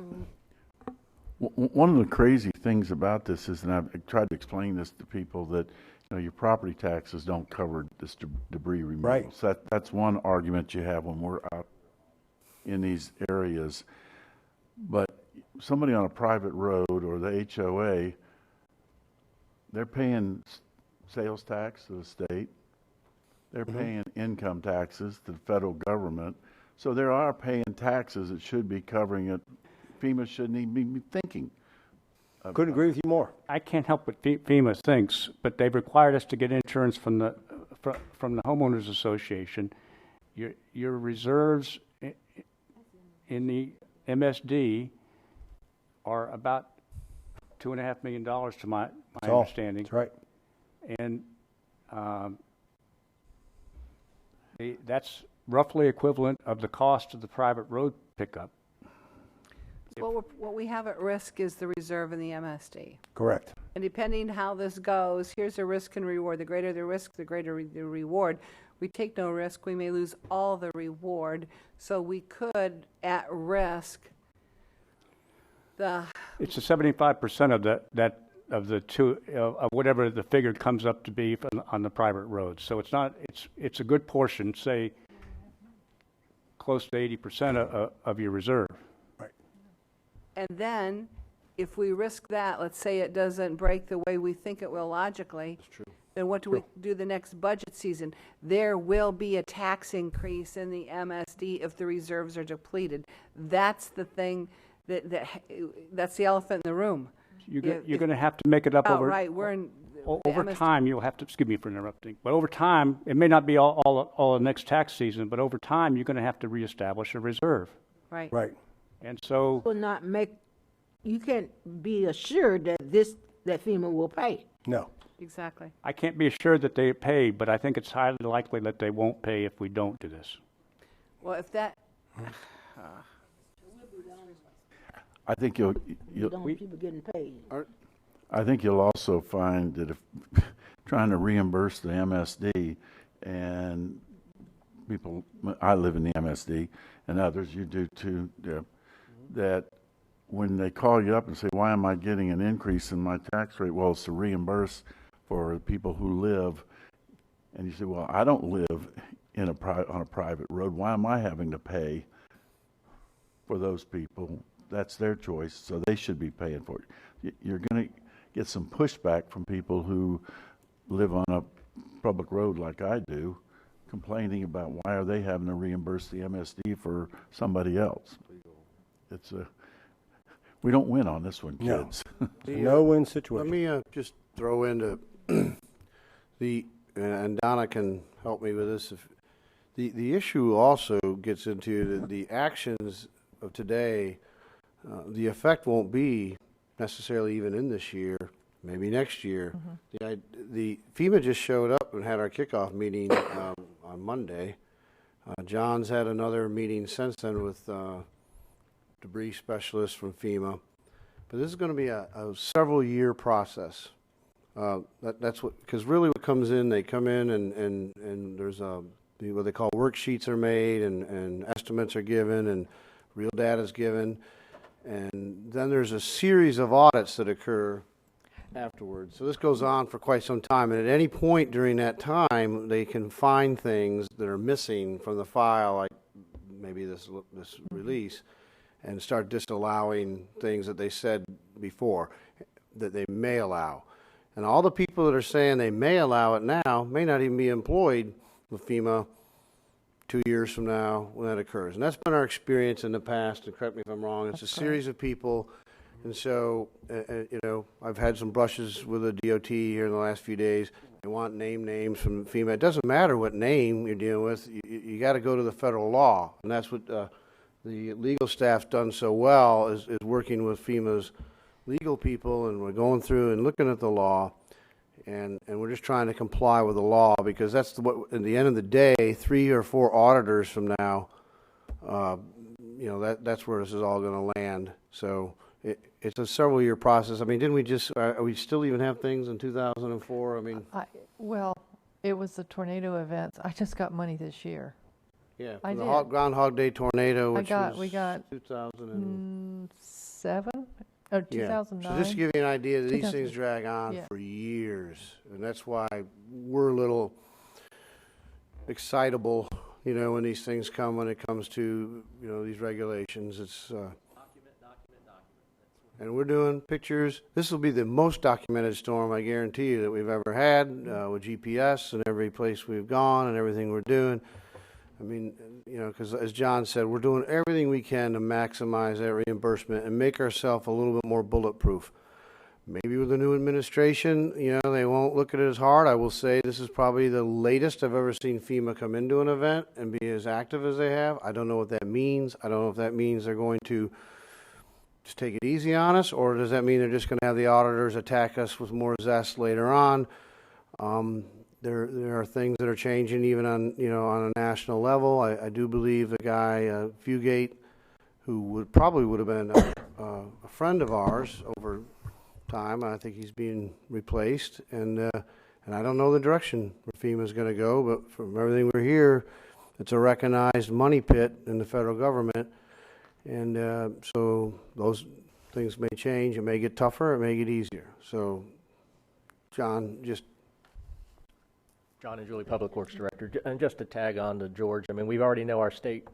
One of the crazy things about this is, and I've tried to explain this to people, that your property taxes don't cover this debris removal. Right. So that's one argument you have when we're out in these areas. But somebody on a private road or the HOA, they're paying sales tax to the state. They're paying income taxes to the federal government. So they are paying taxes that should be covering it. FEMA shouldn't even be thinking. Couldn't agree with you more. I can't help what FEMA thinks, but they've required us to get insurance from the homeowners association. Your reserves in the MSD are about $2.5 million to my understanding. That's right. And that's roughly equivalent of the cost of the private road pickup. What we have at risk is the reserve in the MSD. Correct. And depending how this goes, here's a risk and reward. The greater the risk, the greater the reward. We take no risk, we may lose all the reward. So we could, at risk, it's a 75% of whatever the figure comes up to be on the private roads. So it's not. It's a good portion, say close to 80% of your reserve. And then, if we risk that, let's say it doesn't break the way we think it will logically, then what do we do the next budget season? There will be a tax increase in the MSD if the reserves are depleted. That's the thing that's the elephant in the room. You're going to have to make it up over. Right, we're in over time. You'll have to. Excuse me for interrupting, but over time, it may not be all the next tax season, but over time, you're going to have to reestablish a reserve. Right. Right. And so, you can't be assured that FEMA will pay. No. Exactly. I can't be assured that they pay, but I think it's highly likely that they won't pay if we don't do this. Well, if that. I think people getting paid. I think you'll also find that if trying to reimburse the MSD, and people, I live in the MSD, and others, you do too, that when they call you up and say, why am I getting an increase in my tax rate? Well, it's to reimburse for people who live. And you say, well, I don't live on a private road. Why am I having to pay for those people? That's their choice, so they should be paying for it. You're going to get some pushback from people who live on a public road like I do, complaining about why are they having to reimburse the MSD for somebody else. We don't win on this one, kids. No win situation. Let me just throw into and Donna can help me with this. If the issue also gets into the actions of today. The effect won't be necessarily even in this year, maybe next year. The FEMA just showed up and had our kickoff meeting on Monday. John's had another meeting since then with debris specialists from FEMA. But this is going to be a several-year process That's what, because really what comes in, they come in and there's what they call worksheets are made and estimates are given and real data is given. And then there's a series of audits that occur afterwards. So this goes on for quite some time. And at any point during that time, they can find things that are missing from the file, like maybe this release, and start disallowing things that they said before that they may allow. And all the people that are saying they may allow it now may not even be employed with FEMA 2 years from now when that occurs. And that's been our experience in the past, and correct me if I'm wrong. It's a series of people. And so, you know, I've had some brushes with the DOT here in the last few days. They want names from FEMA. It doesn't matter what name you're dealing with. You got to go to the federal law. And that's what the legal staff's done so well, is working with FEMA's legal people, and we're going through and looking at the law, and we're just trying to comply with the law, because that's what, at the end of the day, 3 or 4 auditors from now, you know, that's where this is all going to land. So it's a several-year process. I mean, didn't we just, we still even have things in 2004? I mean, well, it was the tornado events. I just got money this year. Yeah, I the did. Groundhog Day tornado, which we got 2007 or 2009. So just to give you an idea, that these things drag on for years, and that's why we're a little excitable, you know, when these things come. When it comes to, you know, these regulations, it's and we're doing pictures. This will be the most documented storm, I guarantee you, that we've ever had, with GPS and every place we've gone and everything we're doing. I mean, you know, because as John said, we're doing everything we can to maximize that reimbursement and make ourselves a little bit more bulletproof. Maybe with the new administration, you know, they won't look at it as hard. I will say this is probably the latest I've ever seen FEMA come into an event and be as active as they have. I don't know what that means. I don't know if that means they're going to just take it easy on us, or does that mean they're just going to have the auditors attack us with more zest later on? There are things that are changing even on, you know, on a national level. I do believe the guy, Fugate, who probably would have been a friend of ours over time, I think he's being replaced. And I don't know the direction where FEMA is going to go, but from everything we're here, it's a recognized money pit in the federal government. And so those things may change. It may get tougher. It may get easier. So, John, John and Julie, Public Works Director. And just to tag on to George, I mean, we already know our state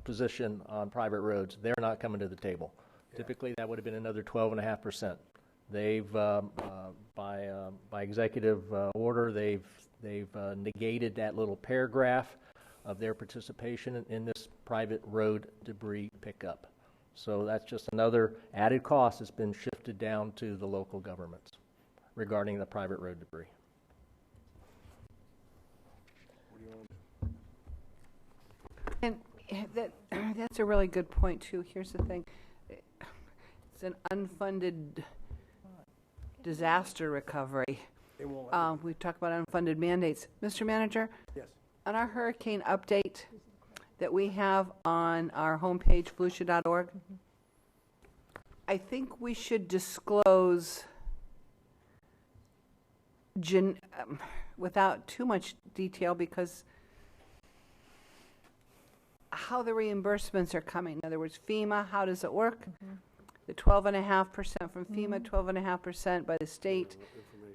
position on private roads. They're not coming to the table. Yeah. Typically, that would have been another 12.5%. They've, by executive order, they've negated that little paragraph of their participation in this private road debris pickup. So that's just another added cost that's been shifted down to the local governments regarding the private road debris. And that's a really good point, too. Here's the thing. It's an unfunded disaster recovery. We talk about unfunded mandates. Mr. Manager? Yes. On our hurricane update that we have on our homepage, volusia.org, I think we should disclose, without too much detail, because how the reimbursements are coming. In other words, FEMA, how does it work? The 12.5% from FEMA, 12.5% by the state.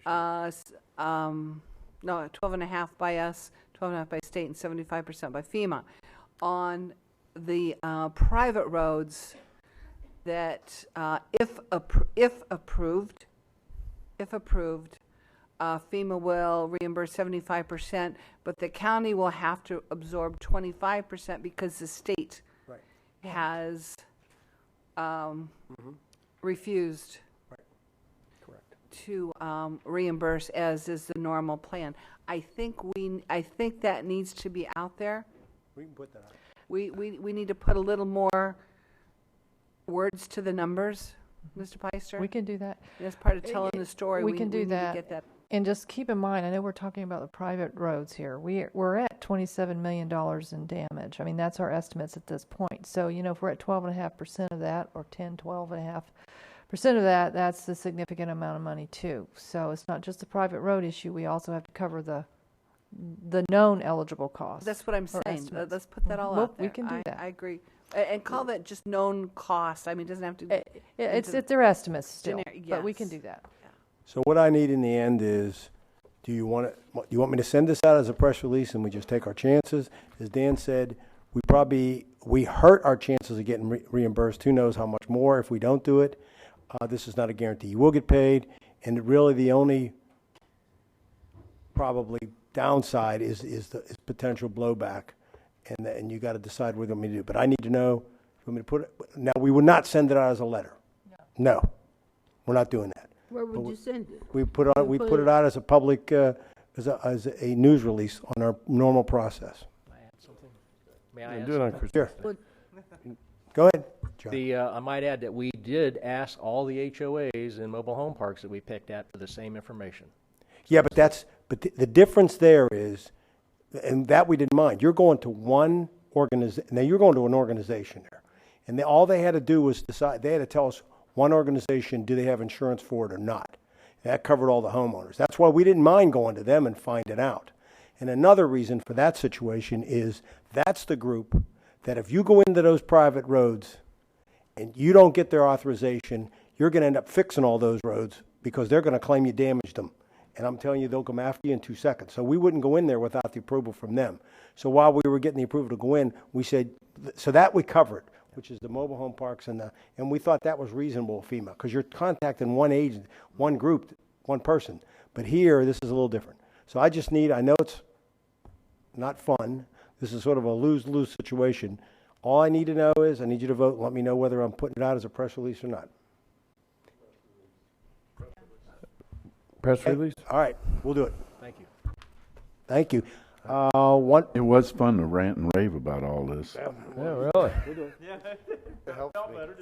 No, 12.5% by us, 12.5% by state, and 75% by FEMA. On the private roads, that if approved, FEMA will reimburse 75%, but the county will have to absorb 25% because the state has refused to reimburse, as is the normal plan. I think that needs to be out there. We can put that out. We need to put a little more words to the numbers, Mr. Peister. We can do that. As part of telling the story, we can do need that. to get that. And just keep in mind, I know we're talking about the private roads here. We're at $27 million in damage. I mean, that's our estimates at this point. So, you know, if we're at 12.5% of that, or 12.5%, 50% of that, that's a significant amount of money too. So it's not just a private road issue. We also have to cover the known eligible costs. That's what I'm or saying. estimates. Let's put that all Well, out there. we can do that. I agree. And call that just known costs. I mean, it doesn't have to. It's they're estimates still, Generic- but we can yes. do that. So what I need in the end is, do you want me to send this out as a press release and we just take our chances? As Dan said, we hurt our chances of getting reimbursed. Who knows how much more if we don't do it? This is not a guarantee. You will get paid, and really the only probably downside is potential blowback, and you got to decide what you want me to do. But I need to know. You want me to put it? Now we would not send it out as a letter. No, we're not doing that. Where would you send it? We put it out as a public as a news release on our normal process. May I add Do it on something? Christmas. Sure. Go ahead, John. I might add that we did ask all the HOAs in mobile home parks that we picked at for the same information. Yeah, but the difference there is, and that we didn't mind. You're going to one organization. Now you're going to an organization there, and all they had to do was decide. They had to tell us one organization, do they have insurance for it or not. That covered all the homeowners. That's why we didn't mind going to them and finding out. And another reason for that situation is that's the group that if you go into those private roads and you don't get their authorization, you're going to end up fixing all those roads because they're going to claim you damaged them. And I'm telling you, they'll come after you in 2 seconds. So we wouldn't go in there without the approval from them. So while we were getting the approval to go in, we said, so that we covered, which is the mobile home parks and we thought that was reasonable, FEMA, because you're contacting one agent, one group, one person. But here, this is a little different. So I know it's not fun. This is sort of a lose-lose situation. All I need to know is I need you to vote and let me know whether I'm putting it out as a press release or not. Press release? All right, we'll do it. Thank you. Thank you. It was fun to rant and rave about all this. Yeah, really.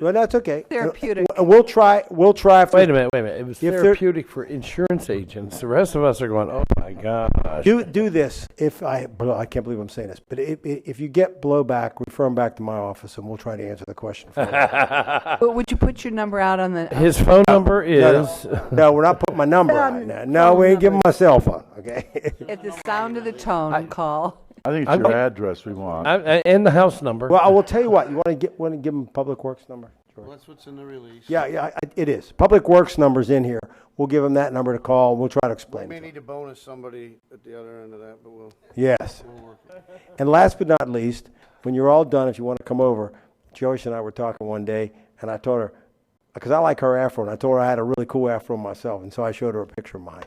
Well, that's okay. Therapeutic. We'll try. Wait a minute. It was therapeutic for insurance agents. The rest of us are going, oh my gosh. Do this. I can't believe I'm saying this, but if you get blowback, refer them back to my office, and we'll try to answer the question for you. But would you put your number out on the? His phone number is. No, we're not putting my number out now. No, we ain't giving my cell phone. Okay. At the sound of the tone, call. I think it's your address we want. And the house number. Well, I will tell you what. You want to give them Public Works number? Well, that's what's in the release. Yeah, it is. Public Works number's in here. We'll give them that number to call. We'll try to explain. We may it. need to bonus somebody at the other end of that, but we'll. Yes. We'll work it. And last but not least, when you're all done, if you want to come over, Joyce and I were talking one day, and I told her, because I like her afro, and I told her I had a really cool afro myself, and so I showed her a picture of mine.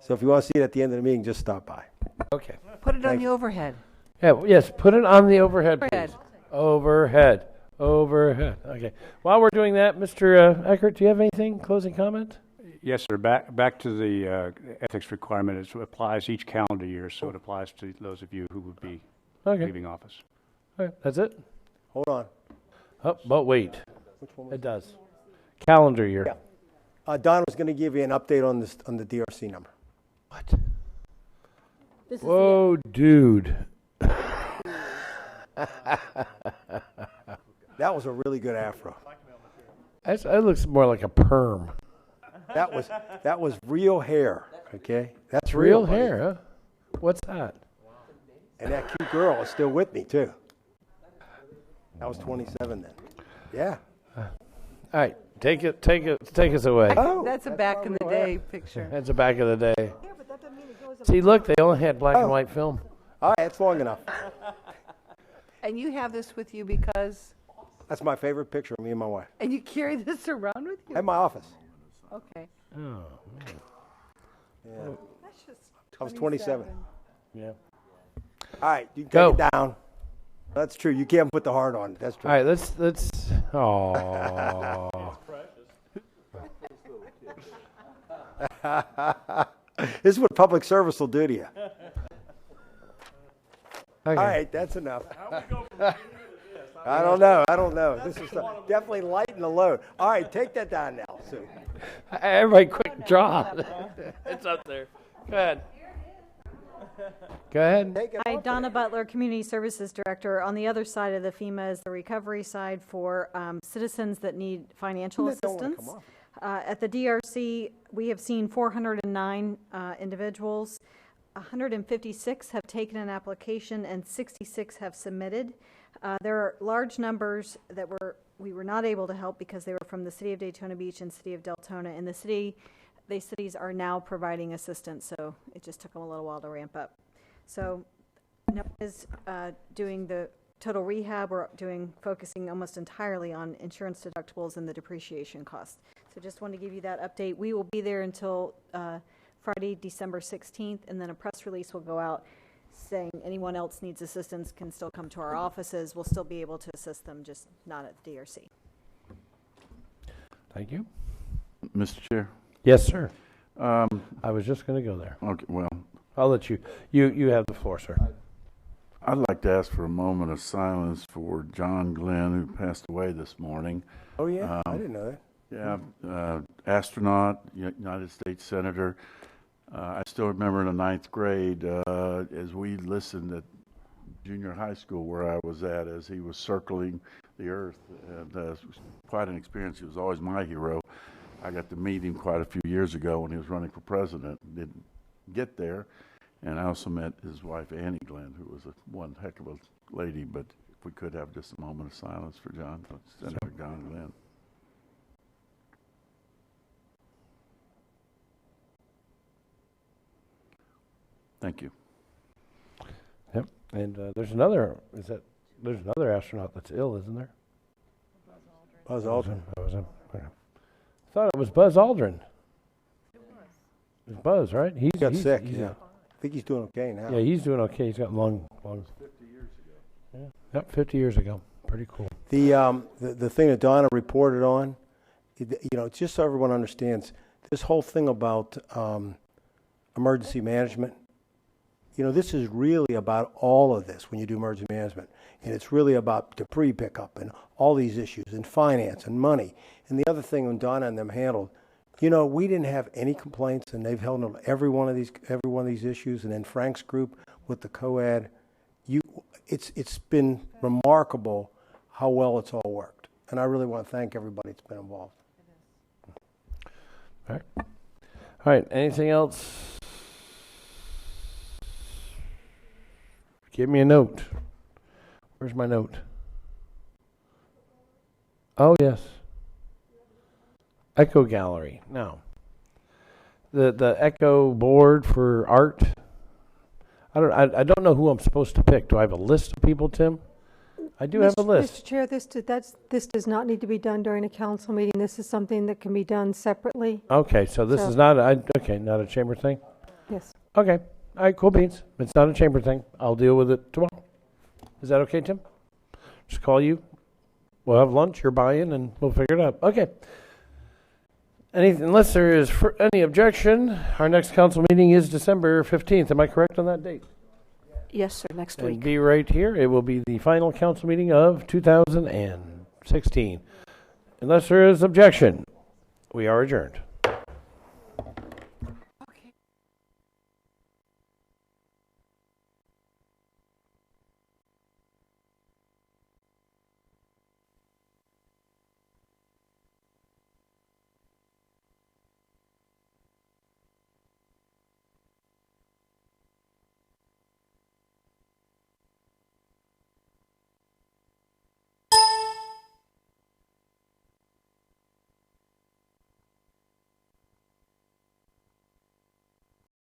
So if you want to see it at the end of the meeting, just stop by. Okay. Put it on the overhead. Yeah, yes, put it on the overhead, please. Overhead. Okay. While we're doing that, Mr. Eckert, do you have anything, closing comment? Yes, sir. Back to the ethics requirement. It applies each calendar year, so it applies to those of you who would be leaving office. Okay, that's it? Hold on. Oh, but wait. Which one? It does. Calendar year. Yeah. Don was going to give you an update on the DRC number. What? Whoa, dude. That was a really good afro. That looks more like a perm. That was real hair. Okay, that's Real buddy. hair, huh? What's that? And that cute girl is still with me too. I was 27 then. Yeah. All right, take us away. That's a back in the day picture. That's a back of the day. See, look, they only had black and white film. All right, it's long enough. And you have this with you because? That's my favorite picture of me and my wife. And you carry this around with you? At my office. Okay. Oh. Yeah. That's just I was 27. Yeah. All right, you can Go. take it down. That's true. You can't put the heart on it. That's true. All right, let's. Oh. This is what public service will do to you. Okay. All right, that's enough. I don't know. This is definitely lighten the load. All right, take that down now, Sue. Everybody, quick draw. It's up there. Go ahead. Go ahead. Hi, Donna Butler, Community Services Director. On the other side of the FEMA is the recovery side for citizens that need financial assistance. At the DRC, we have seen 409 individuals. 156 have taken an application and 66 have submitted. There are large numbers that we were not able to help because they were from the City of Daytona Beach and City of Deltona. And these cities are now providing assistance, so it just took them a little while to ramp up. So no one is doing the total rehab. We're focusing almost entirely on insurance deductibles and the depreciation cost. So just wanted to give you that update. We will be there until Friday, December 16th, and then a press release will go out saying anyone else needs assistance can still come to our offices. We'll still be able to assist them, just not at the DRC. Thank you. Mr. Chair? Yes, sir. I was just going to go there. Okay, well. I'll let you have the floor, sir. I'd like to ask for a moment of silence for John Glenn, who passed away this morning. Oh, yeah? I didn't know that. Yeah, astronaut, United States Senator. I still remember in the 9th grade, as we listened at junior high school where I was at, as he was circling the Earth. And it was quite an experience. He was always my hero. I got to meet him quite a few years ago when he was running for president. Didn't get there. And I also met his wife, Annie Glenn, who was one heck of a lady. But if we could have just a moment of silence for Senator John Glenn. Thank you. Yep. And there's another astronaut that's ill, isn't there? Buzz Aldrin. I thought it was Buzz Aldrin. It was Buzz, right? He got sick. Yeah. I think he's doing okay now. Yeah, he's doing okay. He's got long. 50 years ago. Yeah. Yep, 50 years ago. Pretty cool. The thing that Donna reported on, just so everyone understands, this whole thing about emergency management. This is really about all of this when you do emergency management. And it's really about debris pickup and all these issues and finance and money. And the other thing when Donna and them handled, we didn't have any complaints, and they've handled every one of these issues. And then Frank's group with the co-ed, it's been remarkable how well it's all worked. And I really want to thank everybody that's been involved. All right. Anything else? Give me a note. Where's my note? Oh, yes. Echo Gallery. Now, the Echo board for art. I don't know who I'm supposed to pick. Do I have a list of people, Tim? I do have a list. Mr. Chair, this does not need to be done during a council meeting. This is something that can be done separately. Okay, so this is not not a chamber thing? Yes. Okay. All right, cool beans. It's not a chamber thing. I'll deal with it tomorrow. Is that okay, Tim? Just call you. We'll have lunch, your buy-in, and we'll figure it out. Okay. Unless there is any objection, our next council meeting is December 15th. Am I correct on that date? Yes, sir, next week. Be right here. It will be the final council meeting of 2016. Unless there is objection, we are adjourned.